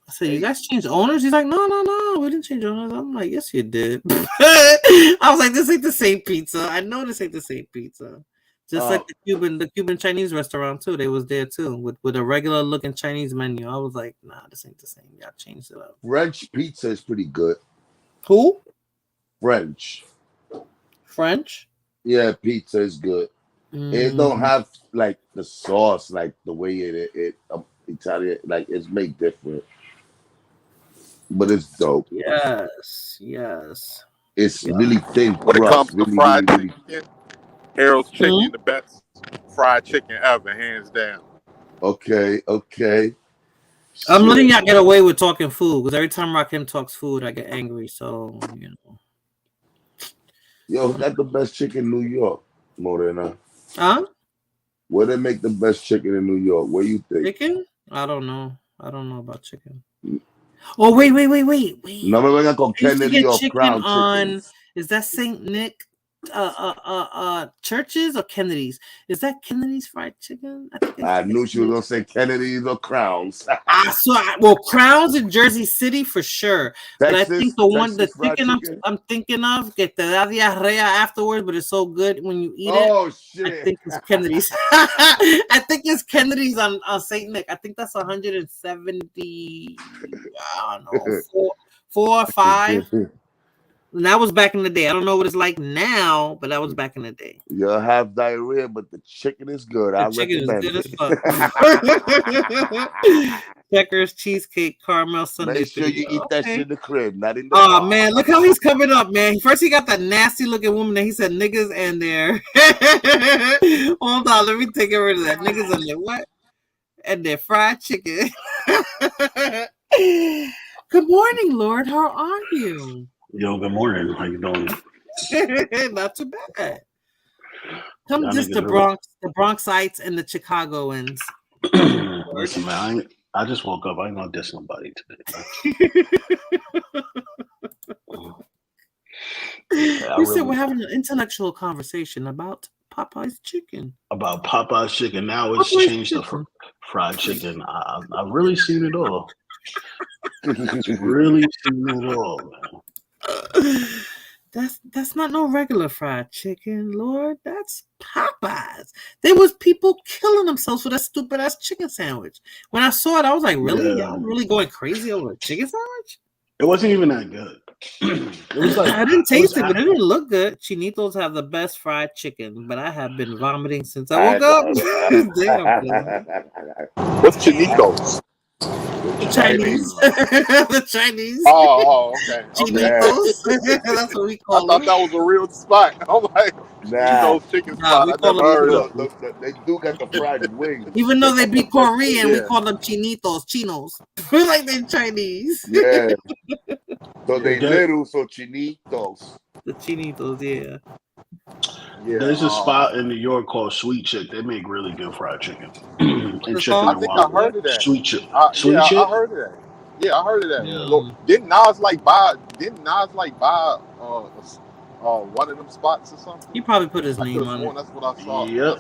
I said, you guys changed owners? He's like, no, we didn't change owners. I'm like, yes, you did. I was like, this ain't the same pizza. I know this ain't the same pizza. Just like the Cuban Chinese restaurant too. They was there too with a regular looking Chinese menu. I was like, nah, this ain't the same. Y'all changed it up. French pizza is pretty good. Who? French. Yeah, pizza is good. It don't have like the sauce, like the way it Italian, like it's made different. But it's dope. Yes. It's really thin. When it comes to fried chicken, Harold's Chicken, the best fried chicken ever, hands down. Okay. I'm letting y'all get away with talking food because every time Rakim talks food, I get angry. So, you know. Yo, that's the best chicken in New York, Morena. Huh? Where they make the best chicken in New York? What do you think? Chicken? I don't know about chicken. Oh, wait. No me vengan con Kennedy or Crown on. Is that St. Nick Churches or Kennedy's? Is that Kennedy's fried chicken? I knew she was gonna say Kennedy's or Crowns. Crowns in Jersey City for sure. But I think the chicken I'm thinking of get the diarrhea afterwards, but it's so good when you eat it. Oh shit! I think it's Kennedy's. I think it's Kennedy's on St. Nick. I think that's 170. I don't know, 4 or 5. And that was back in the day. I don't know what it's like now, but that was back in the day. You'll have diarrhea, but the chicken is good. I recommend it. Checkers, cheesecake, caramel sundae. Make sure you eat that shit in the crib, not in the bar. Man, look how he's coming up, man. First he got that nasty looking woman that he said niggas and their hold on, let me take rid of that. Niggas and their what? And their fried chicken. Good morning, Lord. How are you? Yo, good morning. How you doing? Not too bad. Come just the Bronxites and the Chicagoans. Listen, man, I just woke up. I ain't gonna diss nobody today. We said we're having an intellectual conversation about Popeye's chicken. About Popeye's chicken. Now it's changed to fried chicken. I've really seen it all. Really seen it all, man. That's not no regular fried chicken, Lord. That's Popeyes. There was people killing themselves for that stupid ass chicken sandwich. When I saw it, I was like, really? Yeah. Y'all really going crazy over a chicken sandwich? It wasn't even that good. It was like I didn't taste it, was- but it didn't look good. Chinitos have the best fried chicken, but I have been vomiting since I woke up. Damn, What's Chinitos? the Chinese. The Chinese. Oh, okay. Chinitos. That's what we I call thought them. that was a real spot. I'm like, Nah, Chinitos chicken Nah, spot. we I call never them heard of. they do got the fried wings. Even though they be Korean, we Yeah. call them Chinitos, Chinos. Like they're Chinese. Yeah. So they There- little, so chinitos. The Chinitos, yeah. Yeah, There's a spot in New York called Sweet Chick. They make really good fried chicken. And it's chicken called? and I think I waffle. heard of that. Sweet Chick. Yeah, I Chick? heard of that. Yeah, I heard of that. Yeah. Look, didn't Nas buy one of them spots or something? He probably put his I name could have on sworn it. that's what I saw. Yep.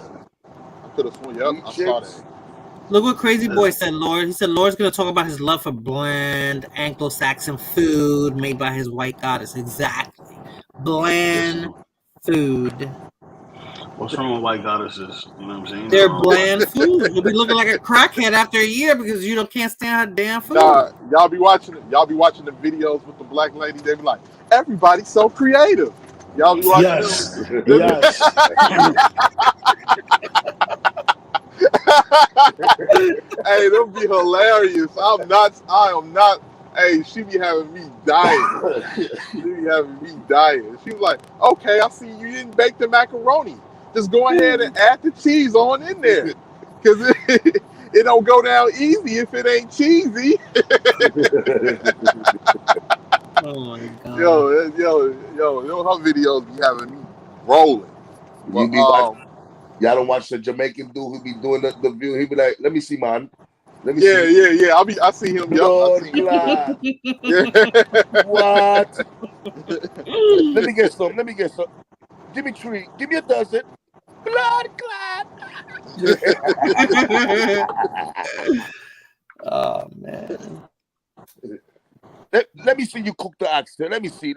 I could have sworn. Yep, I saw that. Look what Crazy Boy said, Lord. He said Lord's going to talk about his love for bland Anglo-Saxon food made by his white goddess. Exactly. Bland food. What's wrong with white goddesses? You know what I'm saying? They're bland food. You'll be looking like a crackhead after a year because you can't stand her damn food. Nah, y'all be watching the videos with the black lady. They be like, everybody's so creative. Y'all be watching them. Yes. Hey, them be hilarious. I am not. Hey, she be having me dying. She be having me dying. She was like, okay, I see you didn't bake the macaroni. Just go ahead and add the cheese on in there. Because it don't go down easy if it ain't cheesy. Oh my god. Yo, her videos be having me rolling. But, Y'all don't watch the Jamaican dude who be doing the view. He be like, let me see, man. Let me see. Yeah. I see him. Lord I see him. God. Yeah. What? Let me get some. Give me 3. Give me a dozen. Blood clot. Oh man. Let me see you cook the oxtail. Let me see.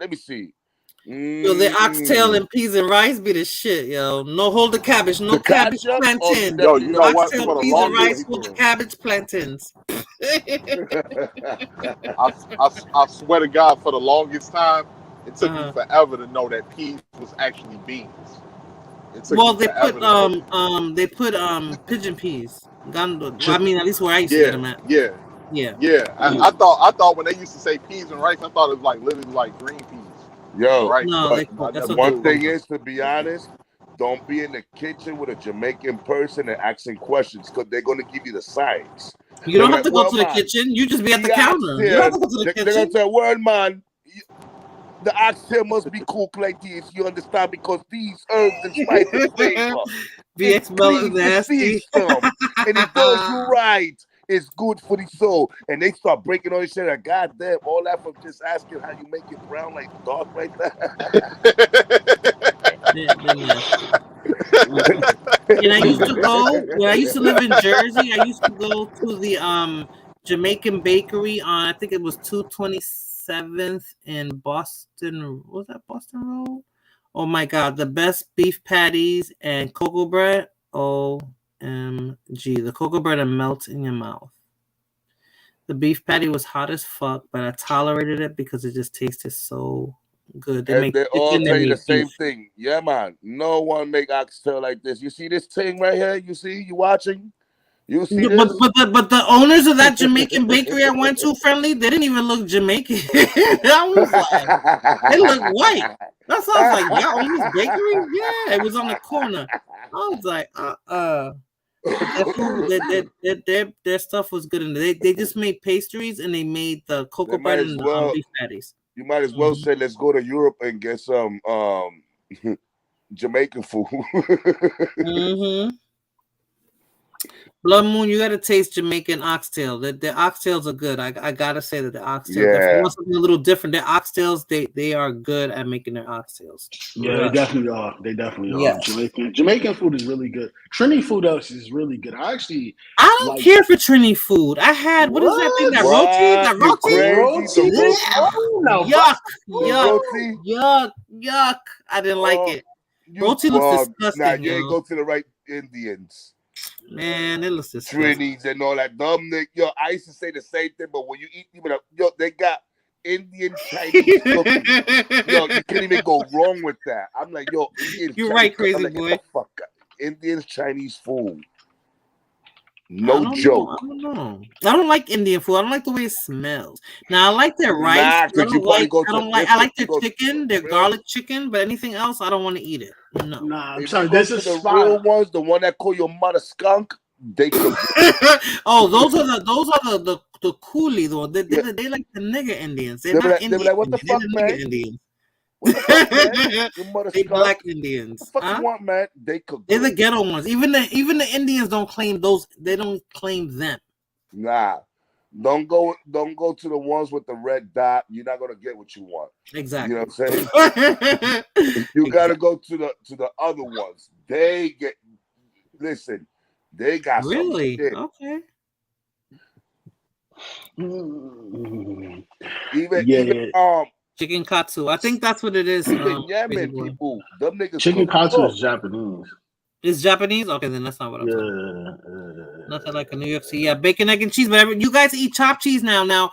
Yo, the oxtail and peas and rice be the shit, yo. No, hold the cabbage. No The cabbage, ketchup? plantain. Yo, you know what? Oxtail, For the peas and longest, rice, hold the cabbage, plantains. I swear to God, for the longest time, it took me forever to know that peas was actually beans. Well, they put pigeon peas. I mean, at least where I used to get them at. Yeah. I thought when they used to say peas and rice, I thought it was like literally like green peas. Yo, right? No, but one thing is, to be honest, don't be in the kitchen with a Jamaican person and asking questions because they're going to give you the signs. You don't have to go to the kitchen. You just be at the counter. You don't have to go to the kitchen. They're going to say, well, man, the oxtail must be cooked like this. You understand? Because these herbs and spices flavor. BX Bell is nasty. And it does you right. It's good for the soul. And they start breaking all this shit. Like, God damn, all that from just asking how you make it brown like dark like that. And I used to go, when I used to live in Jersey, I used to go to the Jamaican bakery on, I think it was 227th in Boston. Was that Boston Road? Oh my God, the best beef patties and cocoa bread. OMG, the cocoa bread melts in your mouth. The beef patty was hot as fuck, but I tolerated it because it just tasted so good. They all tell you the same thing. Yeah, man. No one make oxtail like this. You see this thing right here? You see? You watching? You see this? But the owners of that Jamaican bakery I went to, Friendly, they didn't even look Jamaican. I was like, they look white. That's why I was like, y'all own this bakery? Yeah, it was on the corner. I was like, their stuff was good, and they just made pastries and they made the cocoa bread and beef patties. You might as well say, let's go to Europe and get some Jamaican food. Blood Moon, you gotta taste Jamaican oxtail. The oxtails are good. I gotta say that the oxtails. If you want something a little different, their oxtails they are good at making their oxtails. Yeah, they definitely are. They definitely are. Yes. Jamaican food is really good. Trini food else is really good. I don't care for Trini food. I had what is that thing? That roti? Yuck. I didn't like it. Roti looks disgusting. Nah, you ain't go to the right Indians. Man, it looks disgusting. Trinis and all that dumb. Yo, I used to say the same thing, but when you eat even they got Indian Chinese cooking. Yo, you can't even go wrong with that. I'm like, yo, Indian you're Chinese right, cooking. crazy like, boy. Get the fuck out. Indian Chinese food. No joke. I don't know. I don't like Indian food. I don't like the way it smells. Now I like their rice. I like their chicken, their garlic chicken, but anything else, I don't want to eat it. No. Nah, I'm sorry. This is the real ones, the one that call your mother skunk. They cook. Oh, those are the coolie though. They like the nigger Indians. They're not Indians. Like, what the fuck, man? Indians. What the fuck, man? Your mother they skunk. Black Indians. What the fuck you want, man? They cook. They're the ghetto ones. Even the Indians don't claim those. They don't claim them. Nah. Don't go to the ones with the red dot. You're not gonna get what you want. Exactly. You know what I'm saying? You gotta go to the other ones. They got really some shit. Okay. Even chicken katsu. I think that's what it is. Yemen people, them niggas. Chicken katsu is Japanese. It's Japanese? Okay, then that's not what I'm saying. Nothing like a New York City. Yeah, bacon, egg, and cheese. But you guys eat chopped cheese now. Now,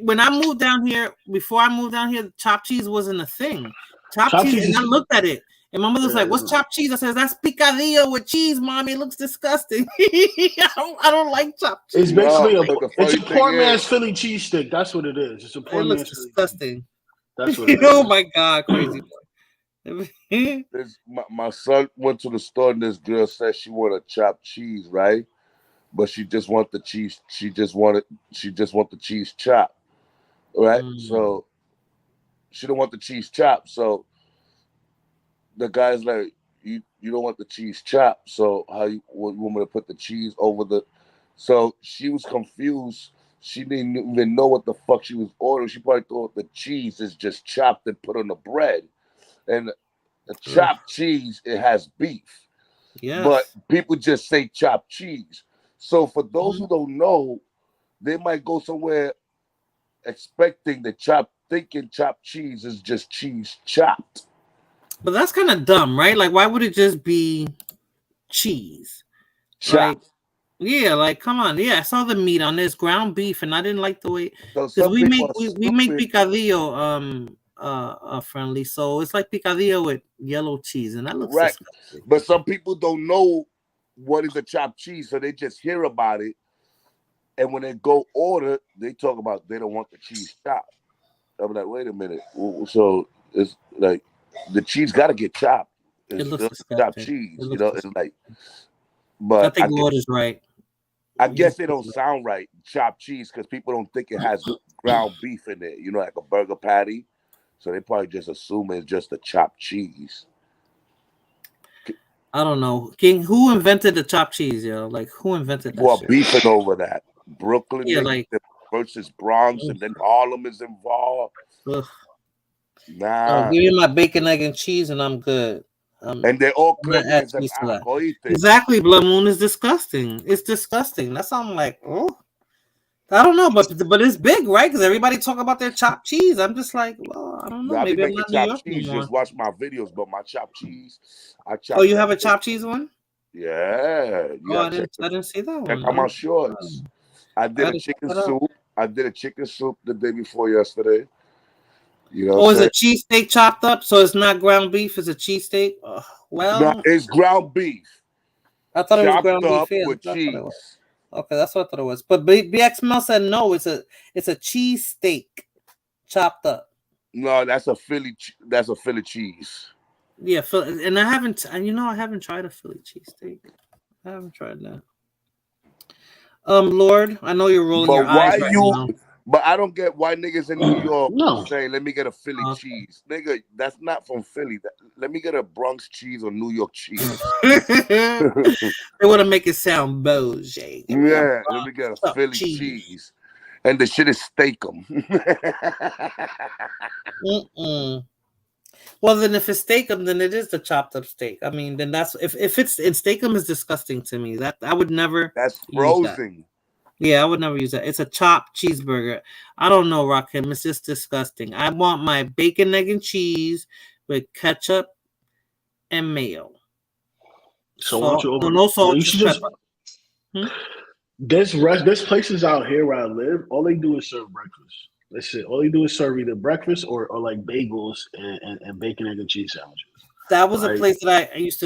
when I moved down here, before I moved down here, chopped cheese wasn't a thing. Chopped cheese, and I looked at it. And my mother's like, what's chopped cheese? I said, that's picadillo with cheese, mommy. It looks disgusting. I don't like chopped cheese. It's basically it's a poor man's Philly cheesesteak. That's what it is. It's a poor man's disgusting. That's what it is. Oh, my God. Crazy. My son went to the store and this girl said she wanted chopped cheese, right? But she just want the cheese. She just want the cheese chopped, right? So she don't want the cheese chopped. So the guy's like, you don't want the cheese chopped. So how you want me to put the cheese over the? So she was confused. She didn't even know what the fuck she was ordering. She probably thought the cheese is just chopped and put on the bread. And the chopped cheese, it has beef. Yeah. But people just say chopped cheese. So for those who don't know, they might go somewhere expecting thinking chopped cheese is just cheese chopped. But that's kind of dumb, right? Like, why would it just be cheese? Chopped. Yeah, like, come on. Yeah, I saw the meat on this ground beef, and I didn't like the way because we make picadillo friendly, so it's like picadillo with yellow cheese, and that looks right. disgusting. But some people don't know what is a chopped cheese, so they just hear about it, and when they go order, they talk about they don't want the cheese chopped. I'm like, wait a minute. So it's like the cheese got to get chopped. It looks chopped cheese, It's like. But I think Lord is right. I guess it don't sound right, chopped cheese, because people don't think it has ground beef in it, like a burger patty. So they probably just assume it's just a chopped cheese. I don't know. King, who invented the chopped cheese, yo? Like, who invented that? Well, beefing over that. Brooklyn versus Bronx, and then Harlem is involved. Nah. Give me my bacon, egg, and cheese, and I'm good. And they all claim it's exactly. Blood Moon is disgusting. It's disgusting. That's why I'm like, oh, I don't know, but it's big, right? Because everybody talk about their chopped cheese. I'm just like, well, I don't know. Maybe I'm not New York cheese. Anymore. Just watch my videos, but my chopped cheese. Oh, you have a chopped cheese one? Yeah. I didn't see that one. Check out my shorts. I did a chicken soup. I did a chicken soup the day before yesterday. Is a cheesesteak chopped up? So it's not ground beef, it's a cheesesteak? No, it's ground beef. I thought it was ground beef with cheese. Okay, that's what I thought it was. But BX Mel said no, it's a cheesesteak chopped up. No, that's a Philly cheese. Yeah, and I haven't tried a Philly cheesesteak. I haven't tried that. Lord, I know you're rolling your eyes right now. But I don't get why niggas in New York No. say, "Let me get a Philly cheese." Nigga, that's not from Philly. Let me get a Bronx cheese or New York cheese. They want to make it sound bougie. Yeah, let me get a Philly cheese. And the shit is steakum. Well, then if it's steakum, then it is the chopped up steak. I mean, then that's if it's steakum is disgusting to me. That I would never. That's frozen. Yeah, I would never use that. It's a chopped cheeseburger. I don't know, Rakim. It's just disgusting. I want my bacon, egg, and cheese with ketchup and mayo. So no salt, you just should just. pepper. There's places out here where I live. All they do is serve breakfast. That's it. All they do is serve either breakfast or like bagels and bacon, egg, and cheese sandwiches. That was a place that I used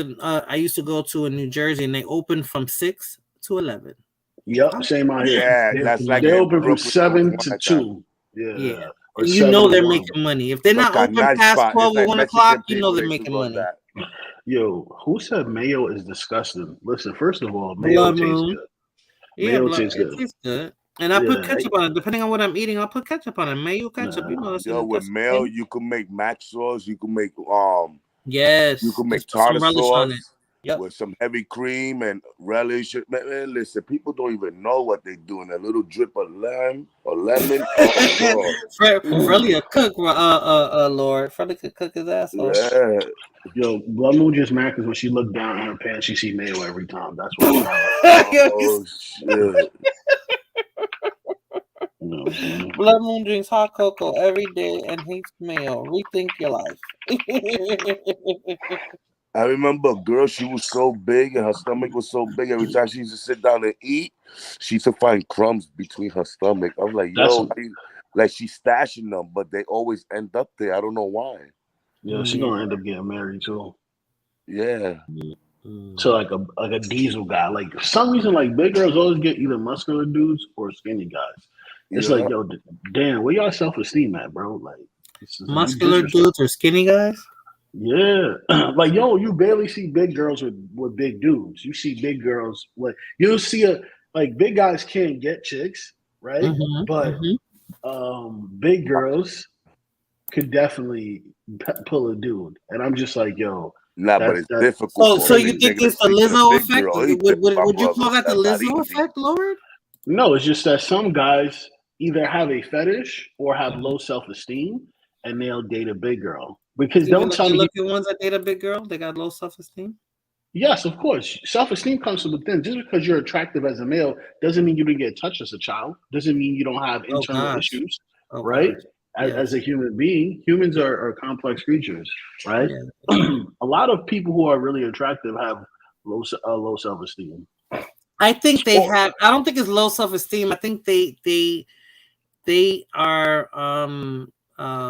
to go to in New Jersey, and they opened from 6 to 11. Yep, same out here. Yeah, that's like they open from 7 to 2. Yeah. Or You know they're 7 to 1. making money. If they're not open past 12 or 1 o'clock, you know they're making money. Yo, who said mayo is disgusting? Listen, first of all, mayo tastes good. Mayo tastes good. It tastes good. And I put ketchup on it. Depending on what I'm eating, I'll put ketchup on it. Mayo ketchup, you know. With mayo, you can make mac sauce. You can make yes. You can make tartar sauce Yep. with some heavy cream and relish. Man, listen, people don't even know what they're doing. A little drip of lime or lemon. Freddie a cook, Lord. Freddie could cook his ass off. Yeah. Yo, Blood Moon just mad because when she looked down in her pants, she see mayo every time. That's what. Oh shit. Blood Moon drinks hot cocoa every day and hates mayo. Rethink your life. I remember a girl, she was so big and her stomach was so big. Every time she used to sit down and eat, she used to find crumbs between her stomach. I was like, yo, like she's stashing them, but they always end up there. I don't know why. Yeah, she's gonna end up getting married too. Yeah. So like a diesel guy. Like for some reason, like big girls always get either muscular dudes or skinny guys. It's like, yo, damn, where y'all self-esteem at, bro? Like muscular dudes or skinny guys? Yeah. Like, yo, you barely see big girls with big dudes. You see big girls like you'll see like big guys can't get chicks, right? But big girls could definitely pull a dude. And I'm just like, yo. But it's difficult. So you think it's the Lizzo effect? Would you call that the Lizzo effect, Lord? No, it's just that some guys either have a fetish or have low self-esteem and they'll date a big girl. Because don't tell me look at ones that date a big girl, they got low self-esteem. Yes, of course. Self-esteem comes from within. Just because you're attractive as a male doesn't mean you didn't get touched as a child. Doesn't mean you don't have internal issues, right? As a human being, humans are complex creatures, right? Yeah. A lot of people who are really attractive have low self-esteem. I think they have. I don't think it's low self-esteem. I think they are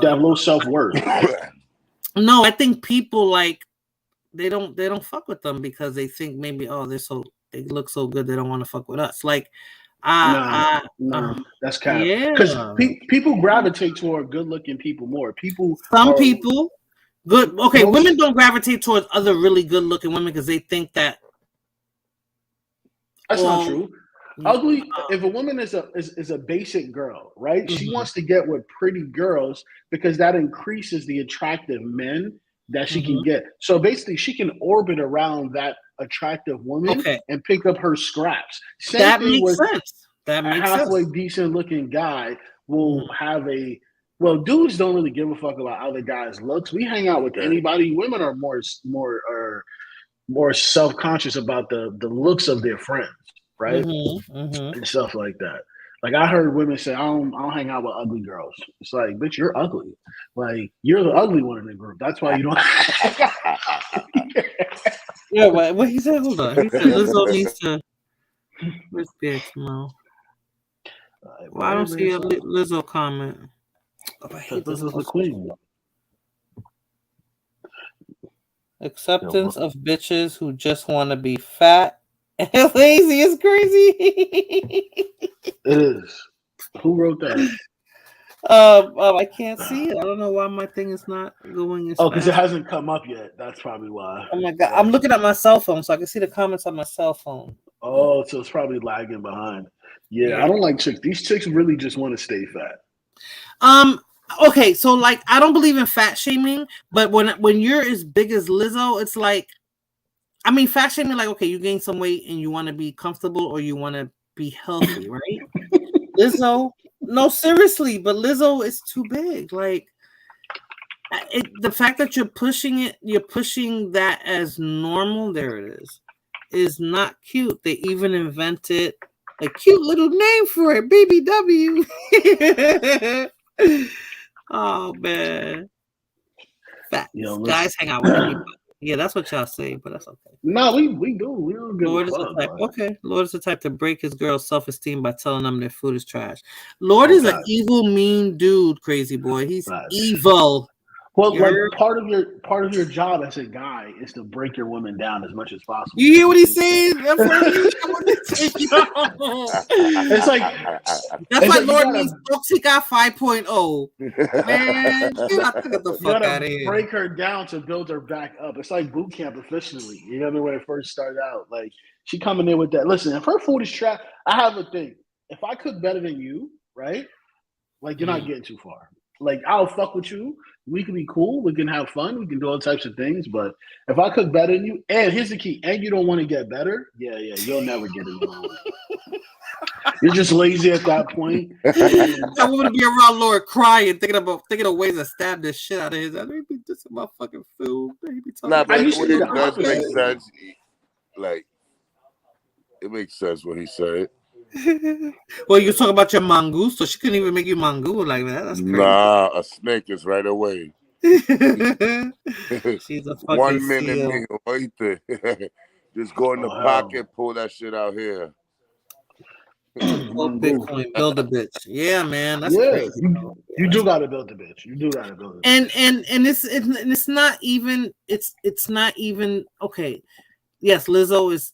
they have low self-worth. No, I think people like they don't fuck with them because they think maybe they look so good they don't want to fuck with us. Like no, that's kind of because people gravitate toward good-looking people more. People good. Okay, women don't gravitate towards other really good-looking women because they think that. That's not true. Ugly. If a woman is a basic girl, right? She wants to get with pretty girls because that increases the attractive men that she can get. So basically, she can orbit around that attractive woman and pick up her scraps. That makes sense. That makes sense. A halfway decent looking guy will have a. Well, dudes don't really give a fuck about other guys' looks. We hang out with anybody. Women are more self-conscious about the looks of their friends. Right? And stuff like that. Like I heard women say, I don't hang out with ugly girls. It's like, bitch, you're ugly. Like you're the ugly one in the group. That's why you don't. Yeah, what he said? Hold on. He said Lizzo needs to. Where's Big tomorrow? Well, I don't see a Lizzo comment. This is the queen. Acceptance of bitches who just want to be fat. Lazy is crazy. It is. Who wrote that? I can't see it. I don't know why my thing is not going. Because it hasn't come up yet. That's probably why. Oh my god! I'm looking at my cell phone, so I can see the comments on my cell phone. Oh, so it's probably lagging behind. Yeah, I don't like chicks. These chicks really just want to stay fat. Okay, so like I don't believe in fat shaming, but when you're as big as Lizzo, it's like, I mean, fat shaming, like, okay, you gain some weight and you want to be comfortable or you want to be healthy, right? Lizzo, no, seriously, but Lizzo is too big. Like, the fact that you're pushing that as normal, there it is not cute. They even invented a cute little name for it, Baby W. Oh man, fat guys hang out with anybody. Yeah, that's what y'all say, but that's okay. No, we do. We don't give Lord a is fuck. the type. Okay, Lord is the type to break his girl's self-esteem by telling them their food is trash. Lord is an evil, mean dude, crazy boy. He's evil. Well, like part of your job as a guy is to break your women down as much as possible. You hear what he's saying? It's like that's why Lord means Toxica 5.0. Man, get the fuck out of here. Break her down to build her back up. It's like boot camp officially. You know what I mean? When it first started out, like she coming in with that. Listen, if her food is trash, I have a thing. If I cook better than you, right? Like you're not getting too far. Like I'll fuck with you. We can be cool. We can have fun. We can do all types of things. But if I cook better than you, and here's the key, and you don't want to get better, you'll never get it. You're just lazy at that point. I want to be around Lord crying, thinking of ways to stab this shit out of his. I be just my fucking food. Nah, but it does make sense. Like it makes sense when he said it. Well, you talk about your mongoose, so she couldn't even make you mongoose like that. That's crazy. Nah, a snake is right away. She's a fucking 1 minute seal. meal. Just go in the pocket, pull that shit out here. Bitcoin, build a bitch. Yeah, man, that's crazy. You do gotta build a bitch. You do gotta build a bitch. And it's not even okay. Yes, Lizzo is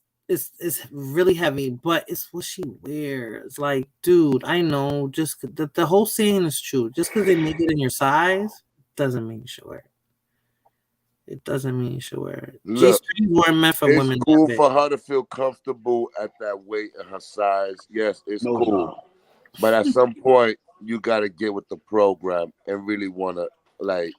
really heavy, but it's what she wears. Like, dude, I know. Just the whole saying is true. Just because they make it in your size doesn't mean you should wear it. It doesn't mean you should wear it. G-strings weren't meant for women. It's cool for her to feel comfortable at that weight and her size. Yes, it's cool. But at some point, you got to get with the program and really want to, like,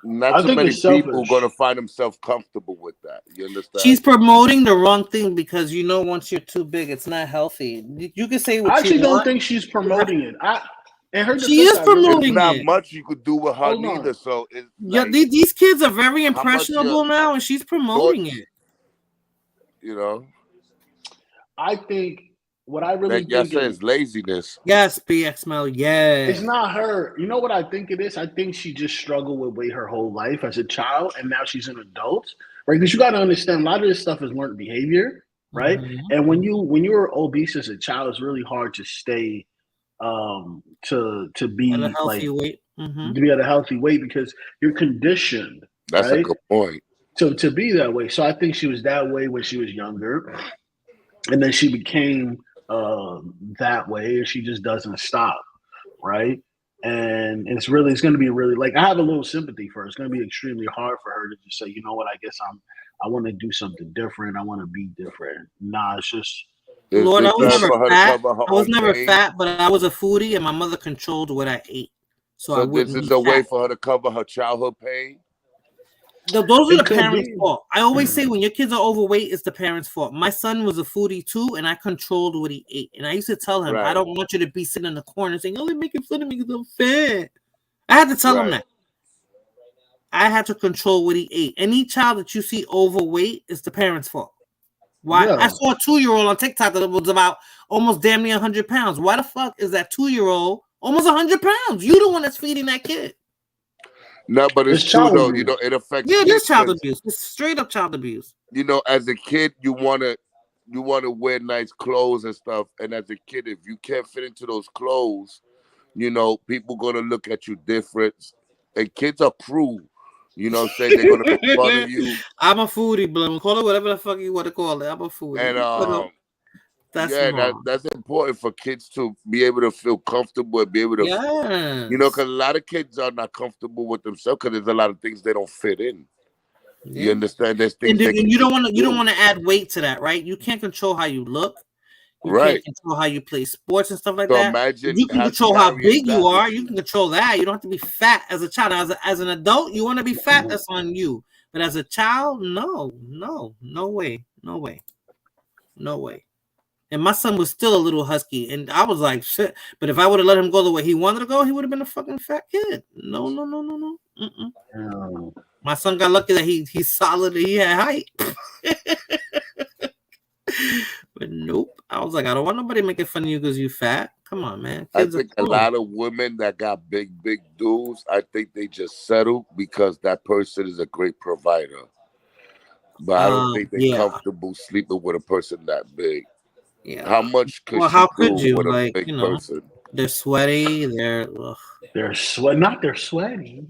not too many people going to find themselves comfortable with that. You understand? She's promoting the wrong thing because once you're too big, it's not healthy. You can say what I actually don't think she's promoting it. She is promoting it. Not much you could do with her neither. So it's these kids are very impressionable now, and she's promoting it. You know, I think what I really think is laziness. Yes, BXML. Yeah, it's not her. You know what I think it is? I think she just struggled with weight her whole life as a child, and now she's an adult, right? Because you got to understand, a lot of this stuff is learned behavior, right? Mm-hmm. And when you're obese as a child, it's really hard to stay to be at a healthy weight. Mm-hmm. To be at a healthy weight because you're conditioned. That's right? a good point. To be that way. So I think she was that way when she was younger, and then she became that way, and she just doesn't stop, right? And it's going to be really, like, I have a little sympathy for her. It's going to be extremely hard for her to just say, you know what, I guess I want to do something different. I want to be different. Nah, it's just. Lord, I was never fat, but I was a foodie, and my mother controlled what I ate. So this is a way for her to cover her childhood pain? Those are the parents' fault. I always say when your kids are overweight, it's the parents' fault. My son was a foodie too, and I controlled what he ate. And I used to tell him, I don't want you to be sitting in the corner saying, "Oh, they're making fun of me because I'm fat." I had to tell him that. I had to control what he ate. Any child that you see overweight is the parents' fault. Why? Yeah. I saw a 2-year-old on TikTok that was about almost damn near 100 pounds. Why the fuck is that 2-year-old almost 100 pounds? You the one that's feeding that kid. No, but it's true though. You know, it affects. Yeah, it is child abuse. It's straight up child abuse. You know, as a kid, you wanna wear nice clothes and stuff. And as a kid, if you can't fit into those clothes, you know, people gonna look at you different. And kids are cruel. You know what I'm saying? They're gonna make fun of you. I'm a foodie, Blum. Call it whatever the fuck you want to call it. I'm a foodie. And that's important for kids to be able to feel comfortable and be able to, you know, because a lot of kids are not comfortable with themselves because there's a lot of things they don't fit in. You understand? There's things and you don't want to add weight to that, right? You can't control how you look. You Right. can't control how you play sports and stuff like So that. imagine You can have control how carrying big that you with are. You can control that. You don't have to be fat as a child. As an adult, you want to be fat, that's on you. But as a child, no way. And my son was still a little husky, and I was like, shit. But if I would have let him go the way he wanted to go, he would have been a fucking fat kid. No. My son got lucky that he's solid and he had height. But nope. I was like, I don't want nobody making fun of you because you fat. Come on, man. Kids I think a lot of women that got big dudes, I think they just settle because that person is a great provider. But I don't think they're comfortable sleeping with a person that big. Yeah. How much could how she could do you? with a Like, big you know, person? they're sweaty. They're sweaty.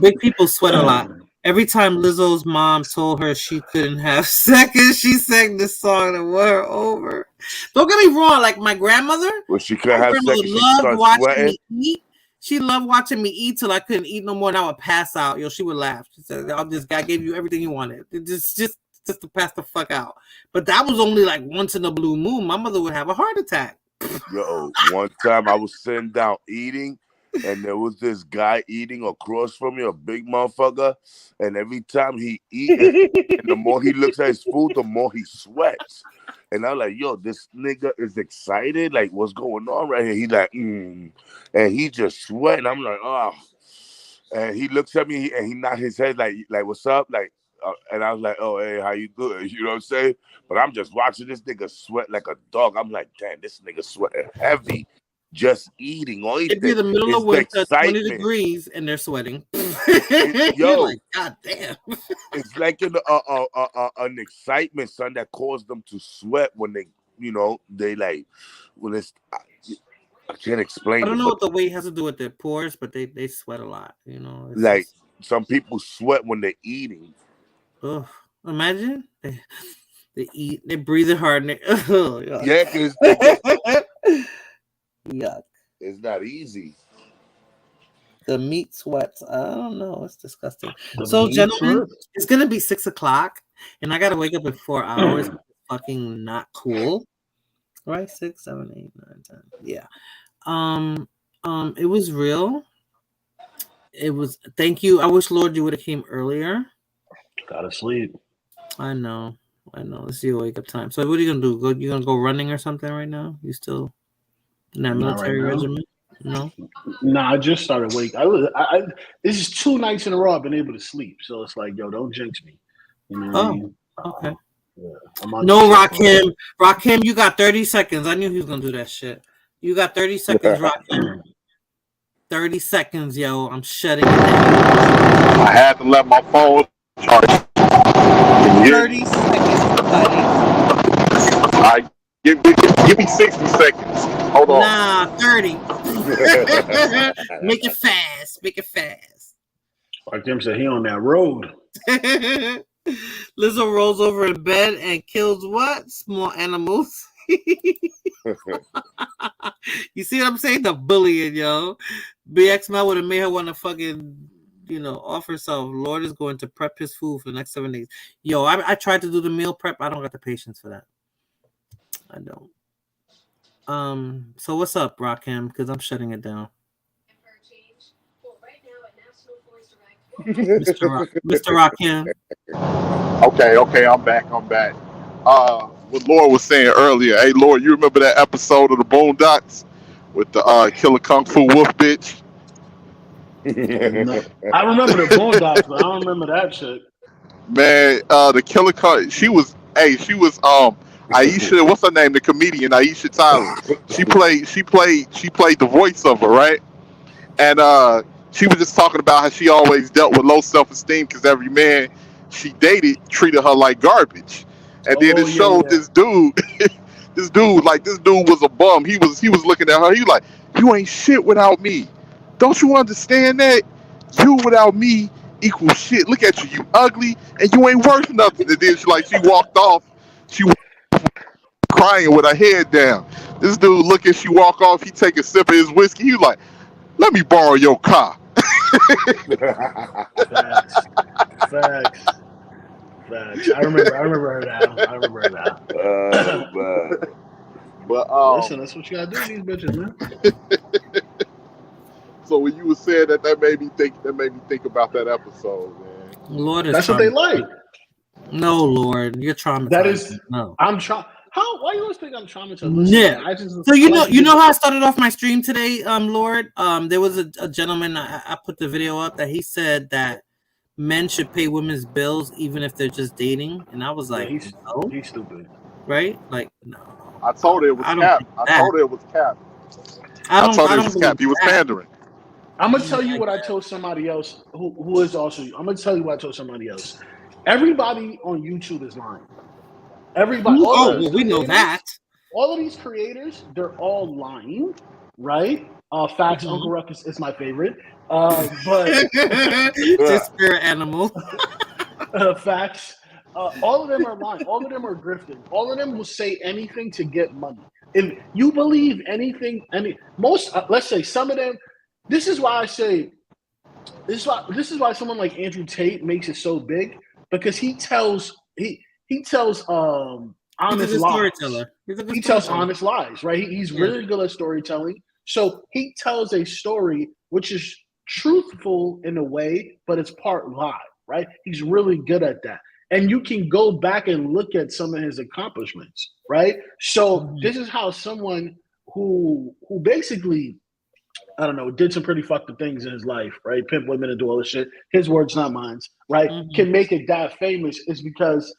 Big people sweat a lot. Every time Lizzo's mom told her she couldn't have seconds, she sang this song to win her over. Don't get me wrong, like my grandmother. Well, she couldn't have seconds. She loved watching sweating. me eat. She loved watching me eat till I couldn't eat no more, and I would pass out. She would laugh. She said, I gave you everything you wanted. Just to pass the fuck out. But that was only like once in a blue moon. My mother would have a heart attack. Yo, one time I was sitting down eating, and there was this guy eating across from me, a big motherfucker. And every time he eats, and the more he looks at his food, the more he sweats. And I'm like, yo, this nigga is excited. Like, what's going on right here? He's like, and he just sweating. I'm like, oh. And he looks at me and he nods his head like, what's up? Like, and I was like, oh, hey, how you doing? You know what I'm saying? But I'm just watching this nigga sweat like a dog. I'm like, damn, this nigga sweating heavy, just eating. It'd be the middle of winter, 20 degrees, and they're sweating. You're like, God damn. It's like an excitement, son, that caused them to sweat when they, they like, when it's, I can't explain. I don't know what the weight has to do with their pores, but they sweat a lot, Like, some people sweat when they're eating. Ugh, imagine they eat, they breathe hard. Yeah, because yuck. It's not easy. The meat sweats. I don't know. It's disgusting. So, gentlemen, it's gonna be 6 o'clock, and I gotta wake up in 4 hours. Fucking not cool. Right? 6, 7, 8, 9, 10. Yeah. It was real. It was. Thank you. I wish, Lord, you would have came earlier. Gotta sleep. I know. It's your wake up time. So what are you gonna do? You gonna go running or something right now? You still in that military regiment? No. No, I just started wake. This is 2 nights in a row I've been able to sleep. So it's like, yo, don't jinx me. You know what I mean? Okay. Yeah, no, Rakim. Rakim, you got 30 seconds. I knew he was gonna do that shit. You got 30 seconds, Rakim. 30 seconds, yo. I'm shutting it down. I had to let my phone charge. 30 seconds, buddy. All right, give me 60 seconds. Hold on. Nah, 30. Make it fast. Like them said, he on that road. Lizzo rolls over in bed and kills what? Small animals. You see what I'm saying? The bullying, yo. BX Mel would have made her want to fucking, off herself. Lord is going to prep his food for the next 7 days. Yo, I tried to do the meal prep. I don't got the patience for that. I don't. So what's up, Rakim? Because I'm shutting it down. Mr. Rakim. Okay, I'm back. What Laura was saying earlier. Hey, Laura, you remember that episode of the Boondocks with the Killer Kung Fu Wolf bitch? No, I remember the Boondocks, but I don't remember that shit. Man, the Killer Kung, she was Aisha, what's her name? The comedian Aisha Tyler. She played the voice of her, right? And she was just talking about how she always dealt with low self-esteem because every man she dated treated her like garbage. And then it showed this dude was a bum. He was looking at her. He was like, you ain't shit without me. Don't you understand that? You without me equals shit. Look at you. You ugly and you ain't worth nothing. And then she walked off. She was crying with her head down. This dude she walk off. He take a sip of his whiskey. He was like, let me borrow your car. Facts. I remember her now. But listen, that's what you gotta do with these bitches, man. So when you were saying that made me think about that episode, man. Lord is that's what they like. No, Lord, you're traumatized. That is, no. I'm trying. Why you always think I'm traumatized? Yeah. So you know how I started off my stream today, Lord. There was a gentleman. I put the video up that he said that men should pay women's bills even if they're just dating, and I was like, he's stupid, right? Like, no. I told her it was cap. I told her it was cap. I told her it was cap. He was pandering. I'm gonna tell you what I told somebody else who is also. I'm gonna tell you what I told somebody else. Everybody on YouTube is lying. Everybody. We know that. All of these creators, they're all lying, right? Facts. Uncle Ruckus is my favorite. But the spirit animal. Facts. All of them are lying. All of them are grifting. All of them will say anything to get money. If you believe anything, let's say some of them. This is why I say. This is why someone like Andrew Tate makes it so big, because he tells honest lies. He tells honest lies, right? He's really good at storytelling. So he tells a story which is truthful in a way, but it's part lie, right? He's really good at that. And you can go back and look at some of his accomplishments, right? So this is how someone who basically, I don't know, did some pretty fucked up things in his life, right? Pimp women and do all this shit. His words, not mine, right? Can make it that famous is because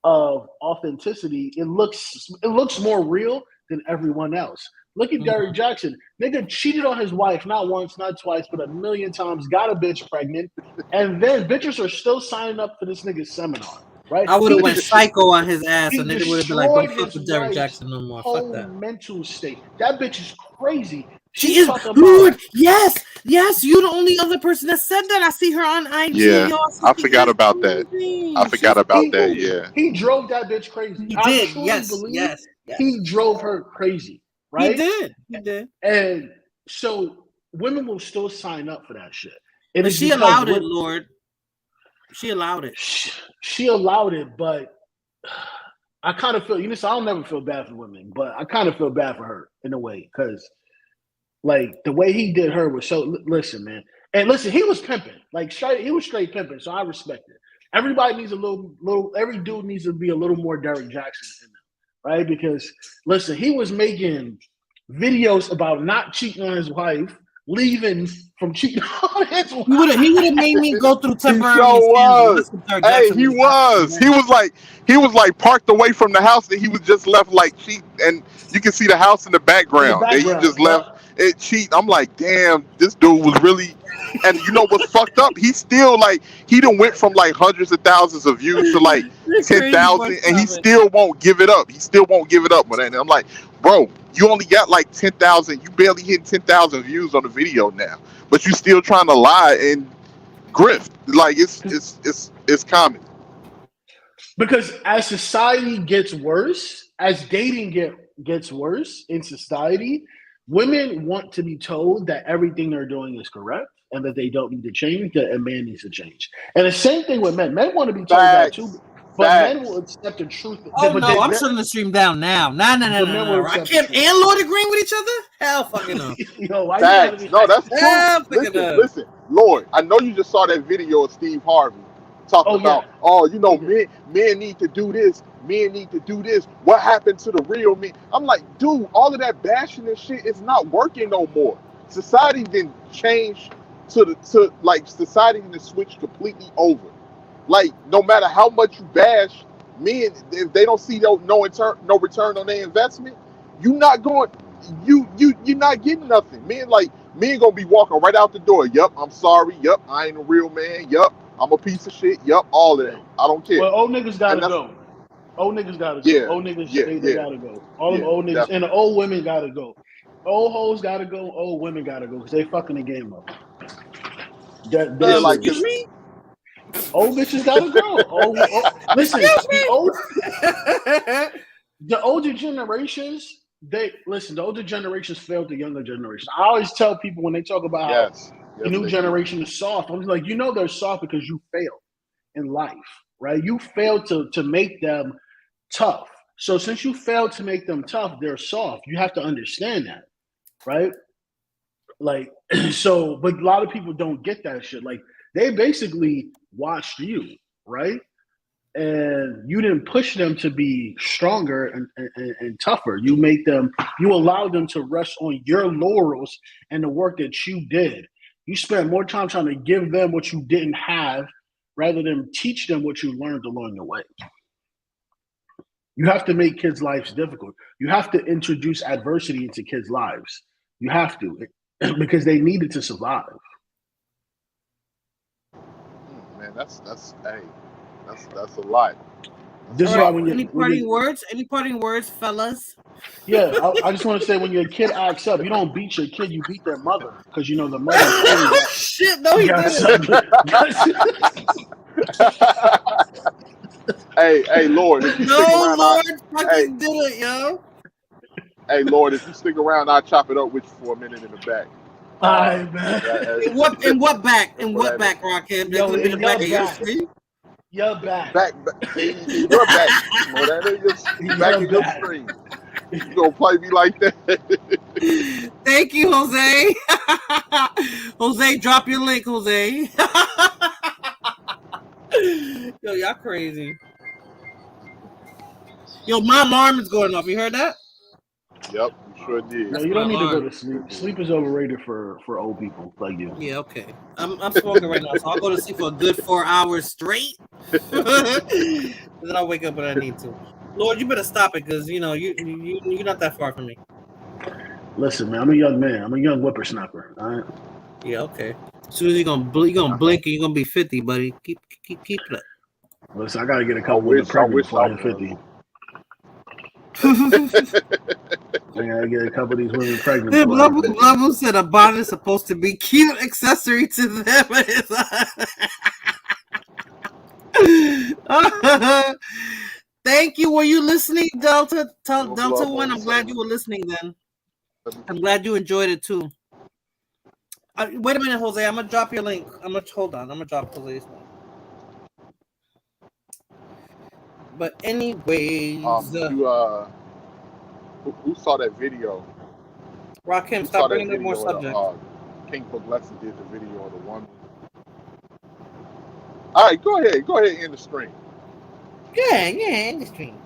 of authenticity. It looks more real than everyone else. Look at Derrick Jackson. Nigga cheated on his wife, not once, not twice, but 1,000,000 times, got a bitch pregnant, and then bitches are still signing up for this nigga's seminar, right? I would have went psycho on his ass, and nigga would have been like, don't fuck with Derrick Jackson no more. Fuck that. Mental state. That bitch is crazy. She is, Lord, yes, you the only other person that said that. I see her on IG. Yeah, I forgot about that. Yeah. He drove that bitch crazy. He did, yes. He drove her crazy, right? He did. And so women will still sign up for that shit. But she allowed it, Lord. She allowed it. She allowed it, but I kind of feel, so I'll never feel bad for women, but I kind of feel bad for her in a way, because like the way he did her was so. Listen, man, and listen, he was pimping, like he was straight pimping. So I respect it. Everybody needs a little. Every dude needs to be a little more Derrick Jackson in them, right? Because listen, he was making videos about not cheating on his wife, leaving from cheating on his wife. He would have made me go through temporary. He was. Hey, he was. He was like parked away from the house, and he was just left like cheating, and you can see the house in the background. And he just left. It cheat. I'm like, damn, this dude was really, and you know what's fucked up? He still he done went from like hundreds of thousands of views to like 10,000, and he still won't give it up. But and I'm like, bro, you only got like 10,000. You barely hit 10,000 views on the video now, but you still trying to lie and grift. Like it's common. Because as society gets worse, as dating gets worse in society, women want to be told that everything they're doing is correct and that they don't need to change, that a man needs to change. And the same thing with men. Men want to be told that too, but men will accept the truth. I'm shutting the stream down now. No. I can't and Lord agreeing with each other? Hell fucking no. No, that's true. Listen, Lord, I know you just saw that video of Steve Harvey talking about, men need to do this. Men need to do this. What happened to the real men? I'm like, dude, all of that bashing and shit is not working no more. Society didn't change society didn't switch completely over. Like, no matter how much you bash men, if they don't see no return on their investment, you're not getting nothing. Men gonna be walking right out the door. Yup, I'm sorry. Yup, I ain't a real man. Yup, I'm a piece of shit. Yup, all of that. I don't care. Well, old niggas gotta go. Old niggas gotta go. Old niggas, they gotta go. All the old niggas, definitely. And the old women gotta go. Old hoes gotta go. Old women gotta go because they fucking the game up. Excuse me? Old bitches gotta go. Listen, the older generations, the older generations failed the younger generation. I always tell people when they talk about the new generation is soft, I'm like, they're soft because you failed in life, right? You failed to make them tough. So since you failed to make them tough, they're soft. You have to understand that, right? Like, so, but a lot of people don't get that shit. Like, they basically watched you, right? And you didn't push them to be stronger and tougher. You allowed them to rest on your laurels and the work that you did. You spent more time trying to give them what you didn't have rather than teach them what you learned along the way. You have to make kids' lives difficult. You have to introduce adversity into kids' lives. You have to, because they need it to survive. Man, that's a lot. This is why when any parting words, fellas? Yeah, I just want to say when your kid acts up, you don't beat your kid, you beat their mother because you know the mother. Shit, no, he didn't. Hey, Lord. If you Lord fucking did it, yo. Hey, Lord, if you stick around, I'll chop it up with you for a minute in the back. All right, man. In what back, Rockhead? Yo, in the back of your street? Your back. Your back. Back in your screen. You gonna play me like that? Thank you, Jose. Jose, drop your link, Jose. Yo, y'all crazy. Yo, my alarm is going off. You heard that? Yep, you sure did. No, you don't need to go to sleep. Sleep is overrated for old people like you. Yeah, okay. I'm smoking right now, so I'll go to sleep for a good 4 hours straight. And then I'll wake up when I need to. Lord, you better stop it, because you're not that far from me. Listen, man, I'm a young man. I'm a young whippersnapper. All right. Yeah, okay. As soon as you're gonna blink and you're gonna be 50, buddy. Keep it up. Listen, I gotta get a couple women pregnant before I'm 50. I gotta get a couple of these women pregnant. Blabu said a bonnet is supposed to be cute accessory to them. Thank you. Were you listening, Delta 1? I'm glad you were listening then. I'm glad you enjoyed it too. Wait a minute, Jose. I'm gonna drop your link. Hold on. I'm gonna drop Jose's link. But anyways, who saw that video? Rakim, stop bringing up more subjects. King Progressive did the video of the woman. All right, go ahead, end the stream. Yeah, end the stream.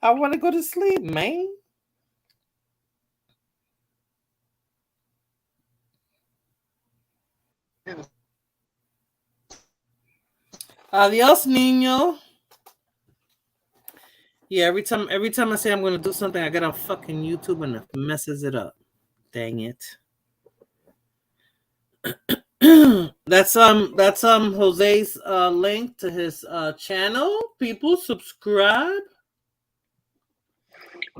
I want to go to sleep, man. Adios, niño. Yeah, every time I say I'm going to do something, I get on fucking YouTube and it messes it up. Dang it. That's Jose's link to his channel. People subscribe.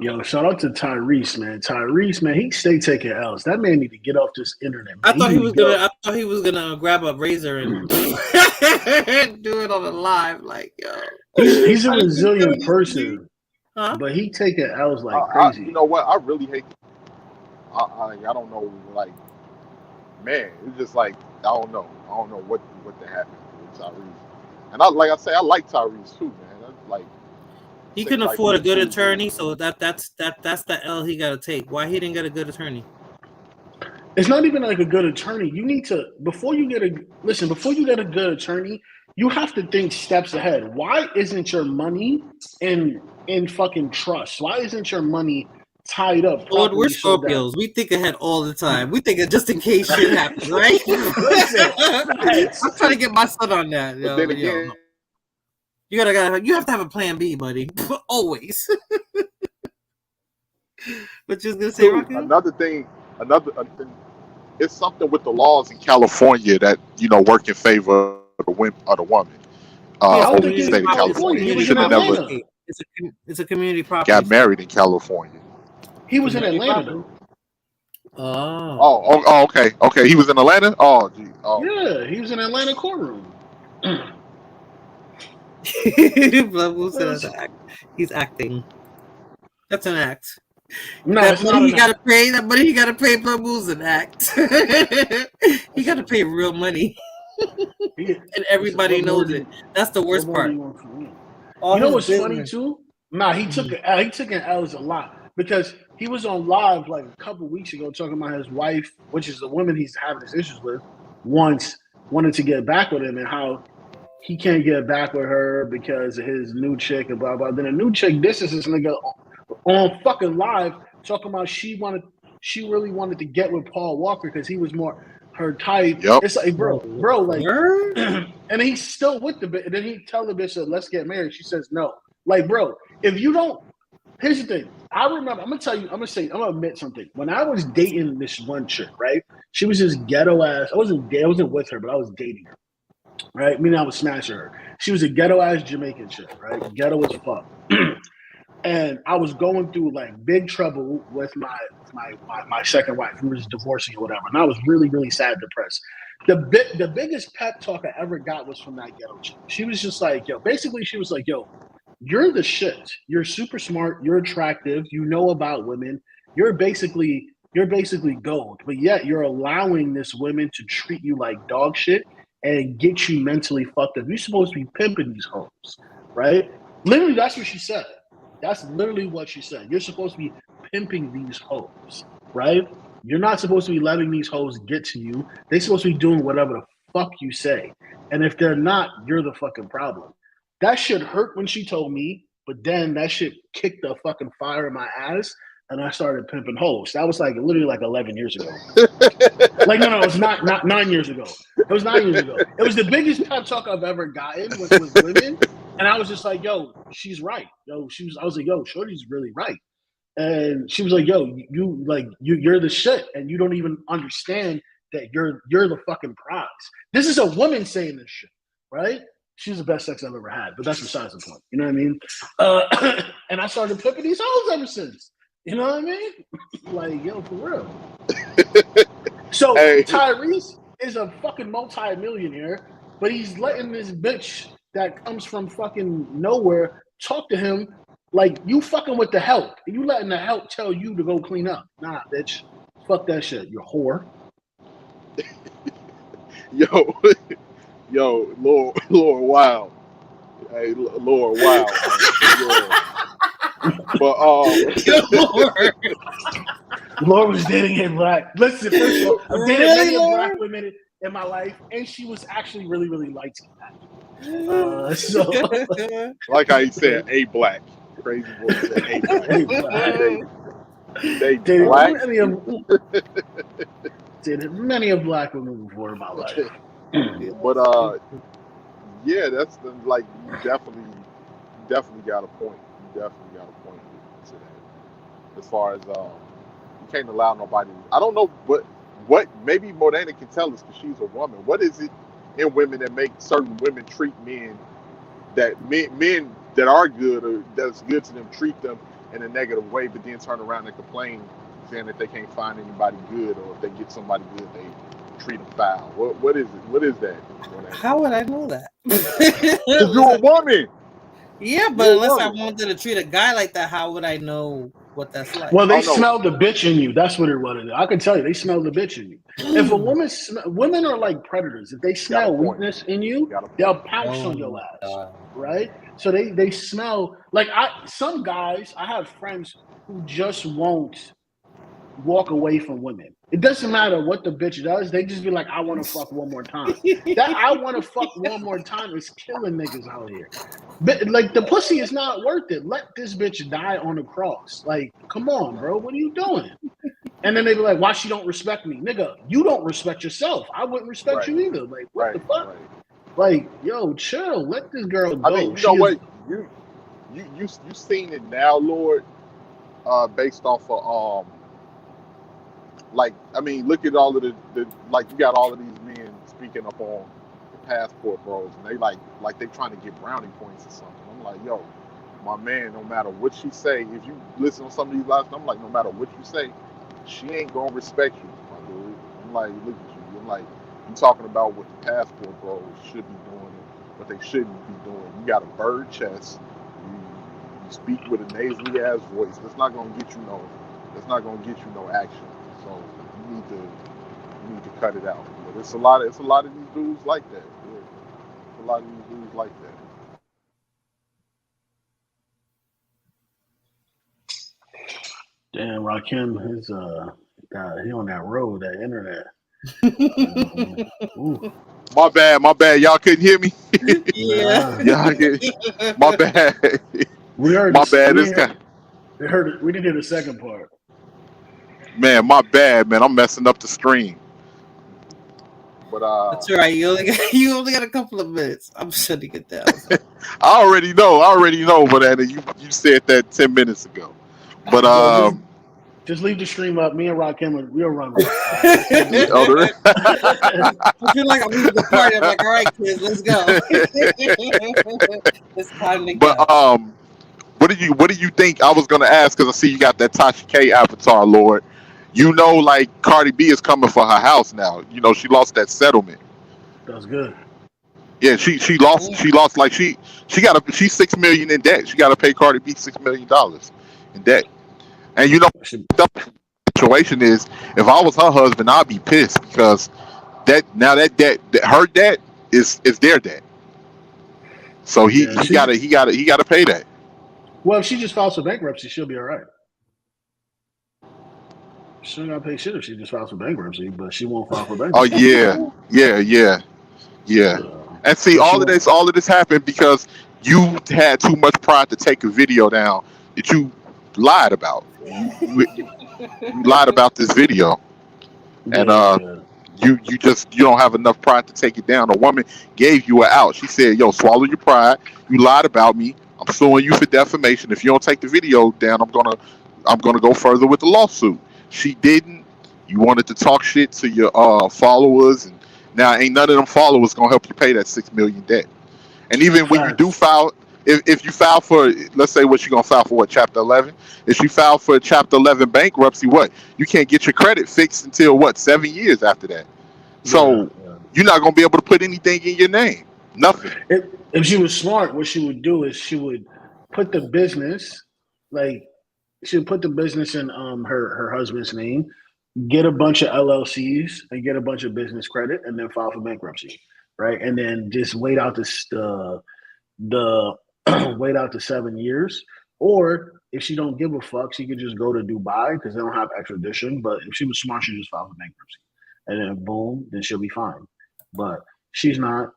Yo, shout out to Tyrese, man. Tyrese, man, he stay taking L's. That man need to get off this internet, man. I thought he was gonna grab a razor and do it on the live, like yo. He's a resilient person, but he taking L's like crazy. You know what? I really hate. I don't know, like, man, it's just like I don't know what to happen with Tyrese. And I like Tyrese too, man. That's like. He couldn't afford a good attorney, so that's the L he got to take. Why he didn't get a good attorney? It's not even like a good attorney. You need to before you get a good attorney, you have to think steps ahead. Why isn't your money in fucking trust? Why isn't your money tied up? Lord, we're Scorpios. We think ahead all the time. We think of just in case shit happens, right? I'm trying to get my son on that. Yo, then again. You have to have a plan B, buddy. Always. But you're gonna say, Rocky? Another thing, it's something with the laws in California that work in favor of the woman. Over the state of California, he should have never. It's a community property. Got married in California. He was in Atlanta. Oh, okay. He was in Atlanta. Oh, gee. Oh. Yeah, he was in Atlanta courtroom. He's acting. That's an act. No, that money he gotta pay. That money he gotta pay. Blabu's an act. He gotta pay real money. And everybody knows it. That's the worst part. You know what's funny too? Nah, he took an L's a lot because he was on live like a couple weeks ago talking about his wife, which is the woman he's having his issues with, once wanted to get back with him and how he can't get back with her because of his new chick and blah blah. Then a new chick disses this nigga on fucking live talking about she really wanted to get with Paul Walker because he was more her type. Yep. It's like, bro, like, and he's still with the bitch. And then he tell the bitch that let's get married. She says no. Like, bro, if you don't, here's the thing. I remember. I'm gonna admit something. When I was dating this one chick, right? She was this ghetto ass. I wasn't with her, but I was dating her. Right? Meaning I was smashing her. She was a ghetto ass Jamaican chick, right? Ghetto as fuck. And I was going through like big trouble with my second wife, who was divorcing or whatever. And I was really, really sad, depressed. The biggest pep talk I ever got was from that ghetto chick. She was just like, yo, basically she was like, yo, you're the shit. You're super smart. You're attractive. You know about women. You're basically gold. But yet you're allowing this women to treat you like dog shit and get you mentally fucked up. You're supposed to be pimping these hoes, right? Literally, that's what she said. That's literally what she said. You're supposed to be pimping these hoes, right? You're not supposed to be letting these hoes get to you. They're supposed to be doing whatever the fuck you say. And if they're not, you're the fucking problem. That shit hurt when she told me, but then that shit kicked the fucking fire in my ass, and I started pimping hoes. That was like literally like 11 years ago. Like, no, it was not 9 years ago. It was 9 years ago. It was the biggest pep talk I've ever gotten with women. And I was just like, yo, she's right. I was like, yo, shorty's really right. And she was like, yo, you're the shit. And you don't even understand that you're the fucking prize. This is a woman saying this shit, right? She's the best sex I've ever had, but that's besides the point. You know what I mean? And I started pimping these hoes ever since. You know what I mean? Like, yo, for real. So Tyrese is a fucking multi-millionaire, but he's letting this bitch that comes from fucking nowhere talk to him like you fucking with the help. And you letting the help tell you to go clean up. Nah, bitch. Fuck that shit. You're a whore. Yo, Lord Wild. Hey, Lord Wild. But Lord was dating a black. Listen, first of all, I've dated many black women in my life, and she was actually really, really light skinned. So, like how he said, a black. Crazy boy said a black. They black. Dated many of black women before in my life. But yeah, that's the, like, you definitely got a point. You definitely got a point to that. As far as you can't allow nobody. I don't know what maybe Modena can tell us because she's a woman. What is it in women that make certain women treat men that are good or that's good to them treat them in a negative way, but then turn around and complain, saying that they can't find anybody good, or if they get somebody good, they treat them foul. What is it? What is that? How would I know that? Because you're a woman. Yeah, but unless I wanted to treat a guy like that, how would I know what that's like? Well, they smell the bitch in you. That's what it was. I can tell you, they smell the bitch in you. If a women are like predators. If they smell weakness in you, they'll pounce on your ass, right? So they smell like some guys. I have friends who just won't walk away from women. It doesn't matter what the bitch does. They just be like, I want to fuck one more time. That I want to fuck one more time is killing niggas out here. But, like, the pussy is not worth it. Let this bitch die on the cross. Like, come on, bro. What are you doing? And then they be like, why she don't respect me? Nigga, you don't respect yourself. I wouldn't respect you either. Like, what the fuck? Right. Like, yo, chill. Let this girl go. I mean, you know what? You seen it now, Lord, based off of like, I mean, look at all of the like, you got all of these men speaking up on the Passport Bros, and they like they trying to get brownie points or something. I'm like, yo, my man, no matter what she say, if you listen to some of these lives, I'm like, no matter what you say, she ain't gonna respect you, my dude. I'm like, look at you. I'm like, you talking about what the Passport Bros should be doing and what they shouldn't be doing. You got a bird chest. You speak with a nasally ass voice. That's not gonna get you no action. So you need to You need to cut it out. But it's a lot of these dudes like that. Yeah. It's a lot of these dudes like that. Damn, Rakim, his he on that road, that internet. My bad. Y'all couldn't hear me. Yeah. My bad. We heard. My bad. We didn't hear the second part. Man, my bad, man. I'm messing up the stream. But that's all right. You only got a couple of minutes. I'm shutting it down. I already know, but you said that 10 minutes ago. But just leave the stream up. Me and Rakim, we'll run. I feel like I'm leaving the party. I'm like, all right, kids, let's go. It's time to go. But what do you think? I was gonna ask because I see you got that Tasha K avatar, Lord. You know, like Cardi B is coming for her house now. You know, she lost that settlement. That's good. Yeah, she lost. She lost like she's $6 million in debt. She got to pay Cardi B $6 million in debt. And you know, the situation is, if I was her husband, I'd be pissed because her debt is their debt. So he gotta pay that. Well, if she just files for bankruptcy, she'll be all right. She don't gotta pay shit if she just files for bankruptcy, but she won't file for bankruptcy. Oh yeah. And see, all of this happened because you had too much pride to take a video down that you lied about. You lied about this video, and you don't have enough pride to take it down. A woman gave you an out. She said, "Yo, swallow your pride. You lied about me. I'm suing you for defamation. If you don't take the video down, I'm gonna go further with the lawsuit." She didn't. You wanted to talk shit to your followers, and now ain't none of them followers gonna help you pay that $6 million debt. And even when you do file, if you file for, let's say, what you gonna file for, what, Chapter 11? If you file for Chapter 11 bankruptcy, what, you can't get your credit fixed until what, 7 years after that. So you're not gonna be able to put anything in your name. Nothing. If she was smart, what she would do is she would put the business, like she would put the business in her husband's name, get a bunch of LLCs and get a bunch of business credit, and then file for bankruptcy, right? And then just wait out wait out the 7 years. Or if she don't give a fuck, she could just go to Dubai because they don't have extradition. But if she was smart, she'd just file for bankruptcy, and then boom, then she'll be fine. But she's not.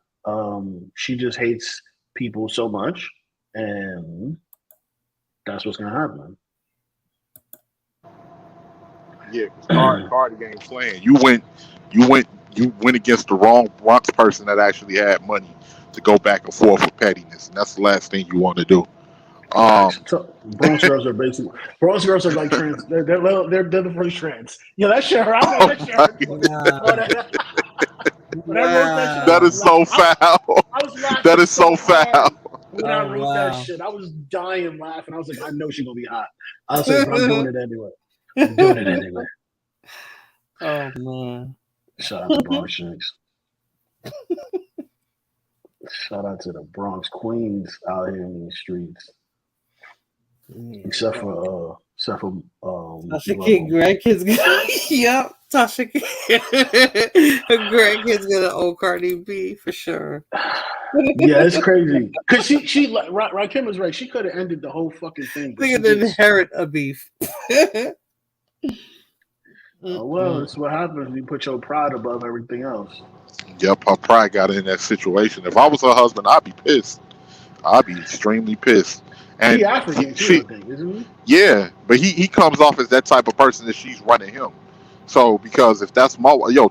She just hates people so much, and that's what's gonna happen. Yeah, because Cardi ain't playing. You went against the wrong Bronx person that actually had money to go back and forth with pettiness, and that's the last thing you want to do. So Bronx girls are like trans. They're the first trans. Yeah, that shit. That is so foul. That is so foul. When I wrote that shit, I was dying laughing. I was like, I know she's gonna be hot. I was like, I'm doing it anyway. I'm doing it anyway. Oh man! Shout out to Bronx chicks. Shout out to the Bronx queens out here in these streets. Except for Tasha K, grandkids gonna yep, Tasha K. Her grandkids gonna owe Cardi B for sure. Yeah, it's crazy. Cause she like Rakim was right. She could have ended the whole fucking thing. They could inherit a beef. Well, that's what happens when you put your pride above everything else. Yep, her pride got her in that situation. If I was her husband, I'd be pissed. I'd be extremely pissed. And he African too, I think, isn't he? Yeah, but he comes off as that type of person that she's running him. So because if that's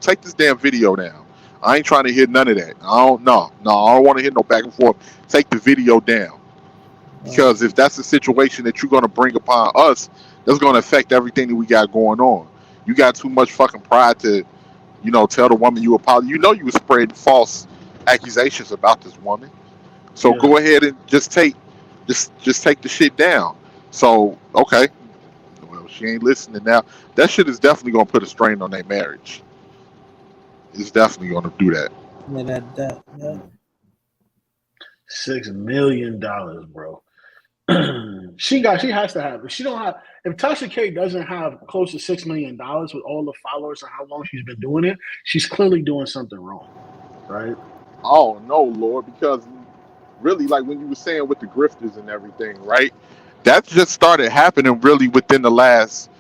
take this damn video down. I ain't trying to hear none of that. I don't want to hear no back and forth. Take the video down. Because if that's the situation that you're going to bring upon us, that's going to affect everything that we got going on. You got too much fucking pride to, tell the woman you apologize. You were spreading false accusations about this woman. So go ahead and just take the shit down. So, okay. Well, she ain't listening now. That shit is definitely going to put a strain on their marriage. It's definitely going to do that. Yeah, that. $6 million, bro. She has to have. If she don't have, if Tasha K doesn't have close to $6 million with all the followers and how long she's been doing it, she's clearly doing something wrong, right? Oh no, Lord, because really, like when you were saying with the grifters and everything, right? That just started happening really within the last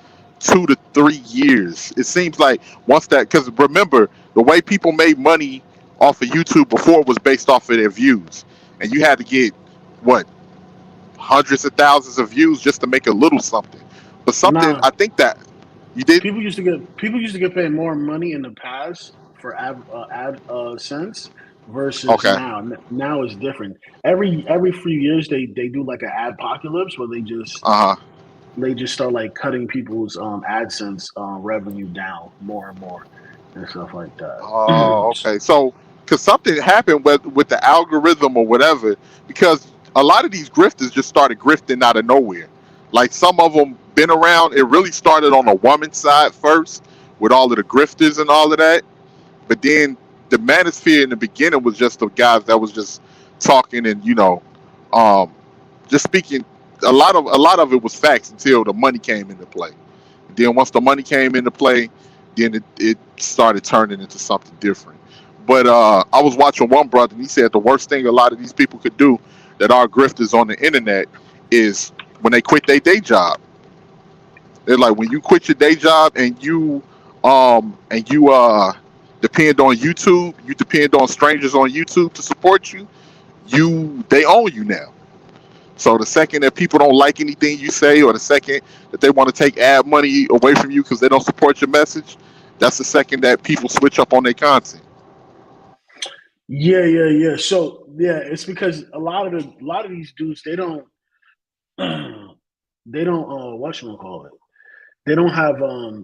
2 to 3 years. It seems like once that, because remember, the way people made money off of YouTube before was based off of their views, and you had to get what, hundreds of thousands of views just to make a little something. But something, Nah. I think that you did. People used to get paid more money in the past for ad sense versus Okay. now. Now it's different. Every few years they do like an adpocalypse where they just start like cutting people's AdSense revenue down more and more and stuff like that. Oh, okay. So, because something happened with the algorithm or whatever, because a lot of these grifters just started grifting out of nowhere. Like some of them been around. It really started on a woman's side first with all of the grifters and all of that. But then the manosphere in the beginning was just the guys that was just talking and just speaking. A lot of it was facts until the money came into play. And then once the money came into play, then it started turning into something different. But I was watching one brother and he said the worst thing a lot of these people could do that are grifters on the internet is when they quit their day job. They're like, when you quit your day job and you depend on YouTube, you depend on strangers on YouTube to support you, they own you now. So the second that people don't like anything you say, or the second that they want to take ad money away from you because they don't support your message, that's the second that people switch up on their content. Yeah. So yeah, it's because a lot of these dudes they don't whatchamacallit. They don't have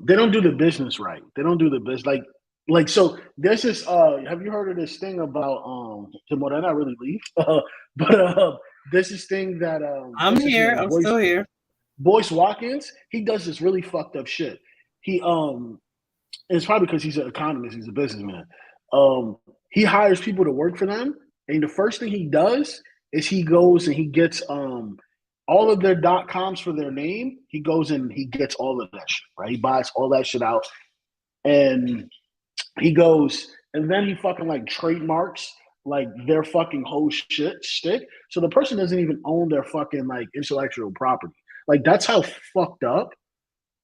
they don't do the business right. They don't do the business like so there's this have you heard of this thing about Timor not really leave? But there's this thing that I'm here, I'm still here. Boyce Watkins, he does this really fucked up shit. He it's probably because he's an economist, he's a businessman. He hires people to work for them, and the first thing he does is he goes and he gets all of their .coms for their name. He goes and he gets all of that shit, right? He buys all that shit out, and he goes and then he fucking like trademarks like their fucking whole shtick. So the person doesn't even own their fucking like intellectual property. Like that's how fucked up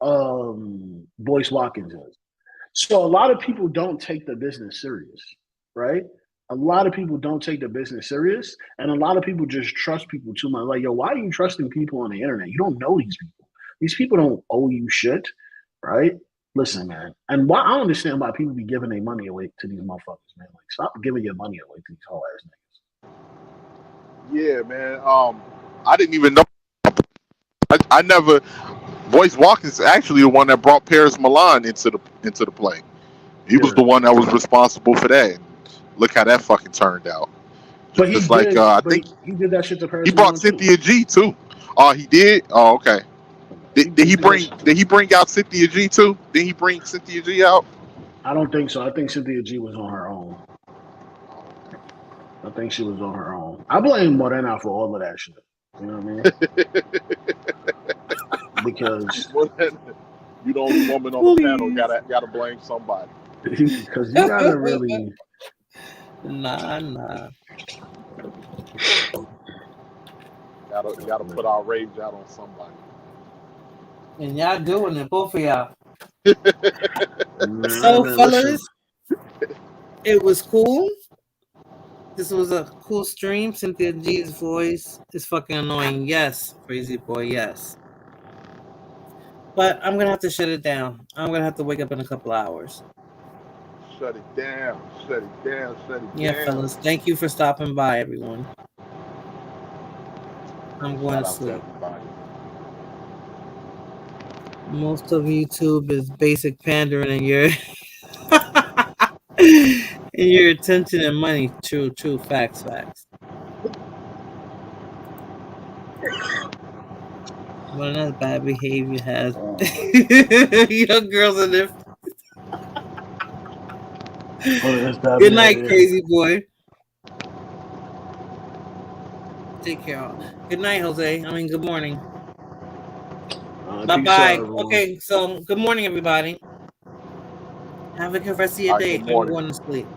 Boyce Watkins is. So a lot of people don't take the business serious, right? A lot of people don't take the business serious, and a lot of people just trust people too much. Like, yo, why are you trusting people on the internet? You don't know these people. These people don't owe you shit, right? Listen, man. And why I don't understand why people be giving their money away to these motherfuckers, man. Like, stop giving your money away to these whole ass niggas. Yeah, man. I didn't even know. I never. Boyce Watkins is actually the one that brought Paris Milan into the play. He was the one that was responsible for that. Look how that fucking turned out. But just I think he did that shit to Paris. He brought Cynthia G too. Oh, he did. Oh, okay. Did he bring out Cynthia G too? Did he bring Cynthia G out? I don't think so. I think Cynthia G was on her own. I think she was on her own. I blame Morena for all of that shit. You know what I mean? Because you the only woman on the panel gotta blame somebody. Because you gotta really Nah. Gotta put our rage out on somebody. And y'all doing it, both of y'all. So, fellas, it was cool. This was a cool stream. Cynthia G's voice is fucking annoying. Yes, crazy boy, yes. But I'm gonna have to shut it down. I'm gonna have to wake up in a couple hours. Shut it down. Yeah, fellas. Thank you for stopping by, everyone. I'm going to sleep. Most of YouTube is basic pandering and your attention and money. True. Facts. Well, that's bad behavior has. Young girls in there. Good night, crazy boy. Take care. Good night, Jose. I mean, good morning. Bye bye. Okay, so good morning, everybody. Have a good rest of your day. I'm going to sleep.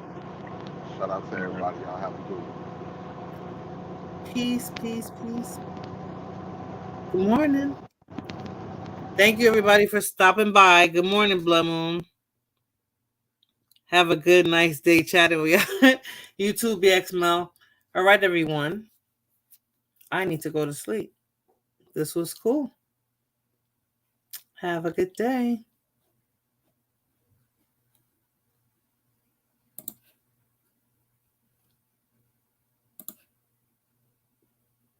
Shout out to everybody. Y'all have a good one. Peace, peace, peace. Good morning. Thank you, everybody, for stopping by. Good morning, Blood Moon. Have a good, nice day chatting with you too, BXML. All right, everyone. I need to go to sleep. This was cool. Have a good day.